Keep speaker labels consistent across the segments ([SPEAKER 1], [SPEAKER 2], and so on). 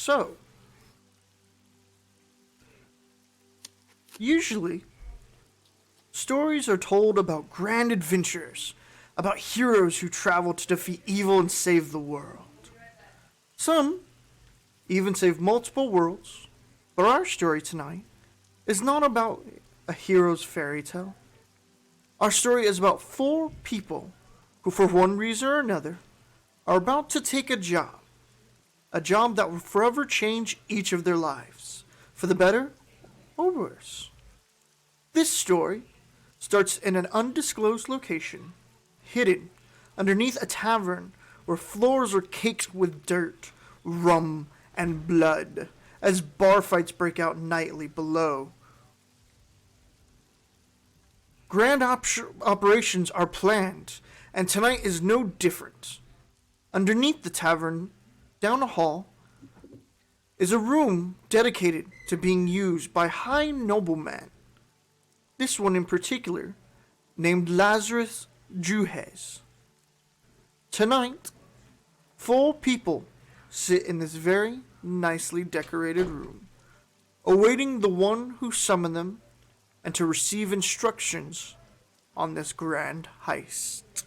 [SPEAKER 1] So, usually, stories are told about grand adventures, about heroes who travel to defeat evil and save the world. Some even save multiple worlds, but our story tonight is not about a hero's fairy tale. Our story is about four people who, for one reason or another, are about to take a job that will forever change each of their lives, for the better or worse. This story starts in an undisclosed location, hidden underneath a tavern where floors are caked with dirt, rum, and blood, as bar fights break out nightly below. Grand operations are planned, and tonight is no different. Underneath the tavern, down a hall, is a room dedicated to being used by high noblemen. This one in particular, named Lazarus Juhez. Tonight, four people sit in this very nicely decorated room, awaiting the one who summoned them and to receive instructions on this grand heist.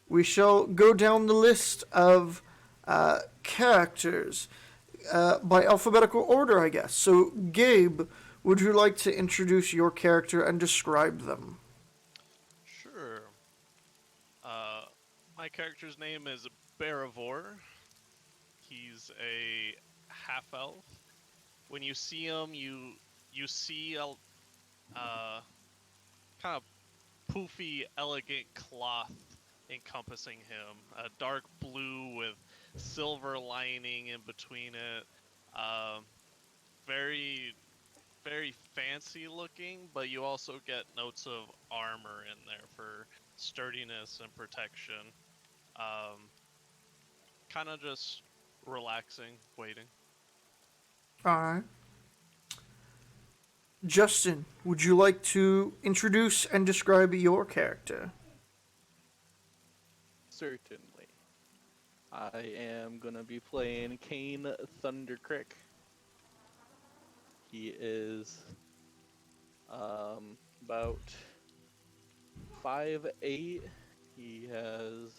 [SPEAKER 1] We shall go down the list of characters by alphabetical order, I guess. So, Gabe, would you like to introduce your character and describe them?
[SPEAKER 2] Sure. My character's name is Barivor. He's a half elf. When you see him, you see a kind of poofy, elegant cloth encompassing him. A dark blue with silver lining in between it. Very, very fancy looking, but you also get notes of armor in there for sturdiness and protection. Kind of just relaxing, waiting.
[SPEAKER 1] Alright. Justin, would you like to introduce and describe your character?
[SPEAKER 3] Certainly. I am gonna be playing Kane Thundercrick. He is about 5'8". He has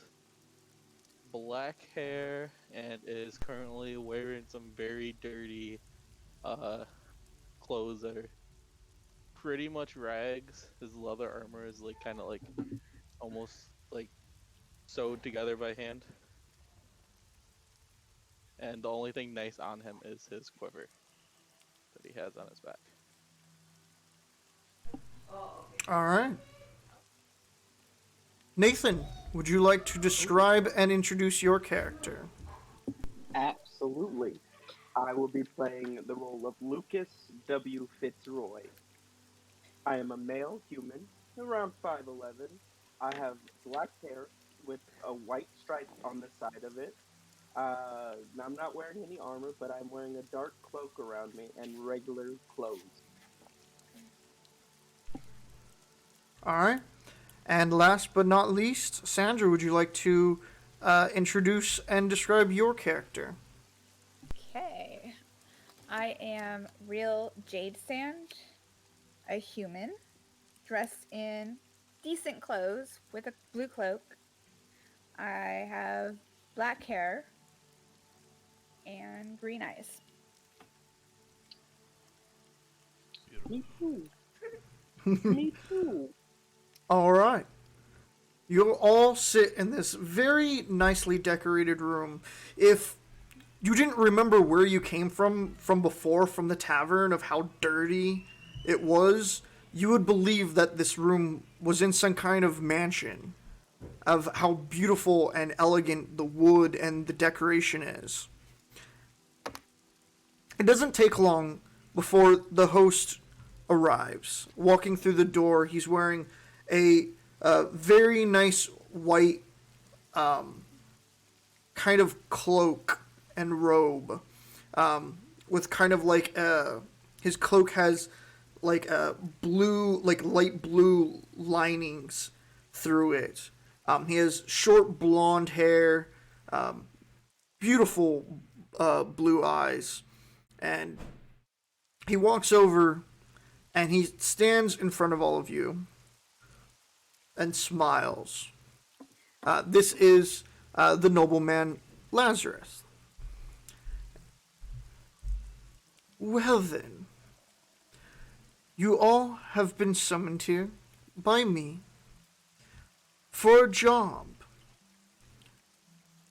[SPEAKER 3] black hair and is currently wearing some very dirty clothes that are pretty much rags. His leather armor is like kind of like almost like sewed together by hand. And the only thing nice on him is his quiver that he has on his back.
[SPEAKER 1] Alright. Nathan, would you like to describe and introduce your character?
[SPEAKER 4] Absolutely. I will be playing the role of Lucas W. Fitzroy. I am a male human, around 5'11". I have black hair with a white stripe on the side of it. I'm not wearing any armor, but I'm wearing a dark cloak around me and regular clothes.
[SPEAKER 1] Alright. And last but not least, Sandra, would you like to introduce and describe your character?
[SPEAKER 5] Okay. I am real Jade Sand, a human, dressed in decent clothes with a blue cloak. I have black hair and green eyes.
[SPEAKER 4] Me too. Me too.
[SPEAKER 1] Alright. You'll all sit in this very nicely decorated room. If you didn't remember where you came from before, from the tavern, of how dirty it was, you would believe that this room was in some kind of mansion, of how beautiful and elegant the wood and the decoration is. It doesn't take long before the host arrives. Walking through the door, he's wearing a very nice white kind of cloak and robe, with kind of like his cloak has like blue, like light blue linings through it. He has short blonde hair, beautiful blue eyes, and he walks over and he stands in front of all of you and smiles. This is the nobleman Lazarus. Well then, you all have been summoned here by me for a job.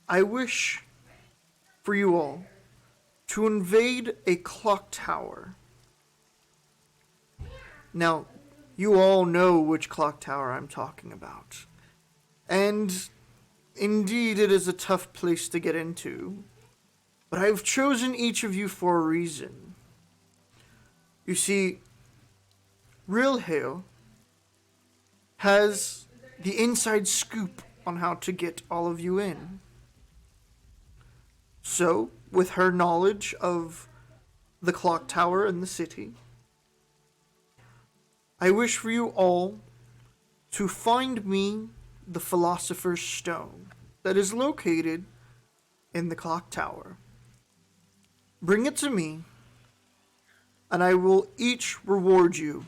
[SPEAKER 1] I wish for you all to invade a clock tower. Now, you all know which clock tower I'm talking about. And indeed, it is a tough place to get into. But I've chosen each of you for a reason. You see, Real Hale has the inside scoop on how to get all of you in. So, with her knowledge of the clock tower in the city, I wish for you all to find me the Philosopher's Stone that is located in the clock tower. Bring it to me, and I will each reward you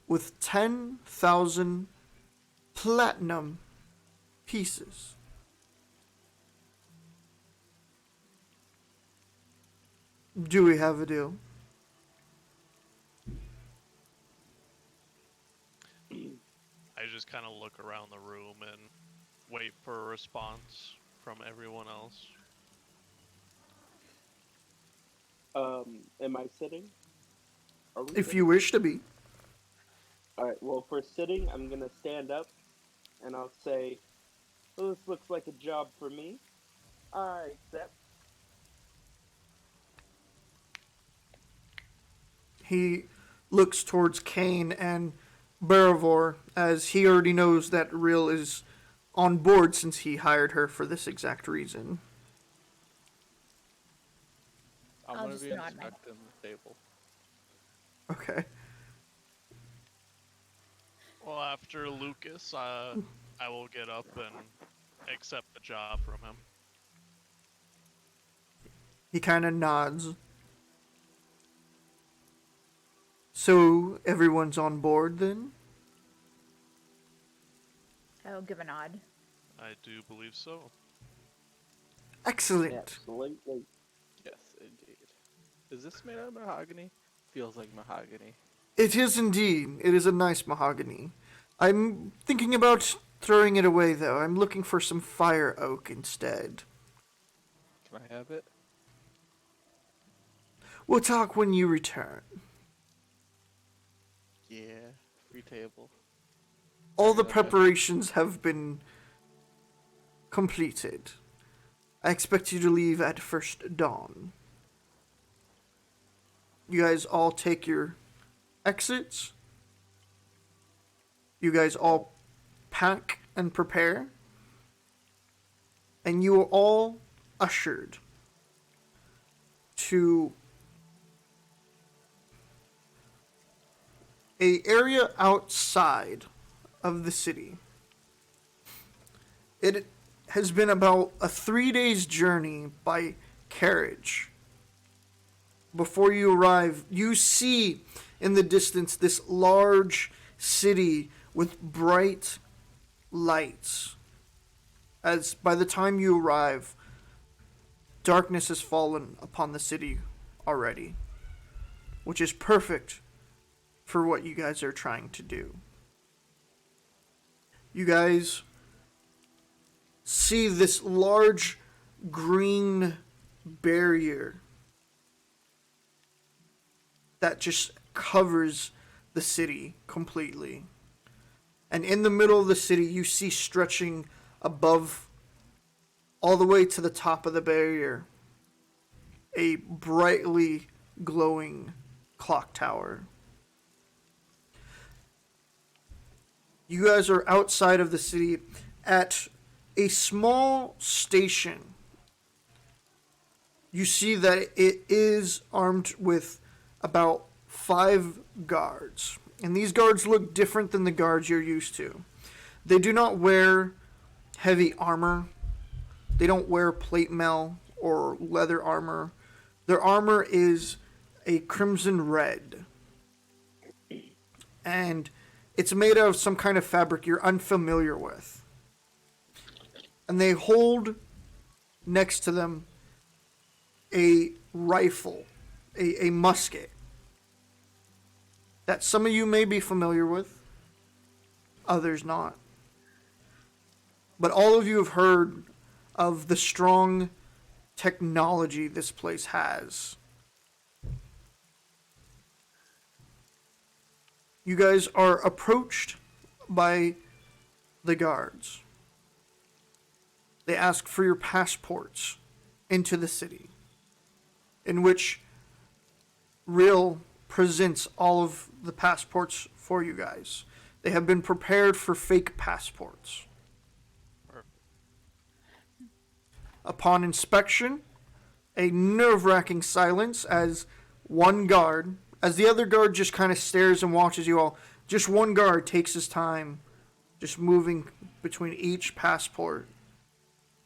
[SPEAKER 1] with 10,000 platinum pieces. Do we have a deal?
[SPEAKER 2] I just kind of look around the room and wait for a response from everyone else.
[SPEAKER 4] Am I sitting? Are we
[SPEAKER 1] If
[SPEAKER 4] sitting?
[SPEAKER 1] you wish to be.
[SPEAKER 4] Alright, well, for sitting, I'm gonna stand up and I'll say, well, this looks like a job for me. I accept.
[SPEAKER 1] He looks towards Kane and Baravor, as he already knows that Real is on board since he hired her for this exact reason.
[SPEAKER 3] I'm
[SPEAKER 5] I'll
[SPEAKER 3] gonna
[SPEAKER 5] just
[SPEAKER 3] be
[SPEAKER 5] nod my-
[SPEAKER 3] inspecting the table.
[SPEAKER 1] Okay.
[SPEAKER 2] Well, after Lucas, I will get up and accept the job from him.
[SPEAKER 1] He kind of nods. So, everyone's on board then?
[SPEAKER 5] I'll give a nod.
[SPEAKER 2] I do believe so.
[SPEAKER 1] Excellent.
[SPEAKER 4] Absolutely.
[SPEAKER 3] Yes, indeed. Is this made out of mahogany? Feels like mahogany.
[SPEAKER 1] It is indeed. It is a nice mahogany. I'm thinking about throwing it away, though. I'm looking for some fire oak instead.
[SPEAKER 3] Can I have it?
[SPEAKER 1] We'll talk when you return.
[SPEAKER 3] Yeah. Free table.
[SPEAKER 1] All the
[SPEAKER 3] Okay.
[SPEAKER 1] preparations have been completed. I expect you to leave at first dawn. You guys all take your exits. You guys all pack and prepare. And you are all ushered to a area outside of the city. It has been about a 3 days journey by carriage. Before you arrive, you see in the distance this large city with bright lights. As by the time you arrive, darkness has fallen upon the city already, which is perfect for what you guys are trying to do. You guys see this large green barrier that just covers the city completely. And in the middle of the city, you see stretching above, all the way to the top of the barrier, a brightly glowing clock tower. You guys are outside of the city at a small station. You see that it is armed with about 5 guards. And these guards look different than the guards you're used to. They do not wear heavy armor. They don't wear plate mail or leather armor. Their armor is a crimson red. And it's made out of some kind of fabric you're unfamiliar with. And they hold next to them a rifle, a musket that some of you may be familiar with, others not. But all of you have heard of the strong technology this place has. You guys are approached by the guards. They ask for your passports into the city, in which Real presents all of the passports for you guys. They have been prepared for fake passports.
[SPEAKER 2] Perfect.
[SPEAKER 1] Upon inspection, a nerve-wracking silence as the other guard just kind of stares and watches you all. Just one guard takes his time, just moving between each passport,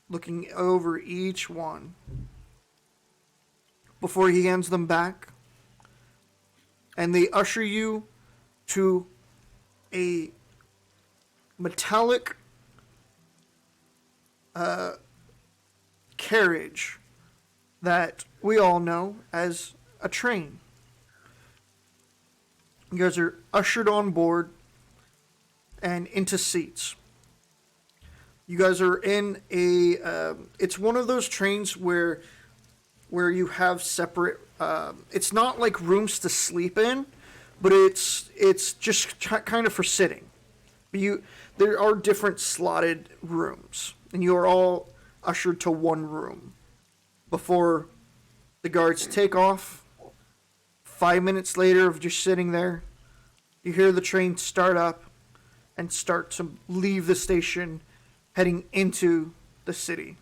[SPEAKER 1] looking over each one before he hands them back. And they usher you to a metallic carriage that we all know as a train. You guys are ushered on board and into seats. You guys are in a. It's one of those trains where you have separate. It's not like rooms to sleep in, but it's just kind of for sitting. There are different slotted rooms, and you are all ushered to one room before the guards take off. 5 minutes later of just sitting there, you hear the train start up and start to leave the station, heading into the city.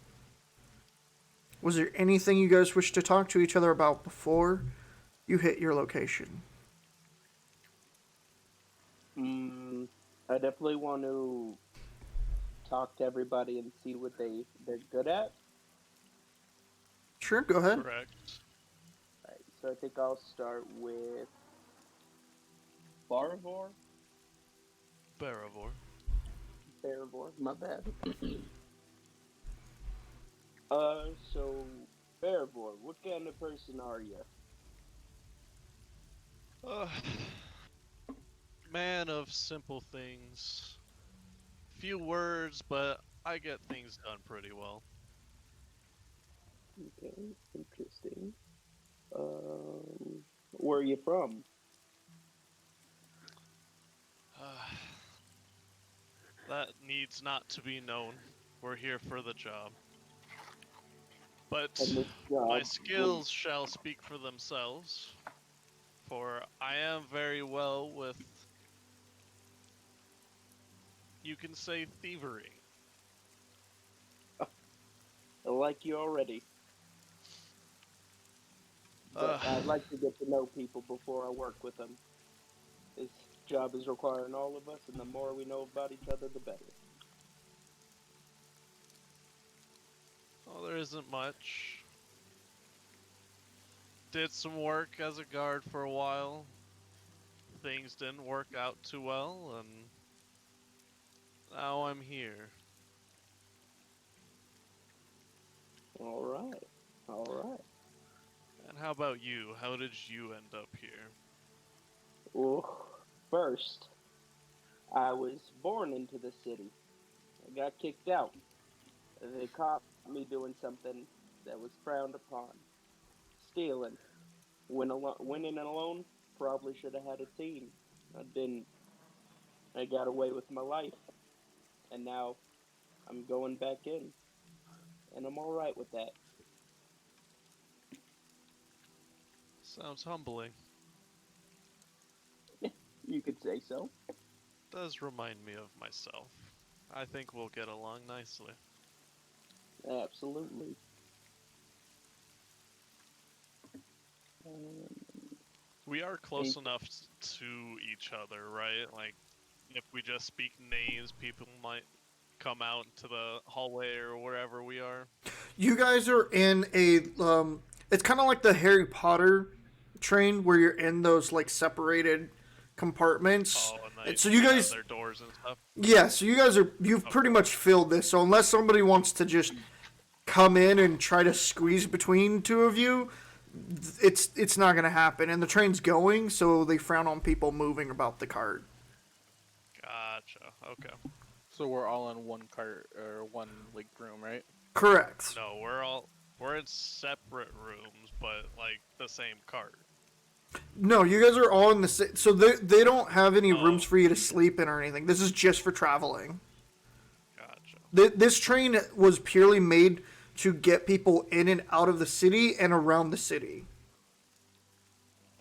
[SPEAKER 1] Was there anything you guys wish to talk to each other about before you hit your location?
[SPEAKER 4] I definitely want to talk to everybody and see what they're good at.
[SPEAKER 1] Sure, go ahead.
[SPEAKER 2] Correct.
[SPEAKER 4] Alright, so I think I'll start with Baravor.
[SPEAKER 2] Baravor.
[SPEAKER 4] Baravor, my bad. So Baravor, what kind of person are you?
[SPEAKER 2] Man of simple things. Few words, but I get things done pretty well.
[SPEAKER 4] Okay, interesting. Where are you from?
[SPEAKER 2] That needs not to be known. We're here for the job. But
[SPEAKER 4] And this job
[SPEAKER 2] my
[SPEAKER 4] was-
[SPEAKER 2] skills shall speak for themselves. For I am very well with, you can say, thievery.
[SPEAKER 4] I like you already. But I'd like to get to know people before I work with them. This job is requiring all of us, and the more we know about each other, the better.
[SPEAKER 2] Well, there isn't much. Did some work as a guard for a while. Things didn't work out too well, and now I'm here.
[SPEAKER 4] All right.
[SPEAKER 2] And how about you? How did you end up here?
[SPEAKER 4] Well, first, I was born into the city. I got kicked out. They caught me doing something that was frowned upon. Stealing. Winning alone, probably should have had a team. I didn't. I got away with my life. And now I'm going back in. And I'm alright with that.
[SPEAKER 2] Sounds humbling.
[SPEAKER 4] You could say so.
[SPEAKER 2] Does remind me of myself. I think we'll get along nicely.
[SPEAKER 4] Absolutely.
[SPEAKER 2] We are close enough to each other, right? Like, if we just speak names, people might come out into the hallway or wherever we are?
[SPEAKER 1] You guys are in a it's kind of like the Harry Potter train where you're in those like separated compartments.
[SPEAKER 2] Oh, and
[SPEAKER 1] And
[SPEAKER 2] they,
[SPEAKER 1] so you
[SPEAKER 2] they have
[SPEAKER 1] guys,
[SPEAKER 2] their doors and stuff.
[SPEAKER 1] yeah, so you guys are you've pretty much filled this. So unless somebody wants to just come in and try to squeeze between two of you, it's not going to happen. And the train's going, so they frown on people moving about the cart.
[SPEAKER 2] Gotcha. Okay.
[SPEAKER 3] So we're all in one cart or one like room, right?
[SPEAKER 1] Correct.
[SPEAKER 2] No, we're in separate rooms, but like the same cart.
[SPEAKER 1] No, you guys are all in the so they don't have any rooms
[SPEAKER 2] Oh.
[SPEAKER 1] for you to sleep in or anything. This is just for traveling.
[SPEAKER 2] Gotcha.
[SPEAKER 1] This train was purely made to get people in and out of the city and around the city.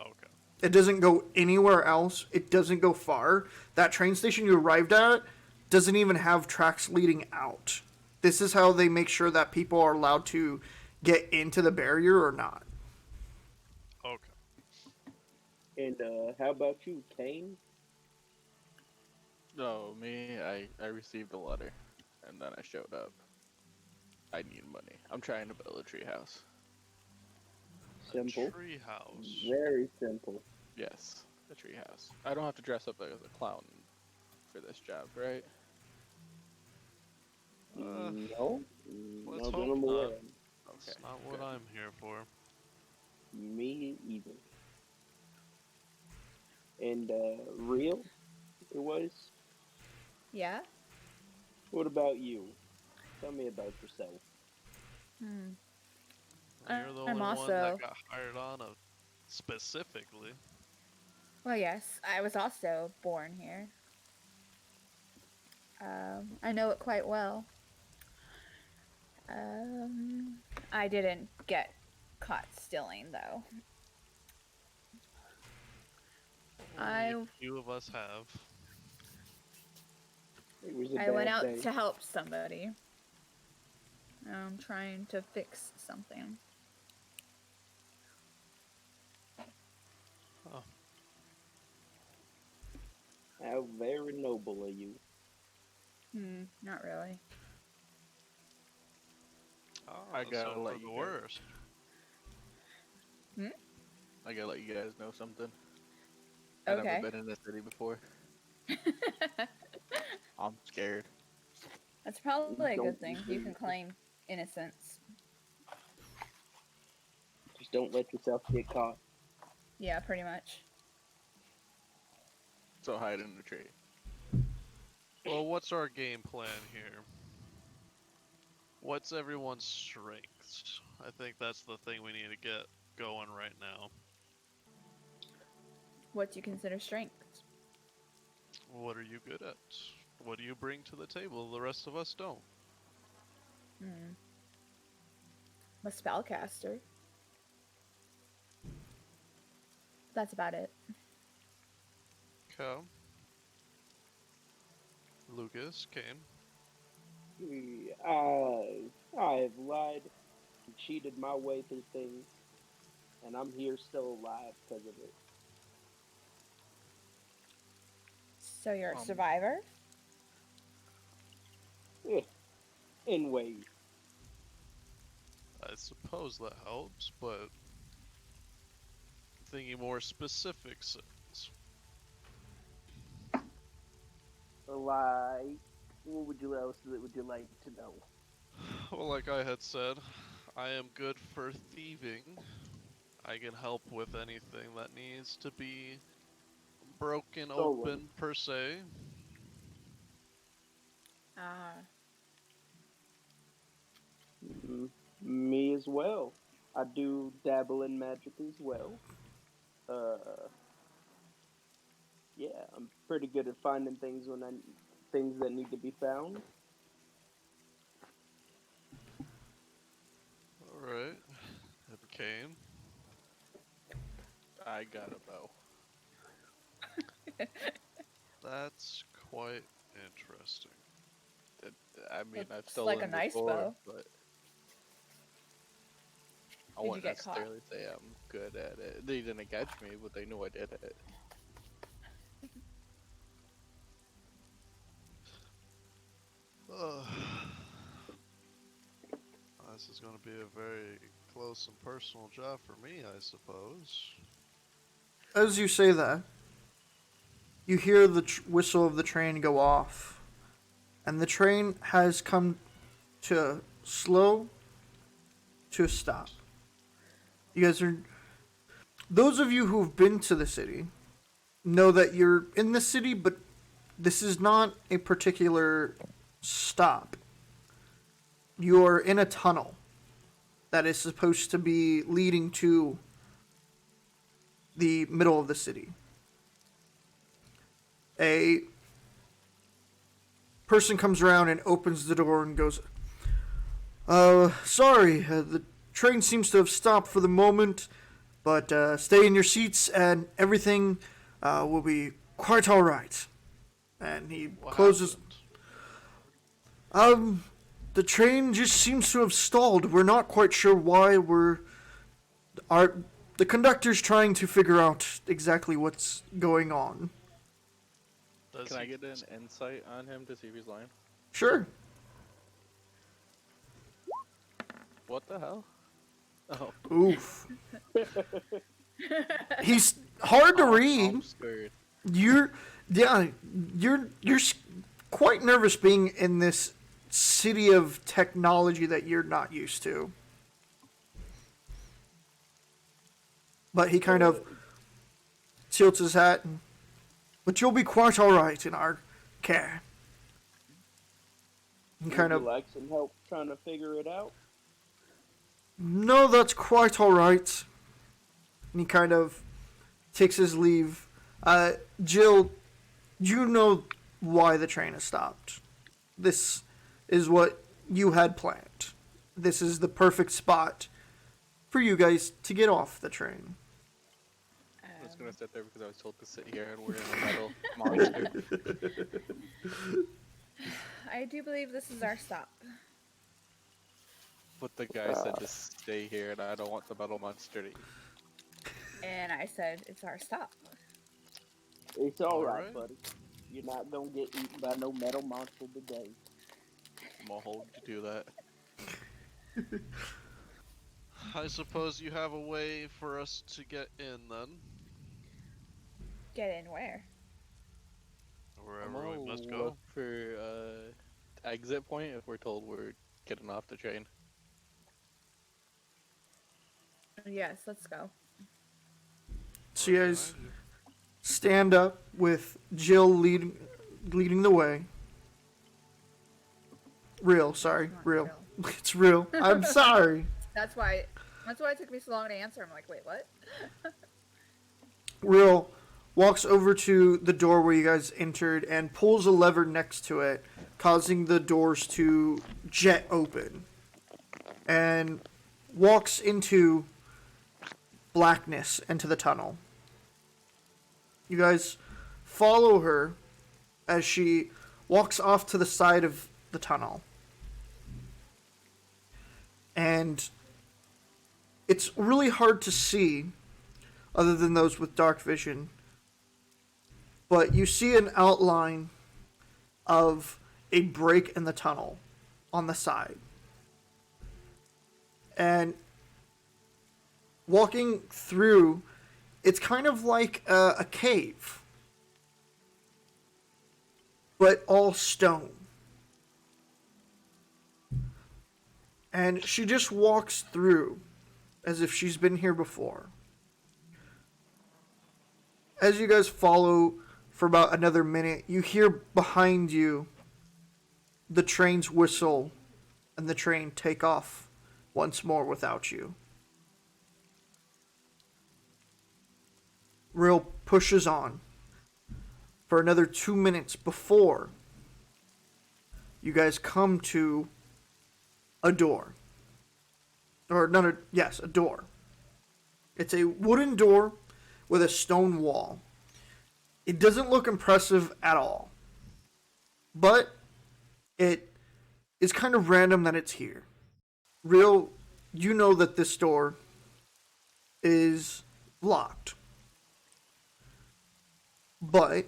[SPEAKER 2] Okay.
[SPEAKER 1] It doesn't go anywhere else. It doesn't go far. That train station you arrived at doesn't even have tracks leading out. This is how they make sure that people are allowed to get into the barrier or not.
[SPEAKER 2] Okay.
[SPEAKER 4] And how about you, Kane?
[SPEAKER 3] No, me, I received a letter, and then I showed up. I need money. I'm trying to build a treehouse.
[SPEAKER 4] Simple.
[SPEAKER 2] Treehouse.
[SPEAKER 4] Very simple.
[SPEAKER 3] Yes, a treehouse. I don't have to dress up as a clown for this job, right?
[SPEAKER 4] No.
[SPEAKER 2] let's
[SPEAKER 4] Not
[SPEAKER 2] hope
[SPEAKER 4] that I'm
[SPEAKER 2] not.
[SPEAKER 4] aware of.
[SPEAKER 2] That's
[SPEAKER 3] Okay,
[SPEAKER 2] not what
[SPEAKER 3] good.
[SPEAKER 2] I'm here for.
[SPEAKER 4] Me either. And real, it was.
[SPEAKER 5] Yeah?
[SPEAKER 4] What about you? Tell me about yourself.
[SPEAKER 5] Hmm.
[SPEAKER 2] You're the
[SPEAKER 5] I'm
[SPEAKER 2] only one
[SPEAKER 5] also-
[SPEAKER 2] that got hired on specifically.
[SPEAKER 5] Well, yes, I was also born here. I know it quite well. I didn't get caught stealing, though.
[SPEAKER 2] Only
[SPEAKER 5] I-
[SPEAKER 2] a few of us have.
[SPEAKER 4] It was a
[SPEAKER 5] I
[SPEAKER 4] bad
[SPEAKER 5] went out
[SPEAKER 4] day.
[SPEAKER 5] to help somebody. I'm trying to fix something.
[SPEAKER 2] Oh,
[SPEAKER 4] How very noble of you.
[SPEAKER 5] Not really.
[SPEAKER 3] I gotta
[SPEAKER 2] so
[SPEAKER 3] let
[SPEAKER 2] for
[SPEAKER 3] you
[SPEAKER 2] the
[SPEAKER 3] guys-
[SPEAKER 2] worst.
[SPEAKER 3] I gotta let you guys know something. I've
[SPEAKER 5] Okay.
[SPEAKER 3] never been in this city before. I'm scared.
[SPEAKER 5] That's probably a
[SPEAKER 4] Don't
[SPEAKER 5] good thing. You
[SPEAKER 4] be-
[SPEAKER 5] can claim innocence.
[SPEAKER 4] Just don't let yourself get caught.
[SPEAKER 5] Yeah, pretty much.
[SPEAKER 3] So hide in the tree.
[SPEAKER 2] Well, what's our game plan here? What's everyone's strengths? I think that's the thing we need to get going right now.
[SPEAKER 5] What do you consider strength?
[SPEAKER 2] What are you good at? What do you bring to the table the rest of us don't?
[SPEAKER 5] I'm a spellcaster. That's about it.
[SPEAKER 2] Okay. Lucas came.
[SPEAKER 4] I have lied and cheated my way through things, and I'm here still alive because of it.
[SPEAKER 5] So you're a
[SPEAKER 3] Um,
[SPEAKER 5] survivor?
[SPEAKER 4] In ways.
[SPEAKER 2] I suppose that helps, but thinking more specific sense.
[SPEAKER 4] Like, what else would you like to know?
[SPEAKER 2] Well, like I had said, I am good for thieving. I can help with anything that needs to be broken
[SPEAKER 4] Stolen.
[SPEAKER 2] open, per se.
[SPEAKER 5] Ah.
[SPEAKER 4] Me as well. I do dabble in magic as well. Yeah, I'm pretty good at finding things things that need to be found.
[SPEAKER 2] Alright. And Kane.
[SPEAKER 3] I got a bow.
[SPEAKER 2] That's quite interesting.
[SPEAKER 3] I mean, I've
[SPEAKER 5] Looks
[SPEAKER 3] stolen
[SPEAKER 5] like a nice
[SPEAKER 3] before,
[SPEAKER 5] bow.
[SPEAKER 3] but I
[SPEAKER 5] Did you
[SPEAKER 3] wouldn't
[SPEAKER 5] get caught?
[SPEAKER 3] necessarily say I'm good at it. They didn't catch me, but they knew I did it.
[SPEAKER 2] be a very close and personal job for me, I suppose.
[SPEAKER 1] As you say that, you hear the whistle of the train go off, and the train has come to slow to a stop. You guys are. Those of you who've been to the city know that you're in the city, but this is not a particular stop. You're in a tunnel that is supposed to be leading to the middle of the city. A person comes around and opens the door and goes, sorry, the train seems to have stopped for the moment, but stay in your seats and everything will be quite alright. And he
[SPEAKER 2] What
[SPEAKER 1] closes.
[SPEAKER 2] happened?
[SPEAKER 1] The train just seems to have stalled. We're not quite sure why. The conductor's trying to figure out exactly what's going on.
[SPEAKER 2] Does
[SPEAKER 3] Can I
[SPEAKER 2] he-
[SPEAKER 3] get an insight on him to see if he's lying?
[SPEAKER 1] Sure.
[SPEAKER 3] What the hell? Oh,
[SPEAKER 1] Oof. He's hard to read.
[SPEAKER 3] I'm scared.
[SPEAKER 1] You're quite nervous being in this city of technology that you're not used to. But he kind of tilts his hat, but you'll be quite all right in our care. He kind
[SPEAKER 4] Would
[SPEAKER 1] of,
[SPEAKER 4] you like some help trying to figure it out?
[SPEAKER 1] no, that's quite all right. And he kind of takes his leave. Jill, you know why the train has stopped. This is what you had planned. This is the perfect spot for you guys to get off the train.
[SPEAKER 3] I was gonna sit there because I was told to sit here and we're in a metal monster.
[SPEAKER 5] I do believe this is our stop.
[SPEAKER 3] But the guy said to stay here and I don't want the metal monster to eat.
[SPEAKER 5] And I said it's our stop.
[SPEAKER 4] It's alright,
[SPEAKER 2] Alright.
[SPEAKER 4] buddy. You're not gonna get eaten by no metal monster today.
[SPEAKER 3] I'm gonna hold you to that.
[SPEAKER 2] I suppose you have a way for us to get in then,
[SPEAKER 5] Get in where?
[SPEAKER 3] I'm
[SPEAKER 2] wherever
[SPEAKER 3] gonna
[SPEAKER 2] we must
[SPEAKER 3] look
[SPEAKER 2] go.
[SPEAKER 3] for exit point if we're told we're getting off the train.
[SPEAKER 5] Yes, let's go.
[SPEAKER 1] So you guys stand up with Jill leading the way. Real, sorry,
[SPEAKER 5] Not
[SPEAKER 1] real.
[SPEAKER 5] real.
[SPEAKER 1] It's real. I'm sorry.
[SPEAKER 5] That's why it took me so long to answer. I'm like, wait, what?
[SPEAKER 1] Real walks over to the door where you guys entered and pulls a lever next to it, causing the doors to jet open. And walks into blackness into the tunnel. You guys follow her as she walks off to the side of the tunnel. And it's really hard to see other than those with dark vision. But you see an outline of a break in the tunnel on the side. And walking through, it's kind of like a cave, but all stone. And she just walks through as if she's been here before. As you guys follow for about another minute, you hear behind you the train's whistle and the train take off once more without you. Real pushes on for another 2 minutes before you guys come to a door. Or not a, yes, a door. It's a wooden door with a stone wall. It doesn't look impressive at all. But it is kind of random that it's here. Real, you know that this door is locked. But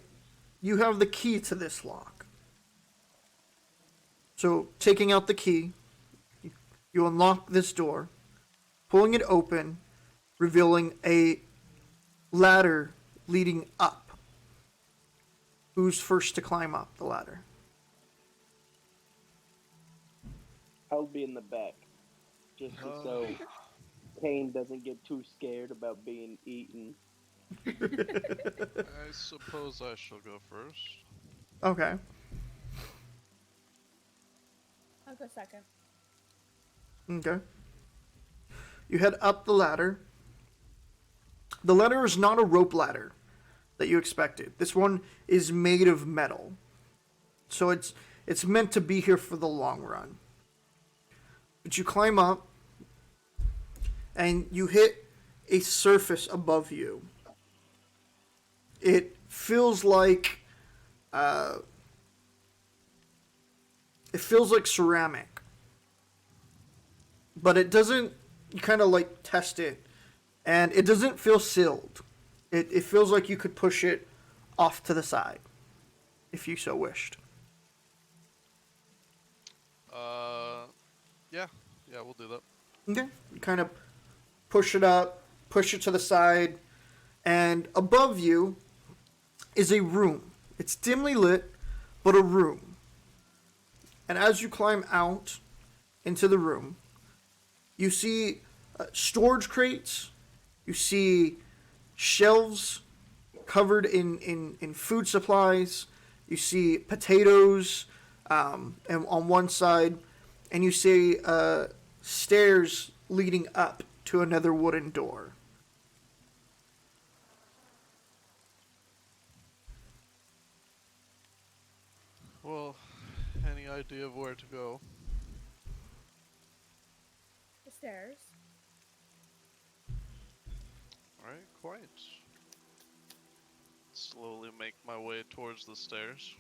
[SPEAKER 1] you have the key to this lock. So, taking out the key, you You unlock this door, pulling it open, revealing a ladder leading up. Who's first to climb up the ladder?
[SPEAKER 4] I'll be in the back, just so Kane doesn't get too scared about being eaten.
[SPEAKER 2] I suppose I shall go first.
[SPEAKER 1] Okay.
[SPEAKER 5] I'll go second.
[SPEAKER 1] Okay. You head up the ladder. The ladder is not a rope ladder that you expected. This one is made of metal. So it's meant to be here for the long run. But you climb up and you hit a surface above you. It feels like ceramic. But it doesn't, you kind of like test it, and it doesn't feel sealed. It feels like you could push it off to the side, if you so wished.
[SPEAKER 2] Yeah, we'll do that.
[SPEAKER 1] Okay. You kind of push it up, push it to the side, and above you is a room. It's dimly lit, but a room. And as you climb out into the room, you see storage crates, you see shelves covered in food supplies, you see potatoes and on one side, and you see stairs leading up to another wooden door.
[SPEAKER 2] Well, any idea of where to go?
[SPEAKER 5] The stairs.
[SPEAKER 2] Alright, quite. Slowly make my way towards the stairs.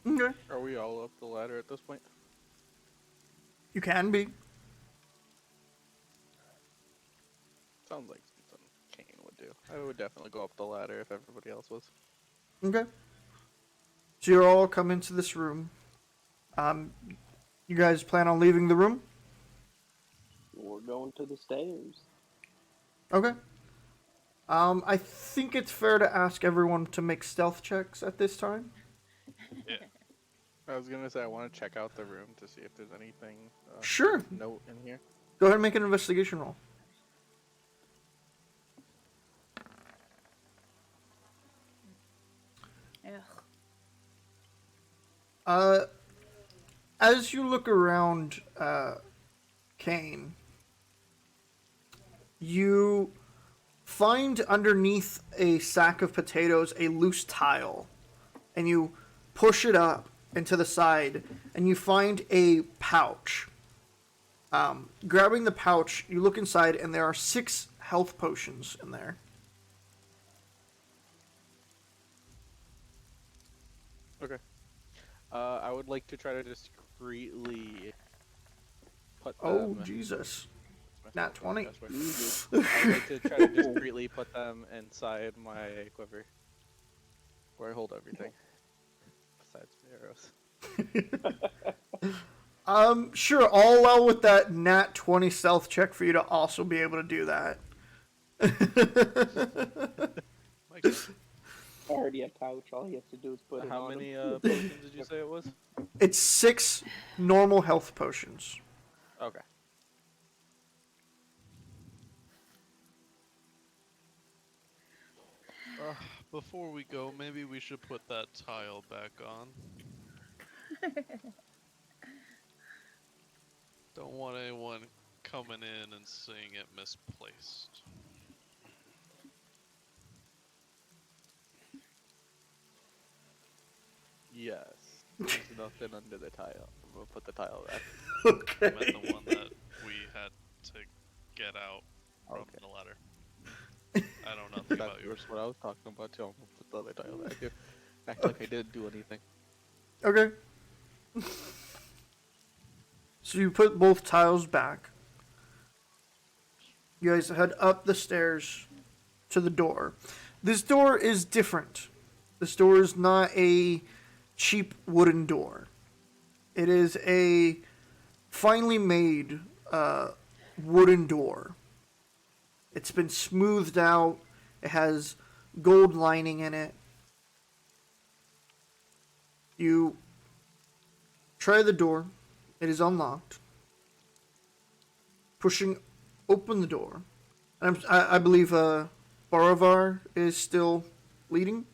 [SPEAKER 1] Okay.
[SPEAKER 3] Are we all up the ladder at this point?
[SPEAKER 1] You can be.
[SPEAKER 3] Sounds like something Kane would do. I would definitely go up the ladder if everybody else was.
[SPEAKER 1] Okay. So you're all come into this room. You guys plan on leaving the room?
[SPEAKER 4] We're going to the stairs.
[SPEAKER 1] Okay. I think it's fair to ask everyone to make stealth checks at this time.
[SPEAKER 2] Yeah.
[SPEAKER 3] I was gonna say I want to check out the room to see if there's anything
[SPEAKER 1] Sure.
[SPEAKER 3] note in here.
[SPEAKER 1] Go ahead and make an investigation roll.
[SPEAKER 5] Ugh.
[SPEAKER 1] As you look around, Kane, you find underneath a sack of potatoes a loose tile, and you push it up and to the side, and you find a pouch. Grabbing the pouch, you look inside, and there are 6 health potions in there.
[SPEAKER 3] Okay. I would like to try to discreetly put them...
[SPEAKER 1] Oh, Jesus. Nat 20.
[SPEAKER 3] I would like to try to discreetly put them inside my quiver, where I hold everything, besides my arrows.
[SPEAKER 1] Sure, I'll allow with that nat 20 stealth check for you to also be able to do that.
[SPEAKER 4] Already a pouch. All he has to do is put it
[SPEAKER 3] How
[SPEAKER 4] on
[SPEAKER 3] many
[SPEAKER 4] him.
[SPEAKER 3] potions did you say it was?
[SPEAKER 1] It's 6 normal health potions.
[SPEAKER 3] Okay.
[SPEAKER 2] Before we go, maybe we should put that tile back on. Don't want anyone coming in and seeing it misplaced.
[SPEAKER 3] Yes. There's nothing under the tile. I'm gonna put the tile back.
[SPEAKER 2] I
[SPEAKER 1] Okay.
[SPEAKER 2] meant the one that we had to get out from
[SPEAKER 3] Okay.
[SPEAKER 2] the ladder. I know nothing about
[SPEAKER 3] That's
[SPEAKER 2] yours.
[SPEAKER 3] what I was talking about too. I'm gonna put the other tile back here. Act like I didn't do anything.
[SPEAKER 1] Okay. So you put both tiles back. You guys head up the stairs to the door. This door is different. This door is not a cheap wooden door. It is a finely made wooden door. It's been smoothed out. It has gold lining in it. You try the door. It is unlocked. Pushing open the door. And I believe Baravar is still leading.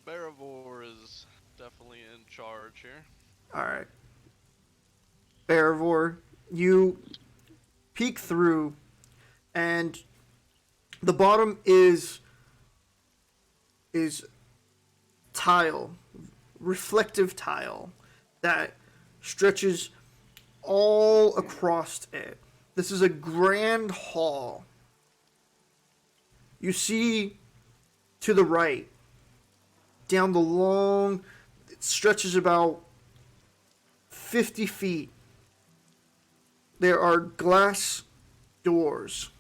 [SPEAKER 2] Baravor is definitely in charge here.
[SPEAKER 1] Alright. Baravor, you peek through, and the bottom is tile, reflective tile, that stretches all across it. This is a grand hall. You see to the right, down the long, it stretches about 50 feet. There are glass doors.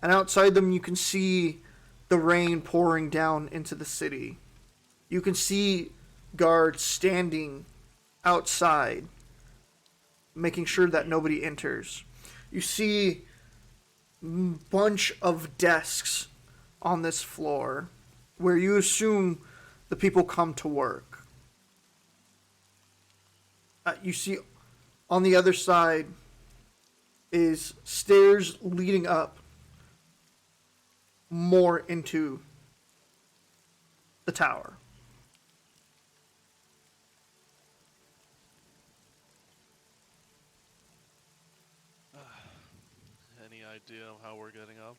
[SPEAKER 1] And outside them you can see the rain pouring down into the city. You can see guards standing outside, making sure that nobody enters. You see a bunch of desks on this floor where you assume the people come to work. You see on the other side is stairs leading up more into the tower.
[SPEAKER 2] Any idea of how we're getting up?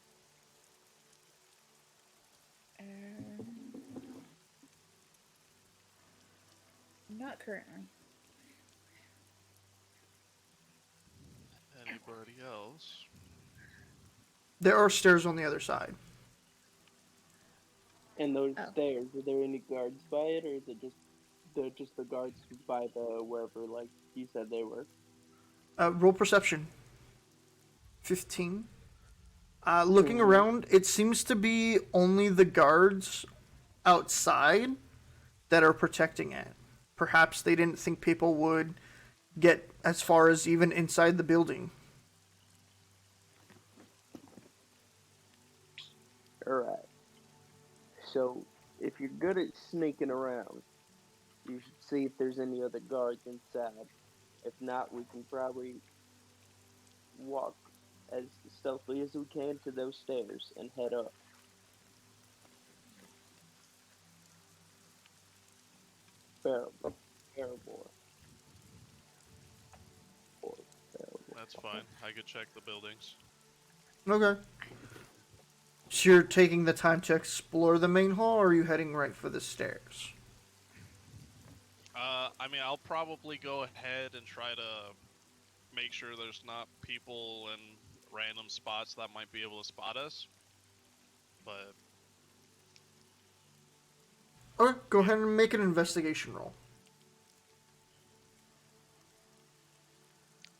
[SPEAKER 5] Not currently.
[SPEAKER 2] Anybody else?
[SPEAKER 1] There are stairs on the other side.
[SPEAKER 4] And those
[SPEAKER 5] Oh.
[SPEAKER 4] stairs, are there any guards by it, or is it just the guards by the wherever, like you said they were?
[SPEAKER 1] Roll perception. 15. Looking around, it seems to be only the guards outside that are protecting it. Perhaps they didn't think people would get as far as even inside the building.
[SPEAKER 4] Alright. So, if you're good at sneaking around, you should see if there's any other guards inside. If not, we can probably walk as stealthily as we can to those stairs and head up. Bearable.
[SPEAKER 2] That's fine. I could check the buildings.
[SPEAKER 1] Okay. So you're taking the time to explore the main hall, or are you heading right for the stairs?
[SPEAKER 2] I mean, I'll probably go ahead and try to make sure there's not people in random spots that might be able to spot us. But
[SPEAKER 1] Okay, go ahead and make an investigation roll.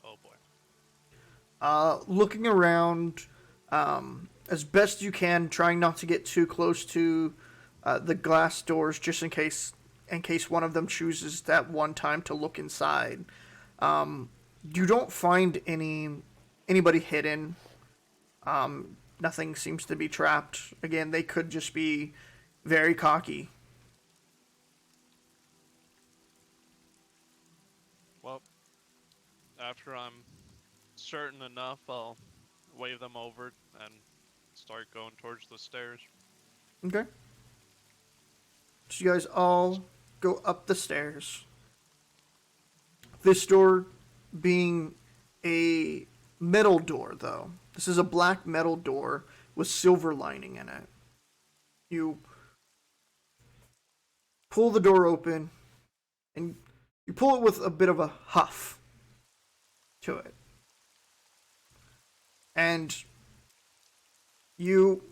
[SPEAKER 2] oh boy.
[SPEAKER 1] Looking around as best you can, trying not to get too close to the glass doors, just in case one of them chooses that one time to look inside. You don't find anybody hidden. Nothing seems to be trapped. Again, they could just be very cocky.
[SPEAKER 2] Well, after I'm certain enough, I'll wave them over and start going towards the stairs.
[SPEAKER 1] Okay. So you guys all go up the stairs. This door being a metal door, though. This is a black metal door with silver lining in it. You pull the door open, and you pull it with a bit of a huff to it. And you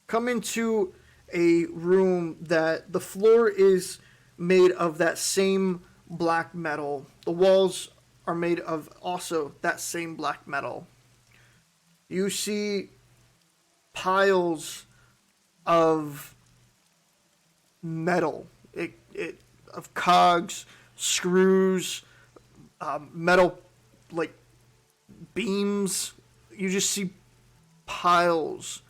[SPEAKER 1] come into a room that the floor is made of that same black metal. The walls are made of also that same black metal. You see piles of metal, of cogs, screws, metal like beams. You just see piles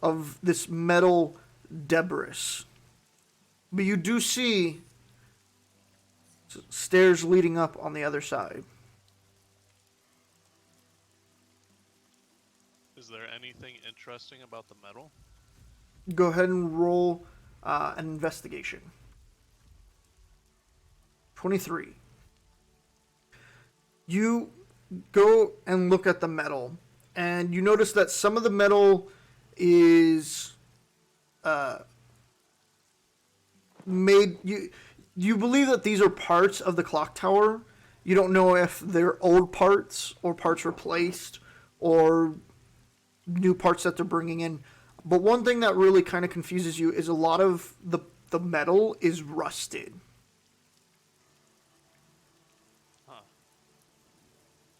[SPEAKER 1] of this metal debris. But you do see stairs leading up on the other side.
[SPEAKER 2] Is there anything interesting about the metal?
[SPEAKER 1] Go ahead and roll an investigation. 23. You go and look at the metal, and you notice that some of the metal is made. You believe that these are parts of the clock tower. You don't know if they're old parts or parts replaced or new parts that they're bringing in. But one thing that really kind of confuses you is a lot of the metal is rusted.
[SPEAKER 2] Huh.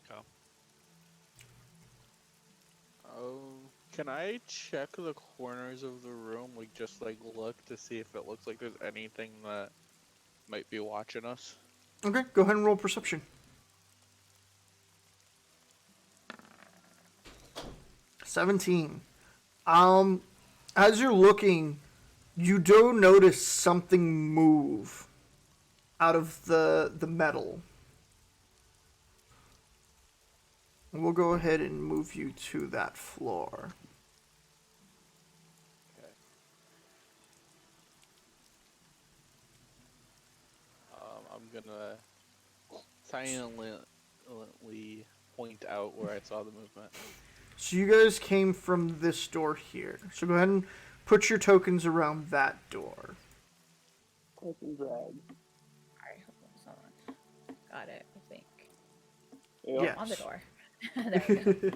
[SPEAKER 2] Okay.
[SPEAKER 3] Can I check the corners of the room, like just like look to see if it looks like there's anything that might be watching us?
[SPEAKER 1] Okay, go ahead and roll perception. 17. As you're looking, you do notice something move out of the metal. We'll go ahead and move you to that floor.
[SPEAKER 3] Okay. I'm gonna silently point out where I saw the movement.
[SPEAKER 1] So you guys came from this door here. So go ahead and put your tokens around that door.
[SPEAKER 4] Click and drag.
[SPEAKER 5] Alright, hold on. Got it, I think.
[SPEAKER 4] Yep.
[SPEAKER 1] Yeah.
[SPEAKER 5] On the door. There we go.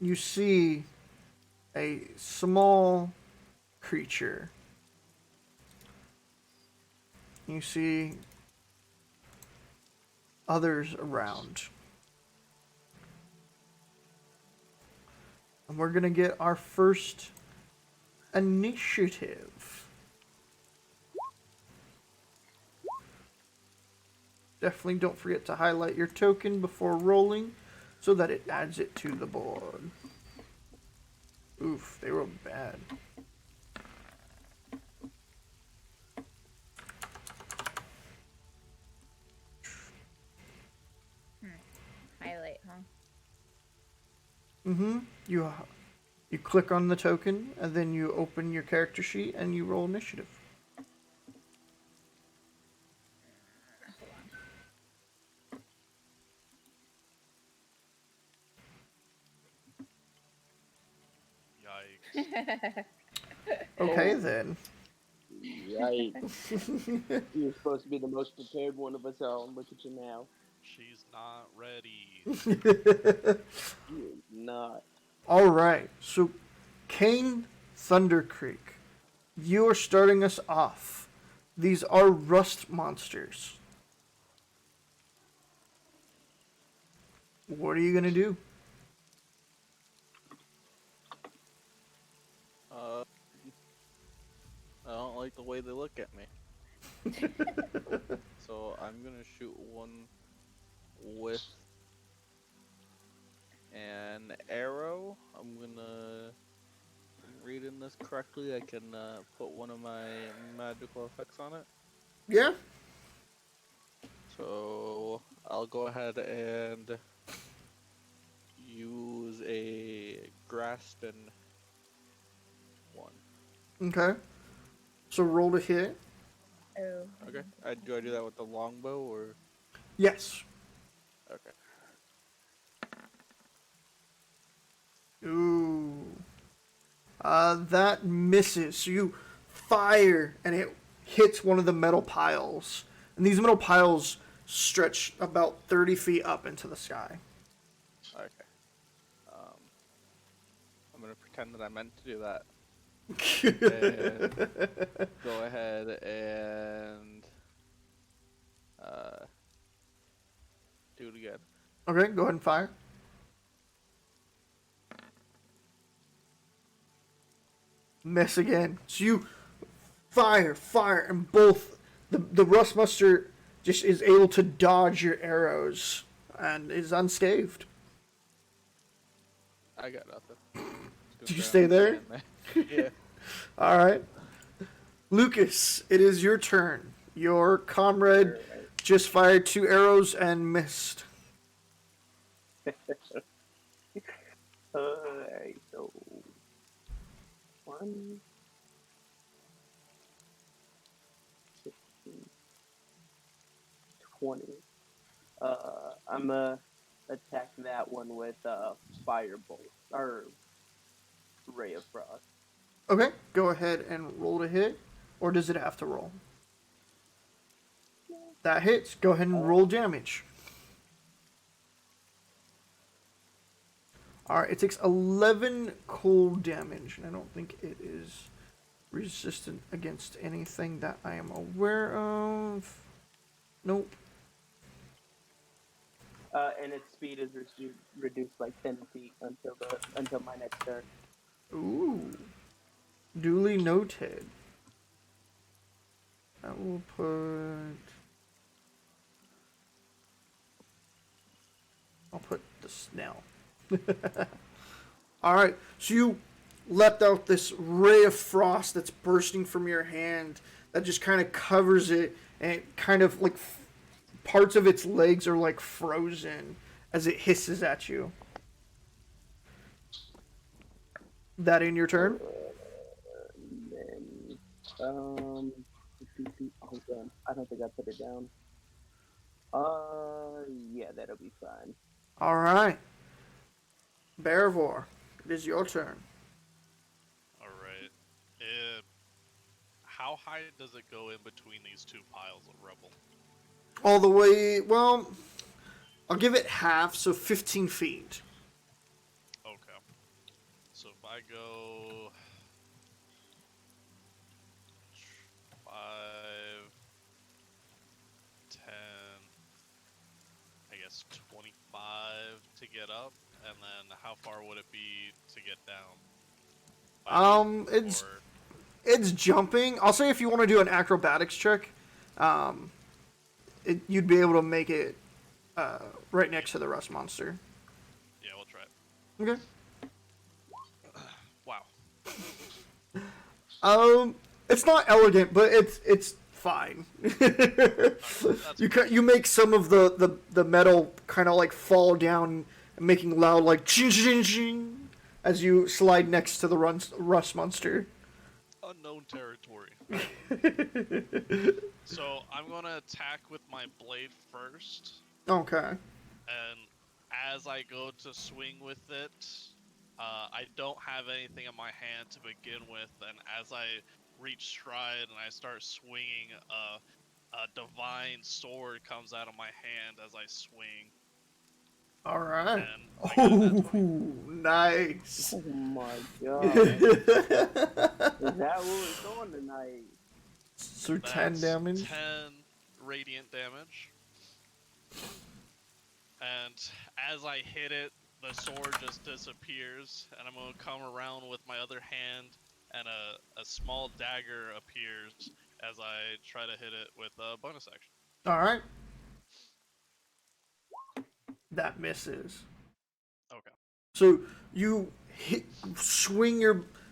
[SPEAKER 1] You see a small creature. You see others around. And we're gonna get our first initiative. Definitely don't forget to highlight your token before rolling so that it adds it to the board. Oof, they rolled bad.
[SPEAKER 5] Highlight, huh?
[SPEAKER 1] Mm-hmm. You click on the token, and then you open your character sheet, and you roll initiative.
[SPEAKER 5] Hold
[SPEAKER 2] Yikes.
[SPEAKER 5] on.
[SPEAKER 1] Okay, then.
[SPEAKER 4] Yikes. You're supposed to be the most prepared one of us all. Look at you now.
[SPEAKER 2] She's not ready.
[SPEAKER 4] You're not.
[SPEAKER 1] All right. So, Kane Thunder Creek, you are starting us off. These are rust monsters. What are you gonna do?
[SPEAKER 3] I don't like the way they look at me. So I'm gonna shoot one with an arrow. I'm gonna, if I'm reading this correctly, I can put one of my magical effects on it.
[SPEAKER 1] Yeah.
[SPEAKER 3] So I'll go ahead and use a grasping one.
[SPEAKER 1] Okay. So roll to hit.
[SPEAKER 5] Oh.
[SPEAKER 3] Okay. Do I do that with the longbow or?
[SPEAKER 1] Yes.
[SPEAKER 3] Okay.
[SPEAKER 1] Ooh. That misses. So you fire, and it hits one of the metal piles. And these metal piles stretch about 30 feet up into the sky.
[SPEAKER 3] Okay. I'm gonna pretend that I meant to do that. And go ahead and do it again.
[SPEAKER 1] Okay, go ahead and fire. Miss again. So you fire, and both the rust monster just is able to dodge your arrows and is unscathed.
[SPEAKER 3] I got nothing.
[SPEAKER 1] Did you stay there?
[SPEAKER 3] Yeah.
[SPEAKER 1] All right. Lucas, it is your turn. Your comrade just fired 2 arrows and missed.
[SPEAKER 4] Alright, so 1, 16, 20. I'm gonna attack that one with firebolt or ray of frost.
[SPEAKER 1] Okay, go ahead and roll to hit, or does it have to roll? That hits. Go ahead and roll damage. Alright, it takes 11 cold damage, and I don't think it is resistant against anything that I am aware of. Nope.
[SPEAKER 4] And its speed is reduced by 10 feet until my next turn.
[SPEAKER 1] Ooh. Duly noted. I will put the snail. Alright, so you leapt out this ray of frost that's bursting from your hand that just kind of covers it, and it kind of like parts of its legs are like frozen as it hisses at you. That in your turn?
[SPEAKER 4] Then, hold on. I don't think I put it down. Yeah, that'll be fine.
[SPEAKER 1] Alright. Bearvor, it is your turn.
[SPEAKER 2] Alright. How high does it go in between these 2 piles of rubble?
[SPEAKER 1] All the way, well, I'll give it half, so 15 feet.
[SPEAKER 2] Okay. So if I go 5, 10, I guess 25 to get up, and then how far would it be to get down? 5 feet,
[SPEAKER 1] It's jumping. I'll say if you want to do an acrobatics check, you'd be able to make it right next to the rust monster.
[SPEAKER 2] Yeah, we'll try it.
[SPEAKER 1] Okay.
[SPEAKER 2] Wow.
[SPEAKER 1] It's not elegant, but it's fine. You make some of the metal kind of like fall down, making loud like ching ching ching as you slide next to the rust monster.
[SPEAKER 2] Unknown territory. So I'm gonna attack with my blade first,
[SPEAKER 1] Okay.
[SPEAKER 2] and as I go to swing with it, I don't have anything in my hand to begin with, and as I reach stride and I start swinging, a divine sword comes out of my hand as I swing.
[SPEAKER 1] All right.
[SPEAKER 2] And I got that 20.
[SPEAKER 1] Nice.
[SPEAKER 4] Oh my god. Is that what we're doing tonight?
[SPEAKER 1] So 10
[SPEAKER 2] That's
[SPEAKER 1] damage.
[SPEAKER 2] 10 radiant damage. And as I hit it, the sword just disappears, and I'm going to come around with my other hand, and a small dagger appears as I try to hit it with a bonus action.
[SPEAKER 1] All right. That misses.
[SPEAKER 2] Okay.
[SPEAKER 1] So you swing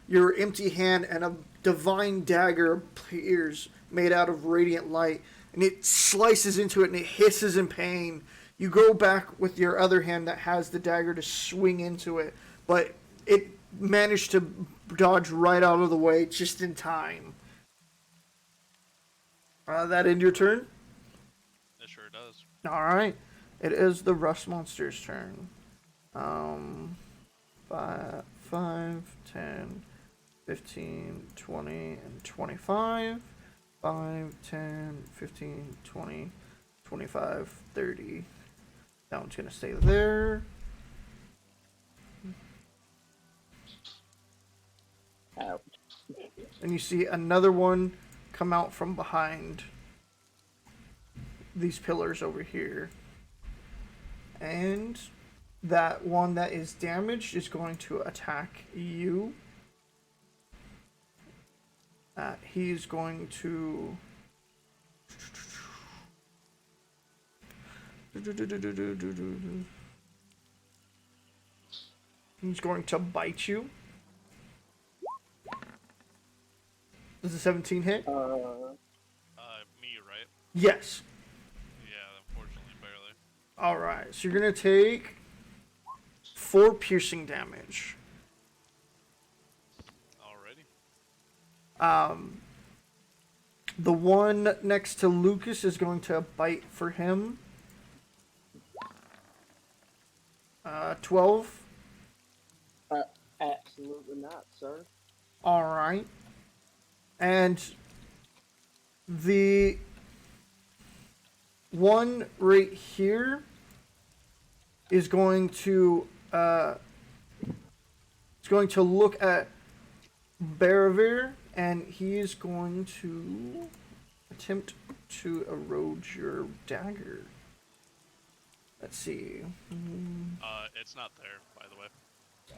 [SPEAKER 1] your empty hand, and a divine dagger appears made out of radiant light, and it slices into it, and it hisses in pain. You go back with your other hand that has the dagger to swing into it, but it managed to dodge right out of the way just in time. That end your turn?
[SPEAKER 2] It sure does.
[SPEAKER 1] Alright. It is the rust monster's turn. 5, 10, 15, 20, and 25. 5, 10, 15, 20, 25, 30. That one's going to stay there.
[SPEAKER 4] Ouch.
[SPEAKER 1] And you see another one come out from behind these pillars over here. And that one that is damaged is going to attack you. He's going to He's going to bite you. Does the 17 hit?
[SPEAKER 2] Me, right?
[SPEAKER 1] Yes.
[SPEAKER 2] Yeah, unfortunately, barely.
[SPEAKER 1] Alright, so you're going to take 4 piercing damage.
[SPEAKER 2] Alrighty.
[SPEAKER 1] The one next to Lucas is going to bite for him. 12.
[SPEAKER 4] Absolutely not, sir.
[SPEAKER 1] Alright. And the one right here is going to look at Baravir, and he is going to attempt to erode your dagger. Let's see.
[SPEAKER 2] It's not there, by the way.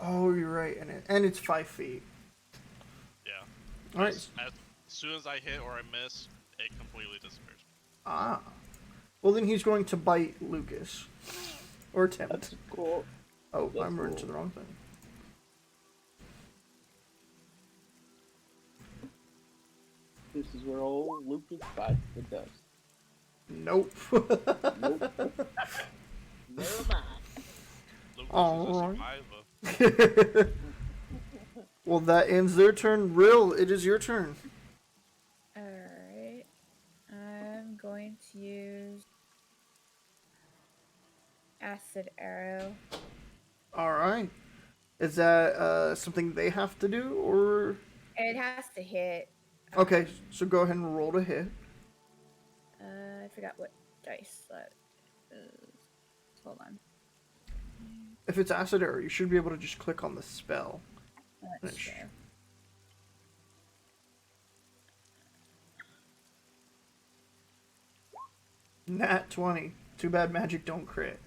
[SPEAKER 1] Oh, you're right, and it's 5 feet.
[SPEAKER 2] Yeah.
[SPEAKER 1] All right.
[SPEAKER 2] As soon as I hit or I miss, it completely disappears.
[SPEAKER 1] Ah. Well, then he's going to bite Lucas, or attempt.
[SPEAKER 4] That's cool.
[SPEAKER 1] Oh,
[SPEAKER 4] That's
[SPEAKER 1] I'm running to
[SPEAKER 4] cool.
[SPEAKER 1] the wrong thing.
[SPEAKER 4] This is where old Lucas bites the dust.
[SPEAKER 1] Nope.
[SPEAKER 4] Nope. Never mind.
[SPEAKER 2] Lucas
[SPEAKER 1] Alright.
[SPEAKER 2] is a survivor.
[SPEAKER 1] Well, that ends their turn. Rill, it is your turn.
[SPEAKER 5] Alright. I'm going to use acid arrow.
[SPEAKER 1] Alright. Is that something they have to do, or...
[SPEAKER 5] It has to hit.
[SPEAKER 1] Okay, so go ahead and roll to hit.
[SPEAKER 5] I forgot what dice that is. Hold on.
[SPEAKER 1] If it's acid arrow, you should be able to just click on the spell.
[SPEAKER 5] That's
[SPEAKER 1] Nice.
[SPEAKER 5] true.
[SPEAKER 1] Nat 20. Too bad magic don't crit.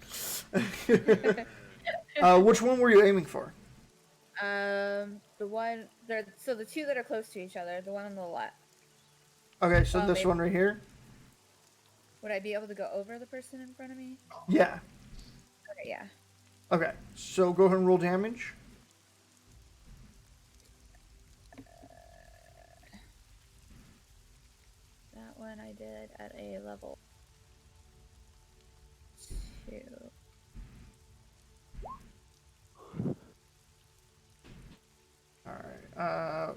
[SPEAKER 1] Which one were you aiming for?
[SPEAKER 5] The one, so the two that are close to each other, the one on the left.
[SPEAKER 1] Okay, so
[SPEAKER 5] Oh,
[SPEAKER 1] this
[SPEAKER 5] maybe.
[SPEAKER 1] one right here?
[SPEAKER 5] Would I be able to go over the person in front of me?
[SPEAKER 1] Yeah.
[SPEAKER 5] Okay, yeah.
[SPEAKER 1] Okay, so go ahead and roll damage.
[SPEAKER 5] That one I did at a level 2.
[SPEAKER 1] Alright,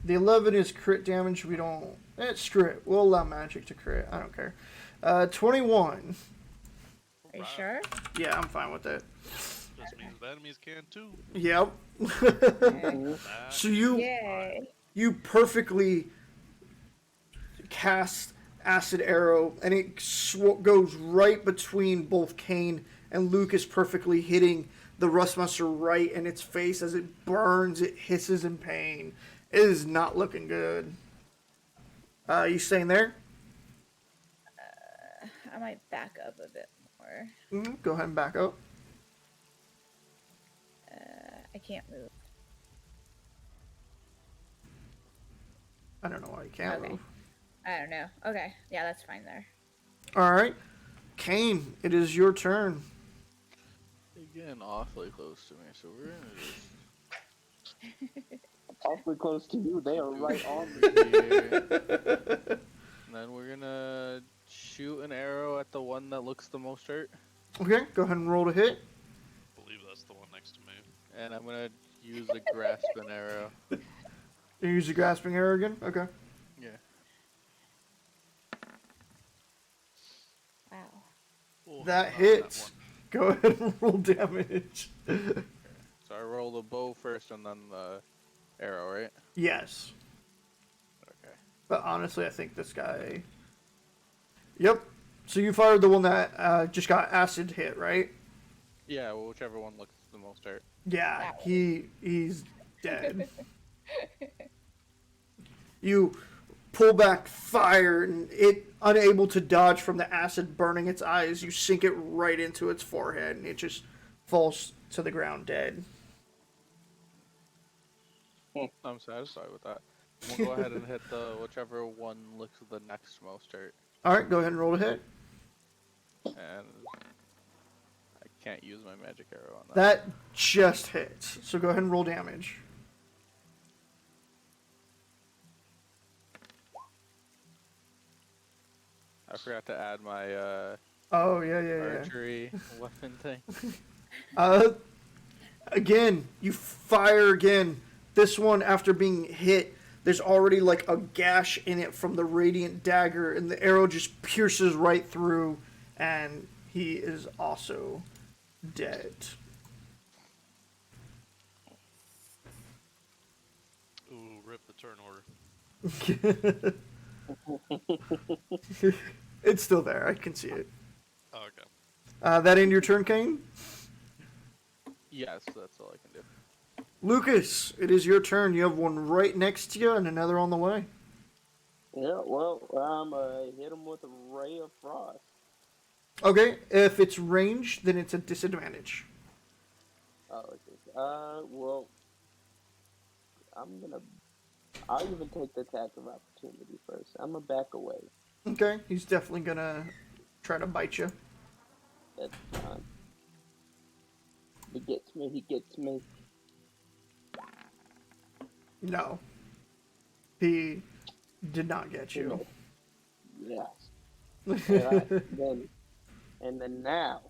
[SPEAKER 1] the 11 is crit damage. We don't... screw it. We'll allow magic to crit. I don't care. 21.
[SPEAKER 5] Are you sure?
[SPEAKER 1] Yeah, I'm fine with it.
[SPEAKER 2] Just means the enemies can too.
[SPEAKER 1] Yep.
[SPEAKER 5] Okay.
[SPEAKER 1] So you
[SPEAKER 5] Yay.
[SPEAKER 1] perfectly cast acid arrow, and it goes right between both Kane and Lucas, perfectly hitting the Rustmaster right in its face as it burns. It hisses in pain. It is not looking good. You staying there?
[SPEAKER 5] I might back up a bit more.
[SPEAKER 1] Go ahead and back up.
[SPEAKER 5] I can't move.
[SPEAKER 1] I don't know why you can't
[SPEAKER 5] Okay.
[SPEAKER 1] move.
[SPEAKER 5] I don't know. Okay. Yeah, that's fine there.
[SPEAKER 1] All right, Kane, it is your turn.
[SPEAKER 3] They're getting awfully close to me, so we're gonna just
[SPEAKER 4] Awfully close to you. They are right on me.
[SPEAKER 3] do here. And then we're gonna shoot an arrow at the one that looks the most hurt.
[SPEAKER 1] Okay, go ahead and roll to hit.
[SPEAKER 2] I believe that's the one next to me.
[SPEAKER 3] And I'm gonna use the grasping arrow.
[SPEAKER 1] You use the grasping arrow again. Okay.
[SPEAKER 3] Yeah.
[SPEAKER 5] Wow.
[SPEAKER 2] Oh,
[SPEAKER 1] That
[SPEAKER 2] not
[SPEAKER 1] hits.
[SPEAKER 2] one.
[SPEAKER 1] Go ahead and roll damage.
[SPEAKER 3] So I roll the bow first and then the arrow, right?
[SPEAKER 1] Yes.
[SPEAKER 3] Okay.
[SPEAKER 1] But honestly, I think this guy... Yep. So you fired the one that just got acid hit, right?
[SPEAKER 3] Yeah, well, whichever one looks the most hurt.
[SPEAKER 1] Yeah, he's dead. You pull back fire, and it, unable to dodge from the acid burning its eyes, you sink it right into its forehead, and it just falls to the ground dead.
[SPEAKER 3] I'm satisfied with that. We'll go ahead and hit the whichever one looks the next most hurt.
[SPEAKER 1] Alright, go ahead and roll to hit.
[SPEAKER 3] And I can't use my magic arrow on that.
[SPEAKER 1] That just hits. So go ahead and roll damage.
[SPEAKER 3] I forgot to add my
[SPEAKER 1] Oh, yeah.
[SPEAKER 3] archery weapon thing.
[SPEAKER 1] Again, you fire again. This one, after being hit, there's already like a gash in it from the radiant dagger, and the arrow just pierces right through, and he is also dead.
[SPEAKER 2] Ooh, rip the turn order.
[SPEAKER 1] It's still there. I can see it.
[SPEAKER 2] Oh, okay.
[SPEAKER 1] That end your turn, Kane?
[SPEAKER 3] Yes, that's all I can do.
[SPEAKER 1] Lucas, it is your turn. You have one right next to you and another on the way.
[SPEAKER 4] Yeah, well, I'm gonna hit him with a ray of frost.
[SPEAKER 1] Okay, if it's ranged, then it's a disadvantage.
[SPEAKER 4] Oh, okay. Well, I'll even take the attack of opportunity first. I'm gonna back away.
[SPEAKER 1] Okay, he's definitely gonna try to bite you.
[SPEAKER 4] That's fine. He gets me.
[SPEAKER 1] No. He did not get you.
[SPEAKER 4] Yes. Alright, and then now,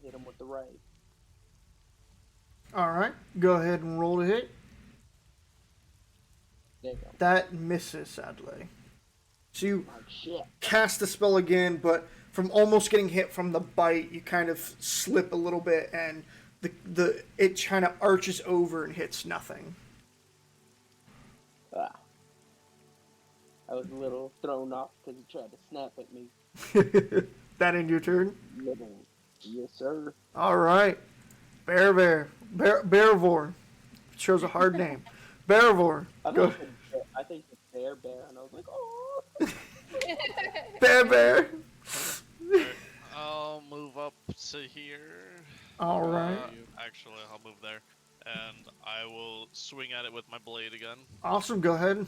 [SPEAKER 4] hit him with the ray.
[SPEAKER 1] Alright, go ahead and roll to hit.
[SPEAKER 4] There you go.
[SPEAKER 1] That misses, sadly. So you
[SPEAKER 4] Oh, shit.
[SPEAKER 1] cast the spell again, but from almost getting hit from the bite, you kind of slip a little bit, and it kind of arches over and hits nothing.
[SPEAKER 4] Ah. I was a little thrown off because he tried to snap at me.
[SPEAKER 1] That end your turn?
[SPEAKER 4] Yes, sir.
[SPEAKER 1] Alright. Bearvor. Shows a hard name. Bearvor. Go.
[SPEAKER 4] I think it's bear, and I was like, oh.
[SPEAKER 1] Bear.
[SPEAKER 2] I'll move up to here.
[SPEAKER 1] Alright.
[SPEAKER 2] Actually, I'll move there. And I will swing at it with my blade again.
[SPEAKER 1] Awesome, go ahead.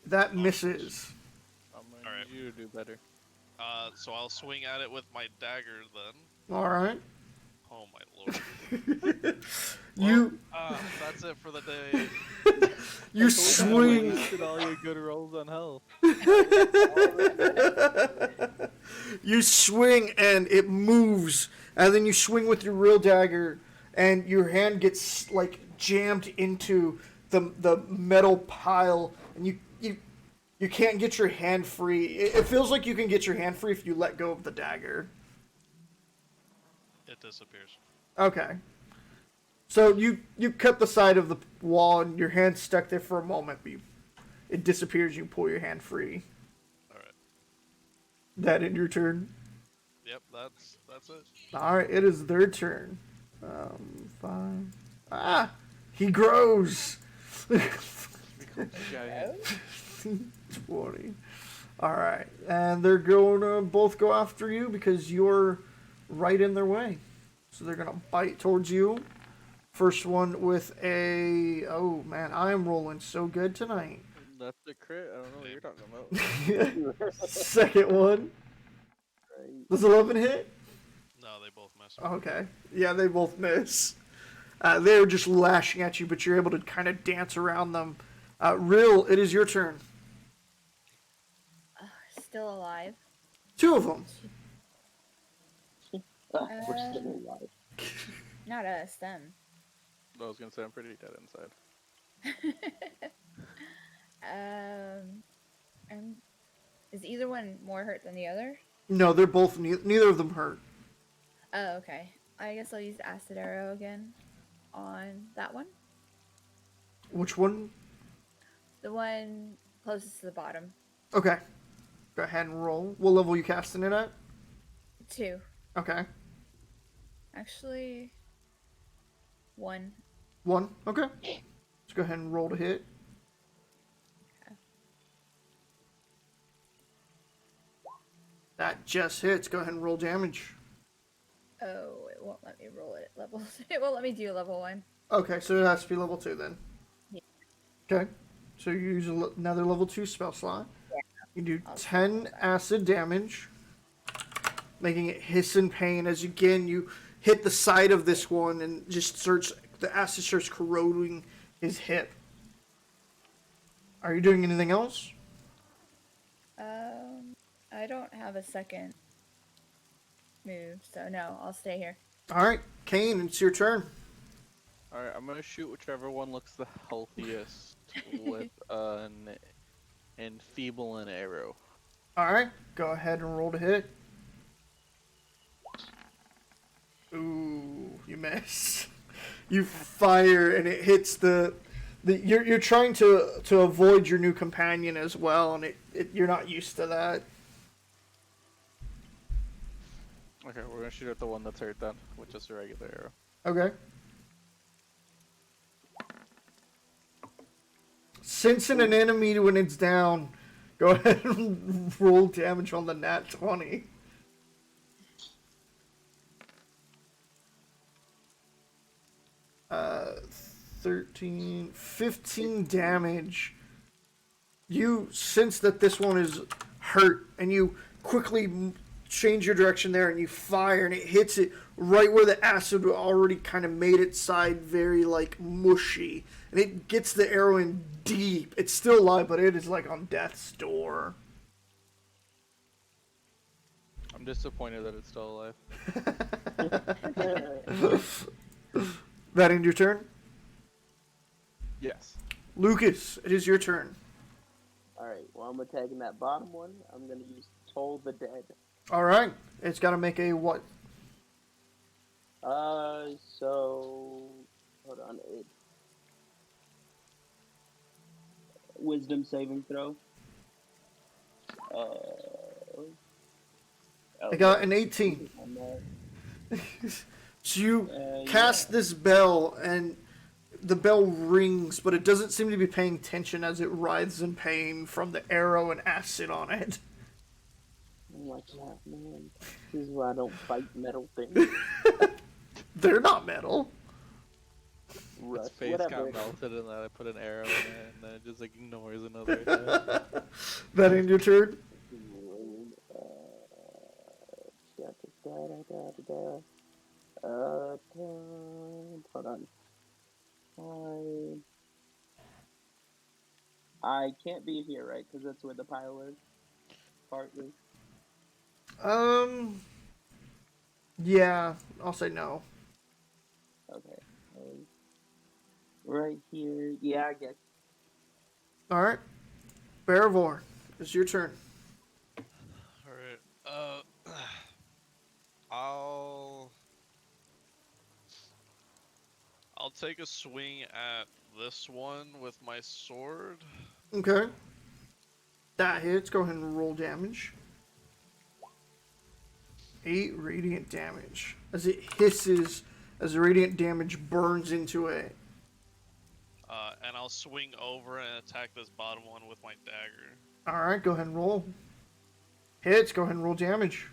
[SPEAKER 1] That misses.
[SPEAKER 3] I'm gonna
[SPEAKER 2] Alright.
[SPEAKER 3] need you to do better.
[SPEAKER 2] So I'll swing at it with my dagger then.
[SPEAKER 1] Alright.
[SPEAKER 2] Oh my lord.
[SPEAKER 1] You
[SPEAKER 2] That's it for the day.
[SPEAKER 1] you swing.
[SPEAKER 3] Wasted all your good rolls on health.
[SPEAKER 1] You swing and it moves, and then you swing with your real dagger, and your hand gets like jammed into the metal pile, and you can't get your hand free. It feels like you can get your hand free if you let go of the dagger.
[SPEAKER 2] It disappears.
[SPEAKER 1] Okay. So you cut the side of the wall, and your hand's stuck there for a moment, but it disappears. You pull your hand free.
[SPEAKER 2] Alright.
[SPEAKER 1] That in your turn.
[SPEAKER 2] Yep, that's it.
[SPEAKER 1] Alright, it is their turn. 5. He grows.
[SPEAKER 3] Giant.
[SPEAKER 1] 20. Alright, and they're going to both go after you because you're right in their way. So they're going to bite towards you. First one with a... Oh, man, I am rolling so good tonight.
[SPEAKER 3] That's a crit. I don't know what you're talking about.
[SPEAKER 1] Second one.
[SPEAKER 4] Right.
[SPEAKER 1] Does 11 hit?
[SPEAKER 2] No, they both miss.
[SPEAKER 1] Okay. Yeah, they both miss. They're just lashing at you, but you're able to kind of dance around them. Rill, it is your turn.
[SPEAKER 5] Still alive.
[SPEAKER 1] 2 of them.
[SPEAKER 4] We're still alive.
[SPEAKER 5] Not us, them.
[SPEAKER 3] I was gonna say I'm pretty dead inside.
[SPEAKER 5] Is either one more hurt than the other?
[SPEAKER 1] No, they're both... Neither of them hurt.
[SPEAKER 5] Oh, okay. I guess I'll use acid arrow again on that one.
[SPEAKER 1] Which one?
[SPEAKER 5] The one closest to the bottom.
[SPEAKER 1] Okay. Go ahead and roll. What level are you casting it at?
[SPEAKER 5] 2.
[SPEAKER 1] Okay.
[SPEAKER 5] Actually, 1.
[SPEAKER 1] 1. Okay. Let's go ahead and roll to hit.
[SPEAKER 5] Okay.
[SPEAKER 1] That just hits. Go ahead and roll damage.
[SPEAKER 5] Oh, it won't let me roll it at level. It won't let me do level 1.
[SPEAKER 1] Okay, so it has to be level 2 then.
[SPEAKER 5] Yeah.
[SPEAKER 1] Okay. So you use another level 2 spell slot. You do
[SPEAKER 5] I'll
[SPEAKER 1] 10
[SPEAKER 5] that.
[SPEAKER 1] acid damage, making it hiss in pain as you hit the side of this one and the acid starts corroding his hip. Are you doing anything else?
[SPEAKER 5] I don't have a second move, so no, I'll stay here.
[SPEAKER 1] All right, Kane, it's your turn.
[SPEAKER 3] Alright, I'm gonna shoot whichever one looks the healthiest with an enfeeble an arrow.
[SPEAKER 1] All right, go ahead and roll to hit. Ooh, you miss. You fire and it hits you're trying to avoid your new companion as well, and you're not used to that.
[SPEAKER 3] Okay, we're gonna shoot at the one that's hurt then, with just a regular arrow.
[SPEAKER 1] Okay. Sensing an enemy when it's down, go ahead and roll damage on the nat 20. 13, 15 damage. You sense that this one is hurt, and you quickly change your direction there, and you fire, and it hits it right where the acid already kind of made its side very, like, mushy. And it gets the arrow in deep. It's still alive, but it is, like, on death's door.
[SPEAKER 3] I'm disappointed that it's still alive.
[SPEAKER 1] That end your turn?
[SPEAKER 3] Yes.
[SPEAKER 1] Lucas, it is your turn.
[SPEAKER 4] Alright, well, I'm attacking that bottom one. I'm gonna use Toll the Dead.
[SPEAKER 1] Alright. It's got to make a what?
[SPEAKER 4] So... Hold on. Wisdom saving throw.
[SPEAKER 1] I got an 18. So you cast this bell, and the bell rings, but it doesn't seem to be paying attention as it writhes in pain from the arrow and acid on it.
[SPEAKER 4] I'm like, yeah, man. This is why I don't fight metal things.
[SPEAKER 1] They're not metal.
[SPEAKER 3] Its face
[SPEAKER 4] Whatever.
[SPEAKER 3] got melted, and then I put an arrow in it, and then it just ignores another attack.
[SPEAKER 1] That end your turn?
[SPEAKER 4] Hold on. I can't be here, right? Because that's where the pile is. Partly.
[SPEAKER 1] Yeah, I'll say no.
[SPEAKER 4] Okay. Right here. Yeah, I guess.
[SPEAKER 1] Alright. Barivor, it's your turn.
[SPEAKER 2] Alright, I'll take a swing at this one with my sword.
[SPEAKER 1] Okay. That hits. Go ahead and roll damage. 8 radiant damage. As it hisses, as the radiant damage burns into it.
[SPEAKER 2] And I'll swing over and attack this bottom one with my dagger.
[SPEAKER 1] Alright, go ahead and roll. Hits. Go ahead and roll damage.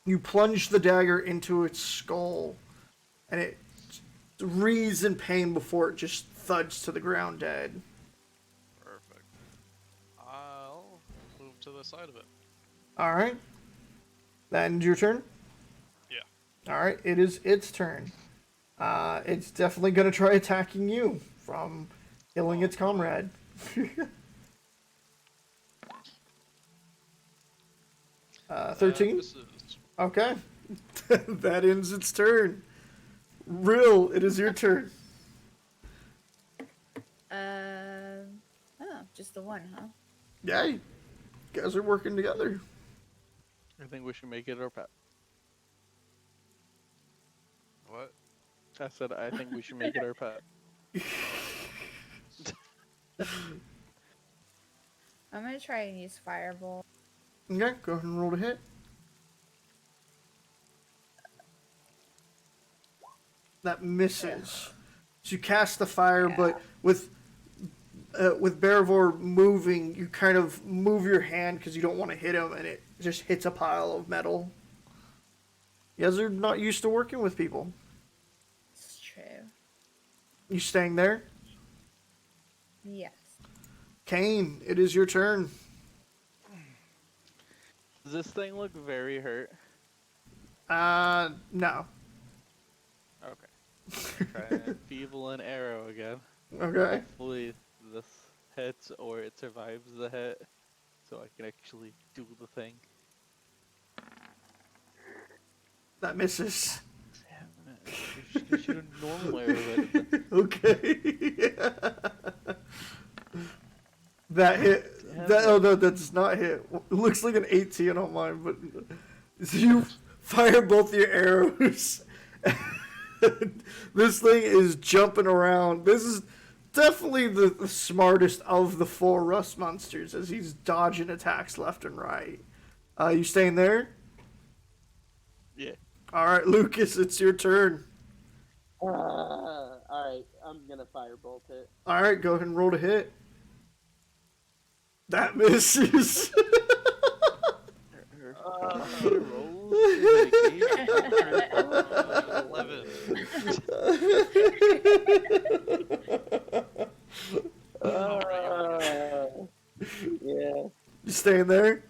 [SPEAKER 1] You plunge the dagger into its skull, and it wreathes in pain before it just thuds to the ground dead.
[SPEAKER 2] Perfect. I'll move to the side of it.
[SPEAKER 1] Alright. That ends your turn?
[SPEAKER 2] Yeah.
[SPEAKER 1] Alright, it is its turn. It's definitely going to try attacking you from killing its comrade. 13?
[SPEAKER 2] This is
[SPEAKER 1] Okay. That ends its turn. Rill, it is your turn.
[SPEAKER 5] Oh, just the one, huh?
[SPEAKER 1] Yeah, you guys are working together.
[SPEAKER 3] I think we should make it our pet.
[SPEAKER 2] what?
[SPEAKER 3] I said I think we should make it our pet.
[SPEAKER 5] I'm gonna try and use Firebolt.
[SPEAKER 1] Okay, go ahead and roll to hit. That misses. So you cast the fire,
[SPEAKER 5] Yeah.
[SPEAKER 1] but with Barivor moving, you kind of move your hand because you don't want to hit him, and it just hits a pile of metal. You guys are not used to working with people.
[SPEAKER 5] It's true.
[SPEAKER 1] You staying there?
[SPEAKER 5] Yes.
[SPEAKER 1] Kane, it is your turn.
[SPEAKER 3] Does this thing look very hurt?
[SPEAKER 1] No.
[SPEAKER 3] Okay. Try and feeble an arrow again.
[SPEAKER 1] Okay.
[SPEAKER 3] Hopefully this hits or it survives the hit, so I can actually do the thing.
[SPEAKER 1] That misses.
[SPEAKER 3] Damn it. You're just gonna shoot a normal arrow at it.
[SPEAKER 1] Okay. That hit.
[SPEAKER 3] Damn
[SPEAKER 1] That, oh
[SPEAKER 3] it.
[SPEAKER 1] no, that does not hit. It looks like an 18 on mine, but so you fire both your arrows. This thing is jumping around. This is definitely the smartest of the 4 rust monsters as he's dodging attacks left and right. You staying there?
[SPEAKER 3] Yeah.
[SPEAKER 1] All right, Lucas, it's your turn.
[SPEAKER 4] Alright, I'm gonna firebolt it.
[SPEAKER 1] All right, go ahead and roll to hit. That misses.
[SPEAKER 3] Rolls.
[SPEAKER 2] 11.
[SPEAKER 4] Yeah.
[SPEAKER 1] You staying there?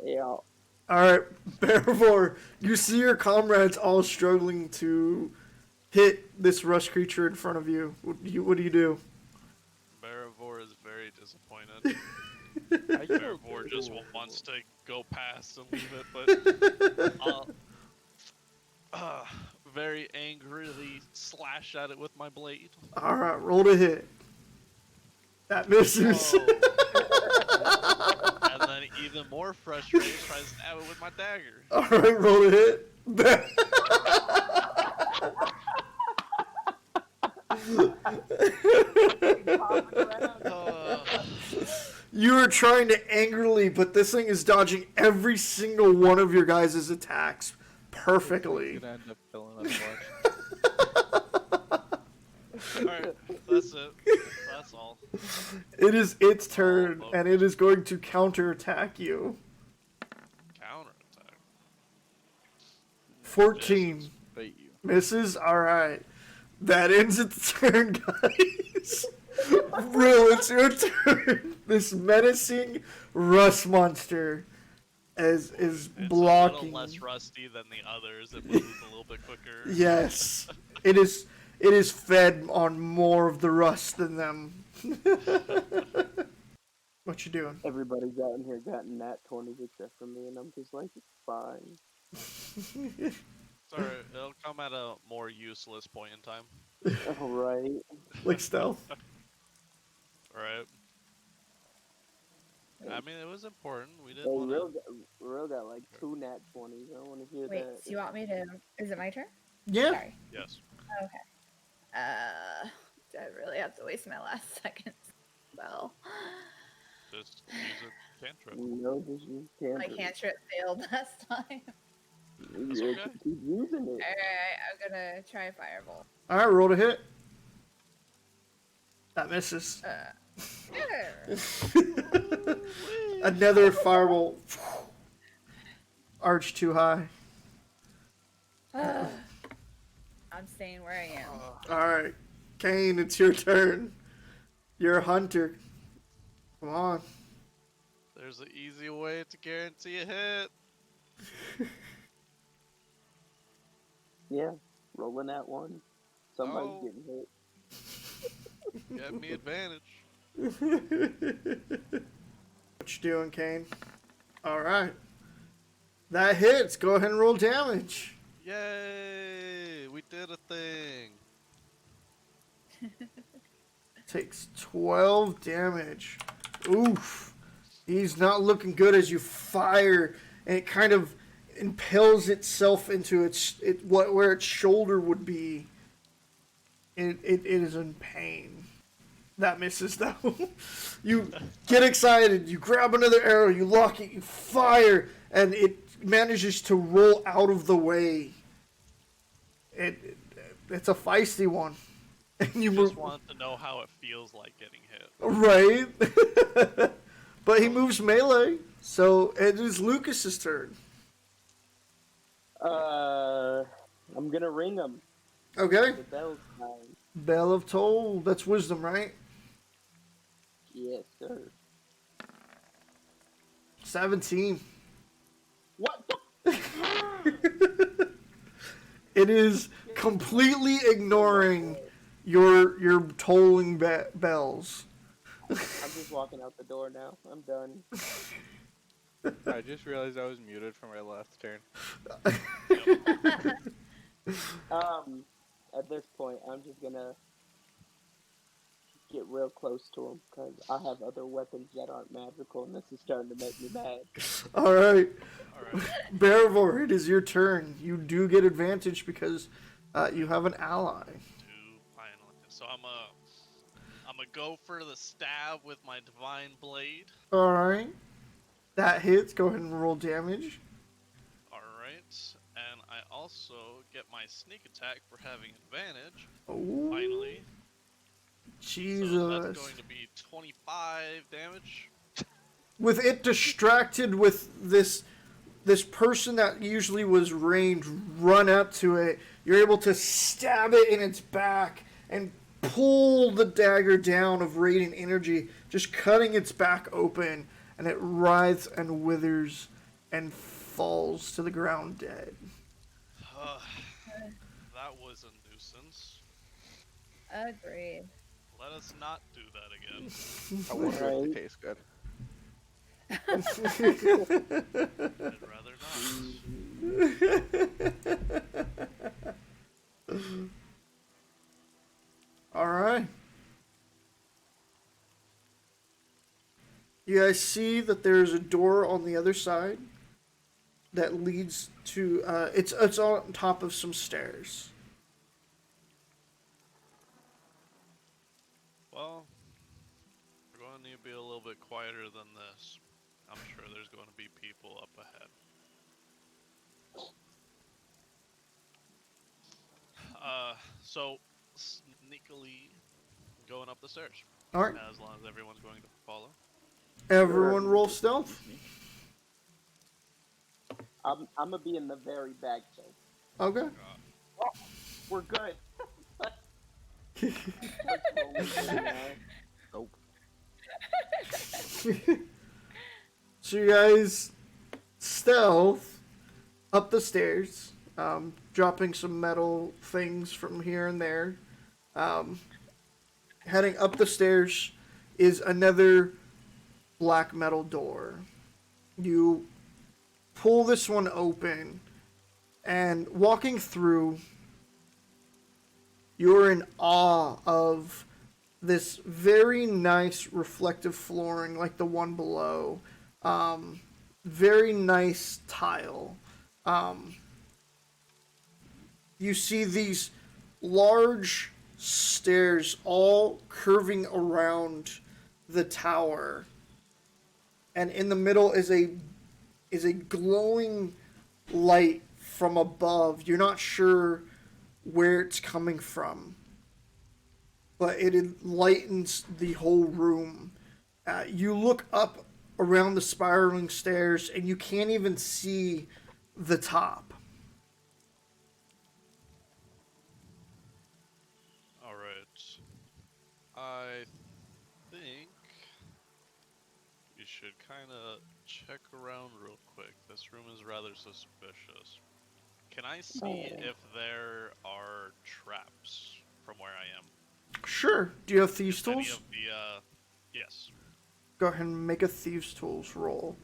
[SPEAKER 4] Yeah.
[SPEAKER 1] All right, Bearvor, you see your comrades all struggling to hit this rust creature in front of you. What do you do?
[SPEAKER 2] Barivor is very disappointed. Barivor just wants to go past and leave it, but I'll very angrily slash at it with my blade.
[SPEAKER 1] All right, roll to hit. That misses.
[SPEAKER 2] And then even more frustrated, tries to stab it with my dagger.
[SPEAKER 1] All right, roll to hit. You are trying to angrily, but this thing is dodging every single one of your guys' attacks perfectly.
[SPEAKER 3] Gonna end up killing us watch.
[SPEAKER 2] Alright, that's it. That's all.
[SPEAKER 1] It is its turn, and it is going to counterattack you.
[SPEAKER 2] Counterattack.
[SPEAKER 1] 14
[SPEAKER 3] Bait you.
[SPEAKER 1] misses. All right, that ends its turn, guys. Real, it's your turn. This menacing rust monster is
[SPEAKER 2] It's
[SPEAKER 1] blocking.
[SPEAKER 2] a little less rusty than the others. It moves a little bit quicker.
[SPEAKER 1] Yes, it is. It is fed on more of the rust than them. What you doing?
[SPEAKER 4] Everybody's out in here gotten nat 20s except for me, and I'm just like, it's fine.
[SPEAKER 2] Sorry, it'll come at a more useless point in time.
[SPEAKER 4] Alright.
[SPEAKER 1] Like stealth.
[SPEAKER 2] Alright. I mean, it was important. We
[SPEAKER 4] Hey,
[SPEAKER 2] didn't want
[SPEAKER 4] Real got like 2 nat 20s. I don't want to hear
[SPEAKER 5] Wait,
[SPEAKER 4] that.
[SPEAKER 5] so you want me to? Is it my turn?
[SPEAKER 1] Yeah.
[SPEAKER 5] Sorry.
[SPEAKER 2] Yes.
[SPEAKER 5] Okay. Do I really have to waste my last second spell?
[SPEAKER 2] Just use a cantrip.
[SPEAKER 4] No, just use
[SPEAKER 5] My
[SPEAKER 4] cantrip.
[SPEAKER 5] cantrip failed last time.
[SPEAKER 2] That's
[SPEAKER 4] Yeah,
[SPEAKER 2] okay.
[SPEAKER 4] keep using it.
[SPEAKER 5] Alright, I'm gonna try firebolt.
[SPEAKER 1] All right, roll to hit. That misses. Another firebolt. Arch too high.
[SPEAKER 5] I'm staying where I am.
[SPEAKER 1] All right, Kane, it's your turn. You're a hunter. Come on.
[SPEAKER 2] There's an easy way to guarantee a hit.
[SPEAKER 4] Yeah, rolling that one. Somebody's
[SPEAKER 2] Oh.
[SPEAKER 4] getting hit.
[SPEAKER 2] Get me advantage.
[SPEAKER 1] What you doing, Kane? All right. That hits. Go ahead and roll damage.
[SPEAKER 2] Yay! We did a thing.
[SPEAKER 1] Takes 12 damage. Oof. He's not looking good as you fire, and it kind of impels itself into where its shoulder would be. It is in pain. That misses though. You get excited, you grab another arrow, you lock it, you fire, and it manages to roll out of the way. It's a feisty one. And you
[SPEAKER 2] Just want to know how it feels like getting hit.
[SPEAKER 1] right. But he moves melee, so it is Lucas's turn.
[SPEAKER 4] I'm gonna ring him.
[SPEAKER 1] Okay.
[SPEAKER 4] The bell's time.
[SPEAKER 1] Bell of Toll. That's wisdom, right?
[SPEAKER 4] Yes, sir.
[SPEAKER 1] 17.
[SPEAKER 4] What the?
[SPEAKER 1] It is completely ignoring your tolling bells.
[SPEAKER 4] I'm just walking out the door now. I'm done.
[SPEAKER 3] I just realized I was muted for my last turn.
[SPEAKER 4] At this point, I'm just gonna get real close to him because I have other weapons that aren't magical, and this is starting to make me mad.
[SPEAKER 1] All right,
[SPEAKER 2] All right.
[SPEAKER 1] Bearvor, it is your turn. You do get advantage because you have an ally.
[SPEAKER 2] Do finally. So I'm a go for the stab with my divine blade.
[SPEAKER 1] All right, that hits. Go ahead and roll damage.
[SPEAKER 2] All right, and I also get my sneak attack for having advantage.
[SPEAKER 1] Oh,
[SPEAKER 2] Finally,
[SPEAKER 1] Jesus!
[SPEAKER 2] so that's going to be 25 damage.
[SPEAKER 1] With it distracted with this person that usually was ranged run up to it, you're able to stab it in its back and pull the dagger down of radiant energy, just cutting its back open, and it writhes and withers and falls to the ground dead.
[SPEAKER 2] That was a nuisance.
[SPEAKER 5] Agreed.
[SPEAKER 2] Let us not do that again.
[SPEAKER 3] I wonder if
[SPEAKER 4] Right.
[SPEAKER 3] it tastes good.
[SPEAKER 2] I'd rather not.
[SPEAKER 1] All right. You guys see that there's a door on the other side that leads to it's on top of some stairs.
[SPEAKER 2] Well, we're going to need to be a little bit quieter than this. I'm sure there's going to be people up ahead. So sneakily going up the stairs.
[SPEAKER 1] All right.
[SPEAKER 2] As long as everyone's going to follow.
[SPEAKER 1] Everyone roll stealth.
[SPEAKER 4] I'm gonna be in the very back though.
[SPEAKER 1] Okay.
[SPEAKER 4] We're good.
[SPEAKER 3] Nope.
[SPEAKER 1] So you guys stealth up the stairs, dropping some metal things from here and there. Heading up the stairs is another black metal door. You pull this one open, and walking through, you're in awe of this very nice reflective flooring like the one below. Very nice tile. You see these large stairs all curving around the tower, and in the middle is a glowing light from above. You're not sure where it's coming from, but it enlightens the whole room. You look up around the spiraling stairs and you can't even see the top.
[SPEAKER 2] Alright. I think we should kind of check around real quick. This room is rather suspicious. Can I see if there are traps from where I am?
[SPEAKER 1] Sure. Do you have thieves'
[SPEAKER 2] Any
[SPEAKER 1] tools?
[SPEAKER 2] of the, yes.
[SPEAKER 1] Go ahead and make a thieves' tools roll.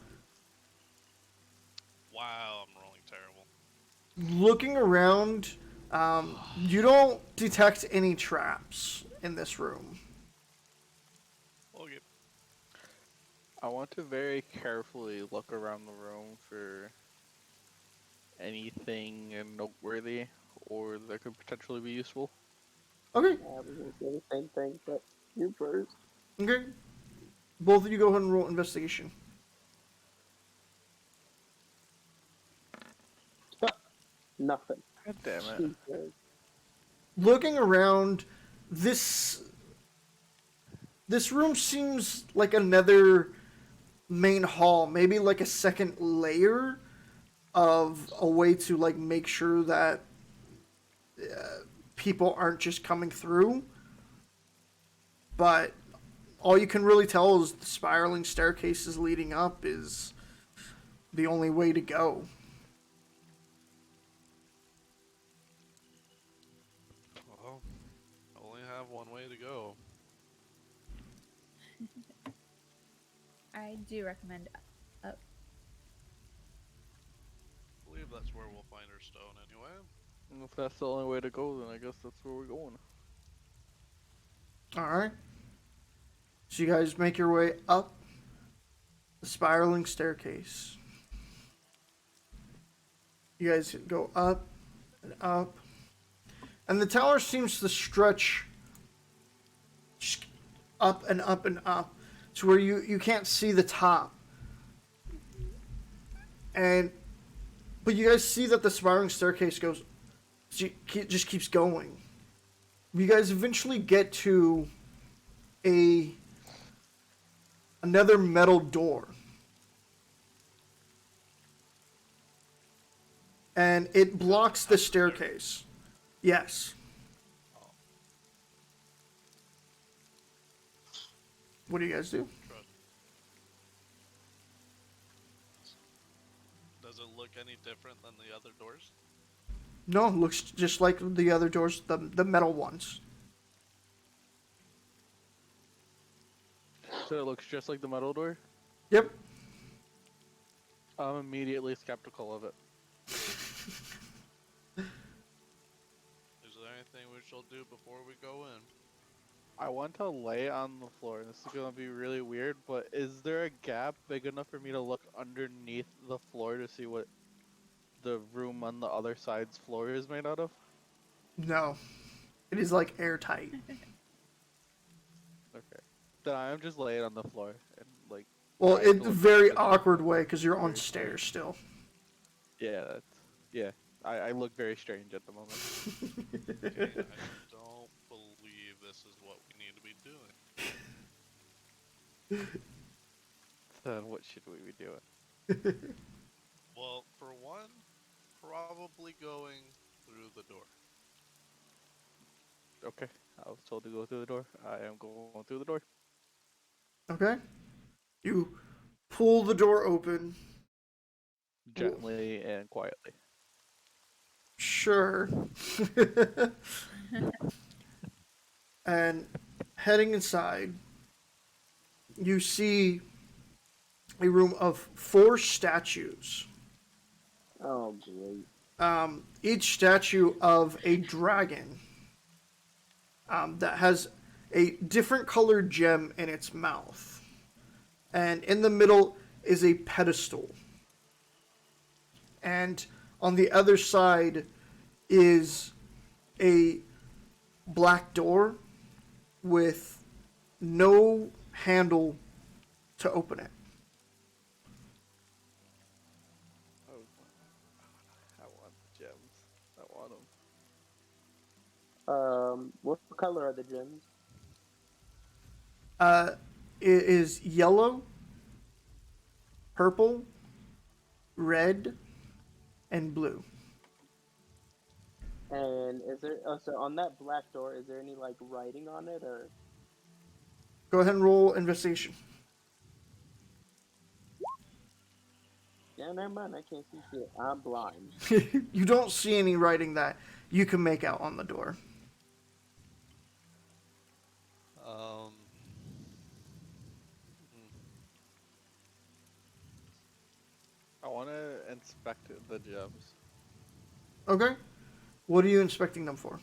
[SPEAKER 2] Wow, I'm rolling terrible.
[SPEAKER 1] Looking around, you don't detect any traps in this room.
[SPEAKER 2] Okay.
[SPEAKER 3] I want to very carefully look around the room for anything noteworthy or that could potentially be useful.
[SPEAKER 1] Okay.
[SPEAKER 4] I was gonna say the same thing, but you first.
[SPEAKER 1] Okay. Both of you go ahead and roll investigation.
[SPEAKER 4] Nothing.
[SPEAKER 3] God damn it.
[SPEAKER 4] Jesus.
[SPEAKER 1] Looking around, this room seems like another main hall, maybe like a second layer of a way to like make sure that people aren't just coming through. But all you can really tell is the spiraling staircases leading up is the only way to go.
[SPEAKER 2] Well, I only have one way to go.
[SPEAKER 5] I do recommend up.
[SPEAKER 2] I believe that's where we'll find our stone anyway.
[SPEAKER 3] And if that's the only way to go, then I guess that's where we're going.
[SPEAKER 1] Alright. So you guys make your way up the spiraling staircase. You guys go up and up. And the tower seems to stretch just up and up and up to where you can't see the top. But you guys see that the spiraling staircase just keeps going. You guys eventually get to another metal door. And it blocks the staircase. Yes. What do you guys do?
[SPEAKER 2] Does it look any different than the other doors?
[SPEAKER 1] No, it looks just like the other doors, the metal ones.
[SPEAKER 3] So it looks just like the metal door?
[SPEAKER 1] Yep.
[SPEAKER 3] I'm immediately skeptical of it.
[SPEAKER 2] Is there anything we shall do before we go in?
[SPEAKER 3] I want to lay on the floor. This is gonna be really weird, but is there a gap big enough for me to look underneath the floor to see what the room on the other side's floor is made out of?
[SPEAKER 1] No. It is like airtight.
[SPEAKER 3] Okay. Then I'm just laying on the floor and like.
[SPEAKER 1] Well,
[SPEAKER 3] trying to
[SPEAKER 1] it's a
[SPEAKER 3] look
[SPEAKER 1] very
[SPEAKER 3] up at
[SPEAKER 1] awkward
[SPEAKER 3] the-
[SPEAKER 1] way because you're on stairs still.
[SPEAKER 3] Yeah, yeah. I look very strange at the moment.
[SPEAKER 2] Okay, I don't believe this is what we need to be doing.
[SPEAKER 3] Then what should we be doing?
[SPEAKER 2] Well, for one, probably going through the door.
[SPEAKER 3] Okay, I was told to go through the door. I am going through the door.
[SPEAKER 1] Okay? You pull the door open.
[SPEAKER 3] Gently and quietly.
[SPEAKER 1] Sure. And heading inside, you see a room of 4 statues.
[SPEAKER 4] Oh, great.
[SPEAKER 1] Each statue of a dragon that has a different colored gem in its mouth. And in the middle is a pedestal. And on the other side is a black door with no handle to open it.
[SPEAKER 3] Oh, I want the gems. I want them.
[SPEAKER 4] What color are the gems?
[SPEAKER 1] It is yellow, purple, red, and blue.
[SPEAKER 4] And is there so on that black door? Is there any like writing on it or?
[SPEAKER 1] Go ahead and roll investigation.
[SPEAKER 4] Yeah, never mind. I can't see shit. I'm blind.
[SPEAKER 1] You don't see any writing that you can make out on the door.
[SPEAKER 3] I want to inspect the gems.
[SPEAKER 1] Okay. What are you inspecting them for?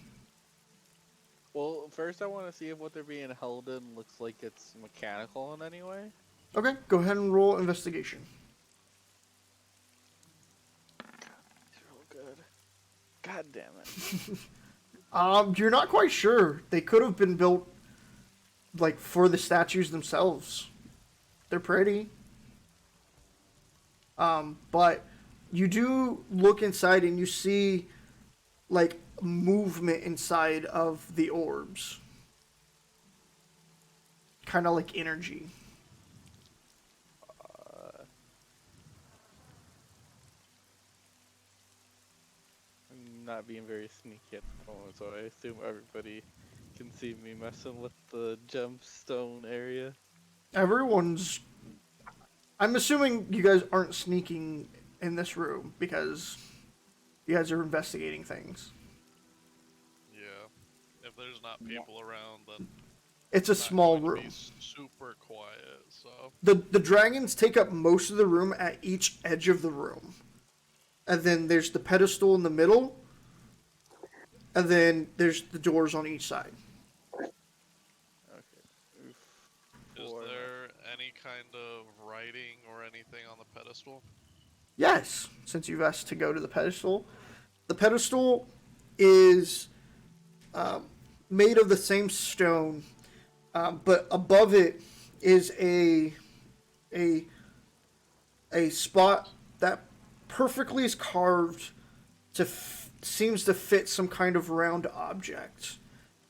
[SPEAKER 3] Well, first I want to see if what they're being held in looks like it's mechanical in any way.
[SPEAKER 1] Okay, go ahead and roll investigation.
[SPEAKER 3] It's real good. God damn it.
[SPEAKER 1] You're not quite sure. They could have been built like for the statues themselves. They're pretty. But you do look inside and you see like movement inside of the orbs. Kind of like energy.
[SPEAKER 3] I'm not being very sneaky at the moment, so I assume everybody can see me messing with the gemstone area.
[SPEAKER 1] Everyone's. I'm assuming you guys aren't sneaking in this room because you guys are investigating things.
[SPEAKER 2] Yeah. If there's not people around, then
[SPEAKER 1] It's a
[SPEAKER 2] it's not
[SPEAKER 1] small
[SPEAKER 2] going to
[SPEAKER 1] room.
[SPEAKER 2] be super quiet. So
[SPEAKER 1] The dragons take up most of the room at each edge of the room. And then there's the pedestal in the middle. And then there's the doors on each side.
[SPEAKER 3] Okay. Oof.
[SPEAKER 2] is
[SPEAKER 3] Four.
[SPEAKER 2] there any kind of writing or anything on the pedestal?
[SPEAKER 1] Yes, since you've asked to go to the pedestal. The pedestal is made of the same stone, but above it is a a spot that perfectly is carved to seems to fit some kind of round object,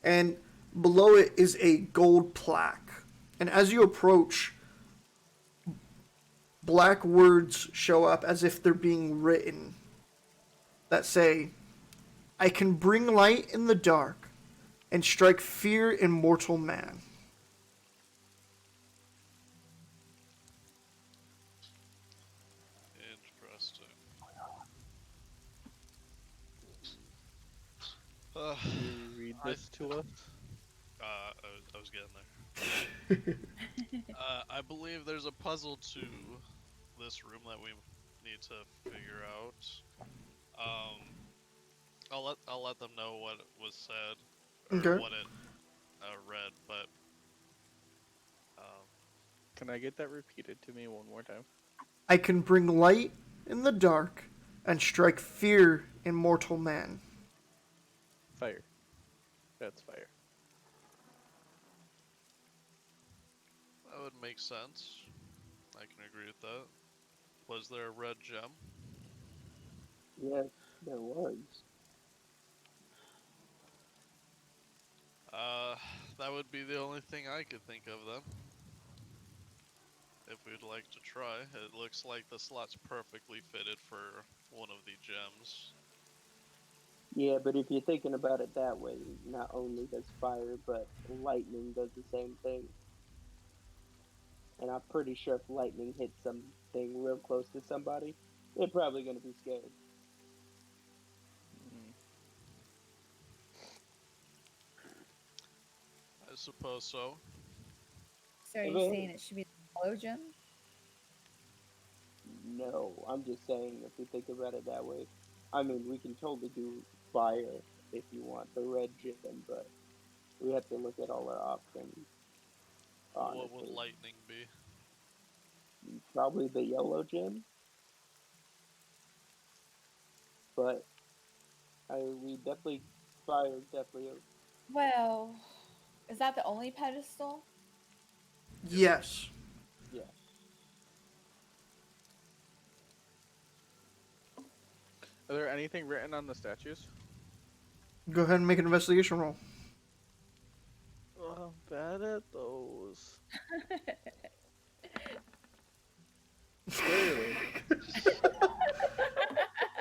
[SPEAKER 1] and below it is a gold plaque. And as you approach, black words show up as if they're being written that say, "I can bring light in the dark and strike fear in mortal man."
[SPEAKER 2] Interesting.
[SPEAKER 3] Can you read this to us?
[SPEAKER 2] I was getting there. I believe there's a puzzle to this room that we need to figure out. I'll let them know what was said or
[SPEAKER 1] Okay.
[SPEAKER 2] what it read, but
[SPEAKER 3] Can I get that repeated to me one more time?
[SPEAKER 1] I can bring light in the dark and strike fear in mortal man.
[SPEAKER 3] Fire. That's fire.
[SPEAKER 2] that would make sense. I can agree with that. Was there a red gem?
[SPEAKER 4] Yes, there was.
[SPEAKER 2] That would be the only thing I could think of then. If we'd like to try, it looks like the slot's perfectly fitted for one of the gems.
[SPEAKER 4] Yeah, but if you're thinking about it that way, not only does fire, but lightning does the same thing. And I'm pretty sure if lightning hits something real close to somebody, they're probably going to be scared.
[SPEAKER 3] Mm.
[SPEAKER 2] I suppose so.
[SPEAKER 5] So are you saying it should be the yellow gem?
[SPEAKER 4] No, I'm just saying if we think about it that way. I mean, we can totally do fire if you want the red gem, but we have to look at all our options.
[SPEAKER 2] What would
[SPEAKER 4] Honestly,
[SPEAKER 2] lightning be?
[SPEAKER 4] probably the yellow gem, but we definitely fire is definitely
[SPEAKER 5] Well, is that the only pedestal?
[SPEAKER 1] Yes.
[SPEAKER 4] yeah.
[SPEAKER 3] Are there anything written on the statues?
[SPEAKER 1] Go ahead and make an investigation roll.
[SPEAKER 3] Oh, I'm bad at those. Clearly.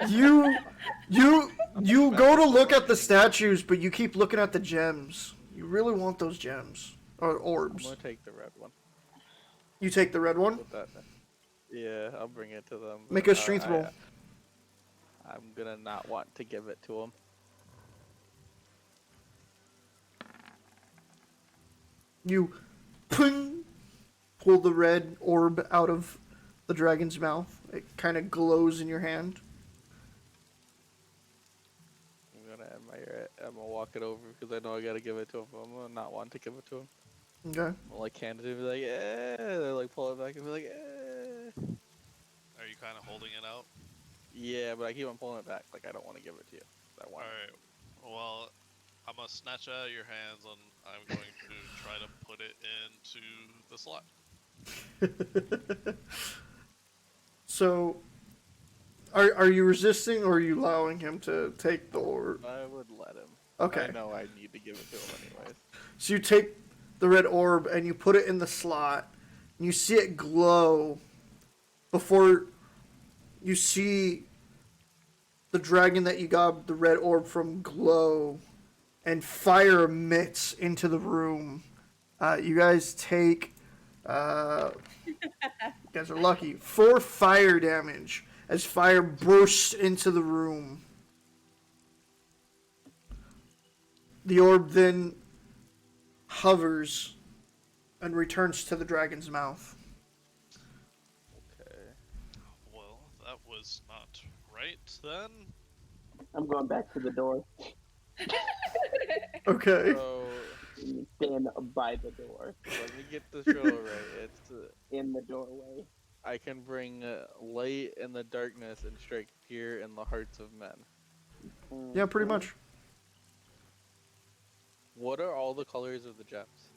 [SPEAKER 1] You go to look at the statues, but you keep looking at the gems. You really want those gems or
[SPEAKER 3] I'm
[SPEAKER 1] orbs.
[SPEAKER 3] gonna take the red one.
[SPEAKER 1] You take the red one.
[SPEAKER 3] With that. Yeah, I'll bring it to them.
[SPEAKER 1] Make a strength roll.
[SPEAKER 3] I'm gonna not want to give it to them.
[SPEAKER 1] You ping, pull the red orb out of the dragon's mouth. It kind of glows in your hand.
[SPEAKER 3] I'm gonna admire it. I'm gonna walk it over because I know I gotta give it to him. I'm gonna not want to give it to him.
[SPEAKER 1] Okay.
[SPEAKER 3] I'll like hand it to him and be like, yeah. They're like pull it back and be like, yeah.
[SPEAKER 2] Are you kind of holding it out?
[SPEAKER 3] Yeah, but I keep on pulling it back. Like I don't want to give it to you. I want it.
[SPEAKER 2] Alright, well, I'm gonna snatch it out of your hands and I'm going to try to put it into the slot.
[SPEAKER 1] So, are you resisting or are you allowing him to take the orb?
[SPEAKER 3] I would let him.
[SPEAKER 1] Okay.
[SPEAKER 3] I know I need to give it to him anyways.
[SPEAKER 1] So you take the red orb and you put it in the slot. And you see it glow before you see the dragon that you got the red orb from glow and fire emits into the room. You guys take, you guys are lucky, 4 fire damage as fire bursts into the room. The orb then hovers and returns to the dragon's mouth.
[SPEAKER 3] Okay.
[SPEAKER 2] Well, that was not right then.
[SPEAKER 4] I'm going back to the door.
[SPEAKER 1] Okay.
[SPEAKER 3] So
[SPEAKER 4] Stand by the door,
[SPEAKER 3] let me get this real right. It's
[SPEAKER 4] in the doorway.
[SPEAKER 3] I can bring light in the darkness and strike fear in the hearts of men.
[SPEAKER 1] Yeah, pretty much.
[SPEAKER 3] What are all the colors of the gems?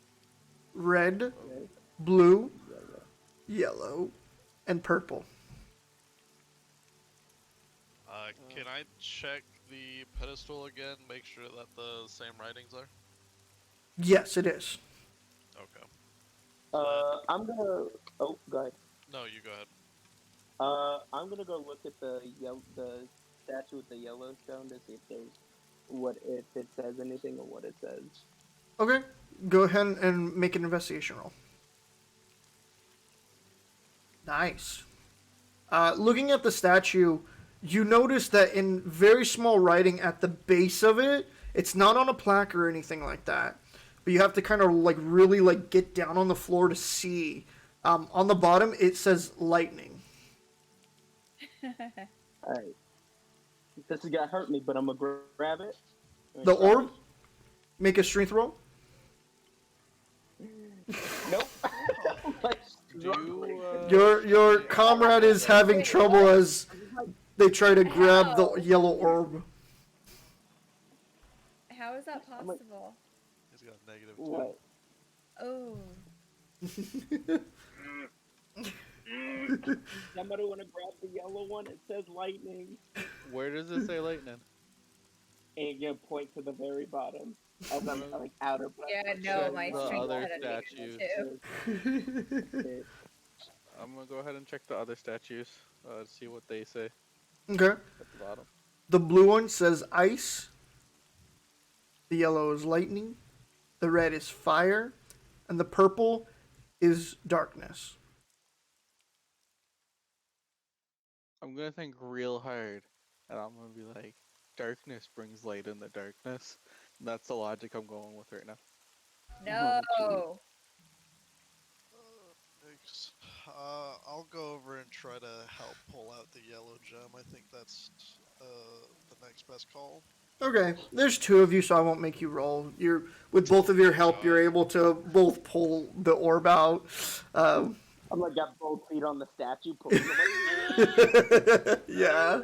[SPEAKER 1] Red,
[SPEAKER 4] Okay.
[SPEAKER 1] blue,
[SPEAKER 4] Yeah,
[SPEAKER 1] yellow, and purple.
[SPEAKER 2] Can I check the pedestal again? Make sure that the same writings are.
[SPEAKER 1] Yes, it is.
[SPEAKER 2] Okay.
[SPEAKER 4] I'm gonna. Oh, go ahead.
[SPEAKER 2] No, you go ahead.
[SPEAKER 4] I'm gonna go look at the statue with the yellow stone to see if if it says anything or what it says.
[SPEAKER 1] Okay, go ahead and make an investigation roll. Nice. Looking at the statue, you notice that in very small writing at the base of it, it's not on a plaque or anything like that, but you have to kind of like really like get down on the floor to see. On the bottom, it says lightning.
[SPEAKER 4] All right. This is gonna hurt me, but I'm gonna grab it.
[SPEAKER 1] The orb, make a strength roll.
[SPEAKER 4] Nope. Like,
[SPEAKER 1] Your comrade is having trouble as they try to grab the
[SPEAKER 5] How?
[SPEAKER 1] yellow orb.
[SPEAKER 5] How is that possible?
[SPEAKER 2] He's got a -2.
[SPEAKER 4] What?
[SPEAKER 5] Oh.
[SPEAKER 4] Somebody wanna grab the yellow one? It says lightning.
[SPEAKER 3] Where does it say lightning?
[SPEAKER 4] And you point to the very bottom. As I'm like out of breath.
[SPEAKER 5] Yeah, no,
[SPEAKER 3] Check
[SPEAKER 5] my
[SPEAKER 3] the
[SPEAKER 5] strength
[SPEAKER 3] other
[SPEAKER 5] had a
[SPEAKER 3] statues.
[SPEAKER 5] -2.
[SPEAKER 3] I'm gonna go ahead and check the other statues. See what they say
[SPEAKER 1] Okay.
[SPEAKER 3] at the bottom.
[SPEAKER 1] The blue one says ice. The yellow is lightning. The red is fire. And the purple is darkness.
[SPEAKER 3] I'm gonna think real hard, and I'm gonna be like, darkness brings light in the darkness. And that's the logic I'm going with right now.
[SPEAKER 5] No.
[SPEAKER 2] Thanks. I'll go over and try to help pull out the yellow gem. I think that's the next best call.
[SPEAKER 1] Okay, there's 2 of you, so I won't make you roll. You're with both of your help, you're able to both pull the orb out.
[SPEAKER 4] I'm like got both feet on the statue, pulling it.
[SPEAKER 1] Yeah.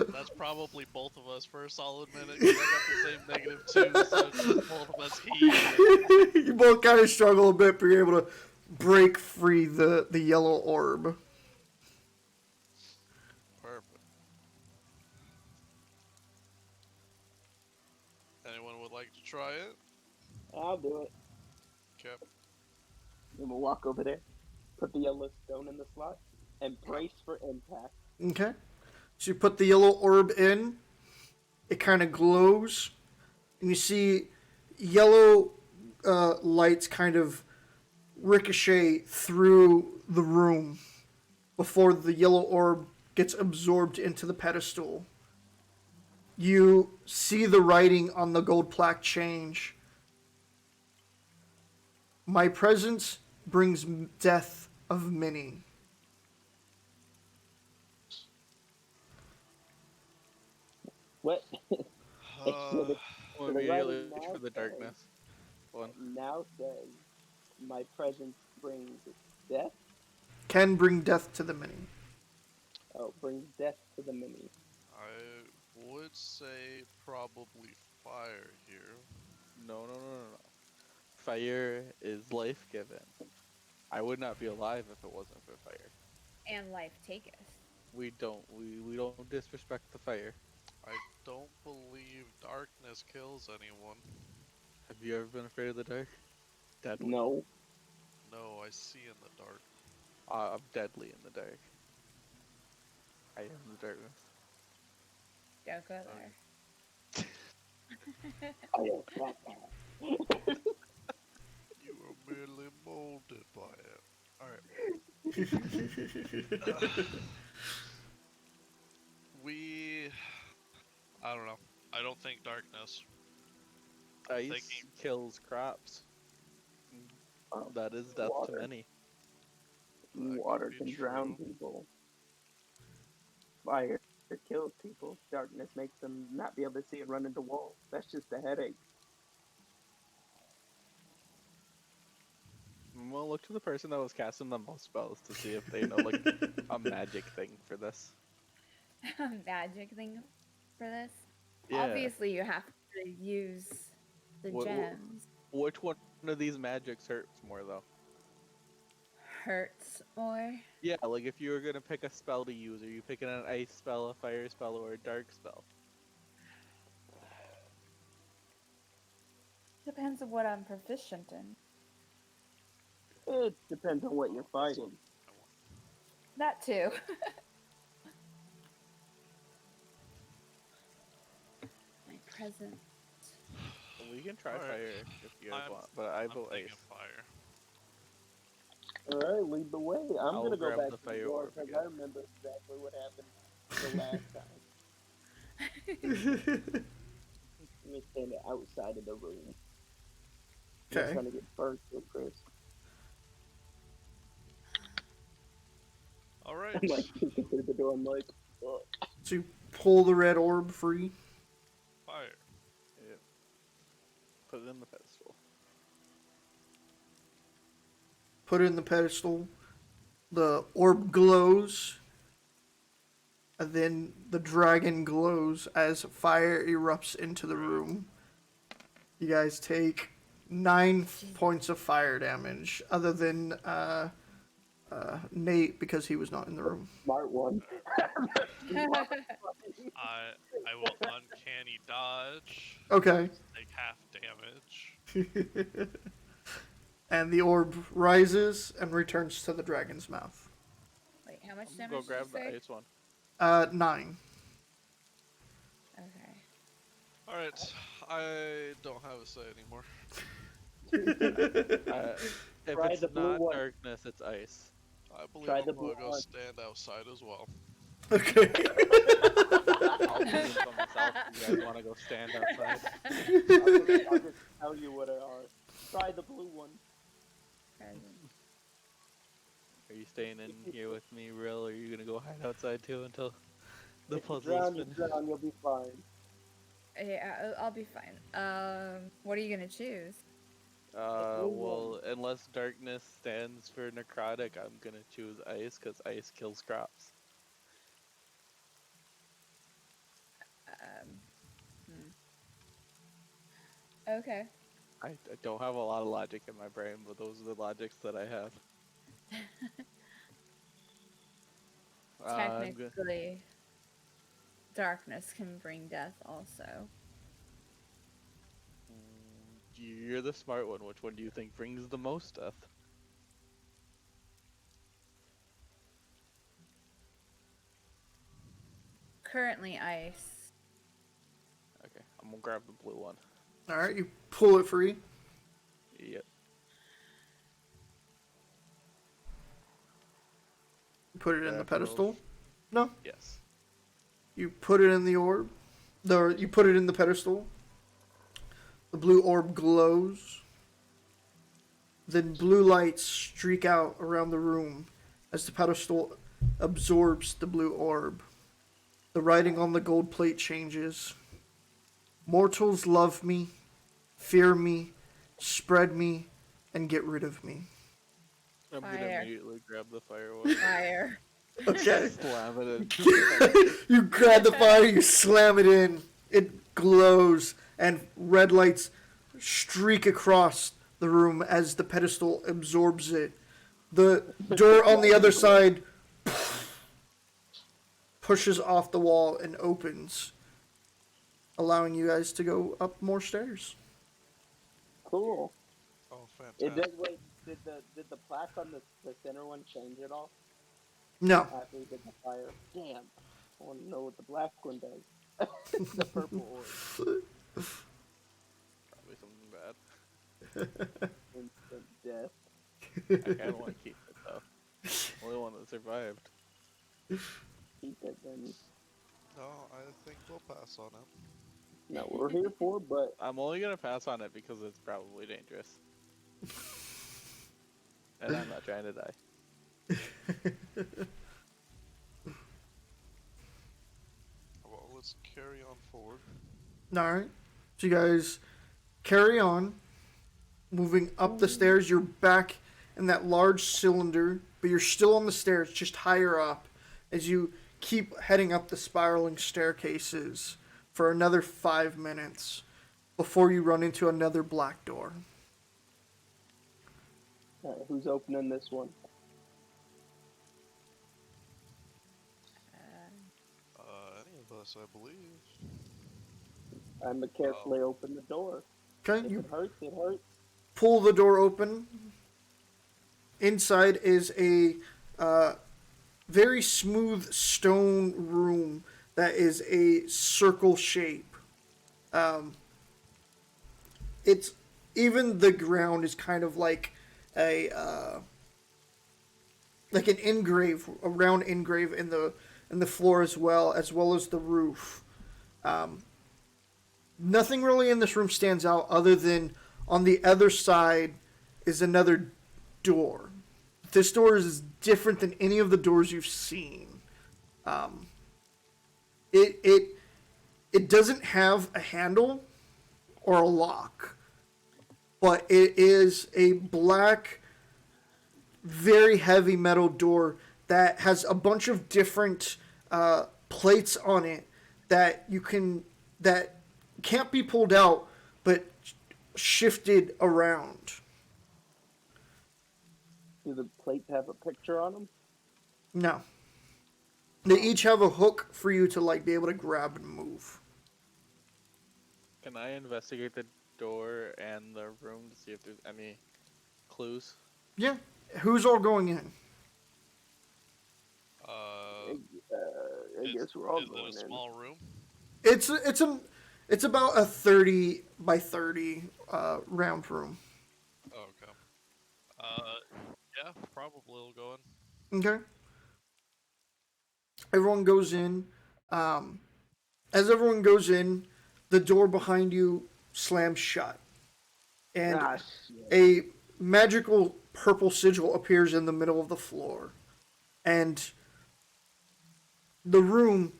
[SPEAKER 2] That's probably both of us for a solid minute, 'cause I got the same -2, so it's just both of us heaving.
[SPEAKER 1] You both kind of struggle a bit, but you're able to break free the yellow orb.
[SPEAKER 2] Perfect. Anyone would like to try it?
[SPEAKER 4] I'll do it.
[SPEAKER 2] Okay.
[SPEAKER 4] And we'll walk over there, put the yellow stone in the slot, and brace for impact.
[SPEAKER 1] Okay. So you put the yellow orb in, it kind of glows, and you see yellow lights kind of ricochet through the room before the yellow orb gets absorbed into the pedestal. You see the writing on the gold plaque change. My presence brings death of many.
[SPEAKER 4] What?
[SPEAKER 2] Uh,
[SPEAKER 3] Well,
[SPEAKER 4] the
[SPEAKER 3] immediately
[SPEAKER 4] writing
[SPEAKER 3] reach
[SPEAKER 4] now
[SPEAKER 3] for the
[SPEAKER 4] says-
[SPEAKER 3] darkness. One.
[SPEAKER 4] Now says, my presence brings death.
[SPEAKER 1] Can bring death to the many.
[SPEAKER 4] Oh, brings death to the many.
[SPEAKER 2] I would say probably fire here.
[SPEAKER 3] No. Fire is life given. I would not be alive if it wasn't for fire.
[SPEAKER 5] And life taketh.
[SPEAKER 3] We don't disrespect the fire.
[SPEAKER 2] I don't believe darkness kills anyone.
[SPEAKER 3] Have you ever been afraid of the dark? Deadly.
[SPEAKER 4] No.
[SPEAKER 2] No, I see in the dark.
[SPEAKER 3] I'm deadly in the dark. I am the darkness.
[SPEAKER 5] Don't go there.
[SPEAKER 4] I am Batman.
[SPEAKER 2] You were merely molded by it. Alright. We. I don't know. I don't think darkness. I'm
[SPEAKER 3] Ice
[SPEAKER 2] thinking.
[SPEAKER 3] kills crops.
[SPEAKER 4] Um,
[SPEAKER 3] That is death to
[SPEAKER 4] water.
[SPEAKER 3] many.
[SPEAKER 2] That
[SPEAKER 4] Water
[SPEAKER 2] could be
[SPEAKER 4] can drown
[SPEAKER 2] true.
[SPEAKER 4] people. Fire kills people. Darkness makes them not be able to see and run into walls. That's just a headache.
[SPEAKER 3] Well, look to the person that was casting the most spells to see if they know like a magic thing for this.
[SPEAKER 5] Magic thing for this.
[SPEAKER 3] Yeah.
[SPEAKER 5] Obviously, you have to use the
[SPEAKER 3] What-
[SPEAKER 5] gems.
[SPEAKER 3] Which one of these magics hurts more though?
[SPEAKER 5] Hurts more.
[SPEAKER 3] Yeah, like if you were gonna pick a spell to use, are you picking an ice spell, a fire spell, or a dark spell?
[SPEAKER 5] Depends on what I'm proficient in.
[SPEAKER 4] It depends on what you're fighting.
[SPEAKER 5] That too. My present.
[SPEAKER 3] We can try
[SPEAKER 2] Alright.
[SPEAKER 3] fire if you guys
[SPEAKER 2] I'm-
[SPEAKER 3] want, but I
[SPEAKER 2] I'm
[SPEAKER 3] vote
[SPEAKER 2] thinking
[SPEAKER 3] ice.
[SPEAKER 2] fire.
[SPEAKER 4] Alright, lead the way. I'm
[SPEAKER 3] I'll
[SPEAKER 4] gonna go
[SPEAKER 3] grab
[SPEAKER 4] back
[SPEAKER 3] the
[SPEAKER 4] to
[SPEAKER 3] fire
[SPEAKER 4] the door
[SPEAKER 3] orb
[SPEAKER 4] because
[SPEAKER 3] again.
[SPEAKER 4] I remember exactly what happened the last time. Let me stand outside of the room. I'm
[SPEAKER 1] Okay.
[SPEAKER 4] trying to get first with Chris.
[SPEAKER 2] Alright.
[SPEAKER 4] I'm like peeking through the door. I'm like, ugh.
[SPEAKER 1] So you pull the red orb free.
[SPEAKER 2] Fire.
[SPEAKER 3] Yeah. Put it in the pedestal.
[SPEAKER 1] Put it in the pedestal. The orb glows. And then the dragon glows as fire erupts into the room. You guys take 9 points of fire damage, other than Nate, because he was not in the room.
[SPEAKER 4] Smart one.
[SPEAKER 2] I will uncanny dodge.
[SPEAKER 1] Okay.
[SPEAKER 2] Take half damage.
[SPEAKER 1] And the orb rises and returns to the dragon's mouth.
[SPEAKER 5] Wait, how much
[SPEAKER 3] I'm
[SPEAKER 5] damage
[SPEAKER 3] gonna go
[SPEAKER 5] did
[SPEAKER 3] grab
[SPEAKER 5] you
[SPEAKER 3] the
[SPEAKER 5] say?
[SPEAKER 3] ice one.
[SPEAKER 1] 9.
[SPEAKER 5] Okay.
[SPEAKER 2] Alright. I don't have a say anymore.
[SPEAKER 3] If
[SPEAKER 4] Try
[SPEAKER 3] it's
[SPEAKER 4] the blue
[SPEAKER 3] not
[SPEAKER 4] one.
[SPEAKER 3] darkness, it's ice.
[SPEAKER 2] I believe
[SPEAKER 4] Try
[SPEAKER 2] I'm
[SPEAKER 4] the
[SPEAKER 2] gonna
[SPEAKER 4] blue
[SPEAKER 2] go
[SPEAKER 4] one.
[SPEAKER 2] stand outside as well.
[SPEAKER 1] Okay.
[SPEAKER 3] I'll do it for myself if you guys want to go stand outside.
[SPEAKER 4] I'll just tell you what they are. Try the blue one.
[SPEAKER 5] Present.
[SPEAKER 3] Are you staying in here with me, Rill, or are you gonna go hide outside too until the
[SPEAKER 4] If you
[SPEAKER 3] puzzle's
[SPEAKER 4] drown, you
[SPEAKER 3] finished?
[SPEAKER 4] drown, you'll be fine.
[SPEAKER 5] Yeah, I'll be fine. What are you gonna choose?
[SPEAKER 4] blue
[SPEAKER 3] Well, unless darkness stands for necrotic, I'm gonna choose ice, because ice kills crops.
[SPEAKER 5] Okay.
[SPEAKER 3] I don't have a lot of logic in my brain, but those are the logics that I have. I'm gonna-
[SPEAKER 5] Technically, darkness can bring death also.
[SPEAKER 3] You're the smart one. Which one do you think brings the most death?
[SPEAKER 5] Currently ice.
[SPEAKER 3] Okay, I'm gonna grab the blue one.
[SPEAKER 1] Alright, you pull it free.
[SPEAKER 3] Yep.
[SPEAKER 1] Put it in the
[SPEAKER 3] After those-
[SPEAKER 1] pedestal. No,
[SPEAKER 3] Yes.
[SPEAKER 1] you put it in the orb. You put it in the pedestal. The blue orb glows. Then blue lights streak out around the room as the pedestal absorbs the blue orb. The writing on the gold plate changes. Mortals love me, fear me, spread me, and get rid of me.
[SPEAKER 3] I'm gonna
[SPEAKER 5] Fire.
[SPEAKER 3] immediately grab the fire one.
[SPEAKER 5] Fire.
[SPEAKER 1] Okay.
[SPEAKER 3] Slam it in.
[SPEAKER 1] You grab the fire, you slam it in. It glows, and red lights streak across the room as the pedestal absorbs it. The door on the other side pushes off the wall and opens, allowing you guys to go up more stairs.
[SPEAKER 4] Cool.
[SPEAKER 2] Oh,
[SPEAKER 4] It
[SPEAKER 2] fantastic.
[SPEAKER 4] did, wait, did the plaque on the center one change at all
[SPEAKER 1] No.
[SPEAKER 4] after we did the fire? Damn. I want to know what the black one does. The purple orb.
[SPEAKER 3] Probably something bad.
[SPEAKER 4] Instant death.
[SPEAKER 3] I kind of want to keep it though. Only one that survived.
[SPEAKER 4] Keep it then.
[SPEAKER 2] No, I think we'll pass on it.
[SPEAKER 4] Not what we're here for, but
[SPEAKER 3] I'm only gonna pass on it because it's probably dangerous. And I'm not trying to die.
[SPEAKER 2] Well, let's carry on forward.
[SPEAKER 1] Alright. So you guys carry on. Moving up the stairs. You're back in that large cylinder, but you're still on the stairs, just higher up, as you keep heading up the spiraling staircases for another 5 minutes before you run into another black door.
[SPEAKER 4] who's opening this one?
[SPEAKER 2] Any of us, I believe.
[SPEAKER 4] I'm gonna carefully open the door.
[SPEAKER 1] Okay,
[SPEAKER 4] If
[SPEAKER 1] you
[SPEAKER 4] it hurts, it hurts.
[SPEAKER 1] pull the door open. Inside is a very smooth stone room that is a circle shape. It's even the ground is kind of like a like an engrave, a round engrave in the floor as well as the roof. Nothing really in this room stands out other than on the other side is another door. This door is different than any of the doors you've seen. It doesn't have a handle or a lock, but it is a black, very heavy metal door that has a bunch of different plates on it that can't be pulled out, but shifted around.
[SPEAKER 4] Do the plates have a picture on them?
[SPEAKER 1] No. They each have a hook for you to like be able to grab and move.
[SPEAKER 3] Can I investigate the door and the room to see if there's any clues?
[SPEAKER 1] Yeah. Who's all going in?
[SPEAKER 4] I guess we're all
[SPEAKER 2] Is it
[SPEAKER 4] going
[SPEAKER 2] a
[SPEAKER 4] in.
[SPEAKER 2] small room?
[SPEAKER 1] It's about a 30 by 30 round room.
[SPEAKER 2] Oh, okay. Yeah, probably will go in.
[SPEAKER 1] Okay. Everyone goes in. As everyone goes in, the door behind you slams shut. And
[SPEAKER 4] Shit.
[SPEAKER 1] a magical purple sigil appears in the middle of the floor. And the room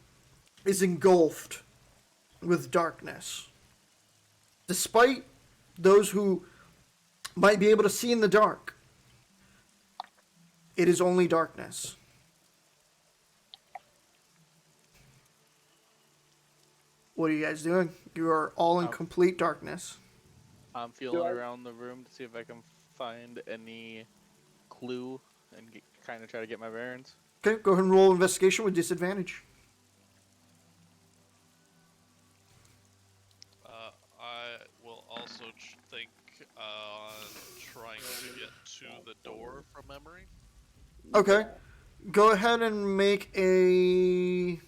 [SPEAKER 1] is engulfed with darkness. Despite those who might be able to see in the dark, it is only darkness. What are you guys doing? You are all in complete darkness.
[SPEAKER 3] I'm feeling around the room to see if I can find any clue and kind of try to get my bearings.
[SPEAKER 1] Okay, go ahead and roll investigation with disadvantage.
[SPEAKER 2] I will also think on trying to get to the door from memory.
[SPEAKER 1] Okay, go ahead and make a...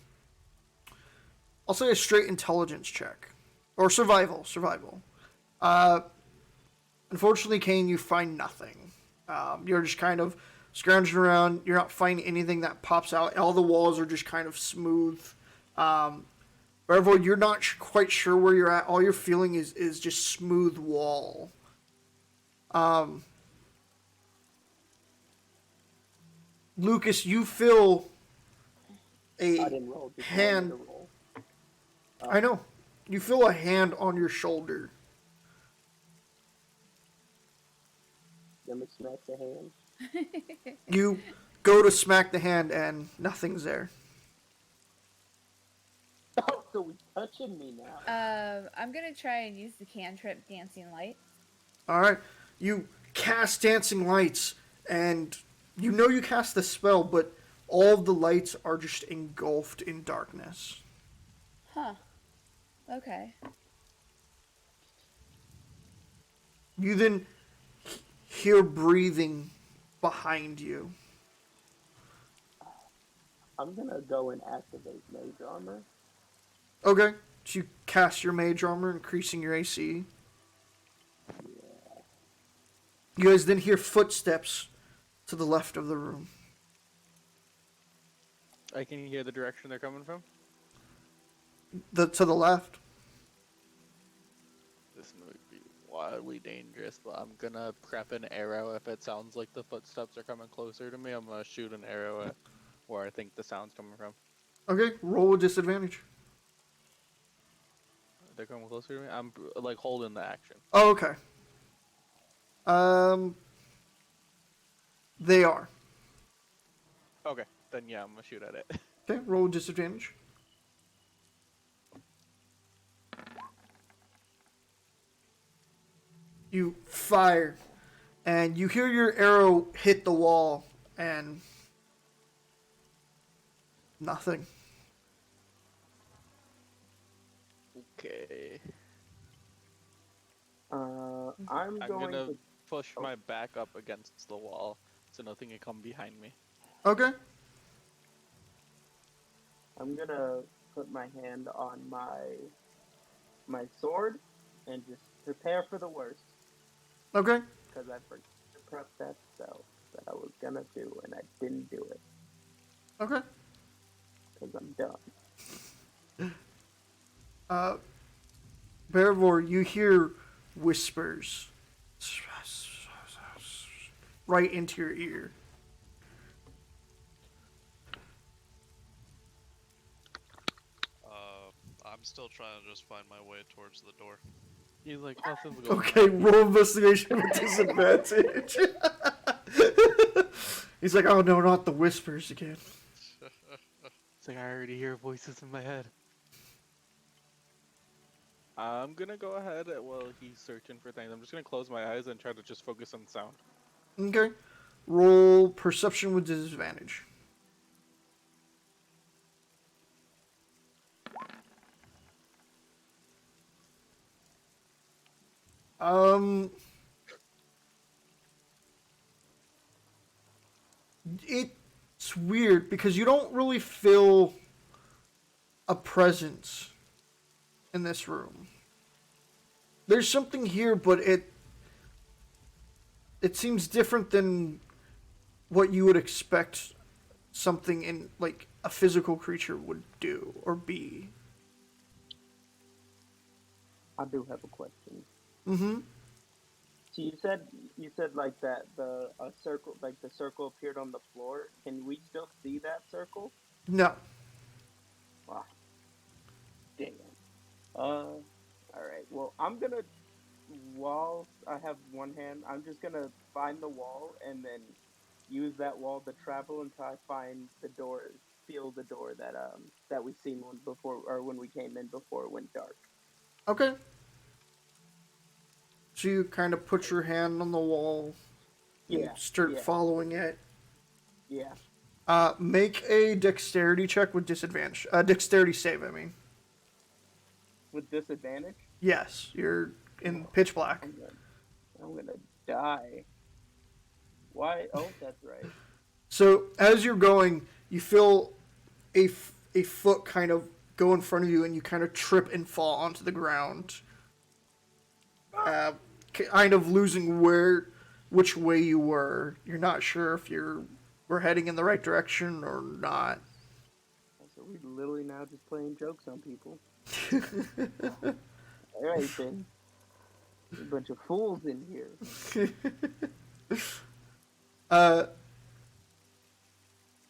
[SPEAKER 1] I'll say a straight intelligence check. Or survival. Unfortunately, Kane, you find nothing. You're just kind of scrounging around. You're not finding anything that pops out. All the walls are just kind of smooth. Wherever you're not quite sure where you're at. All you're feeling is just smooth wall. Lucas, you feel
[SPEAKER 4] I
[SPEAKER 1] a
[SPEAKER 4] didn't roll. Just
[SPEAKER 1] hand.
[SPEAKER 4] wanted to roll.
[SPEAKER 1] I know. You feel a hand on your shoulder.
[SPEAKER 4] Let me smack the hand.
[SPEAKER 1] You go to smack the hand and nothing's there.
[SPEAKER 4] Oh, so he's touching me now.
[SPEAKER 5] I'm gonna try and use the cantrip dancing light.
[SPEAKER 1] Alright. You cast dancing lights and you know you cast the spell, but all of the lights are just engulfed in darkness.
[SPEAKER 5] Huh. Okay.
[SPEAKER 1] You then hear breathing behind you.
[SPEAKER 4] I'm gonna go and activate mage armor.
[SPEAKER 1] Okay. So you cast your mage armor, increasing your AC. You guys then hear footsteps to the left of the room.
[SPEAKER 3] I can hear the direction they're coming from.
[SPEAKER 1] To the left.
[SPEAKER 3] This might be wildly dangerous, but I'm gonna prep an arrow if it sounds like the footsteps are coming closer to me. I'm gonna shoot an arrow at where I think the sound's coming from.
[SPEAKER 1] Okay, roll with disadvantage.
[SPEAKER 3] They're coming closer to me. I'm like holding the action.
[SPEAKER 1] Oh, okay. They are.
[SPEAKER 3] Okay, then yeah, I'm gonna shoot at it.
[SPEAKER 1] Okay, roll with disadvantage. You fire, and you hear your arrow hit the wall, and nothing.
[SPEAKER 3] Okay.
[SPEAKER 4] I'm
[SPEAKER 3] I'm
[SPEAKER 4] going
[SPEAKER 3] gonna
[SPEAKER 4] to.
[SPEAKER 3] push
[SPEAKER 4] Oh.
[SPEAKER 3] my back up against the wall so nothing can come behind me.
[SPEAKER 1] Okay.
[SPEAKER 4] I'm gonna put my hand on my sword and just prepare for the worst
[SPEAKER 1] Okay.
[SPEAKER 4] because I forgot to prep that spell that I was gonna do and I didn't do it
[SPEAKER 1] Okay.
[SPEAKER 4] because I'm dumb.
[SPEAKER 1] Bearvor, you hear whispers right into your ear.
[SPEAKER 2] I'm still trying to just find my way towards the door.
[SPEAKER 3] He's like, nothing's going
[SPEAKER 1] Okay,
[SPEAKER 3] on.
[SPEAKER 1] roll investigation with disadvantage. He's like, oh no, not the whispers again.
[SPEAKER 3] It's like I already hear voices in my head. I'm gonna go ahead while he's searching for things. I'm just gonna close my eyes and try to just focus on sound.
[SPEAKER 1] Okay. Roll perception with disadvantage. It's weird because you don't really feel a presence in this room. There's something here, but it seems different than what you would expect something in like a physical creature would do or be.
[SPEAKER 4] I do have a question.
[SPEAKER 1] Mm-hmm.
[SPEAKER 4] So you said like that the circle like the circle appeared on the floor. Can we still see that circle?
[SPEAKER 1] No.
[SPEAKER 4] Wow. Damn. All right. Well, I'm gonna while I have one hand, I'm just gonna find the wall and then use that wall to travel until I find the door, feel the door that we seen one before or when we came in before it went dark.
[SPEAKER 1] Okay. So you kind of put your hand on the wall. And
[SPEAKER 4] Yeah.
[SPEAKER 1] start
[SPEAKER 4] Yeah.
[SPEAKER 1] following it.
[SPEAKER 4] Yeah.
[SPEAKER 1] Make a dexterity check with disadvantage. Dexterity save, I mean.
[SPEAKER 4] With disadvantage,
[SPEAKER 1] Yes, you're in pitch black.
[SPEAKER 4] I'm gonna die. Why? Oh, that's right.
[SPEAKER 1] So as you're going, you feel a foot kind of go in front of you, and you kind of trip and fall onto the ground. Kind of losing which way you were. You're not sure if we're heading in the right direction or not.
[SPEAKER 4] So we literally now just playing jokes on people. All right then. A bunch of fools in here.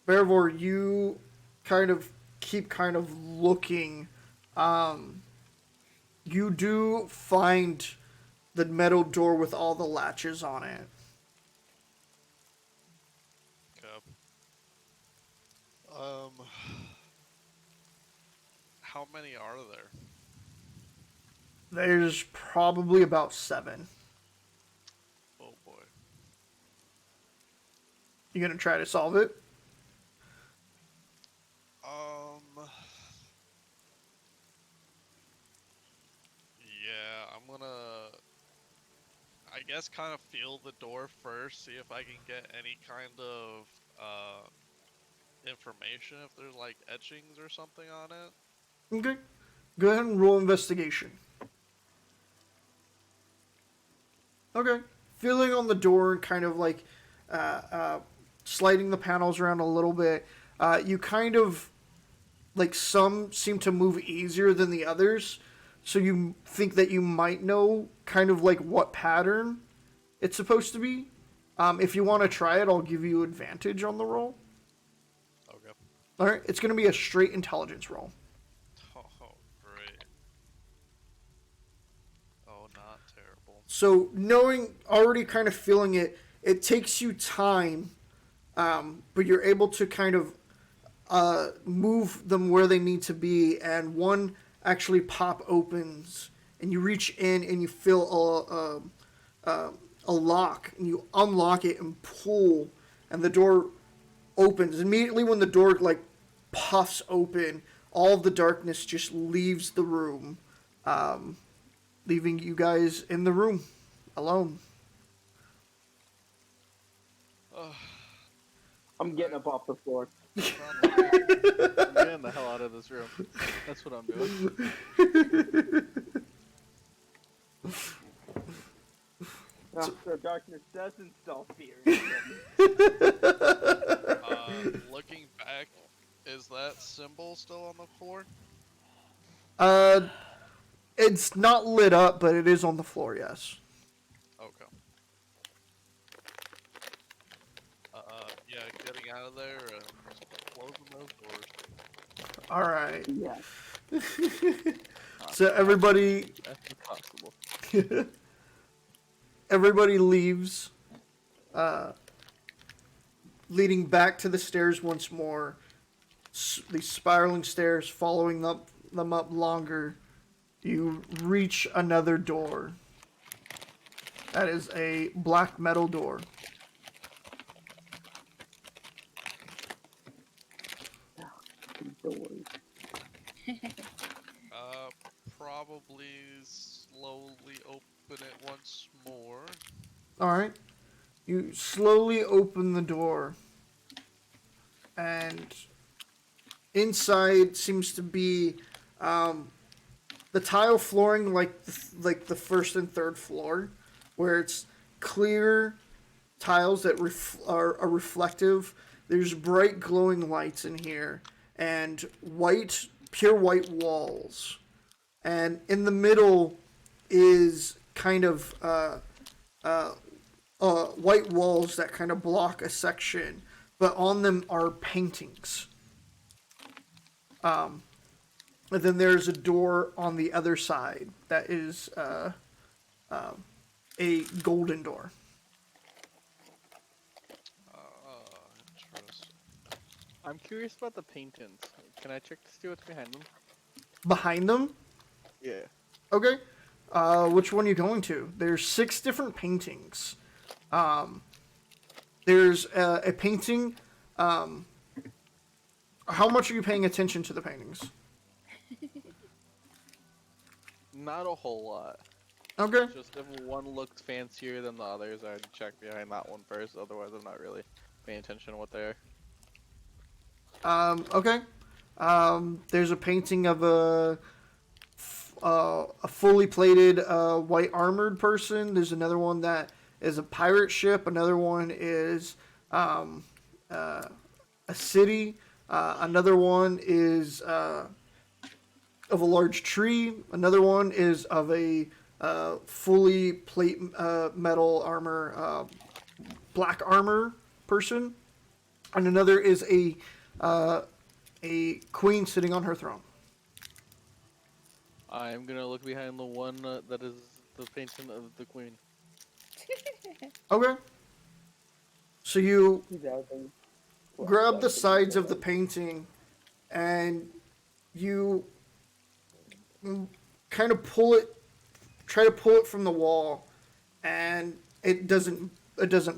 [SPEAKER 1] Bearvor, you kind of keep kind of looking. You do find the metal door with all the latches on it.
[SPEAKER 2] Okay. How many are there?
[SPEAKER 1] There's probably about 7.
[SPEAKER 2] Oh boy.
[SPEAKER 1] You gonna try to solve it?
[SPEAKER 2] Yeah, I'm gonna, I guess, kind of feel the door first, see if I can get any kind of, information, if there's like etchings or something on it.
[SPEAKER 1] Okay. Go ahead and roll investigation. Okay. Feeling on the door and kind of like sliding the panels around a little bit, you kind of like some seem to move easier than the others, so you think that you might know kind of like what pattern it's supposed to be. If you want to try it, I'll give you advantage on the roll.
[SPEAKER 2] Okay.
[SPEAKER 1] All right, it's going to be a straight intelligence roll.
[SPEAKER 2] Oh, great. Oh, not terrible.
[SPEAKER 1] So knowing, already kind of feeling it, it takes you time, but you're able to kind of move them where they need to be, and one actually pop opens, and you reach in and you feel a lock, and you unlock it and pull, and the door opens. Immediately when the door like puffs open, all of the darkness just leaves the room, leaving you guys in the room alone.
[SPEAKER 4] I'm getting up off the floor.
[SPEAKER 3] I'm getting the hell out of this room. That's what I'm doing.
[SPEAKER 4] So darkness does install fear.
[SPEAKER 2] Looking back, is that symbol still on the floor?
[SPEAKER 1] It's not lit up, but it is on the floor, yes.
[SPEAKER 2] Okay. Yeah, getting out of there and closing those doors.
[SPEAKER 1] All right.
[SPEAKER 4] Yeah.
[SPEAKER 1] So everybody,
[SPEAKER 3] That's impossible.
[SPEAKER 1] everybody leaves, leading back to the stairs once more. These spiraling stairs, following them up longer. You reach another door. That is a black metal door.
[SPEAKER 4] Doors.
[SPEAKER 2] Probably slowly open it once more.
[SPEAKER 1] All right. You slowly open the door, and inside seems to be the tile flooring like the first and third floor, where it's clear tiles that are reflective. There's bright glowing lights in here, and pure white walls. And in the middle is kind of white walls that kind of block a section, but on them are paintings. And then there's a door on the other side that is a golden door.
[SPEAKER 2] Interesting.
[SPEAKER 3] I'm curious about the paintings. Can I check to see what's behind them?
[SPEAKER 1] Behind them,
[SPEAKER 3] Yeah.
[SPEAKER 1] okay. Which one are you going to? There's 6 different paintings. There's a painting. How much are you paying attention to the paintings?
[SPEAKER 3] Not a whole lot.
[SPEAKER 1] Okay.
[SPEAKER 3] Just if one looks fancier than the others, I'd check behind that one first. Otherwise, I'm not really paying attention to what they are.
[SPEAKER 1] Okay. There's a painting of a fully plated white armored person. There's another one that is a pirate ship. Another one is a city. Another one is of a large tree. Another one is of a fully plate metal armor, black armor person. And another is a queen sitting on her throne.
[SPEAKER 3] I'm gonna look behind the one that is the painting of the queen.
[SPEAKER 1] Okay. So you
[SPEAKER 4] He's out there. Well,
[SPEAKER 1] grab the
[SPEAKER 4] that's
[SPEAKER 1] sides of the
[SPEAKER 4] one.
[SPEAKER 1] painting and you kind of try to pull it from the wall, and it doesn't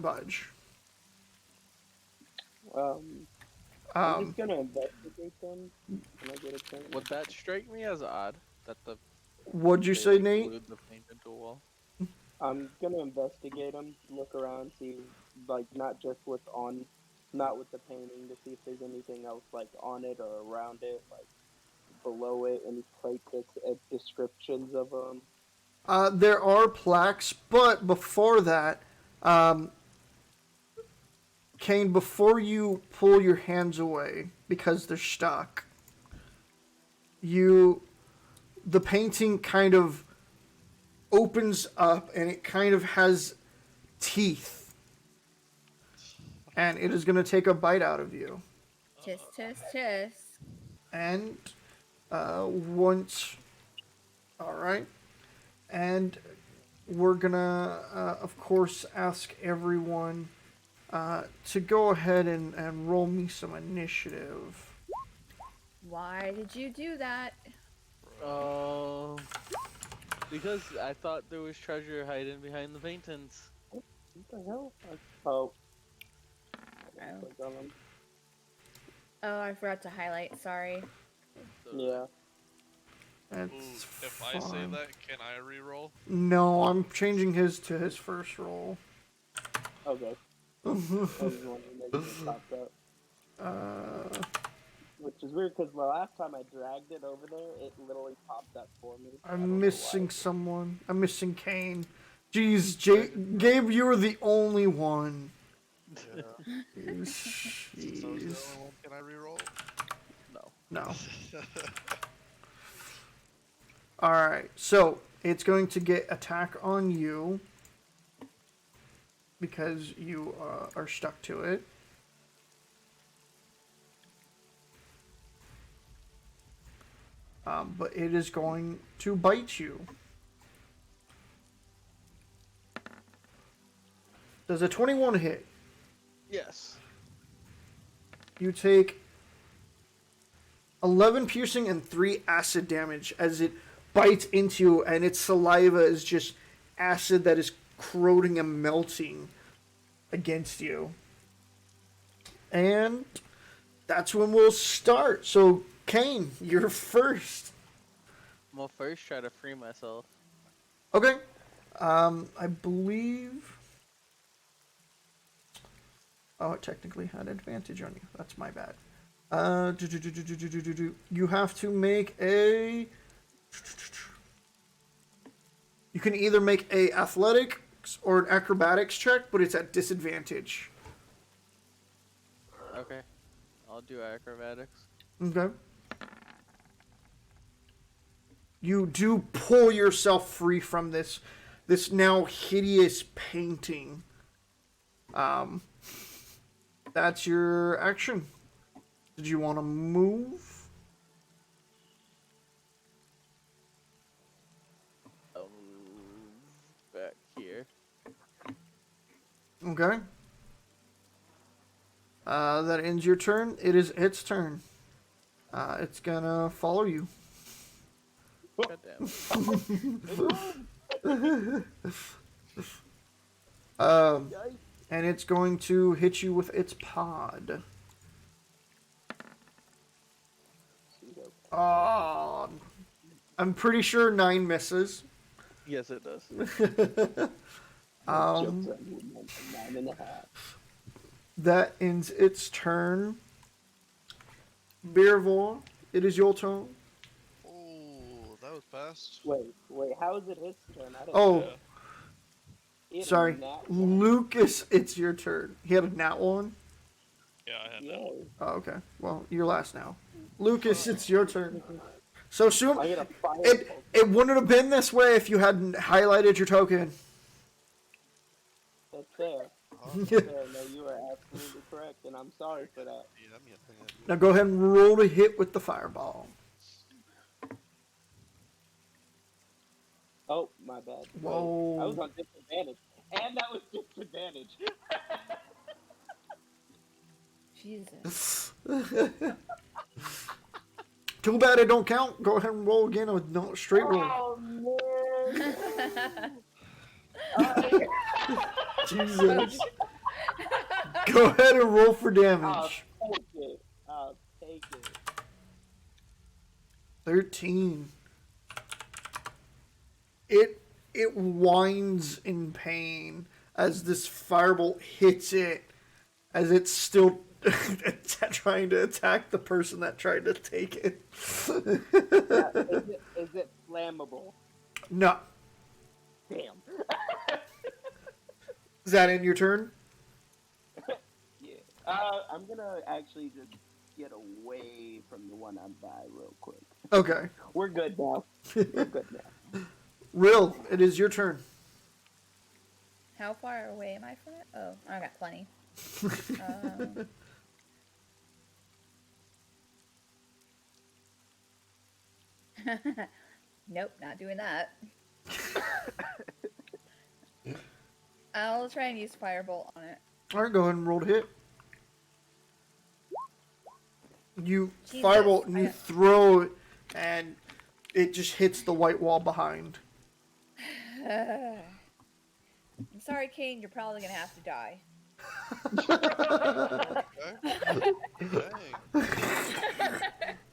[SPEAKER 1] budge.
[SPEAKER 4] I'm just gonna investigate them. Can I get a turn?
[SPEAKER 3] Would that strike me as odd that the
[SPEAKER 1] What'd you
[SPEAKER 3] they,
[SPEAKER 1] say,
[SPEAKER 3] like,
[SPEAKER 1] Nate?
[SPEAKER 3] glued the paint into a wall?
[SPEAKER 4] I'm gonna investigate them, look around, see, like, not just what's not with the painting, to see if there's anything else, like, on it or around it, like, below it any plate descriptions of them?
[SPEAKER 1] There are plaques, but before that, Kane, before you pull your hands away because they're stuck, the painting kind of opens up and it kind of has teeth. And it is going to take a bite out of you.
[SPEAKER 5] Tisk, tisk, tisk.
[SPEAKER 1] And once... Alright. And we're going to, of course, ask everyone to go ahead and roll me some initiative.
[SPEAKER 5] Why did you do that?
[SPEAKER 3] Because I thought there was treasure hiding behind the paintings.
[SPEAKER 4] What the hell? Oh.
[SPEAKER 5] Oh.
[SPEAKER 4] Click on them.
[SPEAKER 5] Oh, I forgot to highlight. Sorry.
[SPEAKER 4] Yeah.
[SPEAKER 1] That's
[SPEAKER 2] Ooh, if I say
[SPEAKER 1] fine.
[SPEAKER 2] that, can I reroll?
[SPEAKER 1] No, I'm changing his to his first roll.
[SPEAKER 4] Okay. I was wondering if it popped up. Which is weird because the last time I dragged it over there, it literally popped up for me. I don't know
[SPEAKER 1] I'm
[SPEAKER 4] why.
[SPEAKER 1] missing someone. I'm missing Kane. Jeez, Gabe, you were the only one.
[SPEAKER 2] Yeah. Since I was the
[SPEAKER 1] Jeez.
[SPEAKER 2] only one, can I reroll?
[SPEAKER 3] No.
[SPEAKER 1] No. Alright, so it's going to get attack on you because you are stuck to it. But it is going to bite you. Does a 21 hit?
[SPEAKER 3] Yes.
[SPEAKER 1] You take 11 piercing and 3 acid damage as it bites into you, and its saliva is just acid that is corroding and melting against you. And that's when we'll start. So, Kane, you're first.
[SPEAKER 3] I'm gonna first try to free myself.
[SPEAKER 1] Okay. I believe... Oh, it technically had advantage on you. That's my bad. You have to make a... You can either make a athletics or an acrobatics check, but it's at disadvantage.
[SPEAKER 3] Okay. I'll do acrobatics.
[SPEAKER 1] Okay. You do pull yourself free from this now hideous painting. That's your action. Did you want to move?
[SPEAKER 3] Back here.
[SPEAKER 1] Okay. That ends your turn. It is its turn. It's gonna follow you.
[SPEAKER 3] God damn it.
[SPEAKER 1] And it's going to hit you with its pod. I'm pretty sure 9 misses.
[SPEAKER 3] Yes, it does.
[SPEAKER 4] 9.5.
[SPEAKER 1] That ends its turn. Beervor, it is your turn.
[SPEAKER 2] Oh, that was fast.
[SPEAKER 4] Wait, how is it his turn? I didn't
[SPEAKER 1] Oh,
[SPEAKER 4] know. He had a
[SPEAKER 1] sorry.
[SPEAKER 4] nat one.
[SPEAKER 1] Lucas, it's your turn. He had a nat one.
[SPEAKER 2] Yeah, I had that
[SPEAKER 4] Yay.
[SPEAKER 2] one.
[SPEAKER 1] Oh, okay. Well, you're last now. Lucas, it's your turn. So soon,
[SPEAKER 4] I get a fire.
[SPEAKER 1] it wouldn't have been this way if you hadn't highlighted your token.
[SPEAKER 4] That's fair.
[SPEAKER 2] Oh,
[SPEAKER 4] Fair. No, you are absolutely correct, and I'm sorry for that.
[SPEAKER 2] yeah, me a thing I do.
[SPEAKER 1] Now go ahead and roll to hit with the fireball.
[SPEAKER 4] Oh, my bad. Wait,
[SPEAKER 1] Whoa.
[SPEAKER 4] I was on disadvantage. And that was disadvantage.
[SPEAKER 5] Jesus.
[SPEAKER 1] Too bad it don't count. Go ahead and roll again with no straight roll.
[SPEAKER 4] Oh, man.
[SPEAKER 1] Jesus. Go ahead and roll for
[SPEAKER 4] I'll
[SPEAKER 1] damage.
[SPEAKER 4] take it. I'll take it.
[SPEAKER 1] 13. It whines in pain as this firebolt hits it, as it's still trying to attack the person that tried to take it.
[SPEAKER 4] Is it flammable?
[SPEAKER 1] No.
[SPEAKER 4] Damn.
[SPEAKER 1] Is that in your turn?
[SPEAKER 4] Yeah. I'm gonna actually just get away from the one I'm by real quick.
[SPEAKER 1] Okay.
[SPEAKER 4] We're good now. We're good now.
[SPEAKER 1] Rill, it is your turn.
[SPEAKER 5] How far away am I from it? Oh, I got plenty. Nope, not doing that. I'll try and use Firebolt on it.
[SPEAKER 1] Alright, go ahead and roll to hit. You
[SPEAKER 5] Jesus,
[SPEAKER 1] firebolt and you
[SPEAKER 5] I-
[SPEAKER 1] throw it, and it just hits the white wall behind.
[SPEAKER 5] I'm sorry, Kane, you're probably gonna have to die.
[SPEAKER 2] Okay. Dang.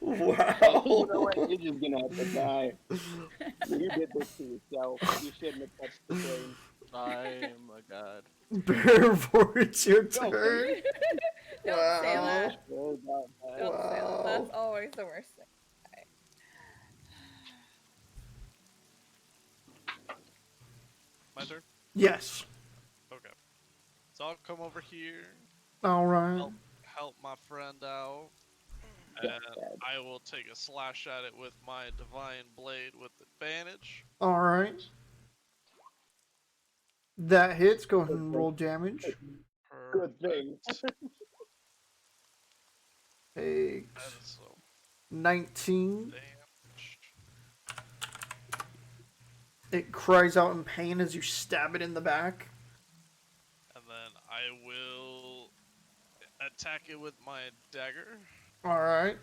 [SPEAKER 4] You
[SPEAKER 1] Wow.
[SPEAKER 4] know what? You're just gonna have to die. You did this to yourself. You shouldn't have touched the flame.
[SPEAKER 3] I'm a god.
[SPEAKER 1] Bearvor, it's your turn.
[SPEAKER 5] Don't say
[SPEAKER 1] Wow.
[SPEAKER 5] that.
[SPEAKER 4] Oh, God.
[SPEAKER 5] Don't say that.
[SPEAKER 1] Wow.
[SPEAKER 5] That's always the worst thing.
[SPEAKER 2] My turn?
[SPEAKER 1] Yes.
[SPEAKER 2] Okay. So I'll come over here,
[SPEAKER 1] Alright.
[SPEAKER 2] help my friend out,
[SPEAKER 4] Yeah,
[SPEAKER 2] and
[SPEAKER 4] bad.
[SPEAKER 2] I will take a slash at it with my divine blade with advantage.
[SPEAKER 1] Alright. That hits. Go ahead and roll damage.
[SPEAKER 4] Good thing.
[SPEAKER 1] Takes
[SPEAKER 2] And so
[SPEAKER 1] 19.
[SPEAKER 2] damage.
[SPEAKER 1] It cries out in pain as you stab it in the back.
[SPEAKER 2] And then I will attack it with my dagger.
[SPEAKER 1] Alright.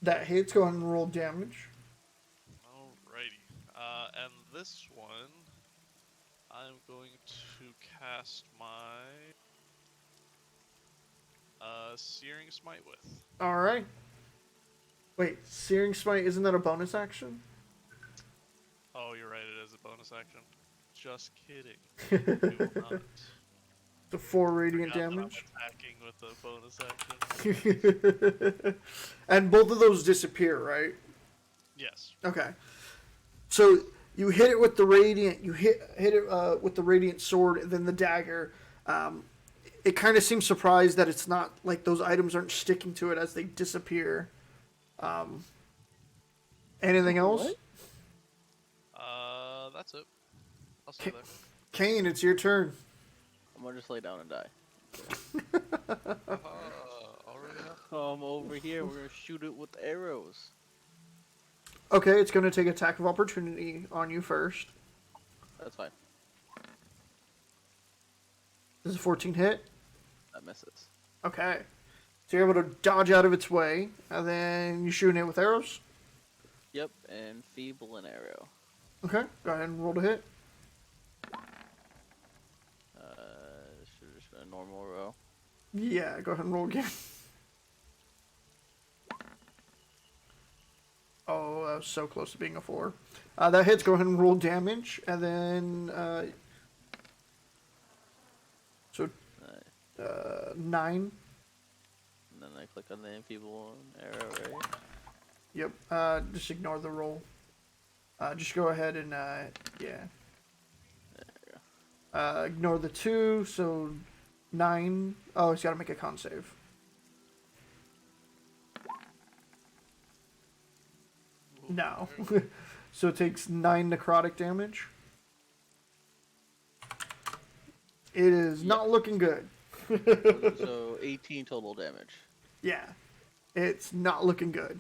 [SPEAKER 1] That hits. Go ahead and roll damage.
[SPEAKER 2] Alrighty. And this one, I'm going to cast my Searing Smite with.
[SPEAKER 1] Alright. Wait, Searing Smite, isn't that a bonus action?
[SPEAKER 2] Oh, you're right, it is a bonus action. Just kidding. We will not.
[SPEAKER 1] The 4 radiant
[SPEAKER 2] Forgot that I'm
[SPEAKER 1] damage.
[SPEAKER 2] attacking with a bonus action.
[SPEAKER 1] And both of those disappear, right?
[SPEAKER 2] Yes.
[SPEAKER 1] Okay. So you hit it with the radiant. You hit it with the radiant sword, and then the dagger. It kind of seems surprised that it's not like those items aren't sticking to it as they disappear. Anything else?
[SPEAKER 4] What?
[SPEAKER 2] That's it. I'll stay there.
[SPEAKER 1] Kane, it's your turn.
[SPEAKER 3] I'm gonna just lay down and die.
[SPEAKER 2] Already now?
[SPEAKER 3] Come over here. We're gonna shoot it with arrows.
[SPEAKER 1] Okay, it's going to take attack of opportunity on you first.
[SPEAKER 3] That's fine.
[SPEAKER 1] This is a 14 hit.
[SPEAKER 3] That misses.
[SPEAKER 1] Okay. So you're able to dodge out of its way, and then you shooting it with arrows.
[SPEAKER 3] Yep, and feeble an arrow.
[SPEAKER 1] Okay, go ahead and roll to hit.
[SPEAKER 3] Should have just been a normal row.
[SPEAKER 1] Yeah, go ahead and roll again. Oh, that was so close to being a 4. That hits. Go ahead and roll damage, and then so 9.
[SPEAKER 3] And then I click on the enfeeble an arrow, right?
[SPEAKER 1] Yep. Just ignore the roll. Just go ahead and yeah. Ignore the 2. So 9. Oh, he's got to make a con save. No. So it takes 9 necrotic damage. It is not looking good.
[SPEAKER 3] So 18 total damage.
[SPEAKER 1] Yeah. It's not looking good.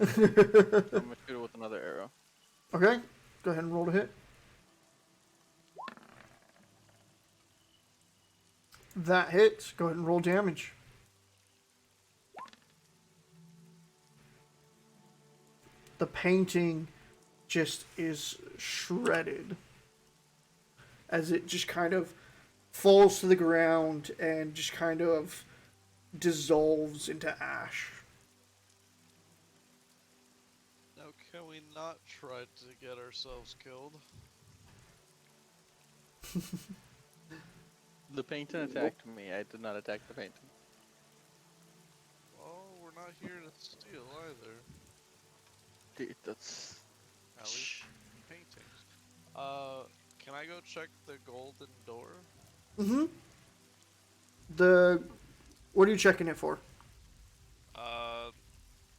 [SPEAKER 3] I'm gonna shoot it with another arrow.
[SPEAKER 1] Okay. Go ahead and roll to hit. That hits. Go ahead and roll damage. The painting just is shredded as it just kind of falls to the ground and just kind of dissolves into ash.
[SPEAKER 2] Now, can we not try to get ourselves killed?
[SPEAKER 3] The painting attacked me. I did not attack the painting.
[SPEAKER 2] not here to steal either.
[SPEAKER 3] Dude, that's...
[SPEAKER 2] At least paintings. Can I go check the golden door?
[SPEAKER 1] Mm-hmm. What are you checking it for?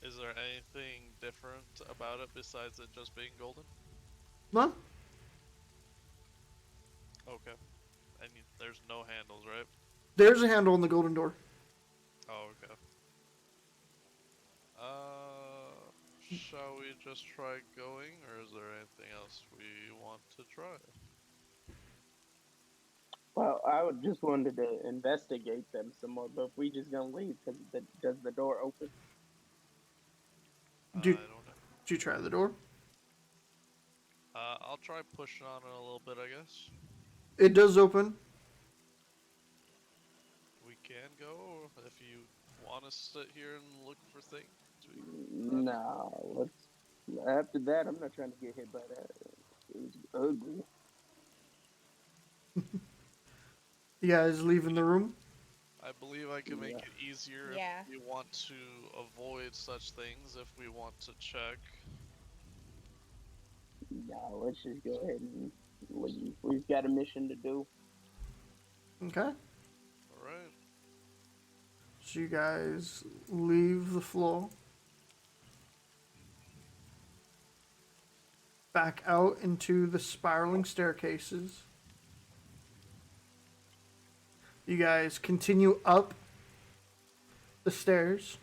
[SPEAKER 2] Is there anything different about it besides it just being golden?
[SPEAKER 1] Huh?
[SPEAKER 2] Okay. I mean, there's no handles, right?
[SPEAKER 1] There's a handle on the golden door.
[SPEAKER 2] Oh, okay. Shall we just try going, or is there anything else we want to try?
[SPEAKER 4] Well, I would just wanted to investigate them some more, but if we just gonna leave, does the door open?
[SPEAKER 1] Did,
[SPEAKER 2] I don't know.
[SPEAKER 1] did you try the door?
[SPEAKER 2] I'll try pushing on it a little bit, I guess.
[SPEAKER 1] It does open.
[SPEAKER 2] We can go, or if you want to sit here and look for things. We can
[SPEAKER 4] No, let's. After that, I'm not trying to get hit by that. It was ugly.
[SPEAKER 1] You guys leaving the room?
[SPEAKER 2] I believe I can make
[SPEAKER 4] Yeah.
[SPEAKER 2] it easier
[SPEAKER 5] Yeah.
[SPEAKER 2] if we want to avoid such things, if we want to check.
[SPEAKER 4] No, let's just go ahead and leave. We've got a mission to do.
[SPEAKER 1] Okay.
[SPEAKER 2] Alright.
[SPEAKER 1] So you guys leave the floor. Back out into the spiraling staircases. You guys continue up the stairs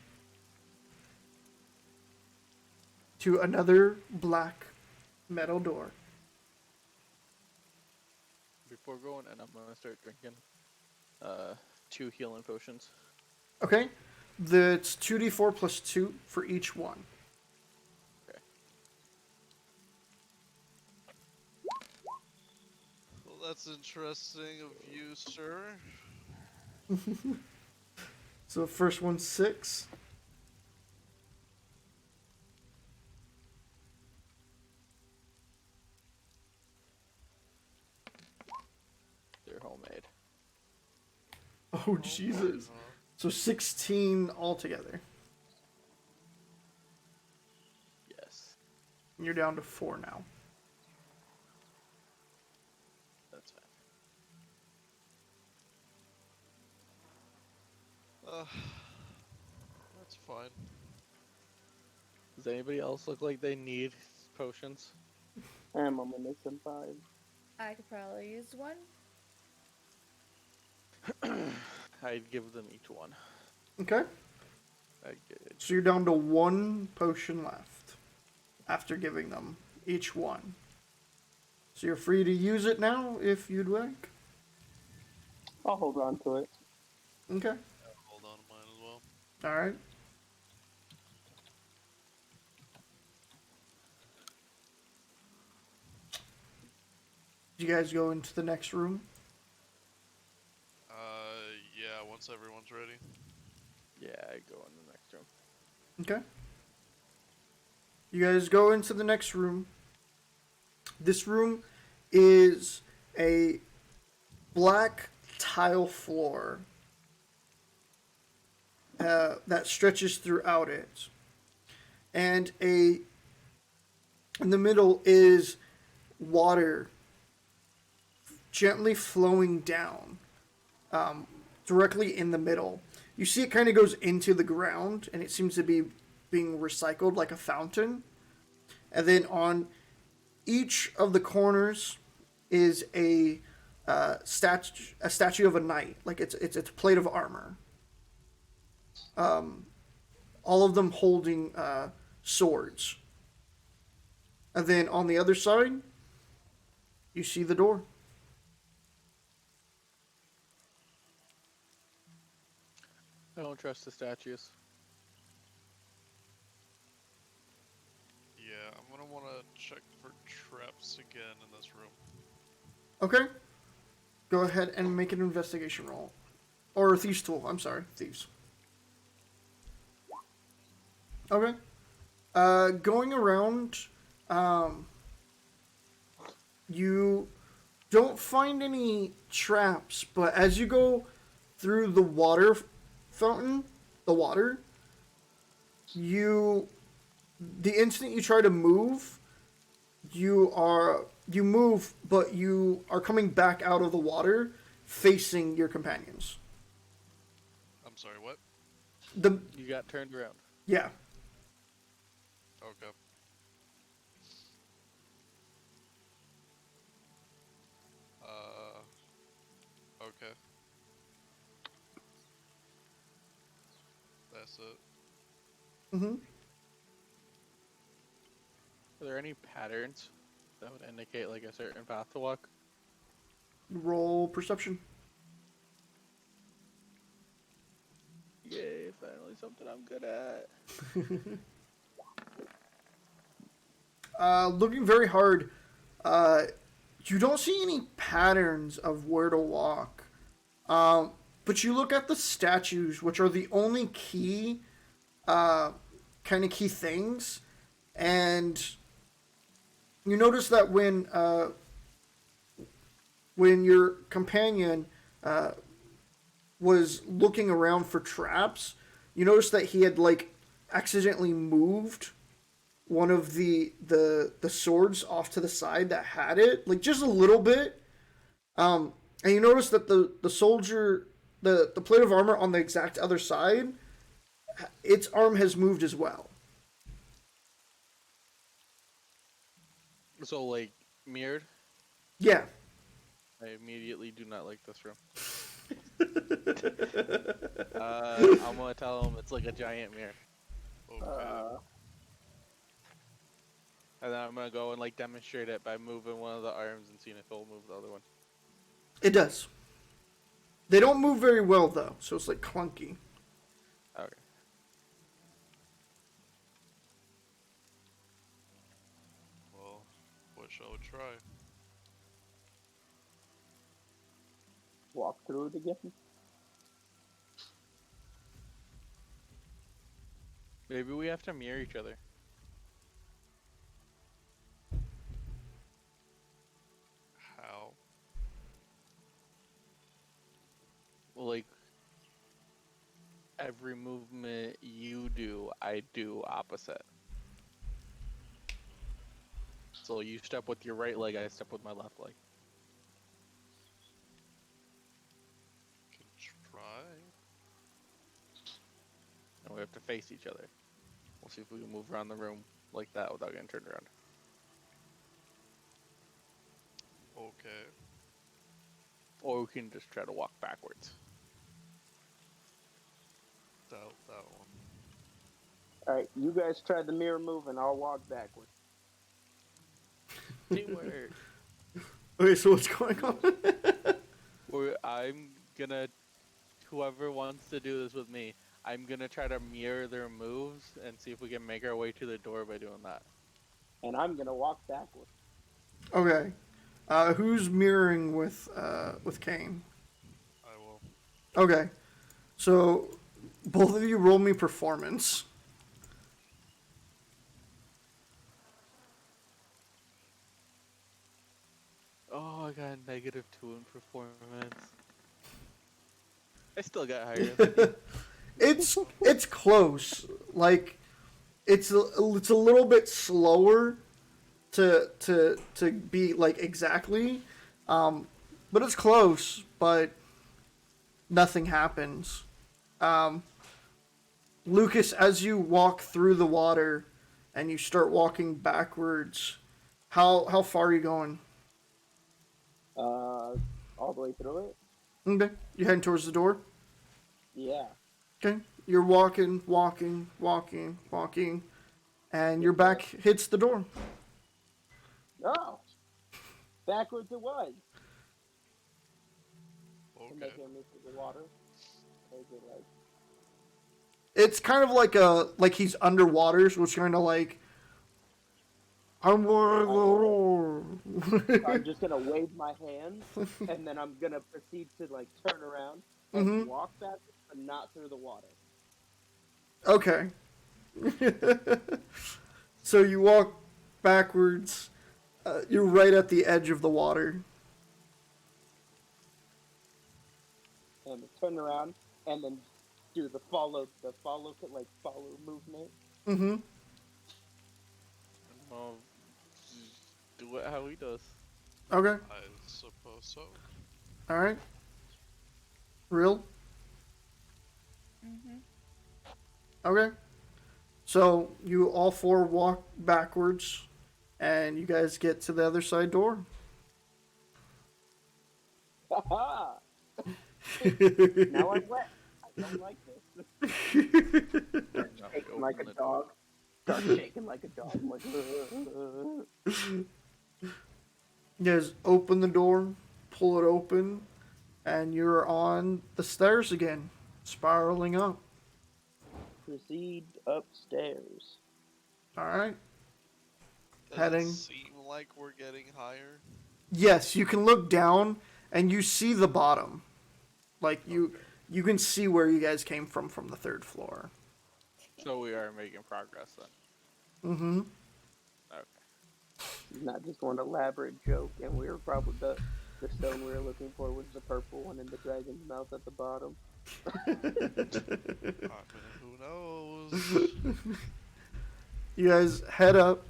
[SPEAKER 1] to another black metal door.
[SPEAKER 3] Before going, and I'm gonna start drinking 2 healing potions.
[SPEAKER 1] Okay? It's 2d4 plus 2 for each one.
[SPEAKER 3] Okay.
[SPEAKER 2] Well, that's interesting of you, sir.
[SPEAKER 1] So the first one's 6.
[SPEAKER 3] They're homemade.
[SPEAKER 1] Oh, Jesus. So 16 altogether.
[SPEAKER 3] Yes,
[SPEAKER 1] You're down to 4 now.
[SPEAKER 3] that's fine.
[SPEAKER 2] That's fine.
[SPEAKER 3] Does anybody else look like they need potions?
[SPEAKER 4] I'm only missing 5.
[SPEAKER 5] I could probably use one.
[SPEAKER 3] I'd give them each one.
[SPEAKER 1] Okay?
[SPEAKER 3] I'd get it.
[SPEAKER 1] So you're down to 1 potion left after giving them each one. So you're free to use it now if you'd like.
[SPEAKER 4] I'll hold on to it.
[SPEAKER 1] Okay.
[SPEAKER 2] Hold on to mine as well.
[SPEAKER 1] Alright. You guys go into the next room?
[SPEAKER 2] Yeah, once everyone's ready.
[SPEAKER 3] Yeah, I'd go in the next room.
[SPEAKER 1] Okay. You guys go into the next room. This room is a black tile floor that stretches throughout it. And in the middle is water gently flowing down directly in the middle. You see it kind of goes into the ground, and it seems to be being recycled like a fountain. And then on each of the corners is a statue of a knight, like it's a plate of armor. All of them holding swords. And then on the other side, you see the door.
[SPEAKER 3] I don't trust the statues.
[SPEAKER 2] Yeah, I'm gonna want to check for traps again in this room.
[SPEAKER 1] Okay. Go ahead and make an investigation roll. Or a thieves tool, I'm sorry, thieves. Okay. Going around, you don't find any traps, but as you go through the water fountain, the water, the instant you try to move, you move, but you are coming back out of the water, facing your companions.
[SPEAKER 2] I'm sorry, what?
[SPEAKER 3] You got turned around.
[SPEAKER 1] Yeah.
[SPEAKER 2] Okay. Okay. That's it.
[SPEAKER 1] Mm-hmm.
[SPEAKER 3] Are there any patterns that would indicate like a certain path to walk?
[SPEAKER 1] Roll perception.
[SPEAKER 3] Yay, finally something I'm good at.
[SPEAKER 1] Looking very hard. You don't see any patterns of where to walk. But you look at the statues, which are the only key, kind of key things, and you notice that when your companion was looking around for traps, you notice that he had like accidentally moved one of the swords off to the side that had it, like just a little bit. And you notice that the soldier, the plate of armor on the exact other side, its arm has moved as well.
[SPEAKER 3] So like mirrored.
[SPEAKER 1] Yeah.
[SPEAKER 3] I immediately do not like this room. I'm gonna tell him it's like a giant mirror,
[SPEAKER 2] Okay.
[SPEAKER 3] and then I'm gonna go and like demonstrate it by moving one of the arms and seeing if it'll move the other one.
[SPEAKER 1] It does. They don't move very well though, so it's like clunky.
[SPEAKER 3] Okay.
[SPEAKER 2] Well, what shall we try?
[SPEAKER 4] Walk through it again.
[SPEAKER 3] Maybe we have to mirror each other.
[SPEAKER 2] How?
[SPEAKER 3] Well, like every movement you do, I do opposite. So you step with your right leg, I step with my left leg.
[SPEAKER 2] Can try.
[SPEAKER 3] And we have to face each other. We'll see if we can move around the room like that without getting turned around.
[SPEAKER 2] Okay.
[SPEAKER 3] Or we can just try to walk backwards.
[SPEAKER 2] Doubt that one.
[SPEAKER 4] Alright, you guys try the mirror move and I'll walk backwards.
[SPEAKER 3] Teamwork.
[SPEAKER 1] Okay, so what's going on?
[SPEAKER 3] I'm gonna, whoever wants to do this with me, I'm gonna try to mirror their moves and see if we can make our way to the door by doing that.
[SPEAKER 4] And I'm gonna walk backwards.
[SPEAKER 1] Okay. Who's mirroring with Kane?
[SPEAKER 2] I will.
[SPEAKER 1] Okay. So both of you roll me performance.
[SPEAKER 3] Oh, I got a -2 in performance. I still got higher than you.
[SPEAKER 1] It's close. Like it's a little bit slower to be like exactly, but it's close. But nothing happens. Lucas, as you walk through the water and you start walking backwards, how far are you going?
[SPEAKER 4] All the way through it?
[SPEAKER 1] Okay, you heading towards the door.
[SPEAKER 4] Yeah.
[SPEAKER 1] Okay, you're walking, and your back hits the door.
[SPEAKER 4] Oh! Backwards it was! To
[SPEAKER 2] Okay.
[SPEAKER 4] make him into the water. Or is it like...
[SPEAKER 1] It's kind of like he's underwater, so it's kind of like I'm
[SPEAKER 4] I'm just gonna wave my hand, and then I'm gonna proceed to like turn around and walk back, but not through the water.
[SPEAKER 1] Okay. So you walk backwards. You're right at the edge of the water.
[SPEAKER 4] And turn around, and then do the follow movement.
[SPEAKER 1] Mm-hmm.
[SPEAKER 3] Well, do it how he does.
[SPEAKER 1] Okay.
[SPEAKER 2] I suppose so.
[SPEAKER 1] All right. Real.
[SPEAKER 5] Mm-hmm.
[SPEAKER 1] Okay. So you all four walk backwards, and you guys get to the other side door.
[SPEAKER 4] Haha! Now I'm wet. I don't like this.
[SPEAKER 3] Now we
[SPEAKER 4] Shaking like
[SPEAKER 3] open
[SPEAKER 4] a
[SPEAKER 3] the
[SPEAKER 4] dog. Start shaking like a dog. I'm like,
[SPEAKER 1] You guys open the door, pull it open, and you're on the stairs again, spiraling up.
[SPEAKER 4] proceed upstairs.
[SPEAKER 1] All right.
[SPEAKER 2] Does
[SPEAKER 1] Heading.
[SPEAKER 2] it seem like we're getting higher?
[SPEAKER 1] Yes, you can look down and you see the bottom. Like you can see where you guys came from the third floor.
[SPEAKER 3] So we are making progress then.
[SPEAKER 1] Mm-hmm.
[SPEAKER 3] Okay.
[SPEAKER 4] Not just one elaborate joke, and we were probably the stone we were looking for was the purple one in the dragon's mouth at the bottom.
[SPEAKER 2] I mean, who knows?
[SPEAKER 1] You guys head up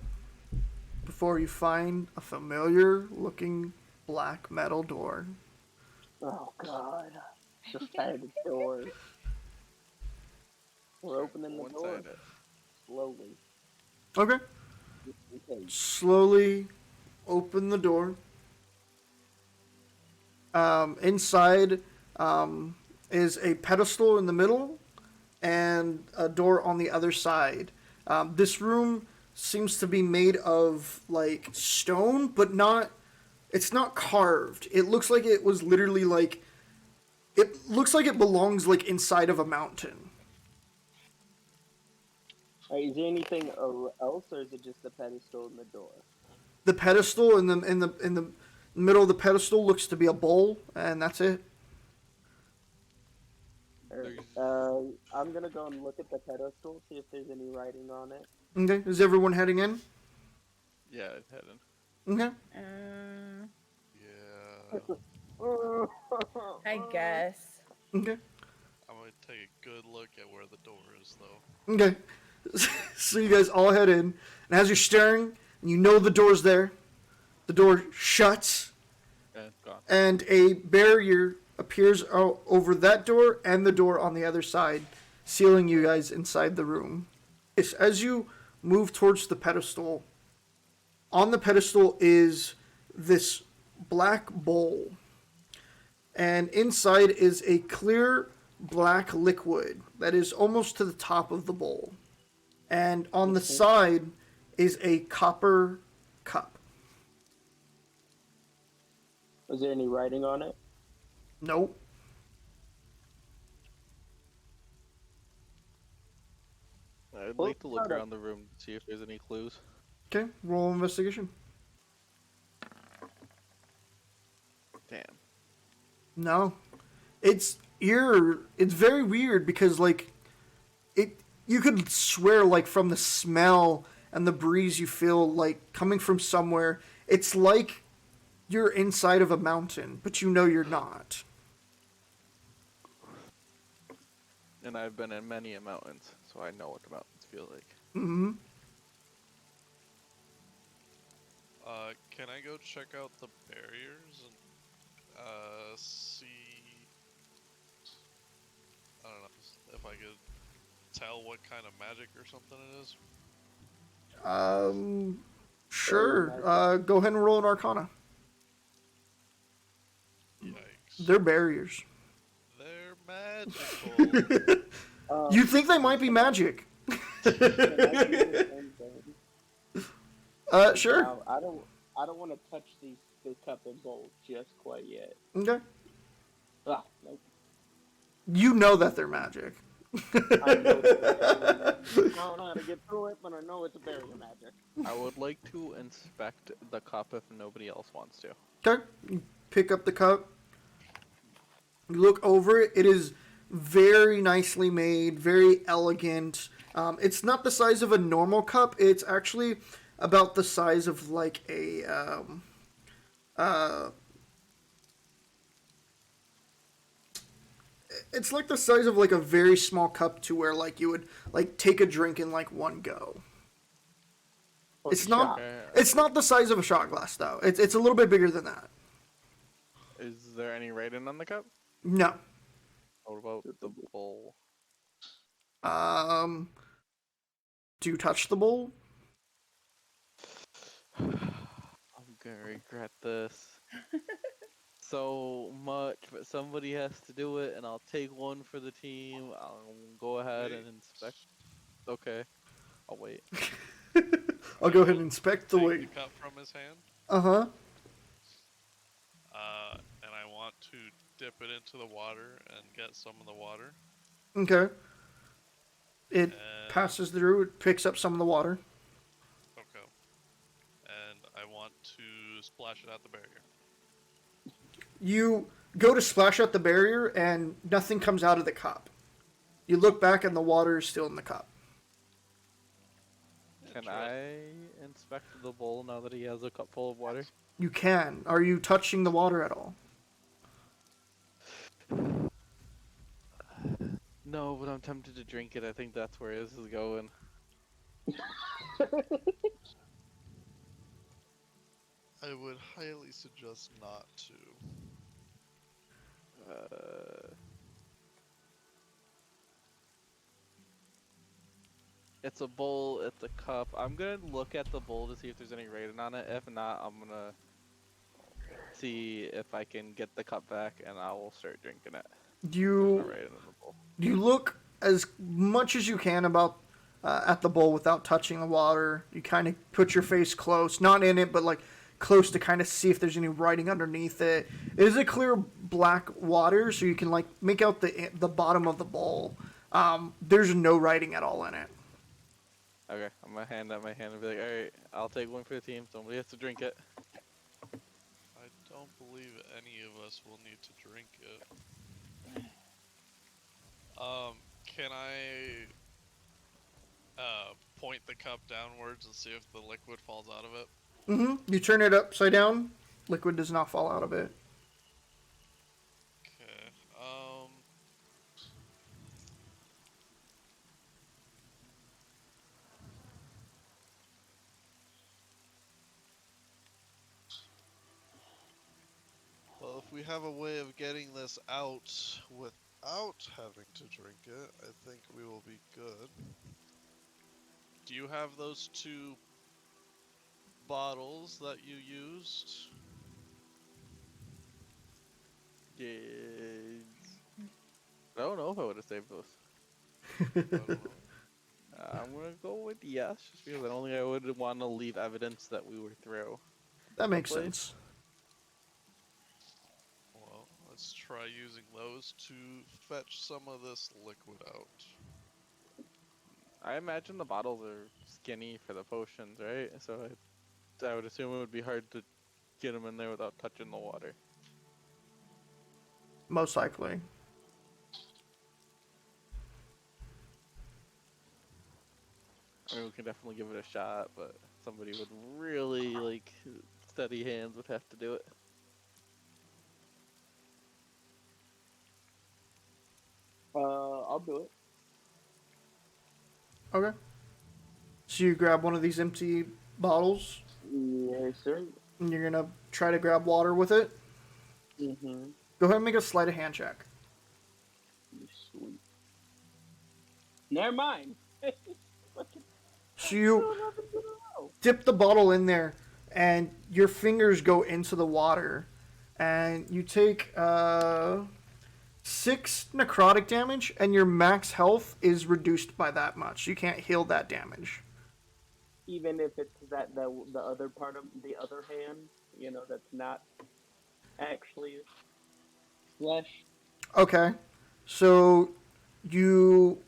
[SPEAKER 1] before you find a familiar looking black metal door.
[SPEAKER 4] Oh God, suspended doors. We're opening the
[SPEAKER 3] One
[SPEAKER 4] door
[SPEAKER 3] side.
[SPEAKER 4] slowly.
[SPEAKER 1] Okay.
[SPEAKER 4] Just in case.
[SPEAKER 1] Slowly open the door. Inside is a pedestal in the middle and a door on the other side. This room seems to be made of like stone, but not. It's not carved. It looks like it was literally like. It looks like it belongs like inside of a mountain.
[SPEAKER 4] Is there anything else, or is it just the pedestal and the door?
[SPEAKER 1] The pedestal in the middle of the pedestal looks to be a bowl, and that's it.
[SPEAKER 4] I'm gonna go and look at the pedestal, see if there's any writing on it.
[SPEAKER 1] Okay, is everyone heading in?
[SPEAKER 3] Yeah, it's heading.
[SPEAKER 1] Okay.
[SPEAKER 2] Yeah.
[SPEAKER 5] I guess.
[SPEAKER 1] Okay.
[SPEAKER 2] I'm gonna take a good look at where the door is, though.
[SPEAKER 1] Okay. So you guys all head in, and as you're staring, and you know the door's there, the door shuts,
[SPEAKER 3] Yeah, it's gone.
[SPEAKER 1] and a barrier appears over that door and the door on the other side, sealing you guys inside the room. As you move towards the pedestal, on the pedestal is this black bowl, and inside is a clear black liquid that is almost to the top of the bowl. And on the side is a copper cup.
[SPEAKER 4] Is there any writing on it?
[SPEAKER 1] Nope.
[SPEAKER 3] I'd
[SPEAKER 4] Well,
[SPEAKER 3] like to look
[SPEAKER 4] hold on.
[SPEAKER 3] around the room to see if there's any clues.
[SPEAKER 1] Okay, roll investigation.
[SPEAKER 3] Damn.
[SPEAKER 1] No. It's very weird because like you could swear like from the smell and the breeze you feel like coming from somewhere, it's like you're inside of a mountain, but you know you're not.
[SPEAKER 3] And I've been in many mountains, so I know what the mountains feel like.
[SPEAKER 1] Mm-hmm.
[SPEAKER 2] Can I go check out the barriers and see? I don't know if I could tell what kind of magic or something it is.
[SPEAKER 1] Sure. Go ahead and roll an Arcana.
[SPEAKER 2] Yikes!
[SPEAKER 1] They're barriers.
[SPEAKER 2] They're magical.
[SPEAKER 1] You think they might be magic?
[SPEAKER 4] Can I do the same thing?
[SPEAKER 1] Sure.
[SPEAKER 4] Now, I don't want to touch the cup and bowl just quite yet.
[SPEAKER 1] Okay.
[SPEAKER 4] Ah, nope.
[SPEAKER 1] You know that they're magic.
[SPEAKER 4] I know I don't know how to get through it, but I know it's a barrier magic.
[SPEAKER 3] I would like to inspect the cup if nobody else wants to.
[SPEAKER 1] Okay. You pick up the cup. You look over it. It is very nicely made, very elegant. It's not the size of a normal cup. It's actually about the size of like a It's like the size of like a very small cup to where like you would like take a drink in like one go.
[SPEAKER 4] Or
[SPEAKER 1] It's not.
[SPEAKER 4] shot.
[SPEAKER 3] Okay.
[SPEAKER 1] It's not the size of a shot glass though. It's a little bit bigger than that.
[SPEAKER 3] Is there any writing on the cup?
[SPEAKER 1] No.
[SPEAKER 3] What about the bowl?
[SPEAKER 1] Um. Do you touch the bowl?
[SPEAKER 3] I'm gonna regret this so much, but somebody has to do it, and I'll take one for the team. I'll go ahead and inspect. Okay, I'll wait.
[SPEAKER 1] I'll go ahead and inspect the
[SPEAKER 2] Take
[SPEAKER 1] way.
[SPEAKER 2] the cup from his hand,
[SPEAKER 1] Uh-huh.
[SPEAKER 2] and I want to dip it into the water and get some of the water.
[SPEAKER 1] Okay. It
[SPEAKER 2] And,
[SPEAKER 1] passes through. It picks up some of the water.
[SPEAKER 2] Okay. And I want to splash it out the barrier.
[SPEAKER 1] You go to splash out the barrier, and nothing comes out of the cup. You look back, and the water is still in the cup.
[SPEAKER 3] Can I inspect the bowl now that he has a cup full of water?
[SPEAKER 1] You can. Are you touching the water at all?
[SPEAKER 3] No, but I'm tempted to drink it. I think that's where this is going.
[SPEAKER 2] I would highly suggest not to.
[SPEAKER 3] It's a bowl, it's a cup. I'm gonna look at the bowl to see if there's any rating on it. If not, I'm gonna see if I can get the cup back, and I will start drinking it. There's no
[SPEAKER 1] You
[SPEAKER 3] rating on the bowl.
[SPEAKER 1] you look as much as you can about at the bowl without touching the water. You kind of put your face close, not in it, but like close to kind of see if there's any writing underneath it. It is a clear black water, so you can like make out the bottom of the bowl. There's no writing at all in it.
[SPEAKER 3] Okay, I'm gonna hand out my hand and be like, alright, I'll take one for the team. Somebody has to drink it.
[SPEAKER 2] I don't believe any of us will need to drink it. Can I point the cup downwards and see if the liquid falls out of it?
[SPEAKER 1] You turn it upside down. Liquid does not fall out of it.
[SPEAKER 2] Okay. Well, if we have a way of getting this out without having to drink it, I think we will be good. Do you have those two bottles that you used?
[SPEAKER 3] Yeah. I don't know if I would have saved those.
[SPEAKER 2] I don't know.
[SPEAKER 3] I'm gonna go with yes, just because I don't think I would want to leave evidence that we were through.
[SPEAKER 1] That makes
[SPEAKER 3] Place.
[SPEAKER 1] sense.
[SPEAKER 2] Well, let's try using those to fetch some of this liquid out.
[SPEAKER 3] I imagine the bottles are skinny for the potions, right? So I would assume it would be hard to get them in there without touching the water.
[SPEAKER 1] Most likely.
[SPEAKER 3] I mean, we can definitely give it a shot, but somebody with really, like, steady hands would have to do it.
[SPEAKER 4] I'll do it.
[SPEAKER 1] Okay. So you grab one of these empty bottles,
[SPEAKER 4] Yes, sir.
[SPEAKER 1] and you're gonna try to grab water with it.
[SPEAKER 4] Mm-hmm.
[SPEAKER 1] Go ahead and make a sleight of hand check.
[SPEAKER 4] Sweet. Never mind.
[SPEAKER 1] So you dip the bottle in there, and your fingers go into the water, and you take 6 necrotic damage, and your max health is reduced by that much. You can't heal that damage.
[SPEAKER 4] Even if it's that the other part of the other hand, that's not actually flesh.
[SPEAKER 1] Okay, so you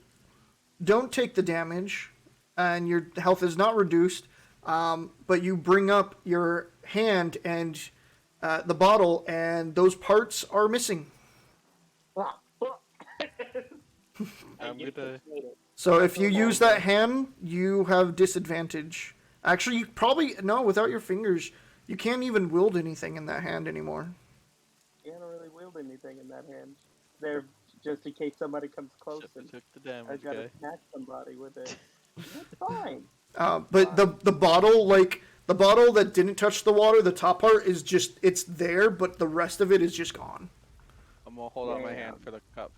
[SPEAKER 1] don't take the damage, and your health is not reduced, but you bring up your hand and the bottle, and those parts are missing.
[SPEAKER 4] Ah, fuck.
[SPEAKER 3] I'm gonna...
[SPEAKER 1] So if you use that hand, you have disadvantage. Actually, you probably, no, without your fingers, you can't even wield anything in that hand anymore.
[SPEAKER 4] You can't really wield anything in that hand. They're just in case somebody comes close
[SPEAKER 3] Should've
[SPEAKER 4] and
[SPEAKER 3] took the
[SPEAKER 4] I
[SPEAKER 3] damage,
[SPEAKER 4] gotta
[SPEAKER 3] guy.
[SPEAKER 4] smack somebody with it. That's fine.
[SPEAKER 1] But the bottle, like the bottle that didn't touch the water, the top part is just it's there, but the rest of it is just gone.
[SPEAKER 3] I'm gonna hold out my
[SPEAKER 4] Yeah.
[SPEAKER 3] hand for the cup.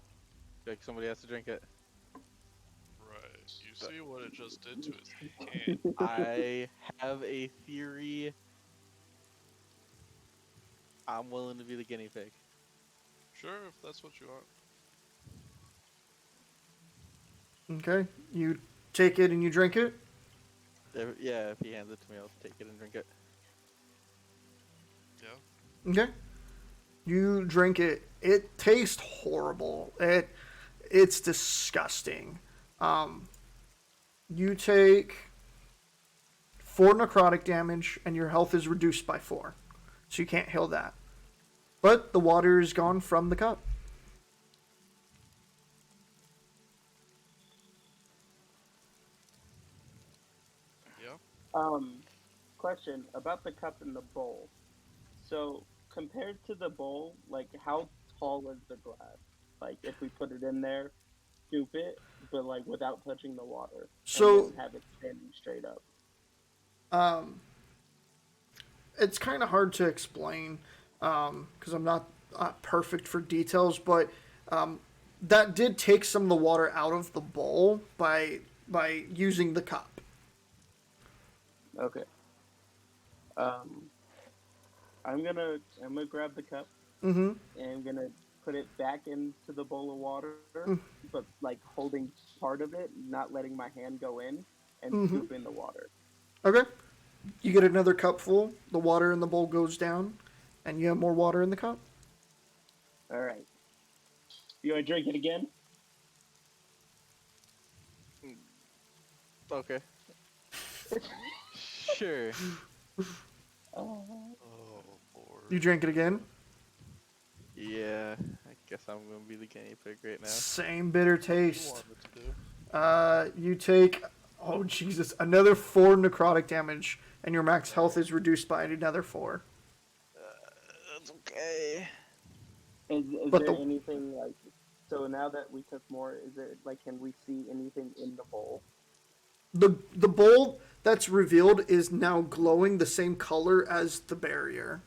[SPEAKER 3] Like somebody has to drink it.
[SPEAKER 2] Right. You see what it just did to his hand.
[SPEAKER 3] I have a theory. I'm willing to be the guinea pig.
[SPEAKER 2] Sure, if that's what you want.
[SPEAKER 1] Okay, you take it and you drink it.
[SPEAKER 3] Yeah, if he hands it to me, I'll take it and drink it.
[SPEAKER 2] Yeah.
[SPEAKER 1] Okay, you drink it. It tastes horrible. It's disgusting. You take 4 necrotic damage, and your health is reduced by 4, so you can't heal that. But the water is gone from the cup.
[SPEAKER 2] Yeah.
[SPEAKER 4] Question about the cup and the bowl. So compared to the bowl, like how tall is the glass? Like if we put it in there, scoop it, but like without touching the water,
[SPEAKER 1] So-
[SPEAKER 4] and then have it standing straight up.
[SPEAKER 1] It's kind of hard to explain because I'm not perfect for details, but that did take some of the water out of the bowl by using the cup.
[SPEAKER 4] Okay. I'm gonna grab the cup
[SPEAKER 1] Mm-hmm.
[SPEAKER 4] and I'm gonna put it back into the bowl of water, but like holding part of it, not letting my hand go in, and scoop in the water.
[SPEAKER 1] Okay. You get another cup full. The water in the bowl goes down, and you have more water in the cup.
[SPEAKER 4] All right. You want to drink it again?
[SPEAKER 3] Okay. Sure.
[SPEAKER 2] Oh, Lord.
[SPEAKER 1] You drink it again.
[SPEAKER 3] Yeah, I guess I'm gonna be the guinea pig right now.
[SPEAKER 1] Same bitter
[SPEAKER 2] You
[SPEAKER 1] taste.
[SPEAKER 2] wanted to do.
[SPEAKER 1] You take, oh Jesus, another 4 necrotic damage, and your max health is reduced by another 4.
[SPEAKER 3] That's okay.
[SPEAKER 4] Is
[SPEAKER 1] But
[SPEAKER 4] there
[SPEAKER 1] the-
[SPEAKER 4] anything like? So now that we took more, is there like? Can we see anything in the bowl?
[SPEAKER 1] The bowl that's revealed is now glowing the same color as the barrier.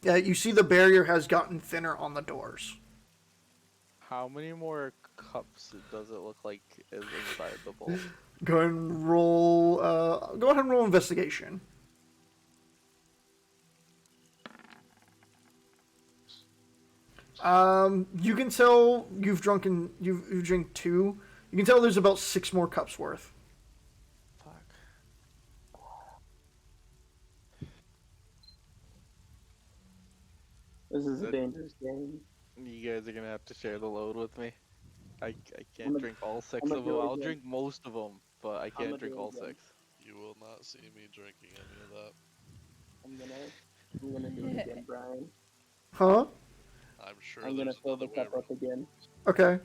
[SPEAKER 1] Yeah, you see the barrier has gotten thinner on the doors.
[SPEAKER 3] How many more cups does it look like is inside the bowl?
[SPEAKER 1] Go ahead and roll. Go ahead and roll investigation. You can tell you've drunken. You've drank 2. You can tell there's about 6 more cups worth.
[SPEAKER 3] Fuck.
[SPEAKER 4] This is a
[SPEAKER 3] That-
[SPEAKER 4] dangerous game.
[SPEAKER 3] You guys are gonna have to share the load with me. I can't
[SPEAKER 4] I'ma-
[SPEAKER 3] drink all 6
[SPEAKER 4] I'ma
[SPEAKER 3] of
[SPEAKER 4] do
[SPEAKER 3] them.
[SPEAKER 4] it
[SPEAKER 3] I'll
[SPEAKER 4] again.
[SPEAKER 3] drink most of them, but I
[SPEAKER 4] I'ma
[SPEAKER 3] can't
[SPEAKER 4] do
[SPEAKER 3] drink
[SPEAKER 4] it
[SPEAKER 3] all
[SPEAKER 4] again.
[SPEAKER 3] 6.
[SPEAKER 2] You will not see me drinking any of that.
[SPEAKER 4] I'm gonna do it again, Brian.
[SPEAKER 1] Huh?
[SPEAKER 2] I'm sure
[SPEAKER 4] I'm gonna
[SPEAKER 2] there's
[SPEAKER 4] fill the
[SPEAKER 2] another way
[SPEAKER 4] cup up again,
[SPEAKER 1] Okay.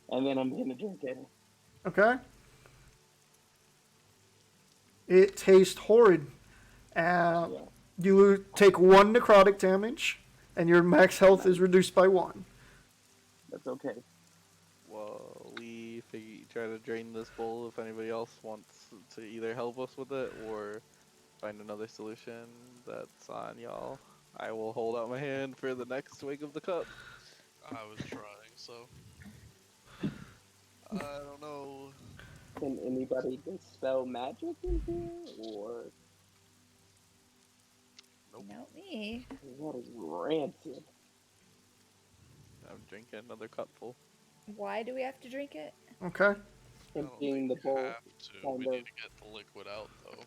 [SPEAKER 4] and then I'm gonna drink it.
[SPEAKER 1] Okay. It tastes horrid.
[SPEAKER 4] Yeah.
[SPEAKER 1] You take 1 necrotic damage, and your max health is reduced by 1.
[SPEAKER 4] That's okay.
[SPEAKER 3] Well, we try to drain this bowl if anybody else wants to either help us with it or find another solution. That's on y'all. I will hold out my hand for the next swig of the cup.
[SPEAKER 2] I was trying, so. I don't know.
[SPEAKER 4] Can anybody dispel magic in here, or
[SPEAKER 5] Not me.
[SPEAKER 4] that is rancid?
[SPEAKER 3] I'm drinking another cupful.
[SPEAKER 5] Why do we have to drink it?
[SPEAKER 1] Okay.
[SPEAKER 2] I don't
[SPEAKER 4] Emptying the
[SPEAKER 2] think you
[SPEAKER 4] bowl.
[SPEAKER 2] have to.
[SPEAKER 4] kind
[SPEAKER 2] We
[SPEAKER 4] of-
[SPEAKER 2] need to get the liquid out, though.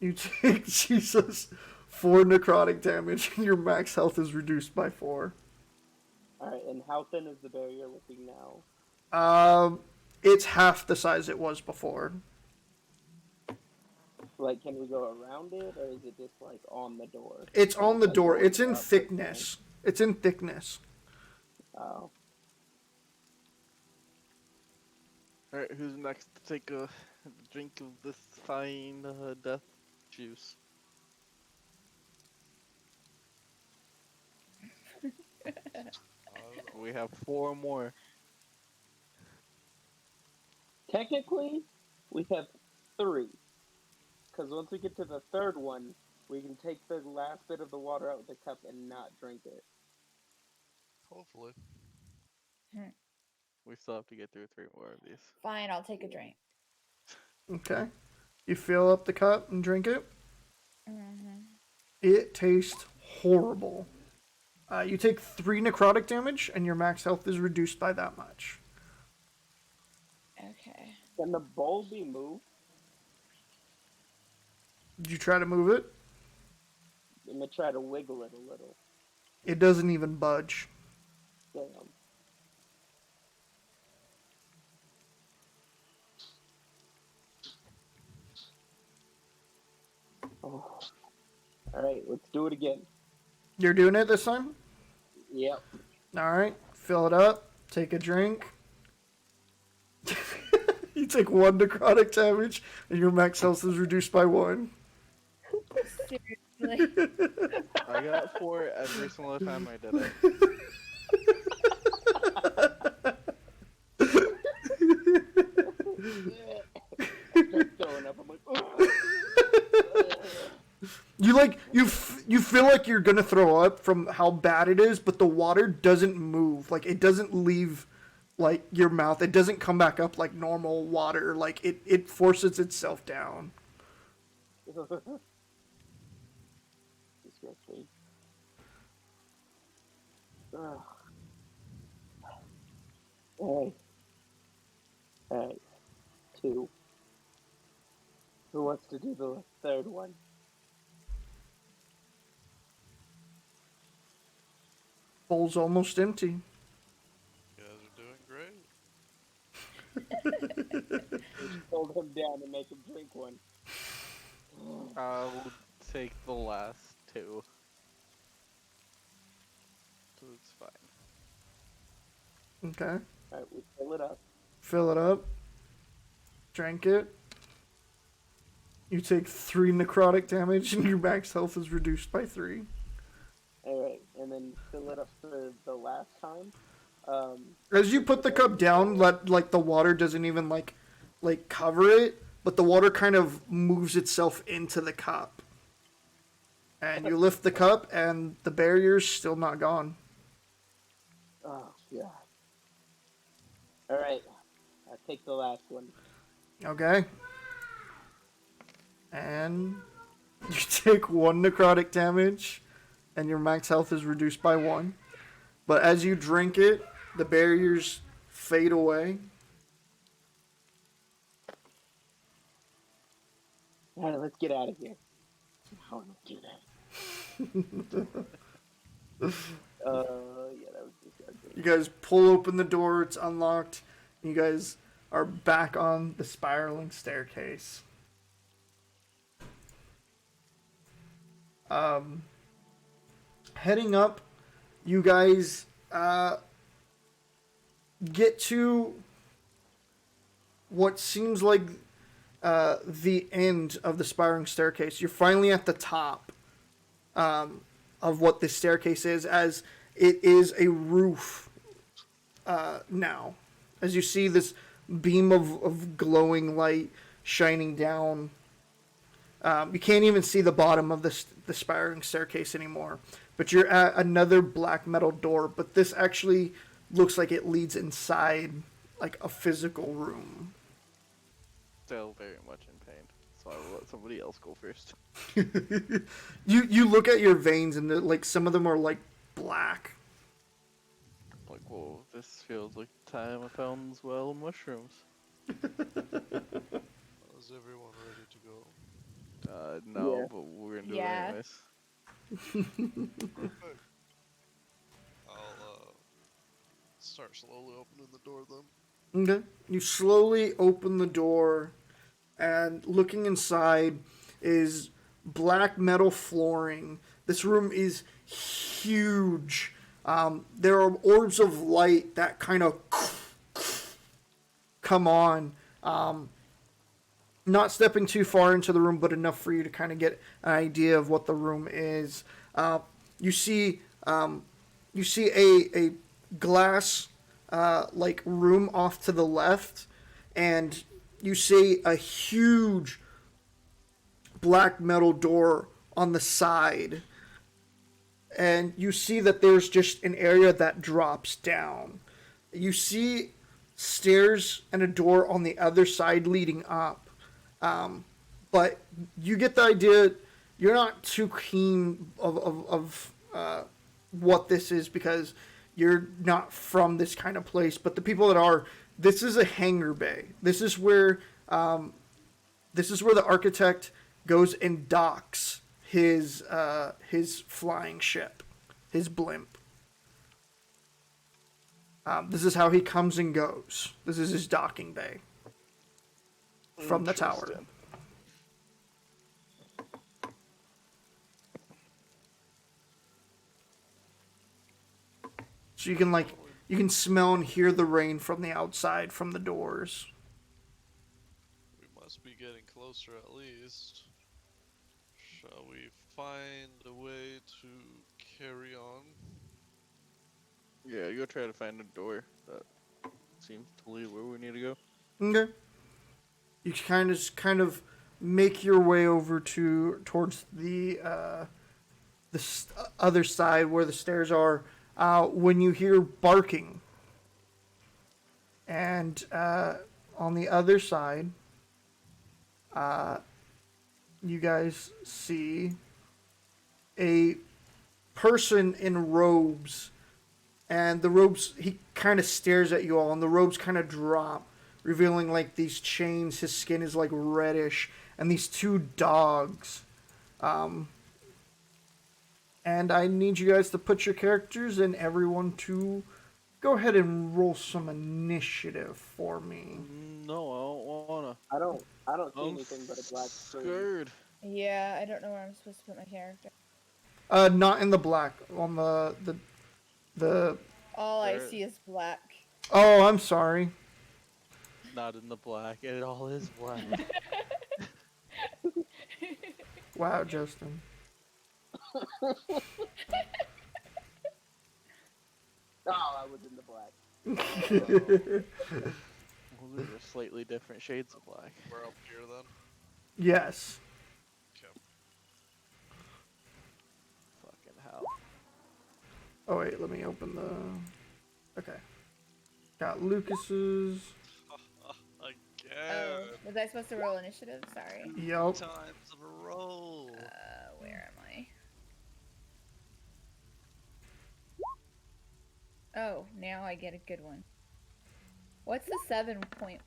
[SPEAKER 1] You take, Jesus, 4 necrotic damage, and your max health is reduced by 4.
[SPEAKER 4] All right, and how thin is the barrier looking now?
[SPEAKER 1] It's half the size it was before.
[SPEAKER 4] Like, can we go around it, or is it just like on the door?
[SPEAKER 1] It's on the
[SPEAKER 4] Like,
[SPEAKER 1] door.
[SPEAKER 4] going
[SPEAKER 1] It's in
[SPEAKER 4] up or
[SPEAKER 1] thickness. It's in thickness.
[SPEAKER 4] down? Oh,
[SPEAKER 3] Alright, who's next to take a drink of this fine death juice? We have 4 more.
[SPEAKER 4] Technically, we have 3. Because once we get to the third one, we can take the last bit of the water out of the cup and not drink it.
[SPEAKER 2] Hopefully.
[SPEAKER 3] We still have to get through 3 more of these.
[SPEAKER 5] Fine, I'll take a drink.
[SPEAKER 1] Okay. You fill up the cup and drink it.
[SPEAKER 5] Mm-hmm.
[SPEAKER 1] It tastes horrible. You take 3 necrotic damage, and your max health is reduced by that much.
[SPEAKER 5] Okay.
[SPEAKER 4] Can the bowl be moved?
[SPEAKER 1] Did you try to move it?
[SPEAKER 4] I'm gonna try to wiggle it a little.
[SPEAKER 1] It doesn't even budge.
[SPEAKER 4] Damn. Oh. Alright, let's do it again.
[SPEAKER 1] You're doing it this time?
[SPEAKER 4] Yep.
[SPEAKER 1] Alright. Fill it up. Take a drink. You take 1 necrotic damage, and your max health is reduced by 1.
[SPEAKER 5] Seriously.
[SPEAKER 3] I got 4 every single time I did it.
[SPEAKER 4] I start throwing up. I'm like, oh.
[SPEAKER 1] You feel like you're gonna throw up from how bad it is, but the water doesn't move. Like, it doesn't leave, like, your mouth. It doesn't come back up like normal water. Like, it forces itself down.
[SPEAKER 4] Disgusting. Ugh. Alright. Alright. 2. Who wants to do the third one?
[SPEAKER 1] Bowl's almost empty.
[SPEAKER 2] You guys are doing great.
[SPEAKER 4] Just hold him down and make him drink one.
[SPEAKER 3] I'll take the last 2. So it's fine.
[SPEAKER 1] Okay.
[SPEAKER 4] Alright, we fill it up.
[SPEAKER 1] Fill it up. Drink it. You take 3 necrotic damage, and your max health is reduced by 3.
[SPEAKER 4] Alright, and then fill it up for the last time.
[SPEAKER 1] As you put the cup down, like the water doesn't even like cover it, but the water kind of moves itself into the cup. And you lift the cup, and the barrier's still not gone.
[SPEAKER 4] Oh, God. Alright, I'll take the last one.
[SPEAKER 1] Okay. And you take 1 necrotic damage, and your max health is reduced by 1. But as you drink it, the barriers fade away.
[SPEAKER 4] Alright, let's get out of here. How do we do that? Yeah, that was disgusting.
[SPEAKER 1] You guys pull open the door, it's unlocked. You guys are back on the spiraling staircase. Heading up, you guys get to what seems like the end of the spiraling staircase. You're finally at the top of what this staircase is, as it is a roof now. As you see this beam of glowing light shining down. You can't even see the bottom of the spiraling staircase anymore. But you're at another black metal door. But this actually looks like it leads inside, like, a physical room.
[SPEAKER 3] Still very much in pain, so I will let somebody else go first.
[SPEAKER 1] You look at your veins, and like some of them are like black.
[SPEAKER 3] Like, whoa, this feels like the time I found those wild mushrooms.
[SPEAKER 2] Is everyone ready to go?
[SPEAKER 3] No,
[SPEAKER 4] Yeah.
[SPEAKER 3] but we're gonna do
[SPEAKER 5] Yeah.
[SPEAKER 3] it anyways.
[SPEAKER 2] Perfect. I'll start slowly opening the door then.
[SPEAKER 1] Okay. You slowly open the door, and looking inside is black metal flooring. This room is huge. There are orbs of light that kind of come on. Not stepping too far into the room, but enough for you to kind of get an idea of what the room is. You see you see a glass like room off to the left, and you see a huge black metal door on the side, and you see that there's just an area that drops down. You see stairs and a door on the other side leading up, but you get the idea. You're not too keen of what this is because you're not from this kind of place. But the people that are, this is a hangar bay. This is where the architect goes and docks his flying ship, his blimp. This is how he comes and goes. This is his docking bay from the tower.
[SPEAKER 3] Interesting.
[SPEAKER 1] So you can smell and hear the rain from the outside from the doors.
[SPEAKER 2] We must be getting closer at least. Shall we find a way to carry on?
[SPEAKER 3] Yeah, go try to find a door that seems to lead where we need to go.
[SPEAKER 1] Okay. You kind of make your way over towards the other side where the stairs are. When you hear barking, and on the other side, you guys see a person in robes, and the robes, he kind of stares at you all, and the robes kind of drop, revealing like these chains. His skin is like reddish, and these two dogs. And I need you guys to put your characters and everyone to go ahead and roll some initiative for me.
[SPEAKER 3] No, I don't wanna.
[SPEAKER 4] I don't see
[SPEAKER 3] I'm
[SPEAKER 4] anything but a black screen.
[SPEAKER 3] scared.
[SPEAKER 5] Yeah, I don't know where I'm supposed to put my character.
[SPEAKER 1] Not in the black. On the.
[SPEAKER 5] All I
[SPEAKER 3] There-
[SPEAKER 5] see is black.
[SPEAKER 1] Oh, I'm sorry.
[SPEAKER 3] Not in the black. It all is black.
[SPEAKER 1] Wow, Justin.
[SPEAKER 4] Oh, I was in the black.
[SPEAKER 3] Well, these are slightly different shades of black.
[SPEAKER 2] We're up here then.
[SPEAKER 1] Yes.
[SPEAKER 2] Okay.
[SPEAKER 3] Fucking hell.
[SPEAKER 1] Oh wait, let me open the. Okay. Got Lucas's.
[SPEAKER 2] Again.
[SPEAKER 5] Oh, was I supposed to roll initiative? Sorry.
[SPEAKER 1] Yup.
[SPEAKER 2] Times in a row.
[SPEAKER 5] Where am I? Oh, now I get a good one. What's the 7.15?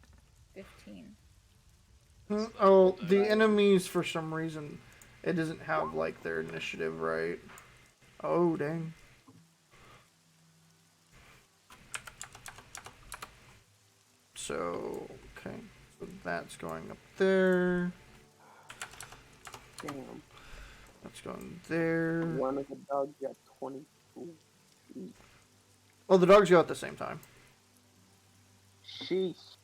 [SPEAKER 1] Oh, the enemies for some reason it doesn't have like their initiative right. Oh dang. So okay, so that's going up there.
[SPEAKER 4] Damn.
[SPEAKER 1] That's going there.
[SPEAKER 4] One of the dogs got 22.
[SPEAKER 1] Oh, the dogs go at the same time.
[SPEAKER 4] Sheesh.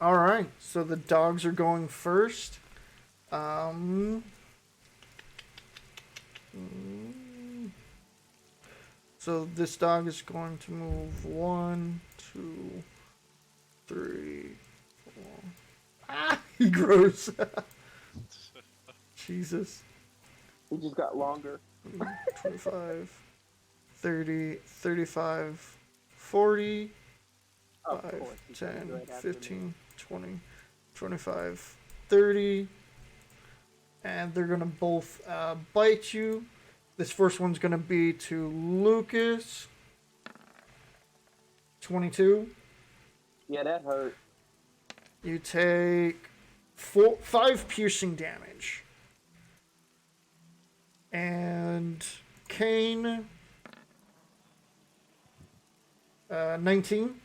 [SPEAKER 1] All right, so the dogs are going first. So this dog is going to move 1, 2, 3, 4. Ah, he grows. Jesus.
[SPEAKER 4] He just got longer.
[SPEAKER 1] 25, 30, 35, 40.
[SPEAKER 4] Of
[SPEAKER 1] 5,
[SPEAKER 4] course. he's coming
[SPEAKER 1] 10,
[SPEAKER 4] right after me.
[SPEAKER 1] 15, 20, 25, 30. And they're going to both bite you. This first one's going to be to Lucas. 22.
[SPEAKER 4] Yeah, that hurt.
[SPEAKER 1] You take 5 piercing damage. And Kane. 19.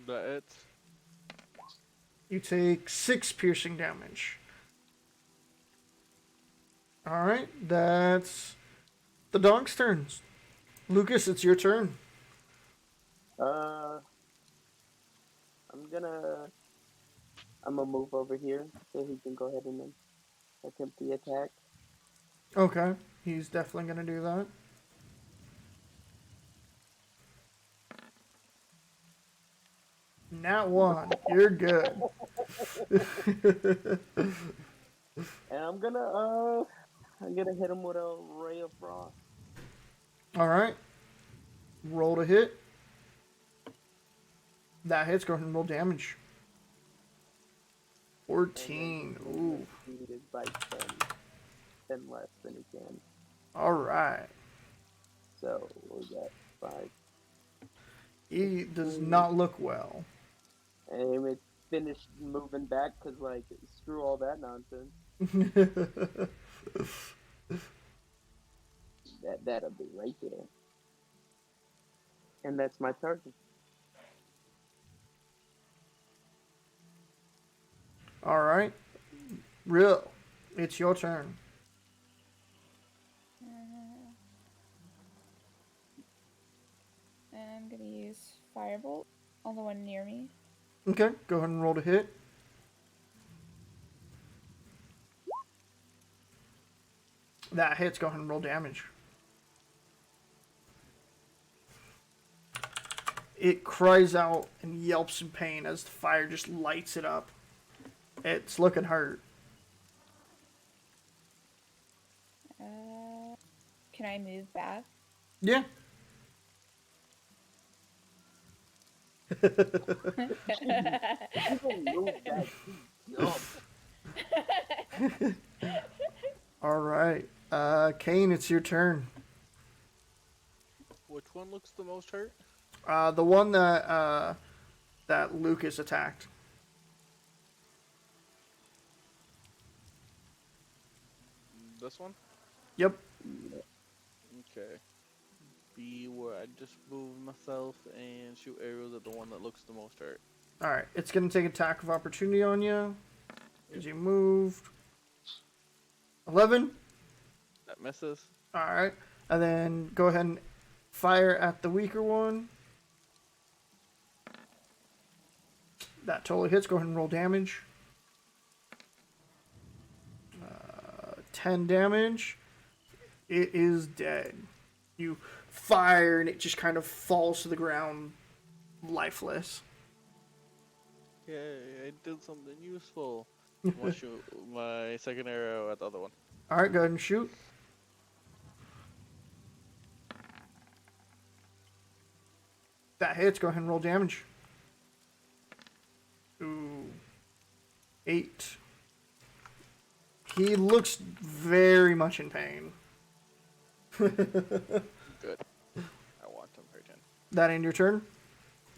[SPEAKER 3] That it?
[SPEAKER 1] You take 6 piercing damage. Alright, that's the dog's turns. Lucas, it's your turn.
[SPEAKER 4] I'm gonna move over here so he can go ahead and attempt the attack.
[SPEAKER 1] Okay. He's definitely gonna do that. Nat 1. You're good.
[SPEAKER 4] And I'm gonna hit him with a ray of frost.
[SPEAKER 1] Alright. Roll to hit. That hits. Go ahead and roll damage. 14. Ooh.
[SPEAKER 4] Speed is by 10 less than he can.
[SPEAKER 1] Alright.
[SPEAKER 4] So what was that? 5.
[SPEAKER 1] He does not look well.
[SPEAKER 4] And it's finished moving back because, like, screw all that nonsense. That'll be right there. And that's my target.
[SPEAKER 1] Alright. Real. It's your turn.
[SPEAKER 5] And I'm gonna use Firebolt on the one near me.
[SPEAKER 1] Okay, go ahead and roll to hit. That hits. Go ahead and roll damage. It cries out and yelps in pain as the fire just lights it up. It's looking hurt.
[SPEAKER 5] Can I move back?
[SPEAKER 1] Yeah. Alright. Kane, it's your turn.
[SPEAKER 3] Which one looks the most hurt?
[SPEAKER 1] The one that Lucas attacked.
[SPEAKER 3] This one?
[SPEAKER 1] Yep.
[SPEAKER 3] Okay. Be where I just move myself and shoot arrows at the one that looks the most hurt.
[SPEAKER 1] Alright, it's gonna take attack of opportunity on you. Because you moved. 11.
[SPEAKER 3] That misses.
[SPEAKER 1] Alright. And then go ahead and fire at the weaker one. That totally hits. Go ahead and roll damage. 10 damage. It is dead. You fire and it just kind of falls to the ground lifeless.
[SPEAKER 3] Yay, I did something useful. I'm gonna shoot my second arrow at the other one.
[SPEAKER 1] Alright, go ahead and shoot. That hits. Go ahead and roll damage. Ooh. 8. He looks very much in pain.
[SPEAKER 3] Good. I want him hurt.
[SPEAKER 1] That end your turn?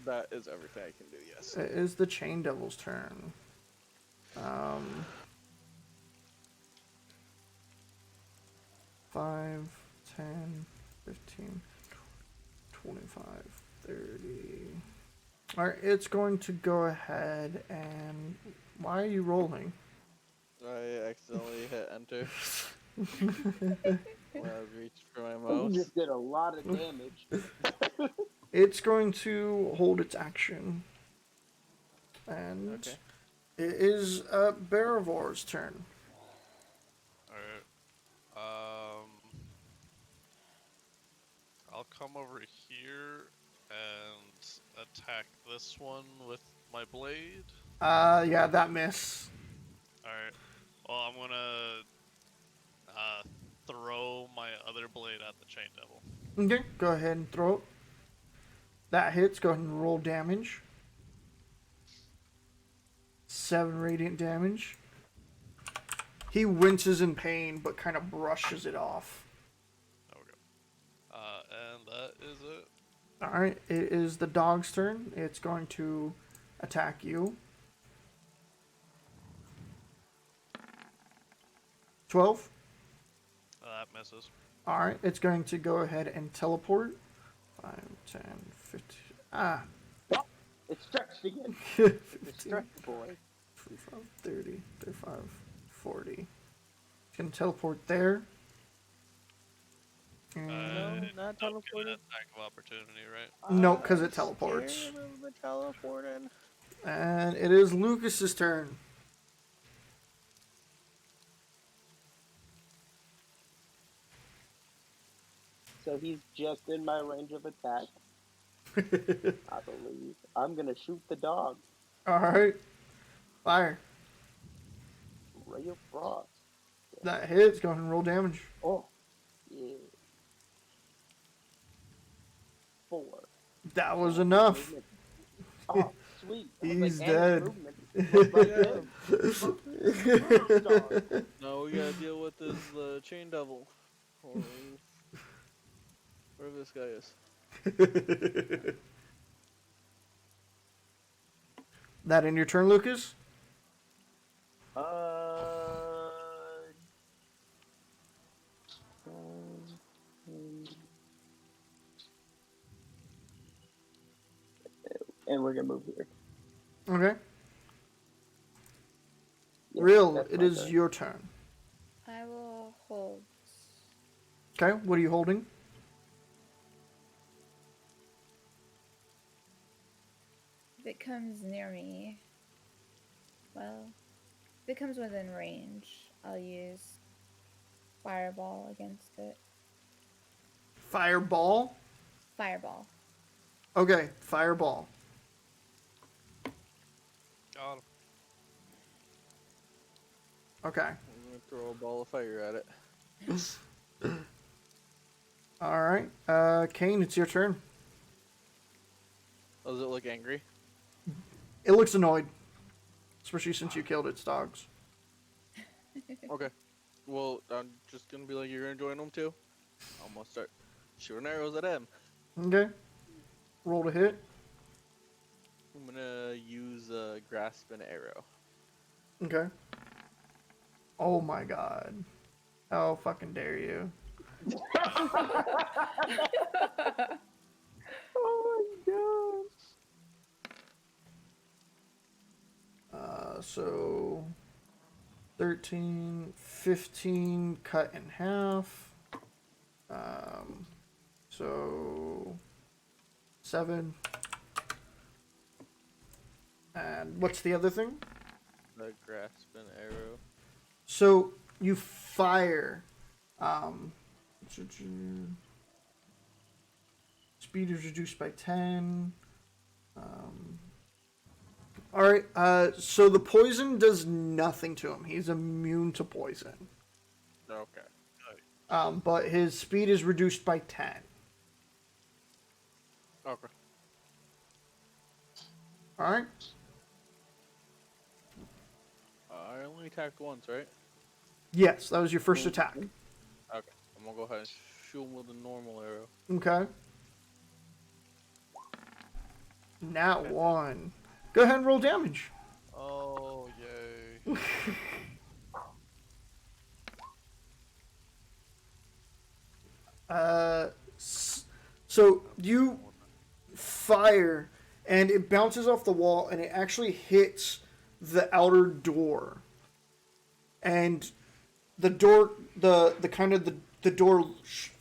[SPEAKER 3] That is everything I can do, yes.
[SPEAKER 1] It is the Chain Devil's turn. 5, 10, 15, 25, 30. Alright, it's going to go ahead and... Why are you rolling?
[SPEAKER 3] I accidentally hit enter when I was reaching for my
[SPEAKER 4] You
[SPEAKER 3] mouse.
[SPEAKER 4] just did a lot of damage.
[SPEAKER 1] It's going to hold its action. And
[SPEAKER 3] Okay.
[SPEAKER 1] it is Baravor's turn.
[SPEAKER 2] Alright. I'll come over here and attack this one with my blade.
[SPEAKER 1] Yeah, that miss.
[SPEAKER 2] Alright. Well, I'm gonna throw my other blade at the Chain Devil.
[SPEAKER 1] Okay, go ahead and throw it. That hits. Go ahead and roll damage. 7 radiant damage. He winces in pain, but kind of brushes it off.
[SPEAKER 2] There we go. And that is it.
[SPEAKER 1] Alright, it is the dog's turn. It's going to attack you. 12.
[SPEAKER 2] That misses.
[SPEAKER 1] Alright, it's going to go ahead and teleport. 5, 10, 15. Ah.
[SPEAKER 4] It stretched again.
[SPEAKER 1] 15,
[SPEAKER 4] It stretched, boy.
[SPEAKER 1] 45, 30, 35, 40. It's going to teleport there.
[SPEAKER 3] No,
[SPEAKER 1] And
[SPEAKER 3] not
[SPEAKER 2] Don't get an
[SPEAKER 3] teleported.
[SPEAKER 2] attack of opportunity, right?
[SPEAKER 1] no, because it
[SPEAKER 3] I'm
[SPEAKER 1] teleports.
[SPEAKER 3] scared of the teleporting.
[SPEAKER 1] And it is Lucas's turn.
[SPEAKER 4] so he's just in my range of attack, I believe. I'm gonna shoot the dog.
[SPEAKER 1] Alright. Fire.
[SPEAKER 4] Ray of Frost.
[SPEAKER 1] That hits. Go ahead and roll damage.
[SPEAKER 4] Oh, yeah. 4.
[SPEAKER 1] That was enough.
[SPEAKER 4] Movement. Oh, sweet. I was
[SPEAKER 1] He's
[SPEAKER 4] like, and
[SPEAKER 1] dead.
[SPEAKER 4] movement. Look right there. Dog.
[SPEAKER 3] No, we gotta deal with this chain devil. Or wherever this guy is.
[SPEAKER 1] That in your turn, Lucas?
[SPEAKER 4] And we're gonna move here.
[SPEAKER 1] Okay.
[SPEAKER 4] Yeah,
[SPEAKER 1] Real,
[SPEAKER 4] that's
[SPEAKER 1] it
[SPEAKER 4] my
[SPEAKER 1] is
[SPEAKER 4] turn.
[SPEAKER 1] your turn.
[SPEAKER 5] I will hold.
[SPEAKER 1] Okay, what are you holding?
[SPEAKER 5] If it comes near me, well, if it comes within range, I'll use Fireball against it.
[SPEAKER 1] Fireball?
[SPEAKER 5] Fireball.
[SPEAKER 1] Okay, fireball.
[SPEAKER 2] Got him.
[SPEAKER 1] Okay.
[SPEAKER 3] I'm gonna throw a ball of fire at it.
[SPEAKER 1] Alright. Kane, it's your turn.
[SPEAKER 3] Does it look angry?
[SPEAKER 1] It looks annoyed. Especially since you killed its dogs.
[SPEAKER 3] Okay. Well, I'm just gonna be like, you're gonna join them too? I'm gonna start shooting arrows at him.
[SPEAKER 1] Okay. Roll to hit.
[SPEAKER 3] I'm gonna use grasp an arrow.
[SPEAKER 1] Okay. Oh my god. How fucking dare you.
[SPEAKER 4] Oh my god.
[SPEAKER 1] So 13, 15 cut in half. So 7. And what's the other thing?
[SPEAKER 3] The grasp an arrow.
[SPEAKER 1] So you fire. Speed is reduced by 10. Alright, so the poison does nothing to him. He's immune to poison.
[SPEAKER 3] Okay.
[SPEAKER 1] But his speed is reduced by 10.
[SPEAKER 3] Okay.
[SPEAKER 1] Alright?
[SPEAKER 3] I only attacked once, right?
[SPEAKER 1] Yes, that was your first attack.
[SPEAKER 3] Okay. I'm gonna go ahead and shoot him with a normal arrow.
[SPEAKER 1] Okay. Nat 1. Go ahead and roll damage.
[SPEAKER 2] Oh, yay.
[SPEAKER 1] So you fire and it bounces off the wall and it actually hits the outer door. And the door, the door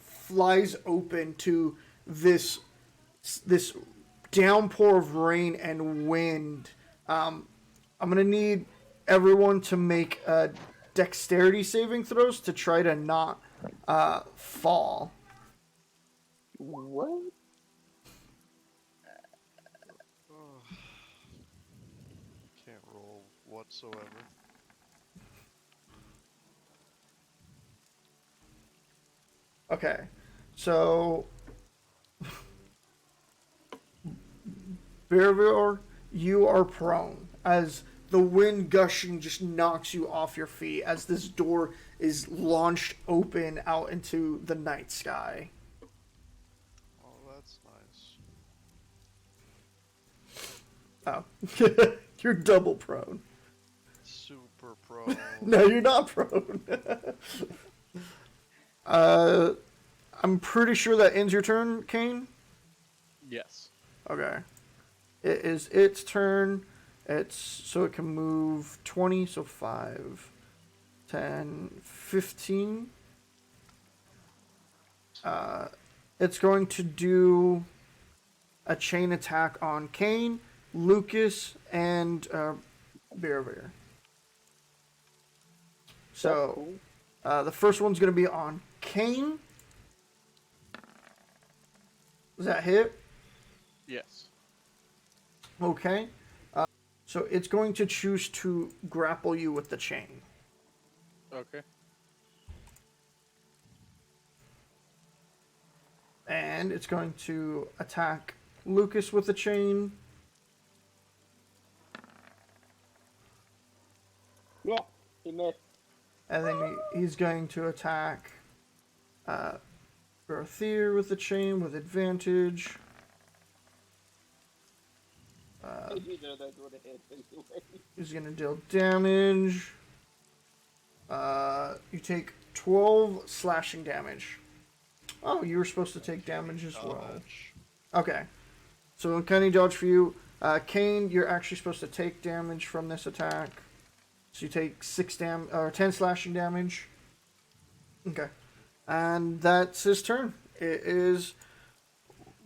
[SPEAKER 1] flies open to this downpour of rain and wind. I'm gonna need everyone to make dexterity saving throws to try to not fall.
[SPEAKER 4] What?
[SPEAKER 2] Can't roll whatsoever.
[SPEAKER 1] Okay, so Bearville, you are prone as the wind gushing just knocks you off your feet as this door is launched open out into the night sky.
[SPEAKER 2] Oh, that's nice.
[SPEAKER 1] Oh, you're double prone.
[SPEAKER 2] Super pro.
[SPEAKER 1] No, you're not prone. I'm pretty sure that ends your turn, Kane.
[SPEAKER 3] Yes.
[SPEAKER 1] Okay. It is its turn. It's so it can move 20, so 5, 10, 15. It's going to do a chain attack on Kane, Lucas, and Bear. So the first one's going to be on Kane. Does that hit?
[SPEAKER 3] Yes.
[SPEAKER 1] Okay. So it's going to choose to grapple you with the chain.
[SPEAKER 3] Okay.
[SPEAKER 1] And it's going to attack Lucas with the chain.
[SPEAKER 4] Yeah, he missed.
[SPEAKER 1] And then he's going to attack Garthier with the chain with advantage.
[SPEAKER 4] You know that's what it is anyway.
[SPEAKER 1] He's going to deal damage. You take 12 slashing damage. Oh, you were supposed to take damage as well.
[SPEAKER 2] Dodge.
[SPEAKER 1] Okay. So uncanny dodge for you. Kane, you're actually supposed to take damage from this attack. So you take 10 slashing damage. Okay. And that's his turn. It is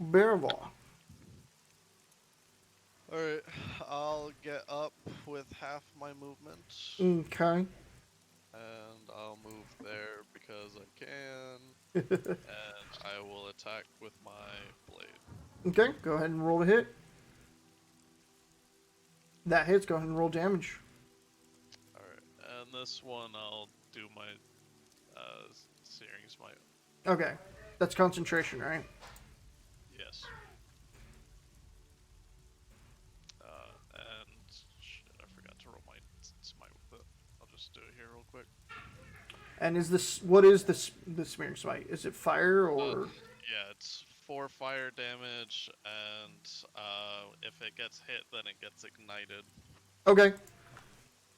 [SPEAKER 1] Bearlaw.
[SPEAKER 2] Alright, I'll get up with half my movement.
[SPEAKER 1] Okay.
[SPEAKER 2] And I'll move there because I can. And I will attack with my blade.
[SPEAKER 1] Okay, go ahead and roll to hit. That hits, go ahead and roll damage.
[SPEAKER 2] Alright, and this one I'll do my Searing Smite.
[SPEAKER 1] Okay. That's concentration, right?
[SPEAKER 2] Yes. And shit, I forgot to roll my smite with it. I'll just do it here real quick.
[SPEAKER 1] And what is the smearing smite? Is it fire or?
[SPEAKER 2] Yeah, it's 4 fire damage, and if it gets hit, then it gets ignited.
[SPEAKER 1] Okay.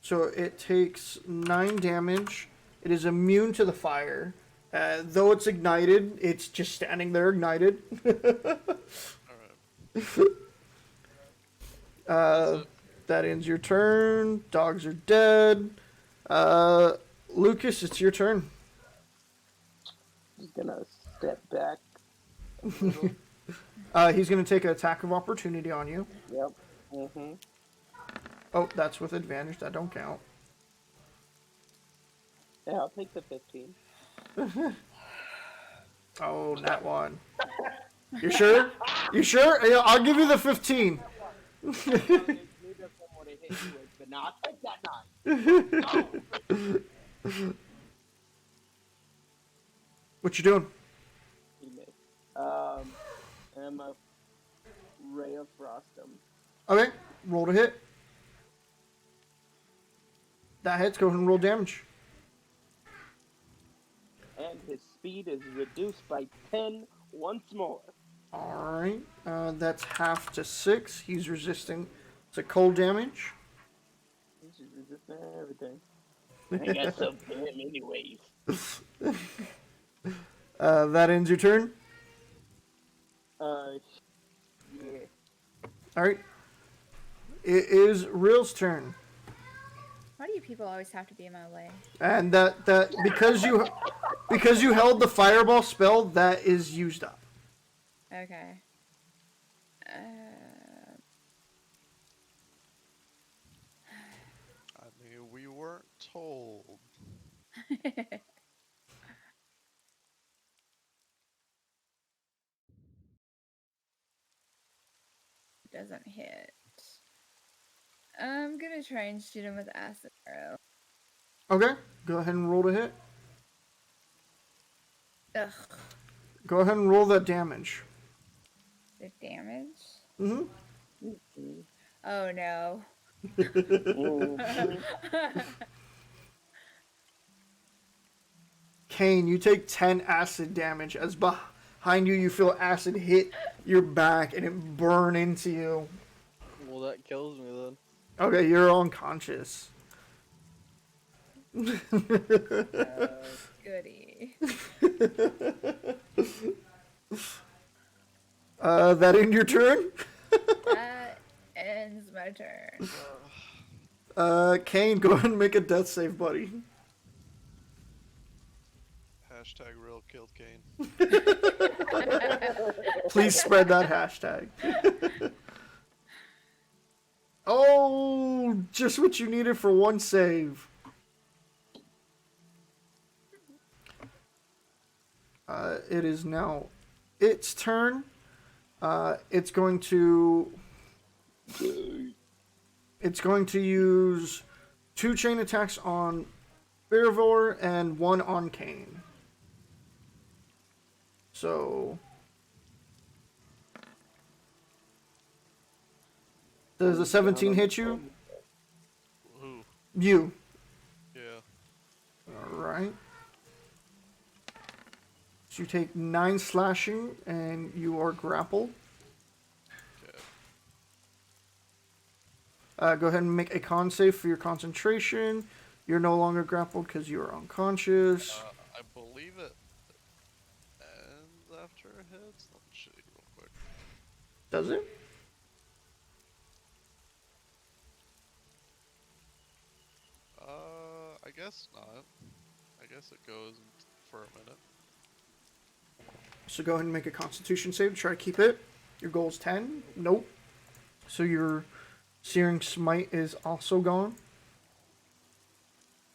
[SPEAKER 1] So it takes 9 damage. It is immune to the fire. Though it's ignited, it's just standing there ignited.
[SPEAKER 2] Alright.
[SPEAKER 1] That ends your turn. Dogs are dead. Lucas, it's your turn.
[SPEAKER 4] He's gonna step back.
[SPEAKER 1] He's going to take an attack of opportunity on you.
[SPEAKER 4] Yep. Mm-hmm.
[SPEAKER 1] Oh, that's with advantage. That don't count.
[SPEAKER 4] Yeah, I'll take the 15.
[SPEAKER 1] Oh, that one. You sure? You sure? Yeah, I'll give you the 15.
[SPEAKER 4] Maybe that's what I hit you with, but no, I'll take that 9.
[SPEAKER 1] What you doing?
[SPEAKER 4] He missed. I'm a Ray of Frostum.
[SPEAKER 1] Okay, roll to hit. That hits. Go ahead and roll damage.
[SPEAKER 4] And his speed is reduced by 10 once more.
[SPEAKER 1] Alright, that's half to 6. He's resisting to cold damage.
[SPEAKER 4] He's just resisting everything. I got some for him anyways.
[SPEAKER 1] That ends your turn.
[SPEAKER 4] Yeah.
[SPEAKER 1] Alright. It is Ril's turn.
[SPEAKER 5] Why do you people always have to be in my way?
[SPEAKER 1] And that because you held the fireball spell, that is used up.
[SPEAKER 5] Okay.
[SPEAKER 2] I mean, we weren't told.
[SPEAKER 5] Doesn't hit. I'm gonna try and shoot him with acid arrow.
[SPEAKER 1] Okay, go ahead and roll to hit.
[SPEAKER 5] Ugh.
[SPEAKER 1] Go ahead and roll that damage.
[SPEAKER 5] The damage?
[SPEAKER 1] Mm-hmm.
[SPEAKER 5] Oh no.
[SPEAKER 1] Kane, you take 10 acid damage as behind you feel acid hit your back and it burn into you.
[SPEAKER 3] Well, that kills me then.
[SPEAKER 1] Okay, you're unconscious.
[SPEAKER 5] Goody.
[SPEAKER 1] That end your turn?
[SPEAKER 5] That ends my turn.
[SPEAKER 1] Kane, go ahead and make a death save, buddy.
[SPEAKER 2] Hashtag real killed Kane.
[SPEAKER 1] Please spread that hashtag. Oh, just what you needed for one save. It is now its turn. It's going to use 2 chain attacks on Bearvor and 1 on Kane. So does a 17 hit you?
[SPEAKER 2] Who?
[SPEAKER 1] You.
[SPEAKER 2] Yeah.
[SPEAKER 1] Alright. So you take 9 slashing and you are grappled.
[SPEAKER 2] Okay.
[SPEAKER 1] Go ahead and make a con save for your concentration. You're no longer grappled because you are unconscious.
[SPEAKER 2] I believe it ends after it hits. Let me check real quick.
[SPEAKER 1] Does it?
[SPEAKER 2] I guess not. I guess it goes for a minute.
[SPEAKER 1] So go ahead and make a constitution save to try to keep it. Your goal is 10. Nope. So your Searing Smite is also gone.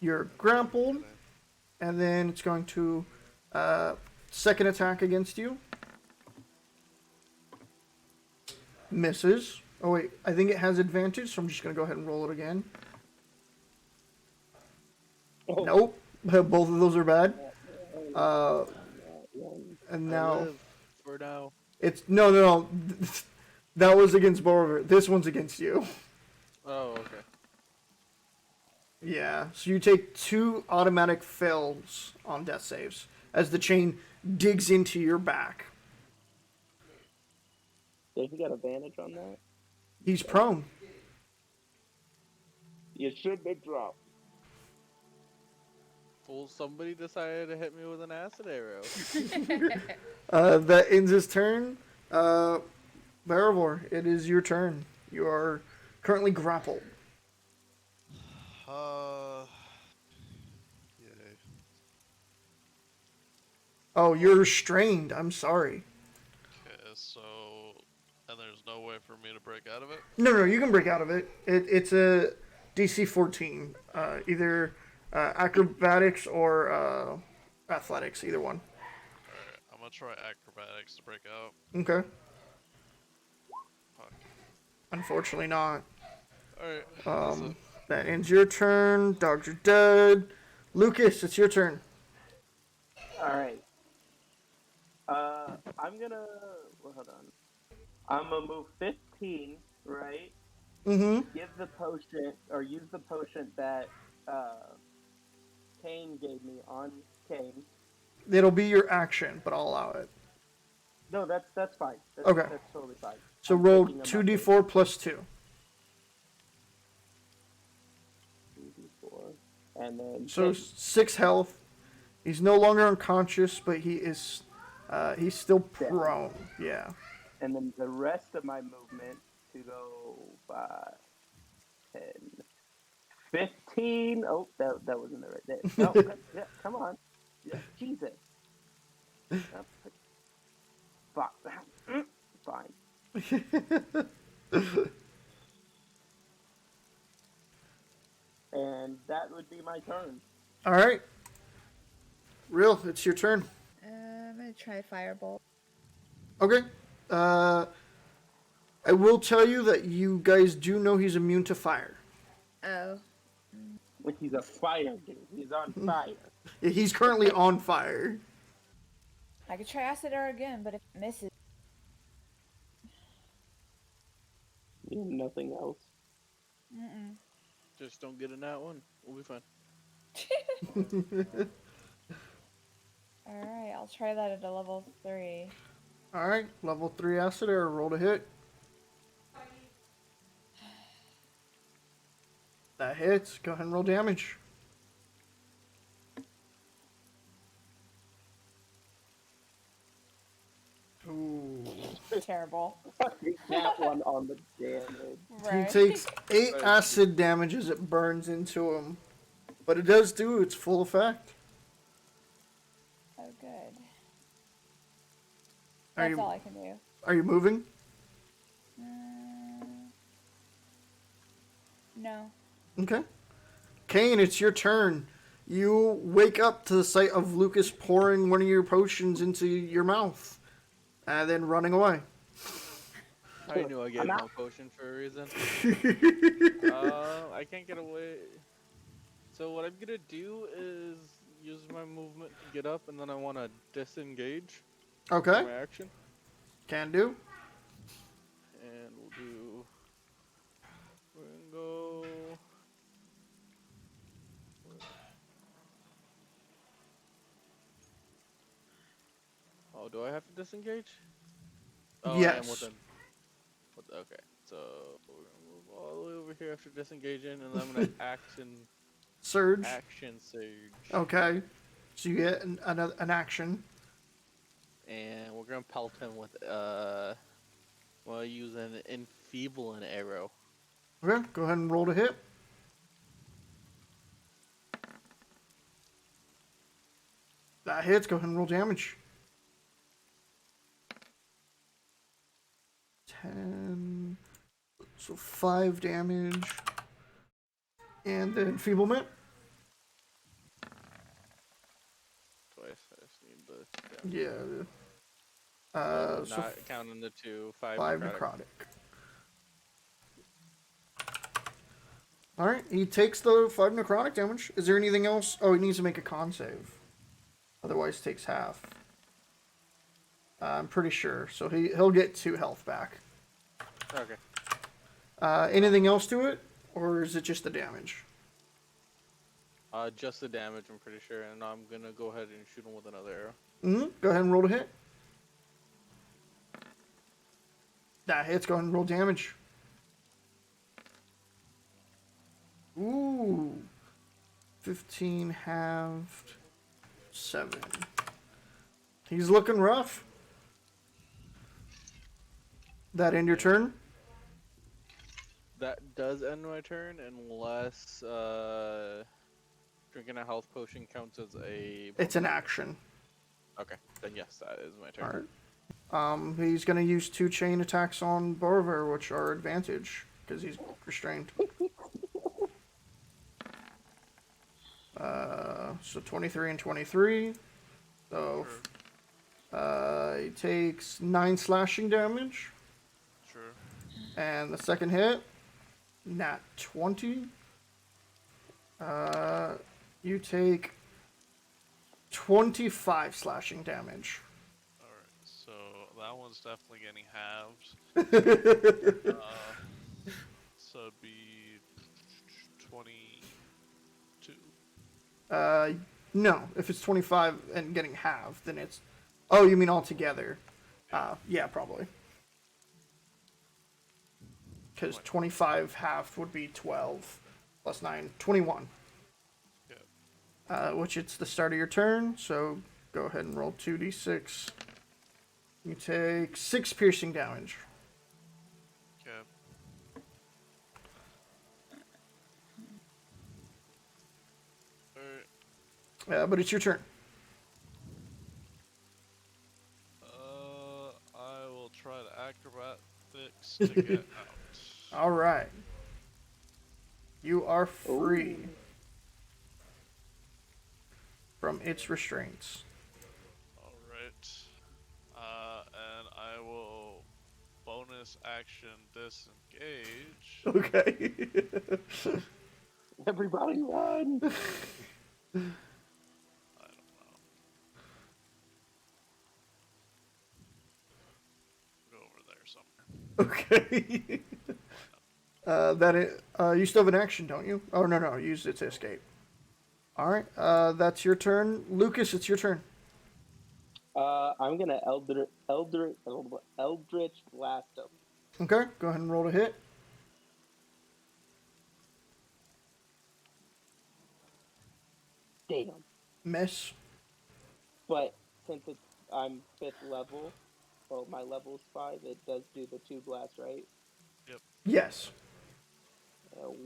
[SPEAKER 1] You're grappled. And then it's going to second attack against you. Misses. Oh wait, I think it has advantage, so I'm just going to go ahead and roll it again.
[SPEAKER 4] Oh.
[SPEAKER 1] Nope. Both of those are bad. And
[SPEAKER 3] I
[SPEAKER 1] now
[SPEAKER 3] live for now.
[SPEAKER 1] it's no. That was against Borover. This one's against you.
[SPEAKER 3] Oh, okay.
[SPEAKER 1] Yeah. So you take 2 automatic fails on death saves as the chain digs into your back.
[SPEAKER 4] Did he got advantage on that?
[SPEAKER 1] He's prone.
[SPEAKER 4] You shouldn't have dropped.
[SPEAKER 3] Fool, somebody decided to hit me with an acid arrow.
[SPEAKER 1] That ends his turn. Baravor, it is your turn. You are currently grappled.
[SPEAKER 2] Yay.
[SPEAKER 1] Oh, you're restrained. I'm sorry.
[SPEAKER 2] Okay, so and there's no way for me to break out of it.
[SPEAKER 1] No, you can break out of it. It's a DC 14. Either acrobatics or athletics, either one.
[SPEAKER 2] Alright, I'm gonna try acrobatics to break out.
[SPEAKER 1] Okay.
[SPEAKER 2] Fuck.
[SPEAKER 1] Unfortunately not.
[SPEAKER 2] Alright.
[SPEAKER 1] That ends your turn. Dogs are dead. Lucas, it's your turn.
[SPEAKER 4] Alright. I'm gonna. Well, hold on. I'm gonna move 15, right?
[SPEAKER 1] Mm-hmm.
[SPEAKER 4] Give the potion, or use the potion that Kane gave me on Kane.
[SPEAKER 1] It'll be your action, but I'll allow it.
[SPEAKER 4] No, that's fine. That's,
[SPEAKER 1] Okay.
[SPEAKER 4] That's totally fine.
[SPEAKER 1] So
[SPEAKER 4] I'm
[SPEAKER 1] roll
[SPEAKER 4] thinking about
[SPEAKER 1] 2d4 plus 2.
[SPEAKER 4] 2d4. And then.
[SPEAKER 1] So
[SPEAKER 4] Kane.
[SPEAKER 1] 6 health. He's no longer unconscious, but he's still prone. Yeah.
[SPEAKER 4] And then the rest of my movement to go 5, 10, 15. Oh, that wasn't the right day. No, yeah, come on. Yeah, Jesus. Fuck. Fine. And that would be my turn.
[SPEAKER 1] All right. Real, it's your turn.
[SPEAKER 5] I'm gonna try Firebolt.
[SPEAKER 1] Okay. I will tell you that you guys do know he's immune to fire.
[SPEAKER 5] Oh.
[SPEAKER 4] Like he's a fire dude. He's on fire.
[SPEAKER 1] Yeah, he's currently on fire.
[SPEAKER 5] I could try Acid Arrow again, but if it misses.
[SPEAKER 4] You have nothing else.
[SPEAKER 5] Mm-mm.
[SPEAKER 3] Just don't get in that one. We'll be fine.
[SPEAKER 5] Alright, I'll try that at a level 3.
[SPEAKER 1] All right, level 3 acid arrow, roll to hit. That hits. Go ahead and roll damage. Ooh.
[SPEAKER 5] Terrible.
[SPEAKER 4] That one on the damage.
[SPEAKER 5] Right.
[SPEAKER 1] He takes 8 acid damage as it burns into him. But it does do its full effect.
[SPEAKER 5] Oh, good.
[SPEAKER 1] Are
[SPEAKER 5] That's
[SPEAKER 1] you,
[SPEAKER 5] all I can do.
[SPEAKER 1] are you moving?
[SPEAKER 5] No.
[SPEAKER 1] Okay. Kane, it's your turn. You wake up to the sight of Lucas pouring one of your potions into your mouth. And then running away.
[SPEAKER 3] I knew I gave
[SPEAKER 4] I'm
[SPEAKER 3] him
[SPEAKER 4] out.
[SPEAKER 3] a potion for a reason. I can't get away. So what I'm gonna do is use my movement to get up, and then I want to disengage for
[SPEAKER 1] Okay,
[SPEAKER 3] my action.
[SPEAKER 1] can do.
[SPEAKER 3] And we'll do. We're gonna go. Oh, do I have to disengage? Oh, I am
[SPEAKER 1] Yes.
[SPEAKER 3] within. Okay, so we're gonna move all the way over here after disengaging, and then I'm gonna
[SPEAKER 1] Surge.
[SPEAKER 3] action surge,
[SPEAKER 1] Okay. So you get an action.
[SPEAKER 3] and we're gonna pelt him with well, use an enfeeble an arrow.
[SPEAKER 1] Okay, go ahead and roll to hit. That hits. Go ahead and roll damage. 10. So 5 damage. And the enfeeblement.
[SPEAKER 3] Twice. I just need the
[SPEAKER 1] Yeah. So
[SPEAKER 3] not counting the 5
[SPEAKER 1] 5
[SPEAKER 3] necrotic.
[SPEAKER 1] necrotic. Alright, he takes the 5 necrotic damage. Is there anything else? Oh, he needs to make a con save. Otherwise, takes half. I'm pretty sure. So he'll get 2 health back.
[SPEAKER 3] Okay.
[SPEAKER 1] Anything else to it? Or is it just the damage?
[SPEAKER 3] Just the damage, I'm pretty sure, and I'm gonna go ahead and shoot him with another arrow.
[SPEAKER 1] Go ahead and roll to hit. That hits. Go ahead and roll damage. Ooh. 15 halved. 7. He's looking rough. That end your turn?
[SPEAKER 3] That does end my turn, unless drinking a health potion counts as a.
[SPEAKER 1] It's an action.
[SPEAKER 3] Okay, then yes, that is my turn.
[SPEAKER 1] Alright. He's gonna use 2 chain attacks on Borver, which are advantage, because he's restrained. So 23 and 23. So he takes 9 slashing damage.
[SPEAKER 2] Sure.
[SPEAKER 1] And the second hit, nat 20. You take 25 slashing damage.
[SPEAKER 2] Alright, so that one's definitely getting halved. So it'd be 22.
[SPEAKER 1] No, if it's 25 and getting halved, then it's. Oh, you mean altogether? Yeah, probably. Because 25 halved would be 12 plus 9, 21.
[SPEAKER 2] Yeah.
[SPEAKER 1] Which it's the start of your turn, so go ahead and roll 2d6. You take 6 piercing damage.
[SPEAKER 2] Okay. Alright.
[SPEAKER 1] But it's your turn.
[SPEAKER 2] I will try to acrobatics to get out.
[SPEAKER 1] All right. You are free from its restraints.
[SPEAKER 2] Alright. And I will bonus action disengage.
[SPEAKER 1] Okay.
[SPEAKER 4] Everybody run!
[SPEAKER 2] I don't know. Go over there somewhere.
[SPEAKER 1] Okay. You still have an action, don't you? Oh, no, use it to escape. Alright, that's your turn. Lucas, it's your turn.
[SPEAKER 4] I'm gonna Eldritch Blast him.
[SPEAKER 1] Okay, go ahead and roll to hit.
[SPEAKER 4] Damn.
[SPEAKER 1] Miss.
[SPEAKER 4] But since I'm 5th level, well, my level's 5, it does do the 2 blast, right?
[SPEAKER 1] Yes.
[SPEAKER 4] Oh,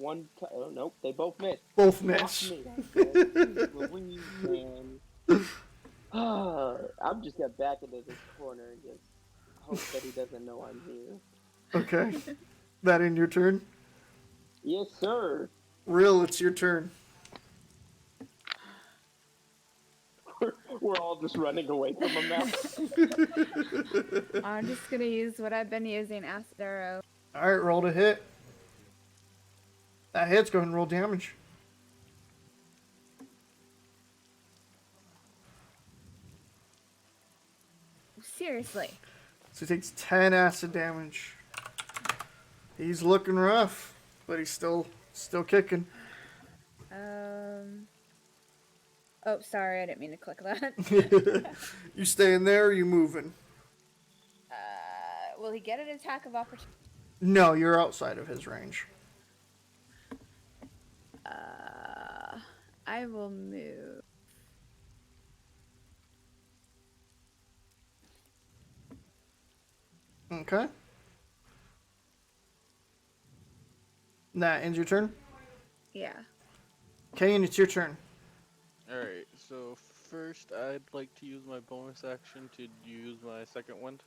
[SPEAKER 4] nope, they both miss.
[SPEAKER 1] Both
[SPEAKER 4] Fuck
[SPEAKER 1] miss.
[SPEAKER 4] me. Jeez Louise, man. I'm just gonna back into this corner and just hope that he doesn't know I'm here.
[SPEAKER 1] Okay. That in your turn?
[SPEAKER 4] Yes, sir.
[SPEAKER 1] Rill, it's your turn.
[SPEAKER 4] We're all just running away from him now.
[SPEAKER 5] I'm just gonna use what I've been using, Acid Arrow.
[SPEAKER 1] Alright, roll to hit. That hits, go ahead and roll damage.
[SPEAKER 5] Seriously.
[SPEAKER 1] So he takes 10 acid damage. He's looking rough, but he's still kicking.
[SPEAKER 5] Oh, sorry, I didn't mean to click that.
[SPEAKER 1] You staying there or you moving?
[SPEAKER 5] Will he get an attack of opportunity?
[SPEAKER 1] No, you're outside of his range.
[SPEAKER 5] I will move.
[SPEAKER 1] Okay. That ends your turn.
[SPEAKER 5] Yeah.
[SPEAKER 1] Kane, it's your turn.
[SPEAKER 3] Alright, so first I'd like to use my bonus action to use my second wind.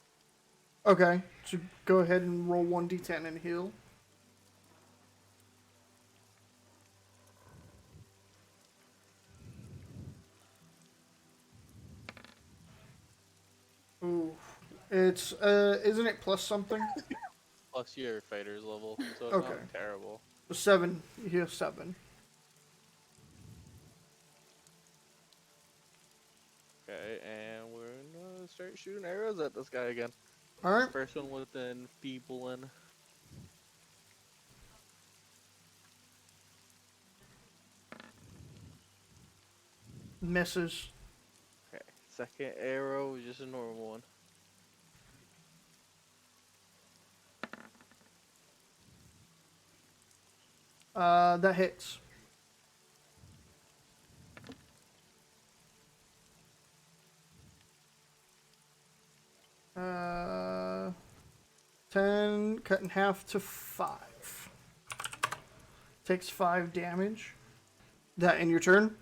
[SPEAKER 1] Okay, so go ahead and roll 1d10 and heal. Ooh, it's isn't it plus something?
[SPEAKER 3] Plus your fighter's level, so it's
[SPEAKER 1] Okay.
[SPEAKER 3] not terrible.
[SPEAKER 1] 7. You heal 7.
[SPEAKER 3] Okay, and we're gonna start shooting arrows at this guy again.
[SPEAKER 1] All right.
[SPEAKER 3] First one with an enfeebling.
[SPEAKER 1] Misses.
[SPEAKER 3] Okay, second arrow is just a normal one.
[SPEAKER 1] That hits. Uh, 10 cut in half to 5. Takes 5 damage. That in your turn?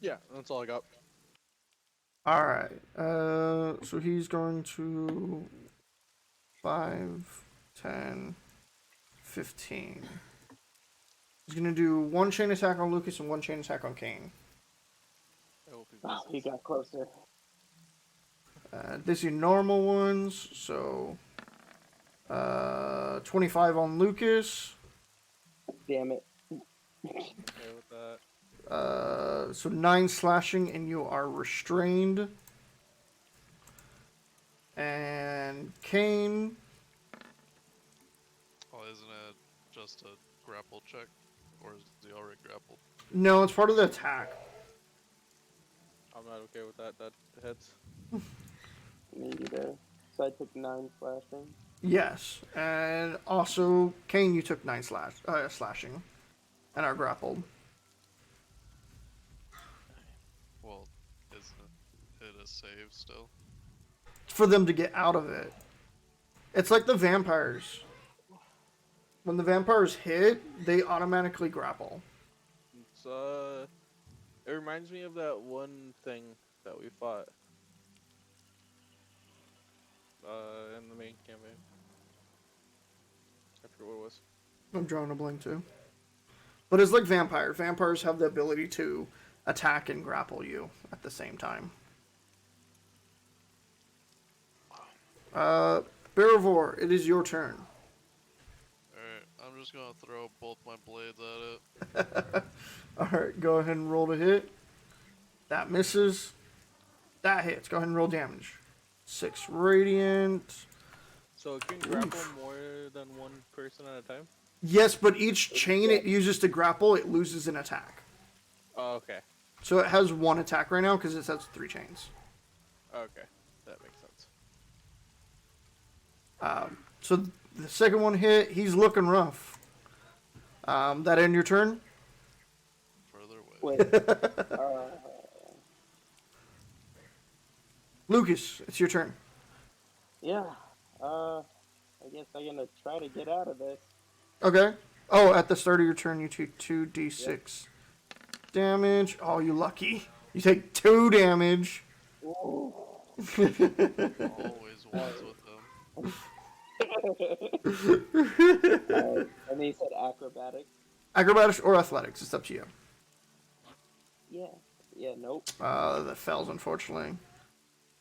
[SPEAKER 3] Yeah, that's all I got.
[SPEAKER 1] Alright. So he's going to 5, 10, 15. He's going to do 1 chain attack on Lucas and 1 chain attack on Kane.
[SPEAKER 3] I hope he
[SPEAKER 4] Oh, he
[SPEAKER 3] misses.
[SPEAKER 4] got closer.
[SPEAKER 1] These are normal ones, so 25 on Lucas.
[SPEAKER 4] Damn it.
[SPEAKER 3] Okay with that.
[SPEAKER 1] So 9 slashing, and you are restrained. And Kane,
[SPEAKER 2] Oh, isn't it just a grapple check? Or is he already grappled?
[SPEAKER 1] no, it's part of the attack.
[SPEAKER 3] I'm not okay with that. That hits.
[SPEAKER 4] Me either. So I took 9 slashing.
[SPEAKER 1] Yes, and also Kane, you took 9 slashing, and are grappled.
[SPEAKER 2] Well, isn't it a save still?
[SPEAKER 1] For them to get out of it. It's like the vampires. When the vampires hit, they automatically grapple.
[SPEAKER 3] It's it reminds me of that one thing that we fought in the main campaign. I forget what it was.
[SPEAKER 1] I'm drawing a blank too. But it's like vampires. Vampires have the ability to attack and grapple you at the same time. Beravor, it is your turn.
[SPEAKER 2] Alright, I'm just gonna throw both my blades at it.
[SPEAKER 1] Alright, go ahead and roll to hit. That misses. That hits. Go ahead and roll damage. 6 radiant.
[SPEAKER 3] So it can grapple more than one person at a time?
[SPEAKER 1] Yes, but each chain it uses to grapple, it loses an attack.
[SPEAKER 3] Oh, okay.
[SPEAKER 1] So it has 1 attack right now because it has 3 chains.
[SPEAKER 3] Okay. That makes sense.
[SPEAKER 1] So the second one hit, he's looking rough. That end your turn?
[SPEAKER 2] Further away.
[SPEAKER 4] Wait.
[SPEAKER 1] Lucas, it's your turn.
[SPEAKER 4] Yeah. I guess I'm gonna try to get out of this.
[SPEAKER 1] Okay. Oh, at the start of your turn, you take 2d6 damage. Oh, you lucky. You take 2 damage.
[SPEAKER 4] Ooh.
[SPEAKER 2] Always ones with them.
[SPEAKER 4] And he said acrobatics.
[SPEAKER 1] Acrobatics or athletics, it's up to you.
[SPEAKER 4] Yeah, nope.
[SPEAKER 1] That fails, unfortunately.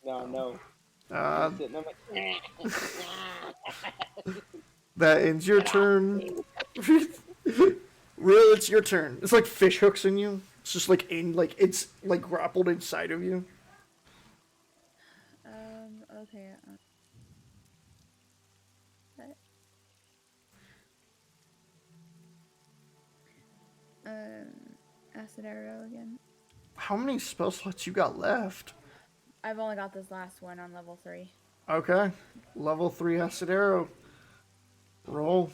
[SPEAKER 4] No.
[SPEAKER 1] Uh,
[SPEAKER 4] I'm sitting, I'm like,
[SPEAKER 1] that ends your turn. Will, it's your turn. It's like fish hooks in you. It's just like it's like grappled inside of you.
[SPEAKER 5] Okay. What? Acid arrow again.
[SPEAKER 1] How many spell slots you got left?
[SPEAKER 5] I've only got this last one on level 3.
[SPEAKER 1] Okay. Level 3 acid arrow. Roll.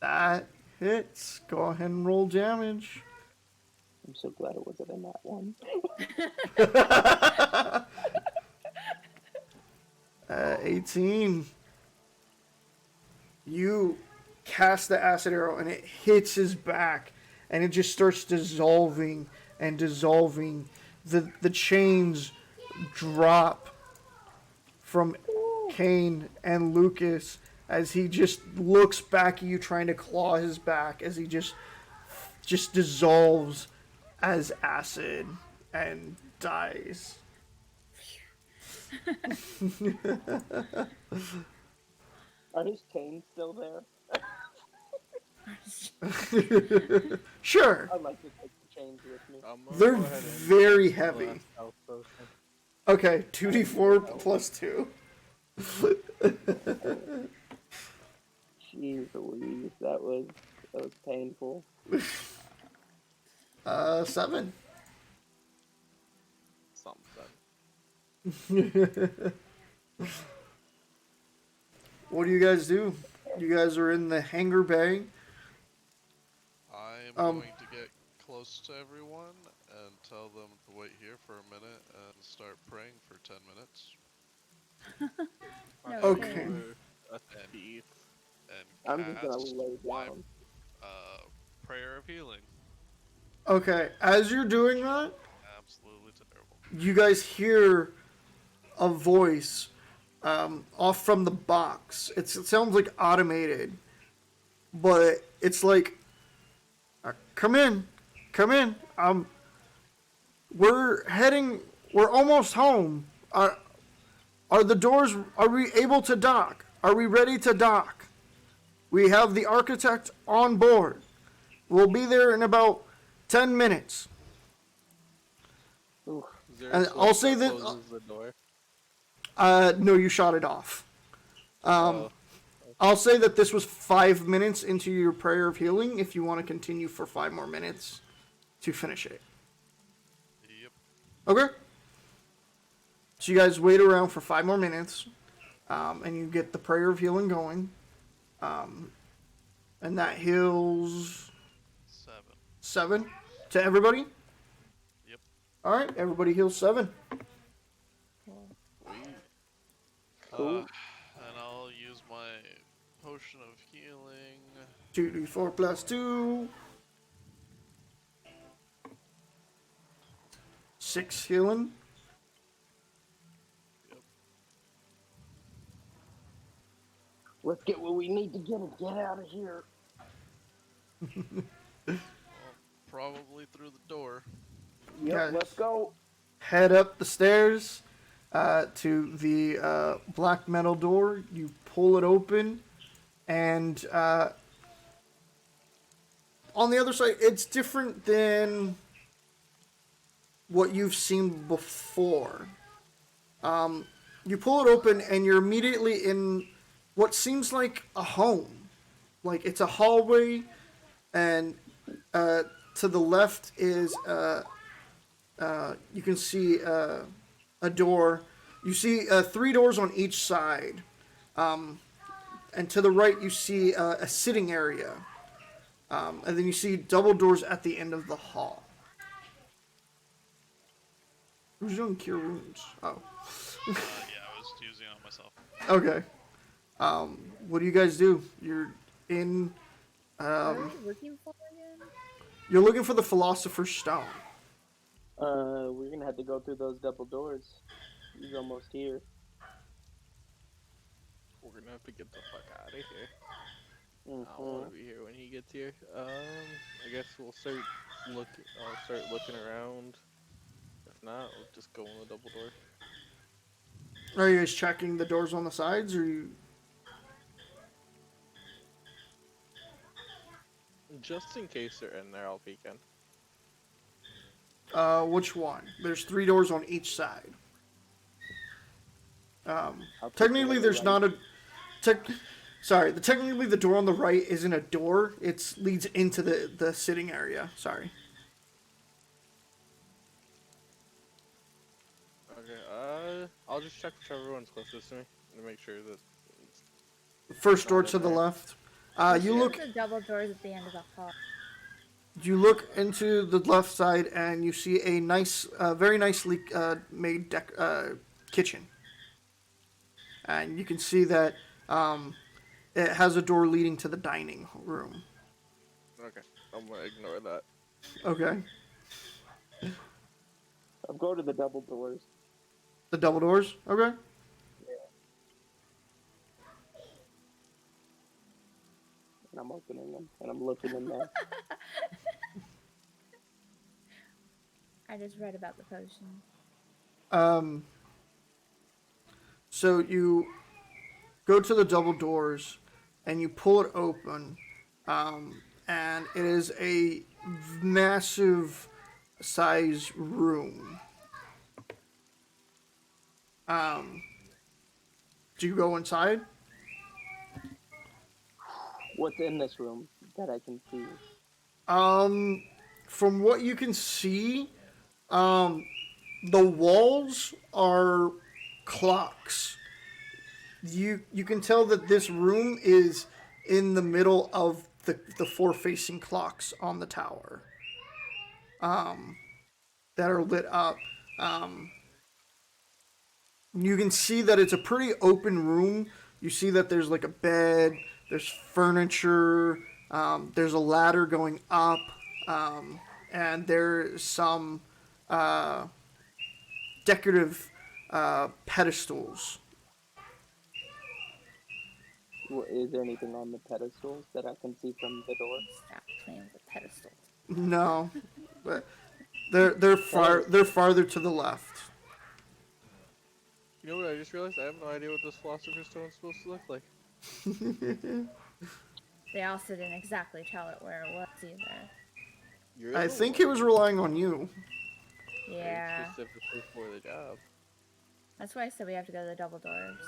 [SPEAKER 1] That hits. Go ahead and roll damage.
[SPEAKER 4] I'm so glad it wasn't in that one.
[SPEAKER 1] 18. You cast the acid arrow and it hits his back and it just starts dissolving and dissolving. The chains drop from Kane and Lucas as he just looks back at you trying to claw his back as he just dissolves as acid and dies.
[SPEAKER 4] Are his chains still there?
[SPEAKER 1] Sure.
[SPEAKER 4] I'd like to take the chains with me.
[SPEAKER 1] They're
[SPEAKER 3] Go ahead and
[SPEAKER 1] very
[SPEAKER 3] roll a
[SPEAKER 1] heavy.
[SPEAKER 3] stealth potion.
[SPEAKER 1] Okay, 2d4 plus 2.
[SPEAKER 4] Jeez Louise, that was painful.
[SPEAKER 1] 7.
[SPEAKER 3] Something.
[SPEAKER 1] What do you guys do? You guys are in the hangar bay.
[SPEAKER 2] I'm going to get close to everyone and tell them to wait here for a minute and start praying for 10 minutes.
[SPEAKER 5] No,
[SPEAKER 1] Okay.
[SPEAKER 3] A thief.
[SPEAKER 2] And
[SPEAKER 4] I'm just gonna
[SPEAKER 2] cast
[SPEAKER 4] lay
[SPEAKER 2] my
[SPEAKER 4] down.
[SPEAKER 2] prayer of healing.
[SPEAKER 1] Okay, as you're doing that,
[SPEAKER 2] Absolutely terrible.
[SPEAKER 1] you guys hear a voice off from the box. It sounds like automated, but it's like, come in. We're almost home. Are the doors, are we able to dock? Are we ready to dock? We have the architect on board. We'll be there in about 10 minutes.
[SPEAKER 4] Oof.
[SPEAKER 3] Is there a
[SPEAKER 1] And
[SPEAKER 3] switch
[SPEAKER 1] I'll say that-
[SPEAKER 3] closes the door?
[SPEAKER 1] No, you shot it off.
[SPEAKER 3] Oh,
[SPEAKER 1] I'll say that this was 5 minutes into your prayer of healing if you want to continue for 5 more minutes to finish it.
[SPEAKER 2] Yep.
[SPEAKER 1] Okay. So you guys wait around for 5 more minutes, and you get the prayer of healing going. And that heals 7 to everybody?
[SPEAKER 2] Yep.
[SPEAKER 1] Alright, everybody heals 7.
[SPEAKER 4] Cool.
[SPEAKER 2] And I'll use my potion of healing.
[SPEAKER 1] 2d4 plus 2. 6 healing.
[SPEAKER 4] Let's get what we need to get and get out of here.
[SPEAKER 2] Well, probably through the door.
[SPEAKER 4] Yep,
[SPEAKER 1] Guys.
[SPEAKER 4] let's go.
[SPEAKER 1] Head up the stairs to the black metal door. You pull it open, and on the other side, it's different than what you've seen before. You pull it open, and you're immediately in what seems like a home. Like, it's a hallway, and to the left is you can see a door. You see 3 doors on each side. And to the right, you see a sitting area. And then you see double doors at the end of the hall. Who's doing cure wounds? Oh.
[SPEAKER 2] Yeah, I was using it on myself.
[SPEAKER 1] Okay. What do you guys do? You're in...
[SPEAKER 5] What are we looking for again?
[SPEAKER 1] You're looking for the Philosopher's Stone.
[SPEAKER 4] We're gonna have to go through those double doors. He's almost here.
[SPEAKER 3] we're gonna have to get the fuck out of here. I don't
[SPEAKER 4] Mm-hmm.
[SPEAKER 3] want to be here when he gets here. I guess we'll search I'll start looking around. If not, we'll just go in the double door.
[SPEAKER 1] Are you guys checking the doors on the sides, or you?
[SPEAKER 3] Just in case they're in there, I'll peek in.
[SPEAKER 1] Which one? There's 3 doors on each side.
[SPEAKER 4] I'll take
[SPEAKER 1] Technically,
[SPEAKER 4] the
[SPEAKER 1] there's
[SPEAKER 4] right.
[SPEAKER 1] not a. Technically, the door on the right isn't a door. It leads into the sitting area. Sorry.
[SPEAKER 3] Okay, I'll just check whichever one's closest to me to make sure that it's
[SPEAKER 1] First door
[SPEAKER 3] not
[SPEAKER 1] to
[SPEAKER 3] in
[SPEAKER 1] the
[SPEAKER 3] there.
[SPEAKER 1] left.
[SPEAKER 5] Let's
[SPEAKER 1] You
[SPEAKER 5] go
[SPEAKER 1] look.
[SPEAKER 5] to the double doors at the end of the hall.
[SPEAKER 1] You look into the left side, and you see a nice, very nicely made kitchen. And you can see that it has a door leading to the dining room.
[SPEAKER 3] Okay, I'm gonna ignore that.
[SPEAKER 1] Okay.
[SPEAKER 4] I'll go to the double doors.
[SPEAKER 1] The double doors? Okay.
[SPEAKER 4] And I'm opening them, and I'm looking in there.
[SPEAKER 5] I just read about the potion.
[SPEAKER 1] So you go to the double doors and you pull it open, and it is a massive size room. Do you go inside?
[SPEAKER 4] What's in this room that I can see?
[SPEAKER 1] From what you can see, the walls are clocks. You can tell that this room is in the middle of the 4 facing clocks on the tower, that are lit up. You can see that it's a pretty open room. You see that there's like a bed, there's furniture, there's a ladder going up, and there's some decorative pedestals.
[SPEAKER 4] Is there anything on the pedestals that I can see from the door?
[SPEAKER 5] Stop playing with the pedestals.
[SPEAKER 1] No, but they're farther to the left.
[SPEAKER 3] You know what I just realized? I have no idea what this philosopher's stone's supposed to look like.
[SPEAKER 5] They also didn't exactly tell it where it was either.
[SPEAKER 3] You're
[SPEAKER 1] I
[SPEAKER 3] the
[SPEAKER 1] think
[SPEAKER 3] one
[SPEAKER 1] it was relying on you.
[SPEAKER 3] paid
[SPEAKER 5] Yeah.
[SPEAKER 3] specifically for the job.
[SPEAKER 5] That's why I said we have to go to the double doors.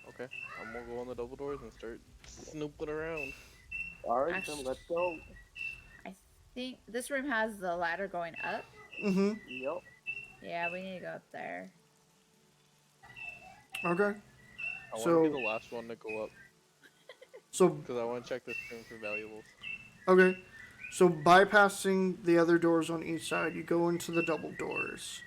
[SPEAKER 3] Okay, I'm gonna go on the double doors and start snooping around.
[SPEAKER 4] Alright, then
[SPEAKER 5] Actually-
[SPEAKER 4] let's go.
[SPEAKER 5] I think this room has the ladder going up.
[SPEAKER 1] Mm-hmm.
[SPEAKER 4] Yep.
[SPEAKER 5] Yeah, we need to go up there.
[SPEAKER 1] Okay.
[SPEAKER 3] I
[SPEAKER 1] So-
[SPEAKER 3] want to be the last one to go up
[SPEAKER 1] So
[SPEAKER 3] because I want to check this room for valuables.
[SPEAKER 1] okay. So bypassing the other doors on each side, you go into the double doors.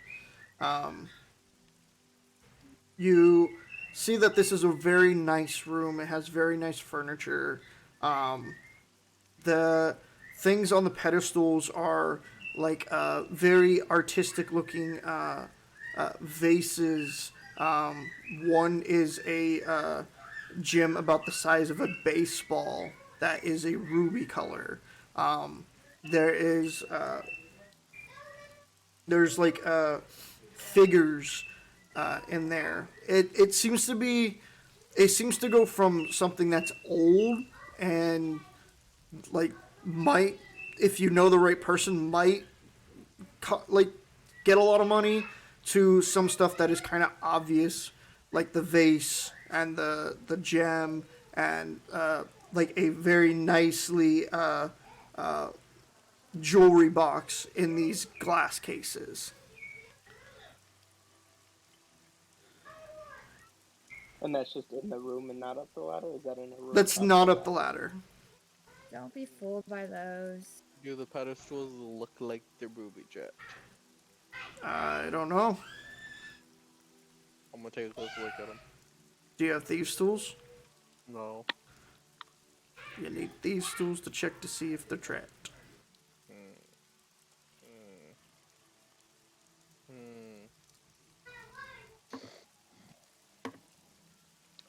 [SPEAKER 1] You see that this is a very nice room. It has very nice furniture. The things on the pedestals are like very artistic looking vases. One is a gem about the size of a baseball that is a ruby color. There is there's like figures in there. It seems to be, it seems to go from something that's old and like might, if you know the right person, might like get a lot of money, to some stuff that is kind of obvious, like the vase and the gem and like a very nicely jewelry box in these glass cases.
[SPEAKER 4] And that's just in the room and not up the ladder? Is that in a room?
[SPEAKER 1] That's not up the ladder.
[SPEAKER 5] Don't be fooled by those.
[SPEAKER 3] Do the pedestals look like the ruby jet?
[SPEAKER 1] I don't know.
[SPEAKER 3] I'm gonna take a close look at them.
[SPEAKER 1] Do you have thieves' tools?
[SPEAKER 3] No.
[SPEAKER 1] You need thieves' tools to check to see if they're trapped.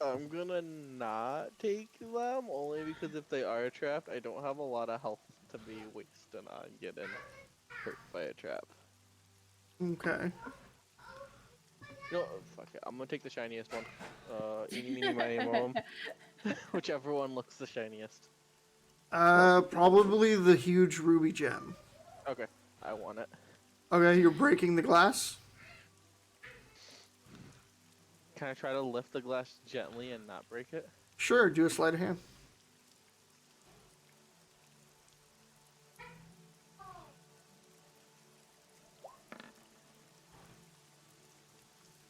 [SPEAKER 3] I'm gonna not take them only because if they are trapped, I don't have a lot of health to be wasting getting hurt by a trap.
[SPEAKER 1] Okay.
[SPEAKER 3] No, fuck it. I'm gonna take the shiniest one. Eeny, meeny, miny, moe. Whichever one looks the shiniest.
[SPEAKER 1] Probably the huge ruby gem.
[SPEAKER 3] Okay, I want it.
[SPEAKER 1] Okay, you're breaking the glass.
[SPEAKER 3] Can I try to lift the glass gently and not break it?
[SPEAKER 1] Sure, do a sleight of hand.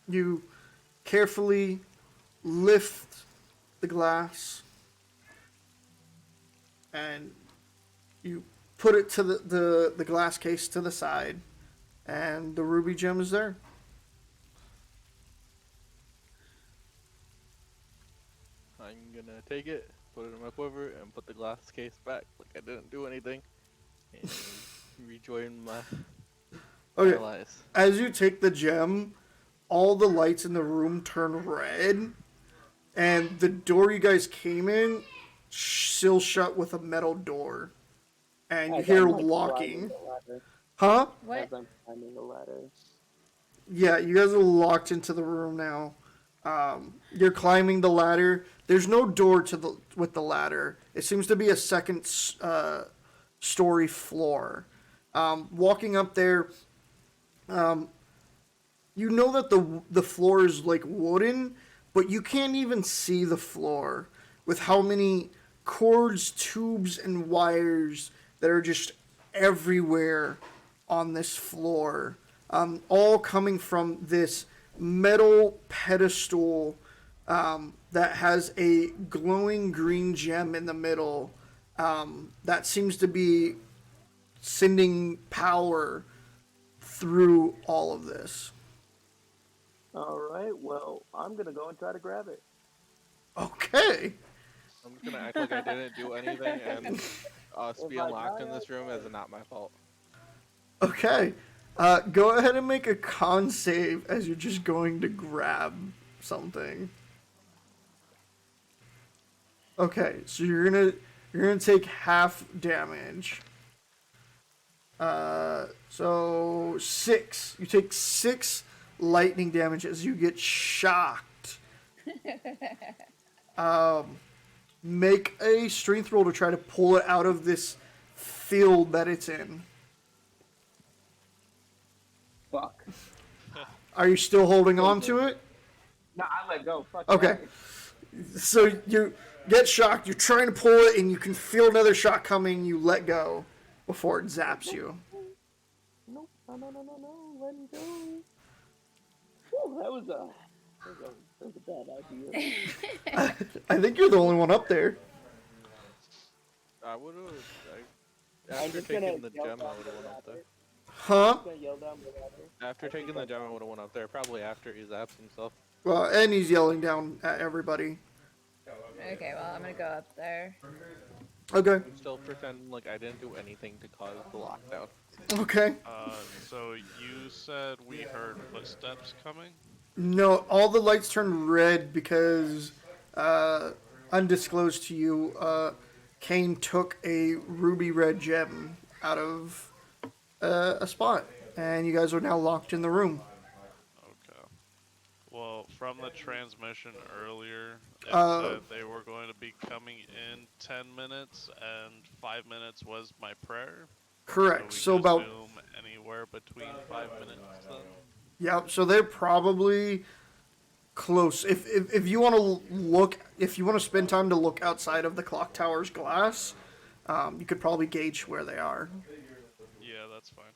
[SPEAKER 1] You carefully lift the glass and you put it to the glass case to the side, and the ruby gem is there.
[SPEAKER 3] I'm gonna take it, put it in my quiver, and put the glass case back like I didn't do anything. And rejoin my
[SPEAKER 1] Okay,
[SPEAKER 3] allies.
[SPEAKER 1] as you take the gem, all the lights in the room turn red, and the door you guys came in still shut with a metal door, and you
[SPEAKER 4] As
[SPEAKER 1] hear
[SPEAKER 4] I'm, like,
[SPEAKER 1] locking.
[SPEAKER 4] climbing the ladder.
[SPEAKER 1] Huh?
[SPEAKER 5] What?
[SPEAKER 4] As I'm climbing the ladder.
[SPEAKER 1] Yeah, you guys are locked into the room now. You're climbing the ladder. There's no door to the with the ladder. It seems to be a second story floor. Walking up there, you know that the floor is like wooden, but you can't even see the floor with how many cords, tubes, and wires that are just everywhere on this floor, all coming from this metal pedestal that has a glowing green gem in the middle that seems to be sending power through all of this.
[SPEAKER 4] Alright, well, I'm gonna go and try to grab it.
[SPEAKER 1] Okay.
[SPEAKER 3] I'm just gonna act like I didn't do anything, and us
[SPEAKER 4] If
[SPEAKER 3] being
[SPEAKER 4] I
[SPEAKER 3] locked
[SPEAKER 4] die,
[SPEAKER 3] in this
[SPEAKER 4] I
[SPEAKER 3] room
[SPEAKER 4] die.
[SPEAKER 3] is not my fault.
[SPEAKER 1] Okay. Go ahead and make a con save as you're just going to grab something. Okay, so you're gonna take half damage. So 6. You take 6 lightning damage as you get shocked. Make a strength roll to try to pull it out of this field that it's in.
[SPEAKER 4] Fuck.
[SPEAKER 1] Are you still holding on to it?
[SPEAKER 4] Nah, I let go. Fuck
[SPEAKER 1] Okay.
[SPEAKER 4] that.
[SPEAKER 1] So you get shocked, you're trying to pull it, and you can feel another shock coming, you let go before it zaps you.
[SPEAKER 4] Nope. No. Let him go. Whew, that was a bad idea.
[SPEAKER 1] I think you're the only one up there.
[SPEAKER 3] I would have.
[SPEAKER 4] I'm
[SPEAKER 3] After
[SPEAKER 4] just gonna
[SPEAKER 3] taking the
[SPEAKER 4] yell
[SPEAKER 3] gem, I
[SPEAKER 4] down
[SPEAKER 3] would
[SPEAKER 4] the
[SPEAKER 3] have went up there.
[SPEAKER 4] ladder.
[SPEAKER 1] Huh?
[SPEAKER 4] I'm gonna yell down the ladder.
[SPEAKER 3] After taking the gem, I would have went up there. Probably after he zaps himself.
[SPEAKER 1] Well, and he's yelling down at everybody.
[SPEAKER 5] Okay, well, I'm gonna go up there.
[SPEAKER 1] Okay.
[SPEAKER 3] Still pretend like I didn't do anything to cause the lockdown.
[SPEAKER 1] Okay.
[SPEAKER 2] So you said we heard footsteps coming?
[SPEAKER 1] No, all the lights turned red because, undisclosed to you, Kane took a ruby red gem out of a spot, and you guys are now locked in the room.
[SPEAKER 2] Okay. Well, from the transmission earlier, it
[SPEAKER 1] Uh,
[SPEAKER 2] said they were going to be coming in 10 minutes, and 5 minutes was my prayer.
[SPEAKER 1] Correct. So
[SPEAKER 2] we could
[SPEAKER 1] about
[SPEAKER 2] assume anywhere between 5 minutes then.
[SPEAKER 1] yeah. So they're probably close. If you want to look, if you want to spend time to look outside of the clock tower's glass, you could probably gauge where they are.
[SPEAKER 2] Yeah, that's fine.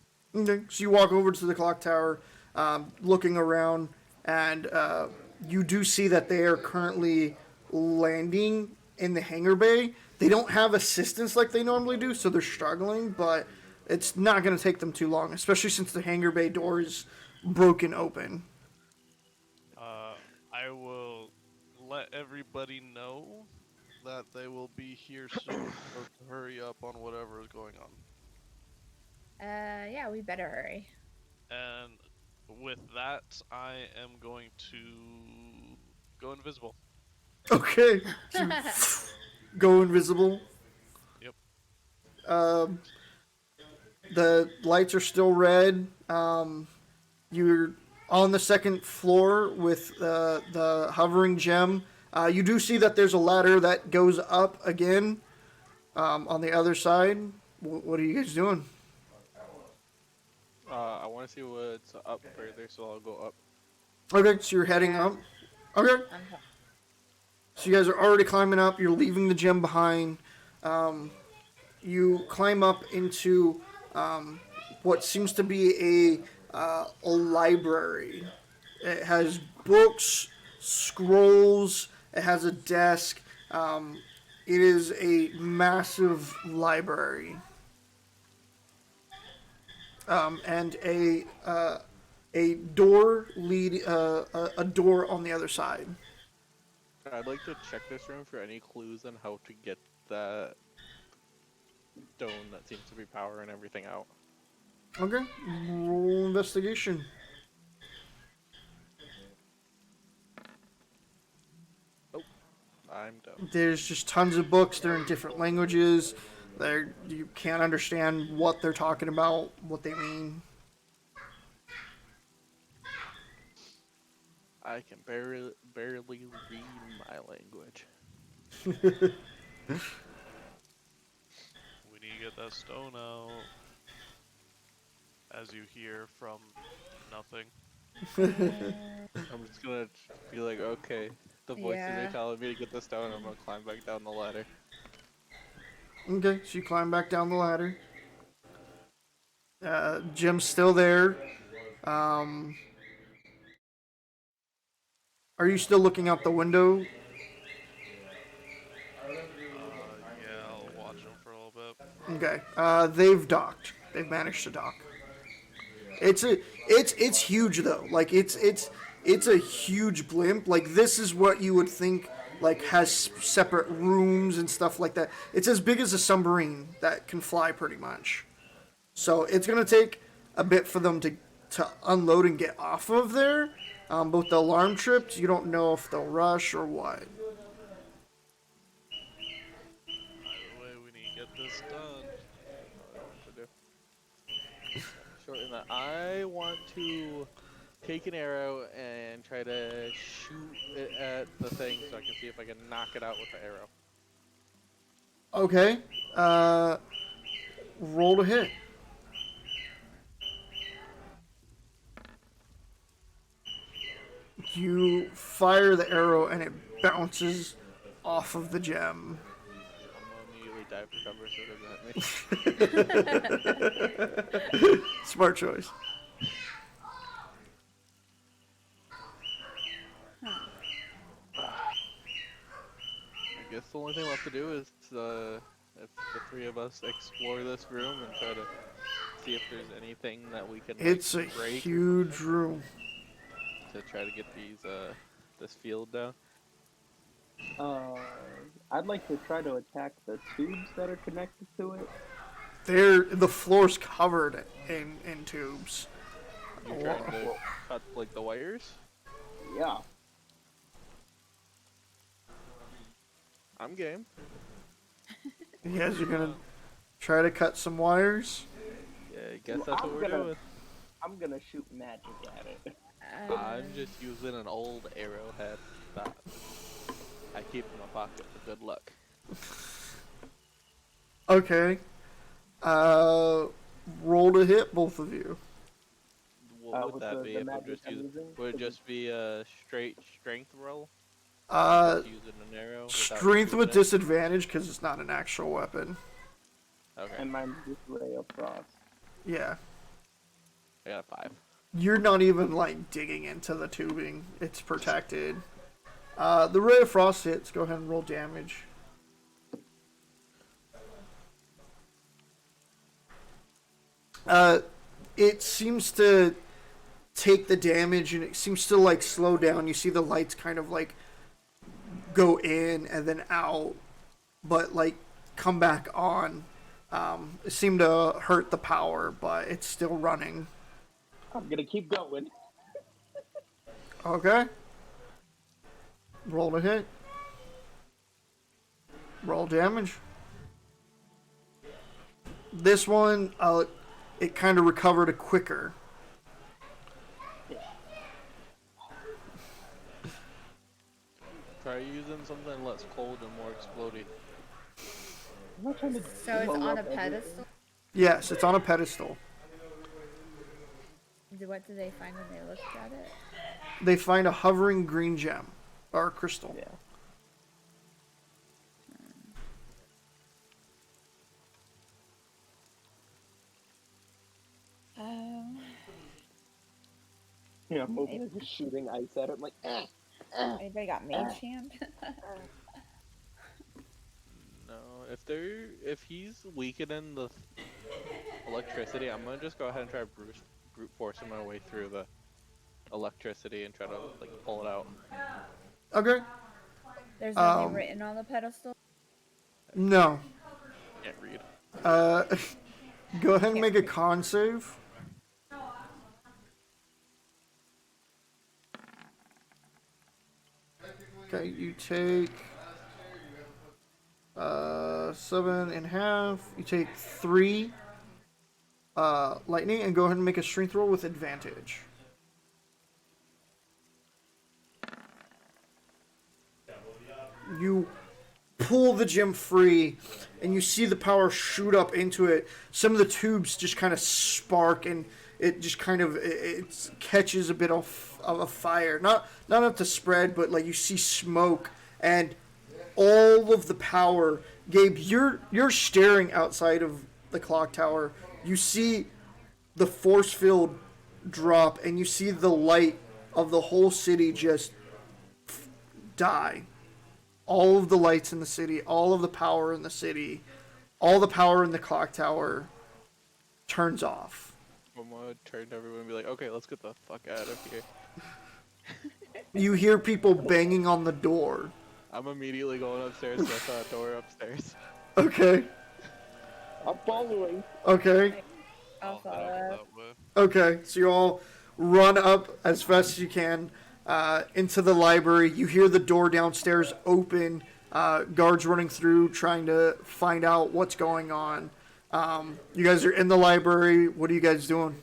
[SPEAKER 1] Okay. So you walk over to the clock tower, looking around, and you do see that they are currently landing in the hangar bay. They don't have assistance like they normally do, so they're struggling, but it's not going to take them too long, especially since the hangar bay door is broken open.
[SPEAKER 2] I will let everybody know that they will be here soon, so to hurry up on whatever is going on.
[SPEAKER 5] Yeah, we better hurry.
[SPEAKER 2] And with that, I am going to go invisible.
[SPEAKER 1] Okay. So go invisible.
[SPEAKER 2] Yep.
[SPEAKER 1] The lights are still red. You're on the second floor with the hovering gem. You do see that there's a ladder that goes up again on the other side. What are you guys doing?
[SPEAKER 3] I want to see what's up further, so I'll go up.
[SPEAKER 1] Okay, so you're heading up. Okay.
[SPEAKER 5] I'm
[SPEAKER 1] So you guys are already climbing up. You're leaving the gym behind. You climb up into what seems to be a library. It has books, scrolls. It has a desk. It is a massive library, and a door a door on the other side.
[SPEAKER 3] I'd like to check this room for any clues on how to get that stone that seems to be powering everything out.
[SPEAKER 1] Okay, roll investigation.
[SPEAKER 3] I'm dumb.
[SPEAKER 1] There's just tons of books. They're in different languages. You can't understand what they're talking about, what they mean.
[SPEAKER 3] I can barely read my language.
[SPEAKER 2] We need to get that stone out. As you hear from nothing.
[SPEAKER 3] I'm just gonna be like, okay, the voices
[SPEAKER 5] Yeah.
[SPEAKER 3] are telling me to get the stone. I'm gonna climb back down the ladder.
[SPEAKER 1] Okay, so you climb back down the ladder. Jim's still there. Are you still looking out the window?
[SPEAKER 2] Yeah, I'll watch them for a little bit.
[SPEAKER 1] Okay. They've docked. They've managed to dock. It's huge though. Like it's a huge blimp. Like this is what you would think like has separate rooms and stuff like that. It's as big as a submarine that can fly pretty much. So it's gonna take a bit for them to unload and get off of there. Both the alarm tripped. You don't know if they'll rush or what.
[SPEAKER 2] Either way, we need to get this done.
[SPEAKER 3] Shorten that. I want to take an arrow and try to shoot it at the thing so I can see if I can knock it out with the arrow.
[SPEAKER 1] Okay. Roll to hit. You fire the arrow and it bounces off of the gem.
[SPEAKER 3] I'm gonna immediately dive for cover so it doesn't hit me.
[SPEAKER 1] Smart choice.
[SPEAKER 3] I guess the only thing left to do is if the three of us explore this room and try to see if there's anything that we can
[SPEAKER 1] It's a
[SPEAKER 3] break
[SPEAKER 1] huge room.
[SPEAKER 3] to try to get these this field down.
[SPEAKER 4] I'd like to try to attack the tubes that are connected to it.
[SPEAKER 1] The floor's covered in tubes.
[SPEAKER 3] You're trying to cut like the wires?
[SPEAKER 4] Yeah.
[SPEAKER 3] I'm game.
[SPEAKER 1] You guys are gonna try to cut some wires?
[SPEAKER 3] Yeah, I guess that's what we're doing.
[SPEAKER 4] I'm gonna shoot magic at it.
[SPEAKER 3] I'm just using an old arrowhead that I keep in my pocket for good luck.
[SPEAKER 1] Okay. Roll to hit, both of you.
[SPEAKER 3] What would
[SPEAKER 4] with
[SPEAKER 3] that
[SPEAKER 4] the
[SPEAKER 3] be if I'm
[SPEAKER 4] magic
[SPEAKER 3] just
[SPEAKER 4] I'm
[SPEAKER 3] using?
[SPEAKER 4] using?
[SPEAKER 3] Would it just be a straight strength roll?
[SPEAKER 1] Uh,
[SPEAKER 3] Just using an arrow? without
[SPEAKER 1] strength
[SPEAKER 3] shooting
[SPEAKER 1] with
[SPEAKER 3] it?
[SPEAKER 1] disadvantage because it's not an actual weapon.
[SPEAKER 3] Okay,
[SPEAKER 4] And mine's just ray of frost.
[SPEAKER 1] Yeah.
[SPEAKER 3] I got a 5.
[SPEAKER 1] You're not even like digging into the tubing. It's protected. The ray of frost hits. Go ahead and roll damage. It seems to take the damage and it seems to like slow down. You see the lights kind of like go in and then out, but like come back on. It seemed to hurt the power, but it's still running.
[SPEAKER 4] I'm gonna keep going.
[SPEAKER 1] Okay. Roll to hit. Roll damage. This one, it kind of recovered it quicker.
[SPEAKER 3] Try using something less cold and more explodey.
[SPEAKER 4] I'm not trying to
[SPEAKER 5] So it's
[SPEAKER 4] blow
[SPEAKER 5] on a
[SPEAKER 4] up everything.
[SPEAKER 5] pedestal.
[SPEAKER 1] Yes, it's on a pedestal.
[SPEAKER 5] What did they find when they looked at it?
[SPEAKER 1] They find a hovering green gem or crystal.
[SPEAKER 4] Yeah.
[SPEAKER 5] Um,
[SPEAKER 4] Yeah, Mobile is just shooting ice at it. I'm like,
[SPEAKER 5] anybody got mage hand?
[SPEAKER 3] No, if he's weakening the electricity, I'm gonna just go ahead and try brute forcing my way through the electricity and try to like pull it out.
[SPEAKER 1] Okay.
[SPEAKER 5] There's nothing written on the pedestal.
[SPEAKER 1] No.
[SPEAKER 3] Can't read.
[SPEAKER 1] Go ahead and make a con save. Okay, you take 7.5. You take 3 lightning, and go ahead and make a strength roll with advantage. You pull the gem free, and you see the power shoot up into it. Some of the tubes just kind of spark, and it just kind of it catches a bit of a fire. Not enough to spread, but like you see smoke and all of the power. Gabe, you're staring outside of the clock tower. You see the force field drop, and you see the light of the whole city just die. All of the lights in the city, all of the power in the city, all the power in the clock tower turns off.
[SPEAKER 3] I'm gonna turn to everyone and be like, okay, let's get the fuck out of here.
[SPEAKER 1] You hear people banging on the door.
[SPEAKER 3] I'm immediately going upstairs to the door upstairs.
[SPEAKER 1] Okay.
[SPEAKER 4] I'm following.
[SPEAKER 1] Okay.
[SPEAKER 5] I'll
[SPEAKER 2] I'll head
[SPEAKER 5] follow.
[SPEAKER 2] over that way.
[SPEAKER 1] Okay. So you all run up as fast as you can into the library. You hear the door downstairs open. Guards running through, trying to find out what's going on. You guys are in the library. What are you guys doing?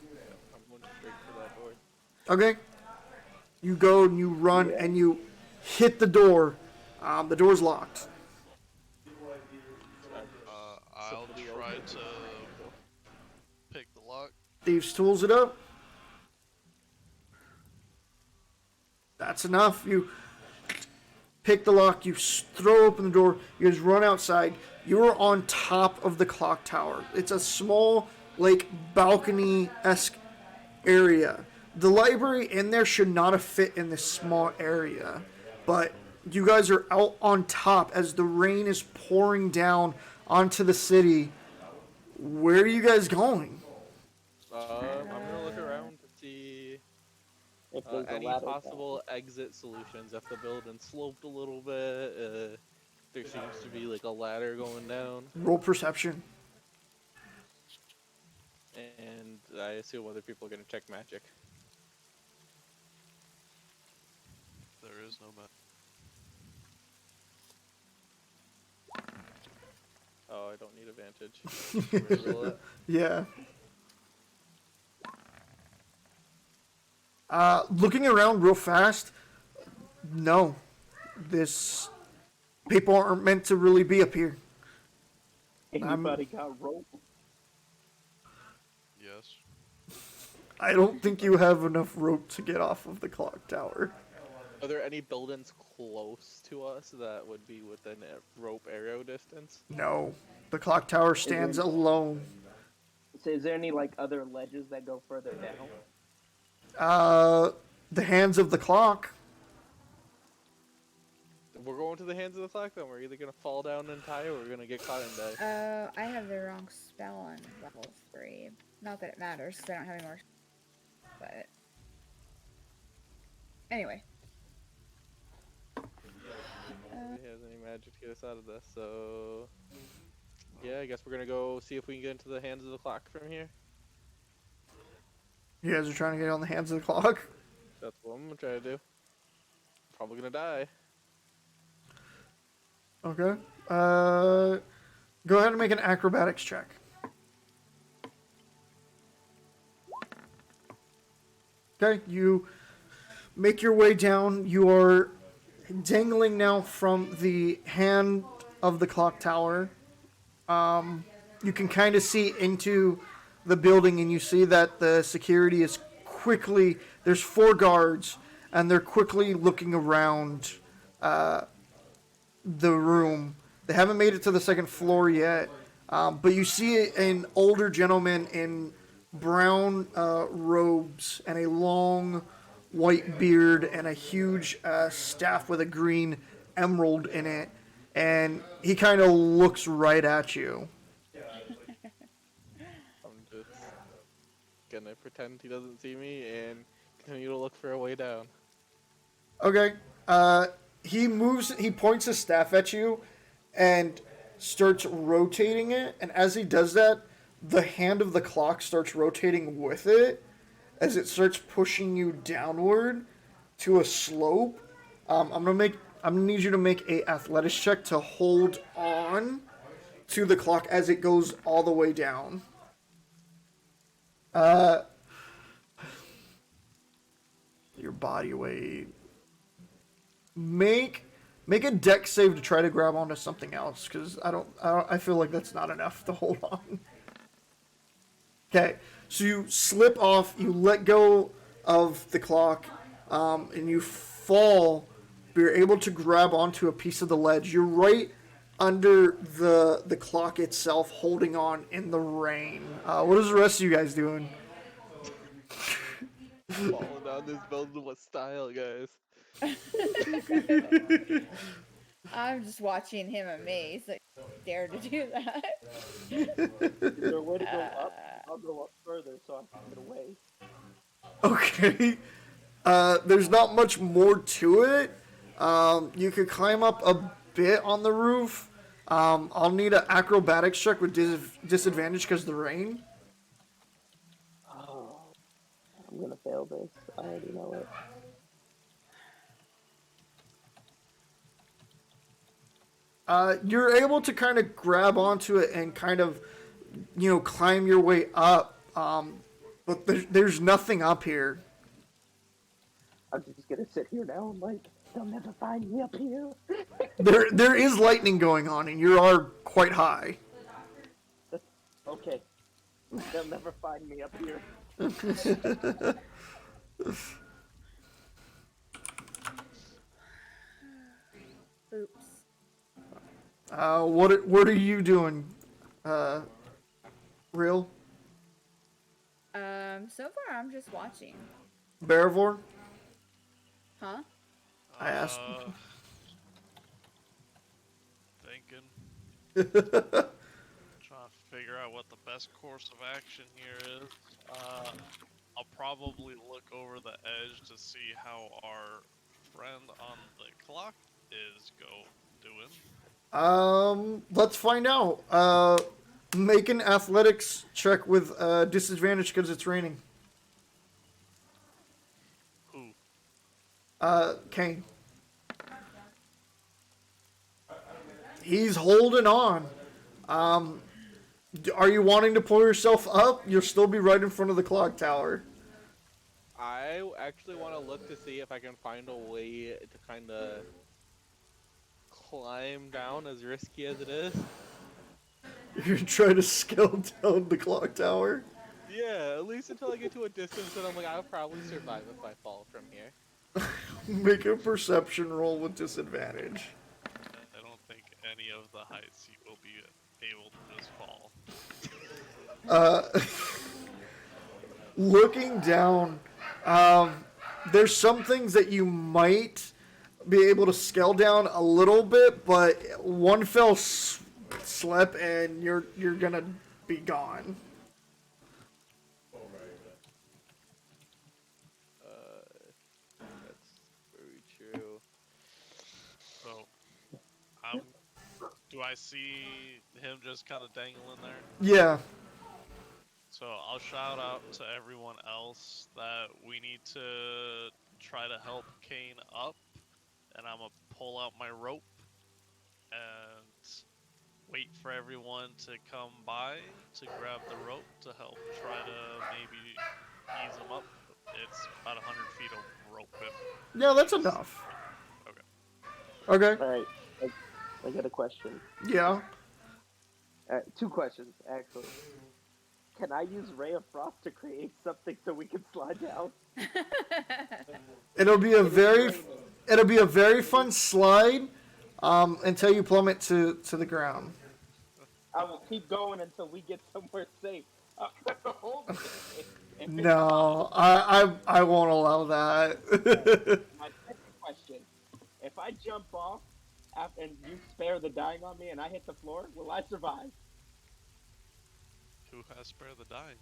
[SPEAKER 3] I'm going straight for that door.
[SPEAKER 1] Okay. You go and you run and you hit the door. The door's locked.
[SPEAKER 2] I'll try to pick the lock.
[SPEAKER 1] Thieves' tools it up. That's enough. You pick the lock. You throw open the door. You guys run outside. You are on top of the clock tower. It's a small, like, balcony-esque area. The library in there should not have fit in this small area, but you guys are out on top as the rain is pouring down onto the city. Where are you guys going?
[SPEAKER 3] I'm gonna look around to see
[SPEAKER 4] If there's a
[SPEAKER 3] any
[SPEAKER 4] ladder
[SPEAKER 3] possible exit solutions. If the building sloped a little bit, there seems to be like a ladder going down,
[SPEAKER 1] Roll perception.
[SPEAKER 3] and I assume other people are gonna check magic.
[SPEAKER 2] There is no map.
[SPEAKER 3] Oh, I don't need advantage. Roll it.
[SPEAKER 1] Yeah. Looking around real fast, no. People aren't meant to really be up here.
[SPEAKER 4] Anybody got rope?
[SPEAKER 2] Yes.
[SPEAKER 1] I don't think you have enough rope to get off of the clock tower.
[SPEAKER 3] Are there any buildings close to us that would be within a rope arrow distance?
[SPEAKER 1] No. The clock tower stands alone.
[SPEAKER 4] So is there any like other ledges that go further down?
[SPEAKER 1] The hands of the clock.
[SPEAKER 3] We're going to the hands of the clock, then we're either gonna fall down and die, or we're gonna get caught and die.
[SPEAKER 5] I have the wrong spell on level 3. Not that it matters, 'cause I don't have any more. But anyway,
[SPEAKER 3] Nobody has any magic to get us out of this, so yeah, I guess we're gonna go see if we can get into the hands of the clock from here.
[SPEAKER 1] You guys are trying to get on the hands of the clock?
[SPEAKER 3] That's what I'm gonna try to do. Probably gonna die.
[SPEAKER 1] Okay. Go ahead and make an acrobatics check. Okay, you make your way down. You are dangling now from the hand of the clock tower. You can kind of see into the building, and you see that the security is quickly. There's 4 guards, and they're quickly looking around the room. They haven't made it to the second floor yet, but you see an older gentleman in brown robes and a long white beard and a huge staff with a green emerald in it, and he kind of looks right at you.
[SPEAKER 3] I'm just gonna pretend he doesn't see me and continue to look for a way down.
[SPEAKER 1] Okay. He moves. He points his staff at you, and starts rotating it. And as he does that, the hand of the clock starts rotating with it, as it starts pushing you downward to a slope. I'm gonna need you to make a athletics check to hold on to the clock as it goes all the way down. Your body weight. Make a deck save to try to grab onto something else, because I feel like that's not enough to hold on. Okay, so you slip off, you let go of the clock, and you fall, but you're able to grab onto a piece of the ledge. You're right under the clock itself, holding on in the rain. What is the rest of you guys doing?
[SPEAKER 3] Falling down this building with style, guys.
[SPEAKER 5] I'm just watching him amazed. Like, dare to do that.
[SPEAKER 4] Is there a way to go up? I'll go up further so I can get away.
[SPEAKER 1] Okay. There's not much more to it. You could climb up a bit on the roof. I'll need an acrobatics check with disadvantage because of the rain.
[SPEAKER 4] Oh, I'm gonna fail this. I already know it.
[SPEAKER 1] You're able to kind of grab onto it and kind of, climb your way up. But there's nothing up here.
[SPEAKER 4] I'm just gonna sit here now. I'm like, they'll never find me up here.
[SPEAKER 1] There is lightning going on, and you are quite high.
[SPEAKER 4] Okay, they'll never find me up here.
[SPEAKER 5] Oops.
[SPEAKER 1] What are you doing, Real?
[SPEAKER 5] So far I'm just watching.
[SPEAKER 1] Baravor?
[SPEAKER 5] Huh?
[SPEAKER 1] I asked.
[SPEAKER 2] Thinking. Trying to figure out what the best course of action here is. I'll probably look over the edge to see how our friend on the clock is doing.
[SPEAKER 1] Let's find out. Make an athletics check with disadvantage because it's raining.
[SPEAKER 2] Who?
[SPEAKER 1] Kane. He's holding on. Are you wanting to pull yourself up? You'll still be right in front of the clock tower.
[SPEAKER 3] I actually want to look to see if I can find a way to kind of climb down, as risky as it is.
[SPEAKER 1] You're trying to scale down the clock tower?
[SPEAKER 3] Yeah, at least until I get to a distance that I'm like, I'll probably survive if I fall from here.
[SPEAKER 1] Make a perception roll with disadvantage.
[SPEAKER 2] I don't think any of the heights you will be able to just fall.
[SPEAKER 1] Looking down, there's some things that you might be able to scale down a little bit, but one fell slip and you're gonna be gone.
[SPEAKER 3] That's very true.
[SPEAKER 2] So, do I see him just kind of dangling there?
[SPEAKER 1] Yeah.
[SPEAKER 2] So I'll shout out to everyone else that we need to try to help Kane up, and I'm gonna pull out my rope and wait for everyone to come by to grab the rope to help try to maybe ease him up It's about 100 feet of rope.
[SPEAKER 1] Yeah, that's enough.
[SPEAKER 2] Okay.
[SPEAKER 1] Okay.
[SPEAKER 4] All right, I got a question.
[SPEAKER 1] Yeah.
[SPEAKER 4] Two questions actually. Can I use Ray of Frost to create something so we can slide down?
[SPEAKER 1] It'll be a
[SPEAKER 4] It is
[SPEAKER 1] very,
[SPEAKER 4] raining.
[SPEAKER 1] it'll be a very fun slide, until you plummet to the ground.
[SPEAKER 4] I will keep going until we get somewhere safe. I'm gonna hold it. If it's
[SPEAKER 1] No, I won't allow that.
[SPEAKER 4] my second question: if I jump off and you spare the dying on me and I hit the floor, will I survive?
[SPEAKER 2] Who has spare the dying?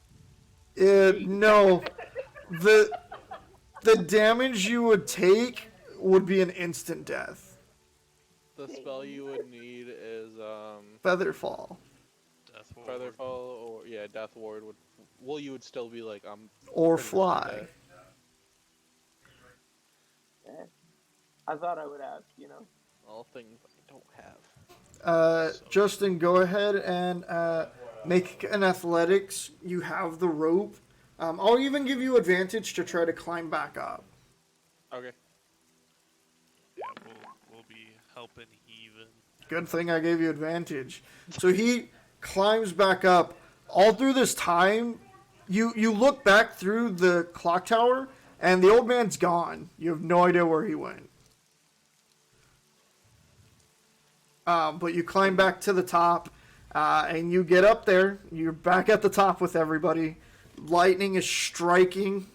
[SPEAKER 1] No, the the damage you would take would be an instant death.
[SPEAKER 3] The spell you would need is
[SPEAKER 1] Featherfall
[SPEAKER 2] Death Ward.
[SPEAKER 3] Featherfall or yeah, Death Ward would. Well, you would still be like
[SPEAKER 1] or
[SPEAKER 3] pretty much
[SPEAKER 1] fly.
[SPEAKER 3] dead.
[SPEAKER 4] Eh, I thought I would ask.
[SPEAKER 3] All things I don't have.
[SPEAKER 1] Justin, go ahead and make an athletics. You have the rope. I'll even give you advantage to try to climb back up.
[SPEAKER 3] Okay.
[SPEAKER 2] Yeah, we'll be helping even.
[SPEAKER 1] Good thing I gave you advantage. So he climbs back up. All through this time, you look back through the clock tower, and the old man's gone. You have no idea where he went. But you climb back to the top, and you get up there. You're back at the top with everybody. Lightning is striking.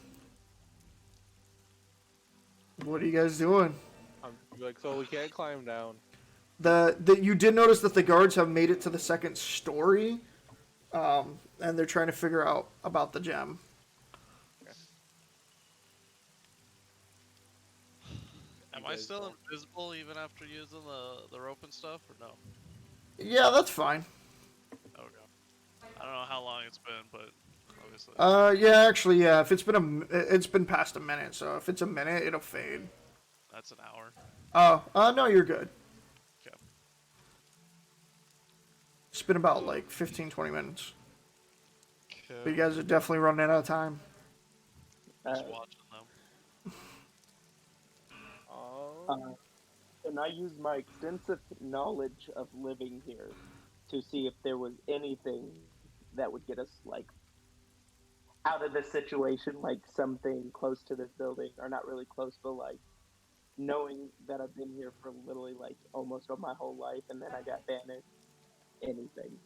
[SPEAKER 1] What are you guys doing?
[SPEAKER 3] I'm like, so we can't climb down.
[SPEAKER 1] You did notice that the guards have made it to the second story, and they're trying to figure out about the gem.
[SPEAKER 2] Am I still invisible even after using the rope and stuff, or no?
[SPEAKER 1] Yeah, that's fine.
[SPEAKER 2] Okay. I don't know how long it's been, but obviously.
[SPEAKER 1] Yeah, actually, yeah. If it's been past a minute, so if it's a minute, it'll fade.
[SPEAKER 2] That's an hour.
[SPEAKER 1] No, you're good.
[SPEAKER 2] Okay.
[SPEAKER 1] It's been about like 15, 20 minutes. But you
[SPEAKER 2] Okay.
[SPEAKER 1] guys are definitely running out of time.
[SPEAKER 2] Just watching them.
[SPEAKER 4] Can I use my extensive knowledge of living here to see if there was anything that would get us like out of this situation, like something close to this building, or not really close, but like knowing that I've been here for literally like almost all my whole life, and then I got banished. Anything?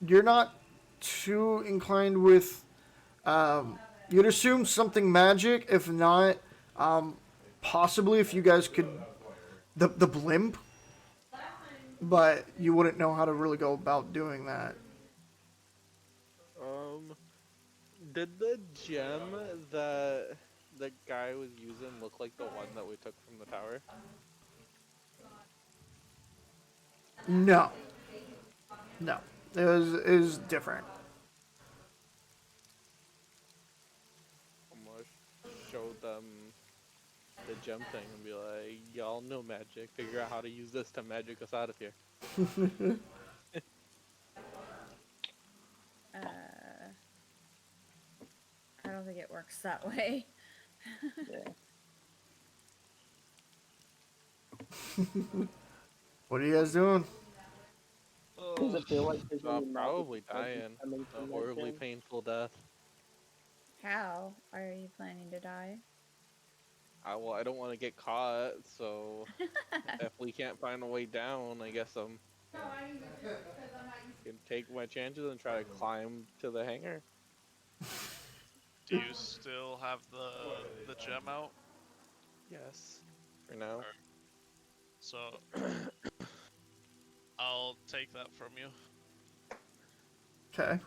[SPEAKER 1] You're not too inclined with. You'd assume something magic. If not, possibly if you guys could, the blimp. But you wouldn't know how to really go about doing that.
[SPEAKER 3] Did the gem that the guy was using look like the one that we took from the tower?
[SPEAKER 1] No. No. It was different.
[SPEAKER 3] I'm gonna show them the gem thing and be like, y'all know magic. Figure out how to use this to magic us out of here.
[SPEAKER 5] I don't think it works that way.
[SPEAKER 4] Yeah.
[SPEAKER 1] What are you guys doing?
[SPEAKER 4] Does it feel like there's
[SPEAKER 3] I'm
[SPEAKER 4] any magic
[SPEAKER 3] probably
[SPEAKER 4] coming
[SPEAKER 3] dying
[SPEAKER 4] from
[SPEAKER 3] a
[SPEAKER 4] that
[SPEAKER 3] horribly
[SPEAKER 4] gem?
[SPEAKER 3] painful death.
[SPEAKER 5] How are you planning to die?
[SPEAKER 3] I don't want to get caught, so if we can't find a way down, I guess I'm can take my chances and try to climb to the hangar.
[SPEAKER 2] Do you still have the gem out?
[SPEAKER 3] Yes, for now.
[SPEAKER 2] So I'll take that from you.
[SPEAKER 1] Okay.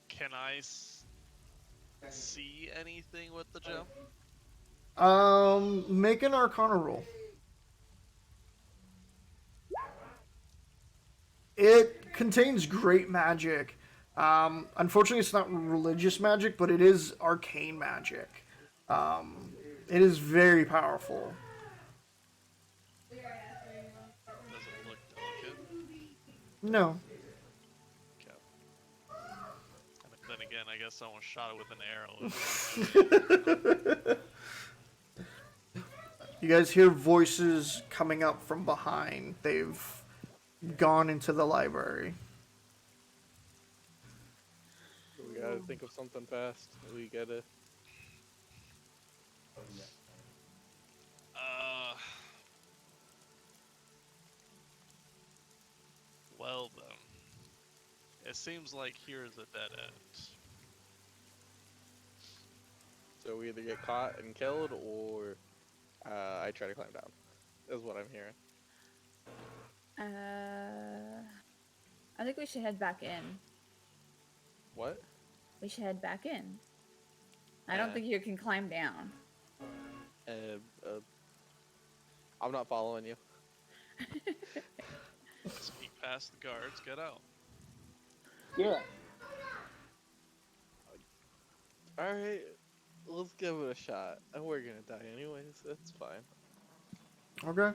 [SPEAKER 2] Can I see anything with the gem?
[SPEAKER 1] Make an Arcana roll. It contains great magic. Unfortunately, it's not religious magic, but it is arcane magic. It is very powerful.
[SPEAKER 2] Does it look delicate?
[SPEAKER 1] No.
[SPEAKER 2] Okay. And a again, I guess someone shot it with an arrow.
[SPEAKER 1] You guys hear voices coming up from behind. They've gone into the library.
[SPEAKER 3] We gotta think of something fast. We gotta.
[SPEAKER 2] Well then. It seems like here's a dead end.
[SPEAKER 3] So we either get caught and killed, or I try to climb down. Is what I'm hearing.
[SPEAKER 5] I think we should head back in.
[SPEAKER 3] What?
[SPEAKER 5] We should head back in. I don't think you can climb down.
[SPEAKER 3] I'm not following you.
[SPEAKER 2] Sneak past the guards, get out.
[SPEAKER 4] Yeah.
[SPEAKER 3] Alright, let's give it a shot. And we're gonna die anyways, that's fine.
[SPEAKER 1] Okay.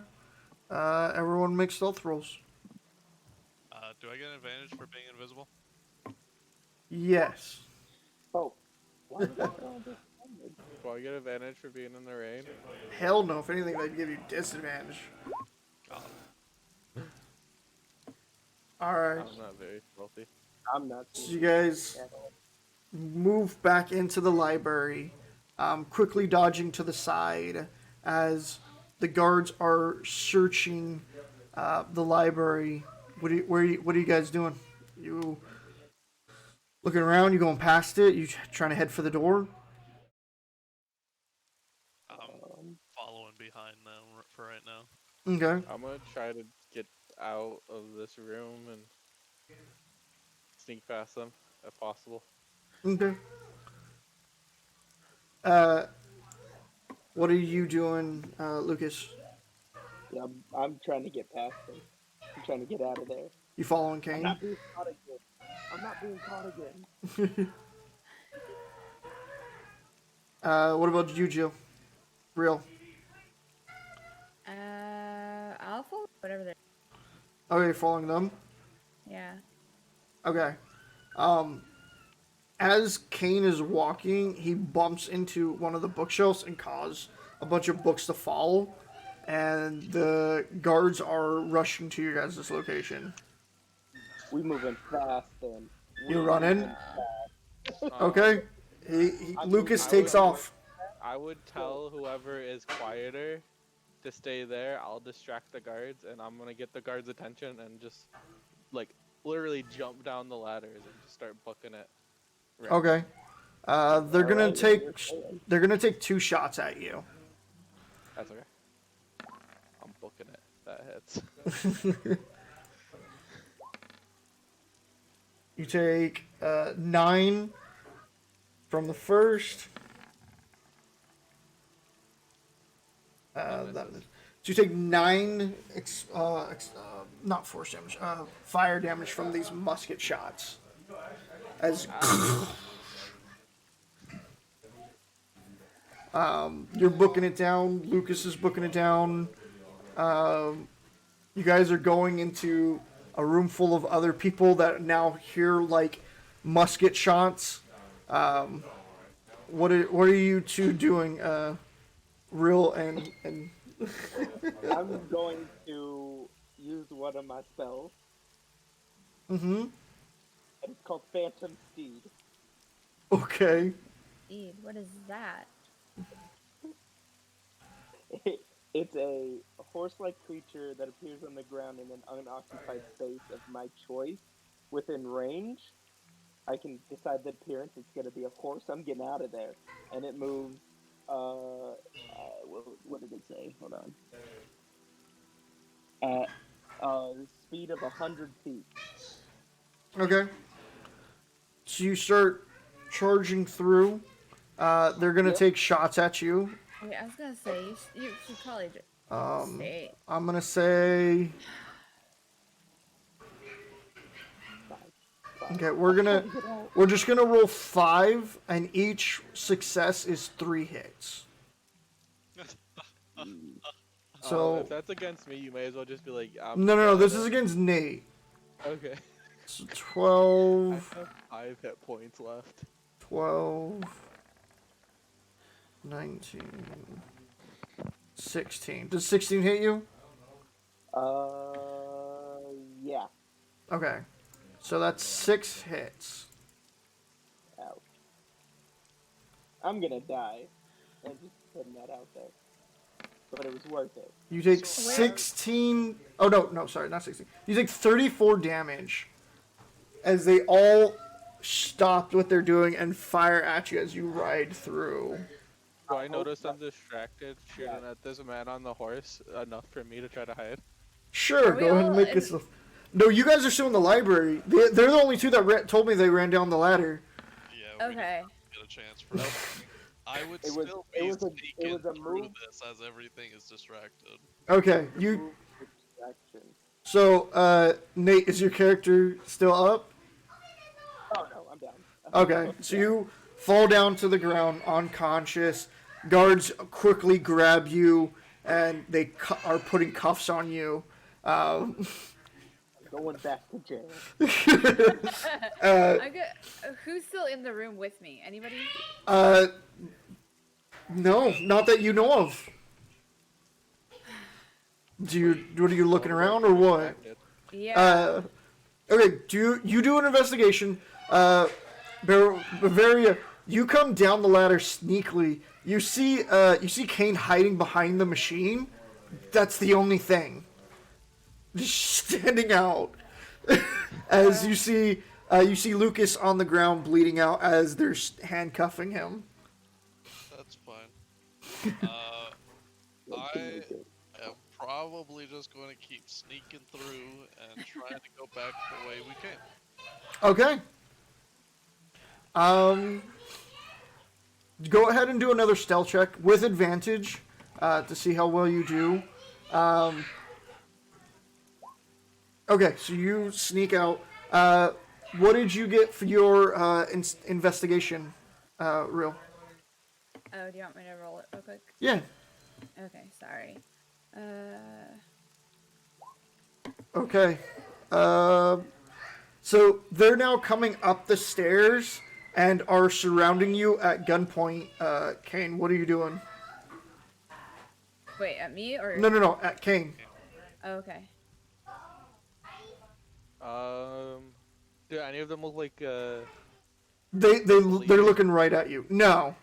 [SPEAKER 1] Everyone make stealth rolls.
[SPEAKER 2] Do I get an advantage for being invisible?
[SPEAKER 1] Yes.
[SPEAKER 4] Oh. Why did I get all this damage?
[SPEAKER 3] Do I get advantage for being in the rain?
[SPEAKER 1] Hell no. If anything, they'd give you disadvantage.
[SPEAKER 2] God.
[SPEAKER 1] Alright.
[SPEAKER 3] I'm not very stealthy.
[SPEAKER 4] I'm not.
[SPEAKER 1] So you guys move back into the library, quickly dodging to the side as the guards are searching the library. What are you guys doing? You looking around? You going past it? You trying to head for the door?
[SPEAKER 2] I'm following behind them for right now.
[SPEAKER 1] Okay.
[SPEAKER 3] I'm gonna try to get out of this room and sneak past them if possible.
[SPEAKER 1] Okay. What are you doing, Lucas?
[SPEAKER 4] Yeah, I'm trying to get past them. I'm trying to get out of there.
[SPEAKER 1] You following
[SPEAKER 4] I'm
[SPEAKER 1] Kane?
[SPEAKER 4] not being caught again. I'm not being caught again.
[SPEAKER 1] What about you, Jill? Real.
[SPEAKER 5] I'll follow whatever they're.
[SPEAKER 1] Okay, following them.
[SPEAKER 5] Yeah.
[SPEAKER 1] Okay. As Kane is walking, he bumps into one of the bookshelves and causes a bunch of books to fall, and the guards are rushing to your guys' location.
[SPEAKER 4] We moving fast then.
[SPEAKER 1] You run in?
[SPEAKER 3] Um,
[SPEAKER 1] Okay. Lucas takes off.
[SPEAKER 3] I would tell whoever is quieter to stay there. I'll distract the guards, and I'm gonna get the guards' attention and just like literally jump down the ladders and just start booking it. Right.
[SPEAKER 1] Okay. They're gonna
[SPEAKER 4] Alright,
[SPEAKER 1] take.
[SPEAKER 4] you're saying.
[SPEAKER 1] They're gonna take 2 shots at you.
[SPEAKER 3] That's okay. I'm booking it. That hits.
[SPEAKER 1] You take 9 from the first. So you take 9, not force damage, fire damage from these musket shots. As you're booking it down, Lucas is booking it down. You guys are going into a room full of other people that now hear like musket shots. What are you two doing? Real and
[SPEAKER 4] I'm going to use one of my spells.
[SPEAKER 1] mm-hmm.
[SPEAKER 4] And it's called Phantom Steed.
[SPEAKER 1] Okay.
[SPEAKER 5] Eid, what is that?
[SPEAKER 4] It's a horse-like creature that appears on the ground in an unoccupied space of my choice within range. I can decide the appearance. It's going to be a horse. I'm getting out of there. And it moves, what did it say? Hold on. At speed of 100 feet.
[SPEAKER 1] Okay. So you start charging through. They're gonna
[SPEAKER 4] Yep.
[SPEAKER 1] take shots at you.
[SPEAKER 5] Wait, I was gonna say you should probably stay.
[SPEAKER 1] I'm gonna say. Okay, we're just gonna roll 5, and each success is 3 hits. So
[SPEAKER 3] if that's against me, you may as well just be like,
[SPEAKER 1] no, this is against Nate.
[SPEAKER 3] Okay.
[SPEAKER 1] So
[SPEAKER 3] I
[SPEAKER 1] 12,
[SPEAKER 3] have 5 hit points left.
[SPEAKER 1] 12, 19, 16. Does 16 hit you?
[SPEAKER 4] Yeah.
[SPEAKER 1] Okay. So that's 6 hits.
[SPEAKER 4] Ouch. I'm gonna die. I'm just putting that out there. But it was worth it.
[SPEAKER 1] You take
[SPEAKER 2] So-
[SPEAKER 1] 16. Oh, no, sorry, not 16. You take 34 damage as they all stop what they're doing and fire at you as you ride through.
[SPEAKER 3] Do I notice I'm distracted shooting at this man on the horse enough for me to try to hide?
[SPEAKER 1] Sure,
[SPEAKER 5] Are we
[SPEAKER 1] go ahead and
[SPEAKER 5] all
[SPEAKER 1] make
[SPEAKER 5] in-
[SPEAKER 1] this. No, you guys are still in the library. They're the only two that told me they ran down the ladder.
[SPEAKER 2] Yeah, we
[SPEAKER 5] Okay.
[SPEAKER 2] didn't get a chance for that. I would
[SPEAKER 4] It was-
[SPEAKER 2] still
[SPEAKER 4] it
[SPEAKER 2] be
[SPEAKER 4] was a- it
[SPEAKER 2] sneaking
[SPEAKER 4] was a
[SPEAKER 2] through
[SPEAKER 4] move.
[SPEAKER 2] this as everything is distracted.
[SPEAKER 1] Okay, you.
[SPEAKER 4] Move the distraction.
[SPEAKER 1] So, Nate, is your character still up?
[SPEAKER 4] Oh no, I'm down.
[SPEAKER 1] Okay, so you fall down to the ground unconscious. Guards quickly grab you, and they are putting cuffs on you.
[SPEAKER 4] Going back to jail.
[SPEAKER 5] I get, who's still in the room with me? Anybody?
[SPEAKER 1] No, not that you know of. What are you looking around or what?
[SPEAKER 3] Distracted.
[SPEAKER 5] Yeah.
[SPEAKER 1] Okay, you do an investigation. Bavaria, you come down the ladder sneakily. You see Kane hiding behind the machine. That's the only thing. Just standing out. As you see Lucas on the ground bleeding out as they're handcuffing him.
[SPEAKER 2] That's fine. I am probably just going to keep sneaking through and trying to go back the way we came.
[SPEAKER 1] Okay. Go ahead and do another stealth check with advantage to see how well you do. Okay, so you sneak out. What did you get for your investigation, Real?
[SPEAKER 5] Oh, do you want me to roll it real quick?
[SPEAKER 1] Yeah.
[SPEAKER 5] Okay, sorry.
[SPEAKER 1] Okay. So they're now coming up the stairs and are surrounding you at gunpoint. Kane, what are you doing?
[SPEAKER 5] Wait, at me or?
[SPEAKER 1] No, at Kane.
[SPEAKER 5] Oh, okay.
[SPEAKER 3] Do any of them look like
[SPEAKER 1] They're looking right at you. No.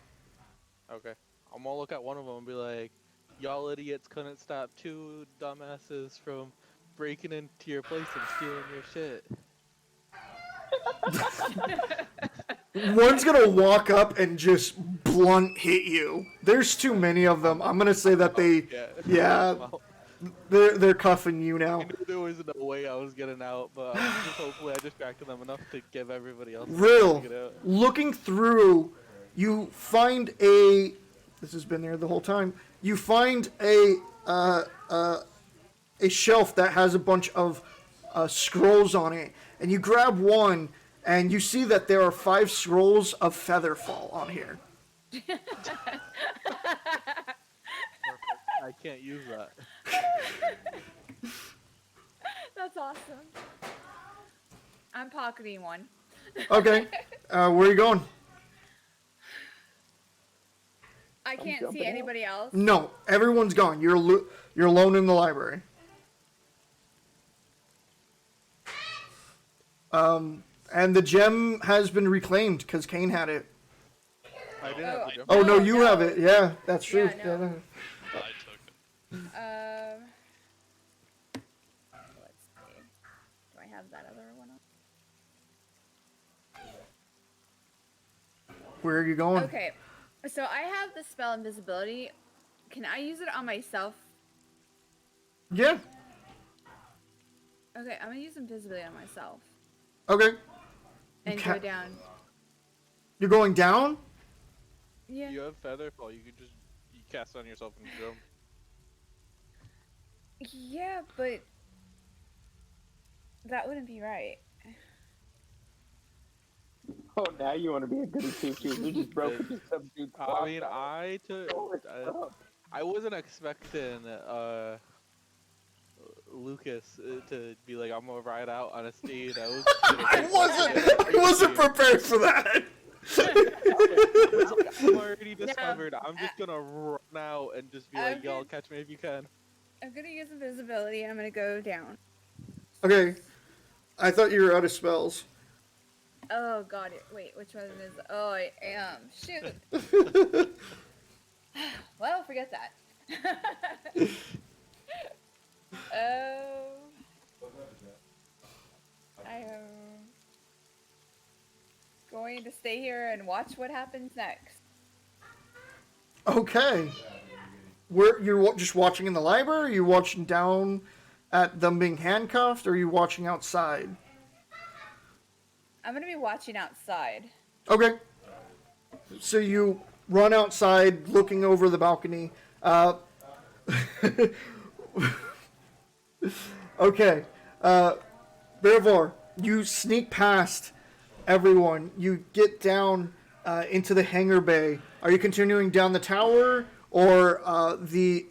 [SPEAKER 3] Okay. I'm gonna look at one of them and be like, y'all idiots couldn't stop 2 dumbasses from breaking into your place and stealing your shit.
[SPEAKER 1] One's gonna walk up and just blunt hit you. There's too many of them. I'm gonna say that they, yeah,
[SPEAKER 3] Well,
[SPEAKER 1] they're cuffing you
[SPEAKER 3] I
[SPEAKER 1] now.
[SPEAKER 3] knew there was no way I was getting out, but just hopefully I distracted them enough to give everybody else time to
[SPEAKER 1] Real.
[SPEAKER 3] get out.
[SPEAKER 1] Looking through, you find a. This has been there the whole time. You find a shelf that has a bunch of scrolls on it, and you grab one, and you see that there are 5 scrolls of Featherfall on here.
[SPEAKER 3] I can't use that.
[SPEAKER 5] That's awesome. I'm pocketing one.
[SPEAKER 1] Okay, where are you going?
[SPEAKER 5] I can't
[SPEAKER 4] jumping
[SPEAKER 5] see
[SPEAKER 4] out.
[SPEAKER 5] anybody else.
[SPEAKER 1] No, everyone's gone. You're alone in the library. And the gem has been reclaimed because Kane had it.
[SPEAKER 3] I didn't have to jump.
[SPEAKER 1] Oh no,
[SPEAKER 5] No,
[SPEAKER 1] you
[SPEAKER 5] no.
[SPEAKER 1] have it. Yeah, that's true.
[SPEAKER 5] Yeah, no.
[SPEAKER 2] I took it.
[SPEAKER 5] Let's see. Do I have that other one up?
[SPEAKER 1] Where are you going?
[SPEAKER 5] Okay, so I have the spell invisibility. Can I use it on myself?
[SPEAKER 1] Yeah.
[SPEAKER 5] Okay, I'm gonna use invisibility on myself
[SPEAKER 1] Okay.
[SPEAKER 5] and
[SPEAKER 1] ca-
[SPEAKER 5] go down.
[SPEAKER 1] You're going down?
[SPEAKER 5] Yeah.
[SPEAKER 3] You have Featherfall, you cast it on yourself and drum.
[SPEAKER 5] Yeah, but that wouldn't be right.
[SPEAKER 4] Oh, now you want to be a goody two shoes? You just broke into some dude's
[SPEAKER 3] I mean,
[SPEAKER 4] clock. Oh, it's up.
[SPEAKER 3] I wasn't expecting Lucas to be like, I'm gonna ride out on a steed.
[SPEAKER 1] I wasn't prepared for that.
[SPEAKER 3] I was like, I'm already discovered. I'm
[SPEAKER 5] I-
[SPEAKER 3] just gonna run out and just be
[SPEAKER 5] I'm
[SPEAKER 3] like, y'all
[SPEAKER 5] good.
[SPEAKER 3] catch me if you can.
[SPEAKER 5] I'm gonna use invisibility. I'm gonna go down.
[SPEAKER 1] Okay, I thought you were out of spells.
[SPEAKER 5] Oh god, wait, which one is? Oh, I am. Shoot. Well, forget that. Oh, I am going to stay here and watch what happens next.
[SPEAKER 1] Okay. You're just watching in the library? Are you watching down at them being handcuffed? Or are you watching outside?
[SPEAKER 5] I'm gonna be watching outside.
[SPEAKER 1] Okay. So you run outside, looking over the balcony. Okay. Bearvor, you sneak past everyone. You get down into the hangar bay. Are you continuing down the tower, or the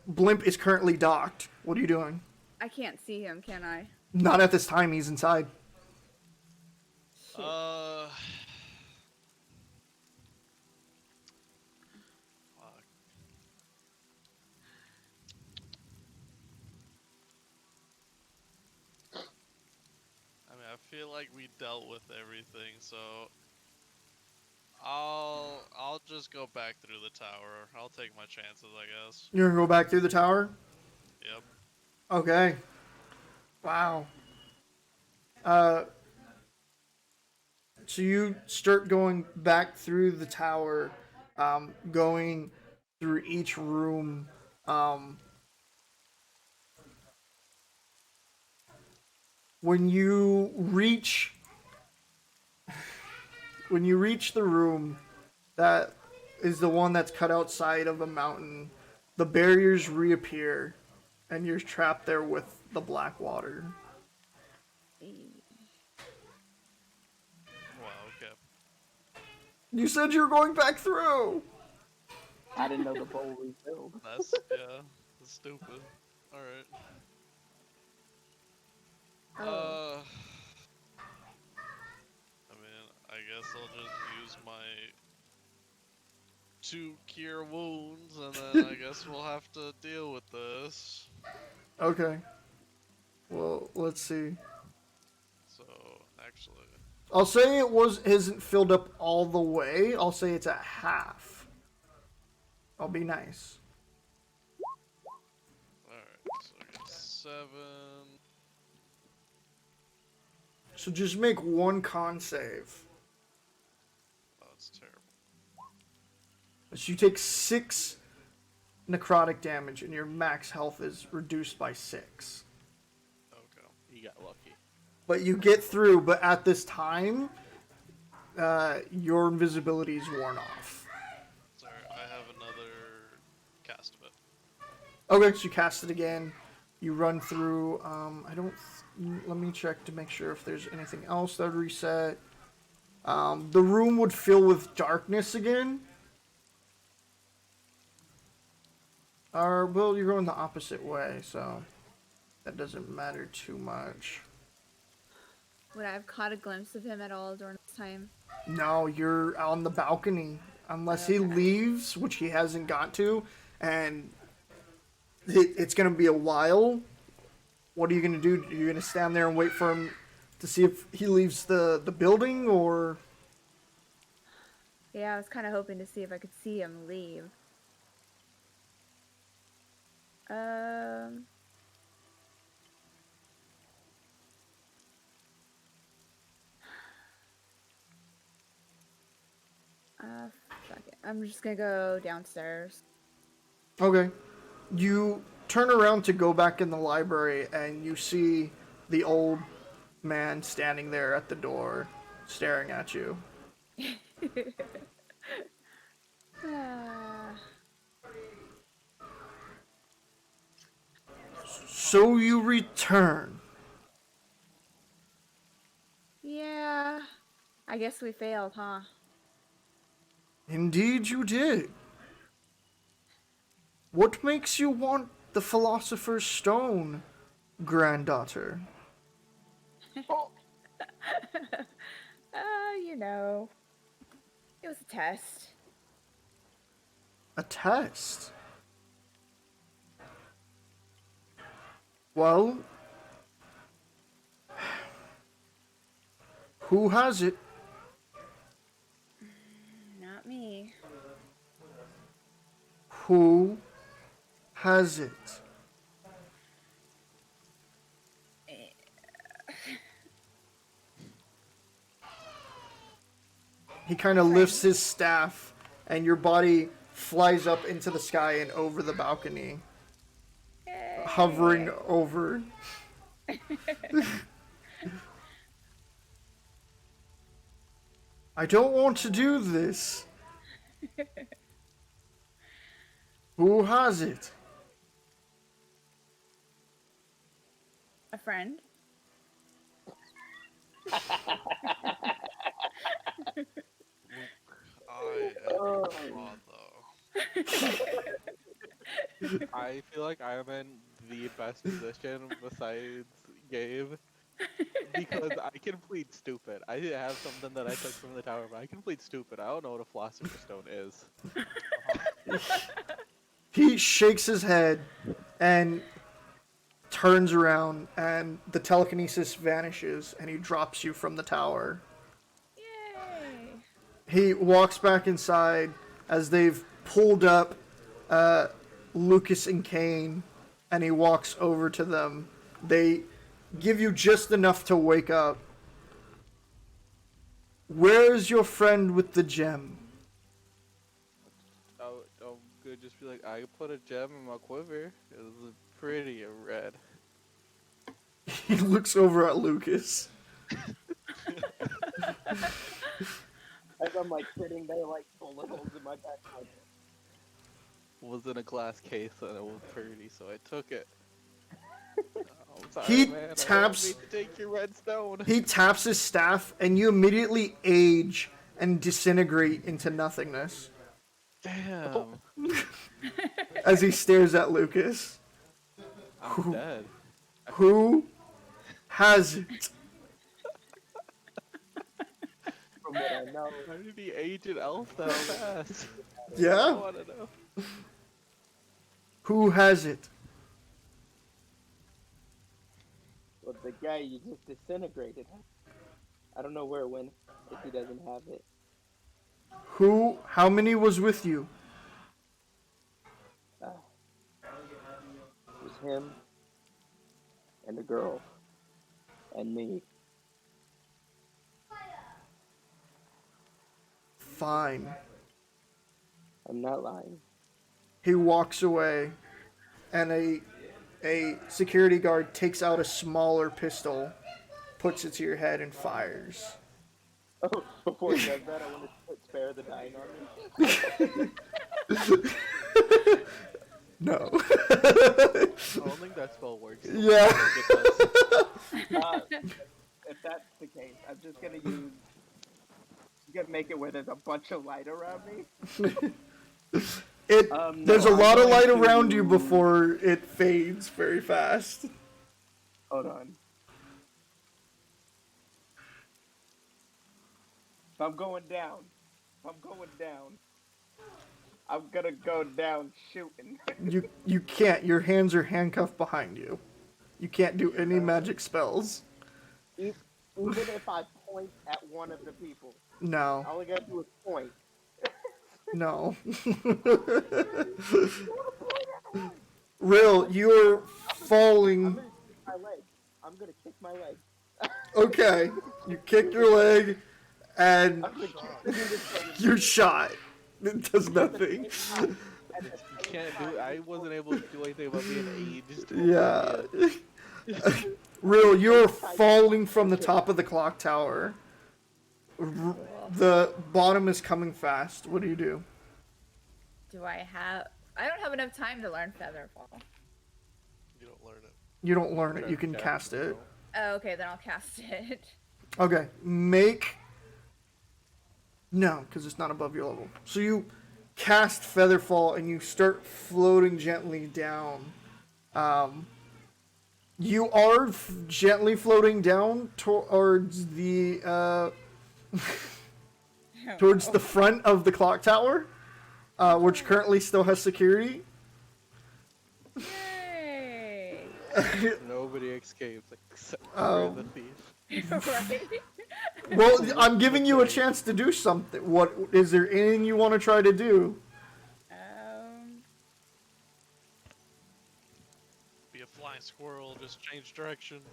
[SPEAKER 1] blimp is currently docked? What are you doing?
[SPEAKER 5] I can't see him, can I?
[SPEAKER 1] Not at this time. He's inside.
[SPEAKER 5] Shit.
[SPEAKER 2] Fuck. I mean, I feel like we dealt with everything, so I'll just go back through the tower. I'll take my chances, I guess.
[SPEAKER 1] You're gonna go back through the tower?
[SPEAKER 2] Yep.
[SPEAKER 1] Okay. Wow. So you start going back through the tower, going through each room. When you reach the room that is the one that's cut outside of a mountain, the barriers reappear, and you're trapped there with the black water.
[SPEAKER 2] Wow. Okay.
[SPEAKER 1] You said you were going back through.
[SPEAKER 4] I didn't know the bowl refilled.
[SPEAKER 2] That's that's stupid. All right.
[SPEAKER 5] Oh.
[SPEAKER 2] I mean, I guess I'll just use my 2 cure wounds, and then I guess we'll have to deal with this.
[SPEAKER 1] Okay. Well, let's see.
[SPEAKER 2] So, actually,
[SPEAKER 1] I'll say isn't filled up all the way. I'll say it's at half. I'll be nice.
[SPEAKER 2] alright, so I get 7.
[SPEAKER 1] So just make one con save.
[SPEAKER 2] Oh, that's terrible.
[SPEAKER 1] So you take 6 necrotic damage, and your max health is reduced by 6.
[SPEAKER 2] Okay.
[SPEAKER 3] You got lucky.
[SPEAKER 1] But you get through. But at this time, your invisibility is worn off.
[SPEAKER 2] Sorry, I have another cast of it.
[SPEAKER 1] Okay, so you cast it again. You run through. Let me check to make sure if there's anything else that would reset. The room would fill with darkness again. Well, you're going the opposite way, so that doesn't matter too much.
[SPEAKER 5] Would I have caught a glimpse of him at all during this time?
[SPEAKER 1] No, you're on the balcony. Unless he
[SPEAKER 5] Okay.
[SPEAKER 1] leaves, which he hasn't got to, and it's going to be a while. What are you going to do? Are you going to stand there and wait for him to see if he leaves the building, or...
[SPEAKER 5] Yeah, I was kind of hoping to see if I could see him leave. Fuck it. I'm just gonna go downstairs.
[SPEAKER 1] Okay. You turn around to go back in the library, and you see the old man standing there at the door, staring at you.
[SPEAKER 5] Ah.
[SPEAKER 1] So you return.
[SPEAKER 5] Yeah. I guess we failed, huh?
[SPEAKER 1] Indeed you did. What makes you want the Philosopher's Stone granddaughter?
[SPEAKER 5] You know, it was a test.
[SPEAKER 1] A test? Well, who has it?
[SPEAKER 5] Not me.
[SPEAKER 1] Who has it? He kind of lifts his staff, and your body flies up into the sky and over the balcony, hovering over. I don't want to do this. Who has it?
[SPEAKER 5] A friend?
[SPEAKER 2] I am father.
[SPEAKER 3] I feel like I am in the best position besides Gabe because I can plead stupid. I have something that I took from the tower, but I can plead stupid. I don't know what a philosopher's stone is.
[SPEAKER 1] He shakes his head and turns around, and the telekinesis vanishes, and he drops you from the tower.
[SPEAKER 5] Yay!
[SPEAKER 1] He walks back inside as they've pulled up Lucas and Kane, and he walks over to them. They give you just enough to wake up. Where's your friend with the gem?
[SPEAKER 3] I'm good. Just be like, I put a gem in my quiver. It was pretty red.
[SPEAKER 1] He looks over at Lucas.
[SPEAKER 4] As I'm like sitting there, like bullet holes in my back. Like,
[SPEAKER 3] Was in a glass case and it was pretty, so I took it. I'm sorry,
[SPEAKER 1] He
[SPEAKER 3] man.
[SPEAKER 1] taps-
[SPEAKER 3] I didn't mean to take your red stone.
[SPEAKER 1] He taps his staff, and you immediately age and disintegrate into nothingness
[SPEAKER 3] Damn.
[SPEAKER 1] as he stares at Lucas.
[SPEAKER 3] I'm dead.
[SPEAKER 1] Who has it?
[SPEAKER 4] from what I know,
[SPEAKER 3] How did he age an elf that fast? I
[SPEAKER 1] Yeah?
[SPEAKER 3] wanna know.
[SPEAKER 1] Who has it?
[SPEAKER 4] well, the guy you just disintegrated. I don't know where it went if he doesn't have it.
[SPEAKER 1] How many was with you?
[SPEAKER 4] It was him and the girl and me.
[SPEAKER 1] Fine.
[SPEAKER 4] I'm not lying.
[SPEAKER 1] He walks away, and a security guard takes out a smaller pistol, puts it to your head, and fires.
[SPEAKER 4] Oh, before he does that, I want to spare the dying on me.
[SPEAKER 1] No.
[SPEAKER 3] I don't think that spell works.
[SPEAKER 1] Yeah.
[SPEAKER 3] I think it does.
[SPEAKER 4] If that's the case, I'm just gonna use. I'm gonna make it where there's a bunch of light around me.
[SPEAKER 1] There's a
[SPEAKER 4] I'm
[SPEAKER 1] lot of
[SPEAKER 4] going
[SPEAKER 1] light around you
[SPEAKER 4] to-
[SPEAKER 1] before it fades very fast.
[SPEAKER 4] Hold on. If I'm going down, I'm gonna go down shooting.
[SPEAKER 1] You can't. Your hands are handcuffed behind you. You can't do any magic spells.
[SPEAKER 4] Even if I point at one of the people,
[SPEAKER 1] No.
[SPEAKER 4] all I gotta do is point.
[SPEAKER 1] No. Real, you're falling.
[SPEAKER 4] I'm gonna kick my leg.
[SPEAKER 1] Okay. You kick your leg, and
[SPEAKER 4] I'm gonna kick the dude.
[SPEAKER 1] you're shot. It does nothing.
[SPEAKER 3] You can't do. I wasn't able to do anything about being aged.
[SPEAKER 1] Yeah. Real, you're falling from the top of the clock tower. The bottom is coming fast. What do you do?
[SPEAKER 5] Do I have... I don't have enough time to learn Featherfall.
[SPEAKER 2] You don't learn it.
[SPEAKER 1] You don't learn it. You can cast it.
[SPEAKER 5] Oh, okay, then I'll cast it.
[SPEAKER 1] Okay. Make... No, because it's not above your level. So you cast Featherfall and you start floating gently down. You are gently floating down towards the towards the front of the clock tower, which currently still has security.
[SPEAKER 5] Yay!
[SPEAKER 3] Nobody escapes except for the thief.
[SPEAKER 5] Right?
[SPEAKER 1] Well, I'm giving you a chance to do something. What is there anything you want to try to do?
[SPEAKER 2] Be a flying squirrel, just change directions.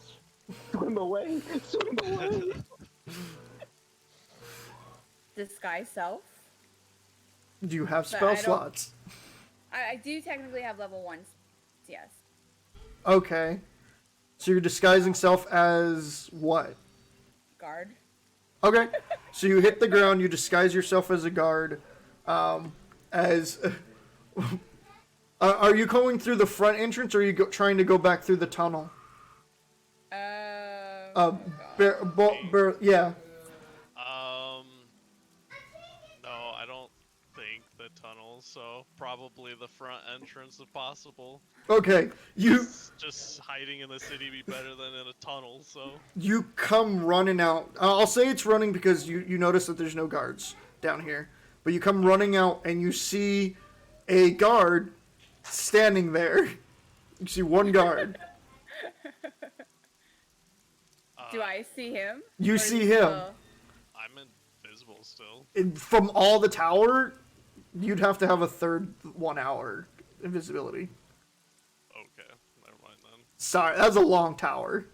[SPEAKER 4] Swim away. Swim away.
[SPEAKER 5] Disguise self.
[SPEAKER 1] Do you have
[SPEAKER 5] But
[SPEAKER 1] spell
[SPEAKER 5] I don't-
[SPEAKER 1] slots?
[SPEAKER 5] I do technically have level 1. Yes.
[SPEAKER 1] Okay. So you're disguising self as what?
[SPEAKER 5] Guard.
[SPEAKER 1] Okay. So you hit the ground, you disguise yourself as a guard. As are you going through the front entrance, or are you trying to go back through the tunnel? Yeah.
[SPEAKER 2] No, I don't think the tunnel, so probably the front entrance if possible.
[SPEAKER 1] Okay.
[SPEAKER 2] Just hiding in the city be better than in a tunnel, so.
[SPEAKER 1] You come running out. I'll say it's running because you notice that there's no guards down here. But you come running out and you see a guard standing there. You see one guard.
[SPEAKER 5] Do I see him?
[SPEAKER 1] You
[SPEAKER 5] Or
[SPEAKER 1] see
[SPEAKER 5] is he
[SPEAKER 1] him.
[SPEAKER 5] still-
[SPEAKER 2] I'm invisible still.
[SPEAKER 1] From all the tower, you'd have to have a third 1 hour invisibility.
[SPEAKER 2] Okay, never mind then.
[SPEAKER 1] Sorry, that's a long tower.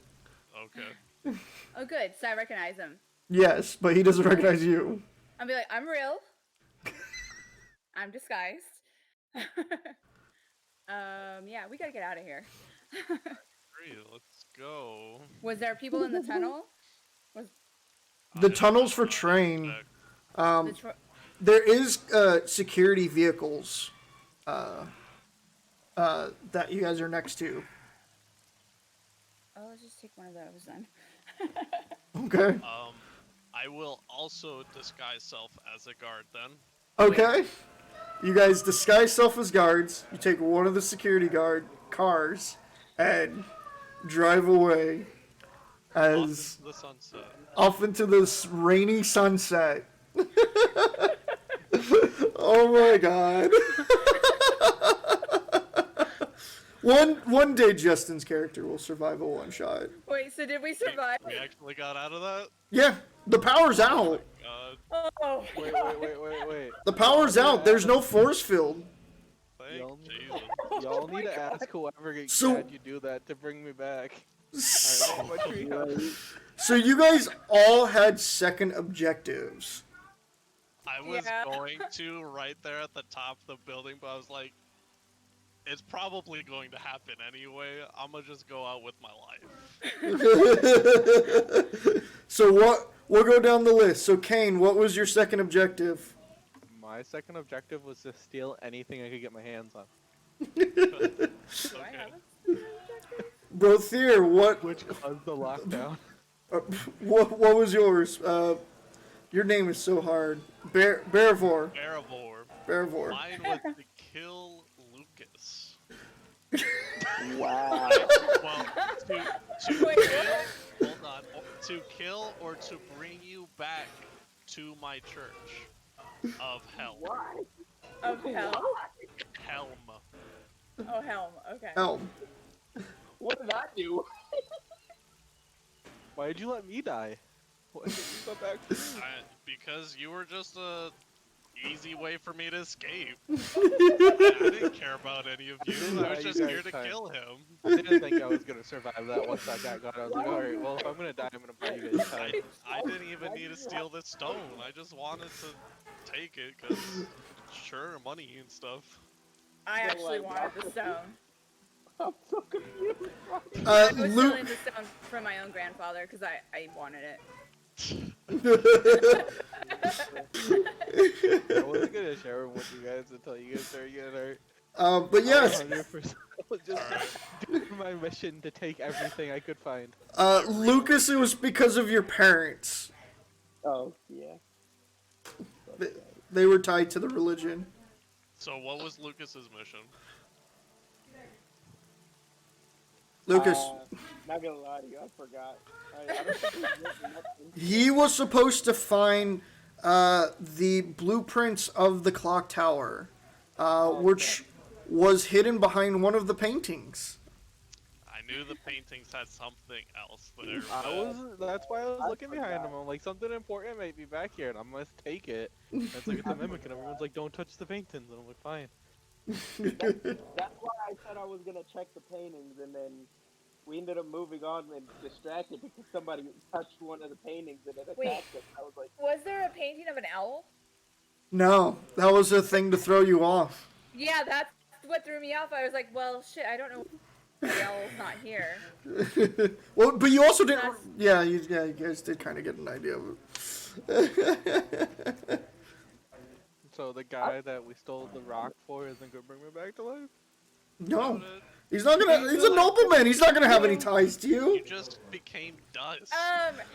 [SPEAKER 2] Okay.
[SPEAKER 5] Oh, good. So I recognize him.
[SPEAKER 1] Yes, but he doesn't recognize you.
[SPEAKER 5] I'll be like, I'm real. I'm disguised. Yeah, we gotta get out of here.
[SPEAKER 2] Great, let's go.
[SPEAKER 5] Was there people in the tunnel? Was
[SPEAKER 1] The tunnel's for train.
[SPEAKER 5] the
[SPEAKER 1] There is security vehicles that you guys are next to.
[SPEAKER 5] Oh, let's just take one of those then.
[SPEAKER 1] Okay.
[SPEAKER 2] I will also disguise self as a guard then.
[SPEAKER 1] Okay. You guys disguise self as guards. You take one of the security guard cars and drive away as
[SPEAKER 2] The sunset.
[SPEAKER 1] off into this rainy sunset. Oh my god. One day Justin's character will survive a one shot.
[SPEAKER 5] Wait, so did we survive?
[SPEAKER 2] We actually got out of that?
[SPEAKER 1] Yeah, the power's out.
[SPEAKER 2] God,
[SPEAKER 5] Oh,
[SPEAKER 3] Wait.
[SPEAKER 1] The power's out. There's no force field.
[SPEAKER 2] thank
[SPEAKER 3] Y'all-
[SPEAKER 2] Jesus.
[SPEAKER 3] Y'all need to ask whoever
[SPEAKER 1] So-
[SPEAKER 3] had you do that to bring me back. Alright, what treehouse?
[SPEAKER 1] So you guys all had second objectives.
[SPEAKER 2] I was
[SPEAKER 5] Yeah.
[SPEAKER 2] going to right there at the top of the building, but I was like, it's probably going to happen anyway. I'm gonna just go out with my life.
[SPEAKER 1] So we'll go down the list. So Kane, what was your second objective?
[SPEAKER 3] My second objective was to steal anything I could get my hands on.
[SPEAKER 5] do I
[SPEAKER 2] Okay.
[SPEAKER 5] have a
[SPEAKER 1] Brothier, what
[SPEAKER 3] Which caused the lockdown.
[SPEAKER 1] what was yours? Your name is so hard. Bearvor.
[SPEAKER 2] Erebor.
[SPEAKER 1] Bearvor.
[SPEAKER 2] Mine was to kill Lucas.
[SPEAKER 4] Wow.
[SPEAKER 2] Well, to
[SPEAKER 5] Wait,
[SPEAKER 2] kill, hold on, to kill or to bring you back to my church of Helm.
[SPEAKER 4] Why?
[SPEAKER 5] Of Helm?
[SPEAKER 2] Helm.
[SPEAKER 5] Oh, Helm. Okay.
[SPEAKER 1] Elm.
[SPEAKER 4] What did I do?
[SPEAKER 3] Why did you let me die? Why did you go back?
[SPEAKER 2] Because you were just a easy way for me to escape. I didn't care about any of you. I was
[SPEAKER 3] You
[SPEAKER 2] just
[SPEAKER 3] guys
[SPEAKER 2] here to
[SPEAKER 3] tried.
[SPEAKER 2] kill him.
[SPEAKER 3] I didn't think I was gonna survive that once I got gone. I was like, alright, well, if I'm gonna die, I'm gonna buy you guys time.
[SPEAKER 2] I didn't even need to steal this stone. I just wanted to take it because, sure, money and stuff.
[SPEAKER 5] I actually wanted the stone.
[SPEAKER 4] I'm so confused.
[SPEAKER 5] I was
[SPEAKER 1] Luke.
[SPEAKER 5] stealing the stone from my own grandfather because I wanted it.
[SPEAKER 3] I wasn't gonna share them with you guys until you guys started getting hurt.
[SPEAKER 1] But yes,
[SPEAKER 3] 100% was just doing my mission to take everything I could find.
[SPEAKER 1] Lucas, it was because of your parents.
[SPEAKER 4] Oh, yeah.
[SPEAKER 1] They were tied to the religion.
[SPEAKER 2] So what was Lucas's mission?
[SPEAKER 1] Lucas,
[SPEAKER 4] Not gonna lie to you, I forgot. I don't think we've written nothing.
[SPEAKER 1] he was supposed to find the blueprints of the clock tower, which was hidden behind one of the paintings.
[SPEAKER 2] I knew the paintings had something else there.
[SPEAKER 3] That's why I was
[SPEAKER 4] I
[SPEAKER 3] looking behind
[SPEAKER 4] forgot.
[SPEAKER 3] him. I'm like, something important might be back here, and I must take it. And it's like, it's a mimic, and everyone's like, don't touch the paintings. And I'm like, fine.
[SPEAKER 4] That's why I said I was gonna check the paintings, and then we ended up moving on and distracted because somebody touched one of the paintings and it
[SPEAKER 5] Wait.
[SPEAKER 4] attacked us. I was like,
[SPEAKER 5] Was there a painting of an owl?
[SPEAKER 1] No, that was a thing to throw you off.
[SPEAKER 5] Yeah, that's what threw me off. I was like, well, shit, I don't know. The owl's not here.
[SPEAKER 1] Well, but you also didn't.
[SPEAKER 5] That's-
[SPEAKER 1] Yeah, you guys did kind of get an idea of it.
[SPEAKER 3] So the guy that we stole the rock for isn't gonna bring me back to life?
[SPEAKER 1] No, he's not gonna. He's a nobleman. He's not gonna have any ties to
[SPEAKER 2] You
[SPEAKER 1] you.
[SPEAKER 2] just became dust.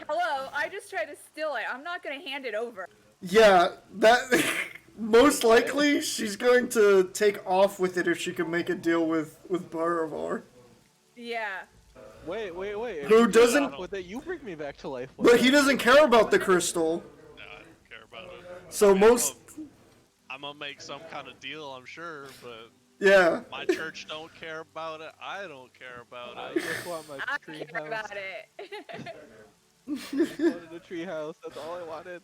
[SPEAKER 5] Hello, I just tried to steal it. I'm not gonna hand it over.
[SPEAKER 1] Yeah, that. Most likely, she's going to take off with it if she can make a deal with Baravar.
[SPEAKER 5] Yeah.
[SPEAKER 3] Wait. If
[SPEAKER 1] Who
[SPEAKER 3] you
[SPEAKER 1] doesn't-
[SPEAKER 3] get off with it, you bring me back to life. with
[SPEAKER 1] But he
[SPEAKER 3] it.
[SPEAKER 1] doesn't care about the crystal.
[SPEAKER 2] No, I don't care about it.
[SPEAKER 1] So most.
[SPEAKER 2] I'm gonna make some kind of deal, I'm sure, but
[SPEAKER 1] Yeah.
[SPEAKER 2] my church don't care about it. I don't care about
[SPEAKER 3] I
[SPEAKER 2] it.
[SPEAKER 3] just want my
[SPEAKER 5] I
[SPEAKER 3] tree
[SPEAKER 5] care
[SPEAKER 3] house.
[SPEAKER 5] about it.
[SPEAKER 3] I wanted a tree house. That's all I wanted.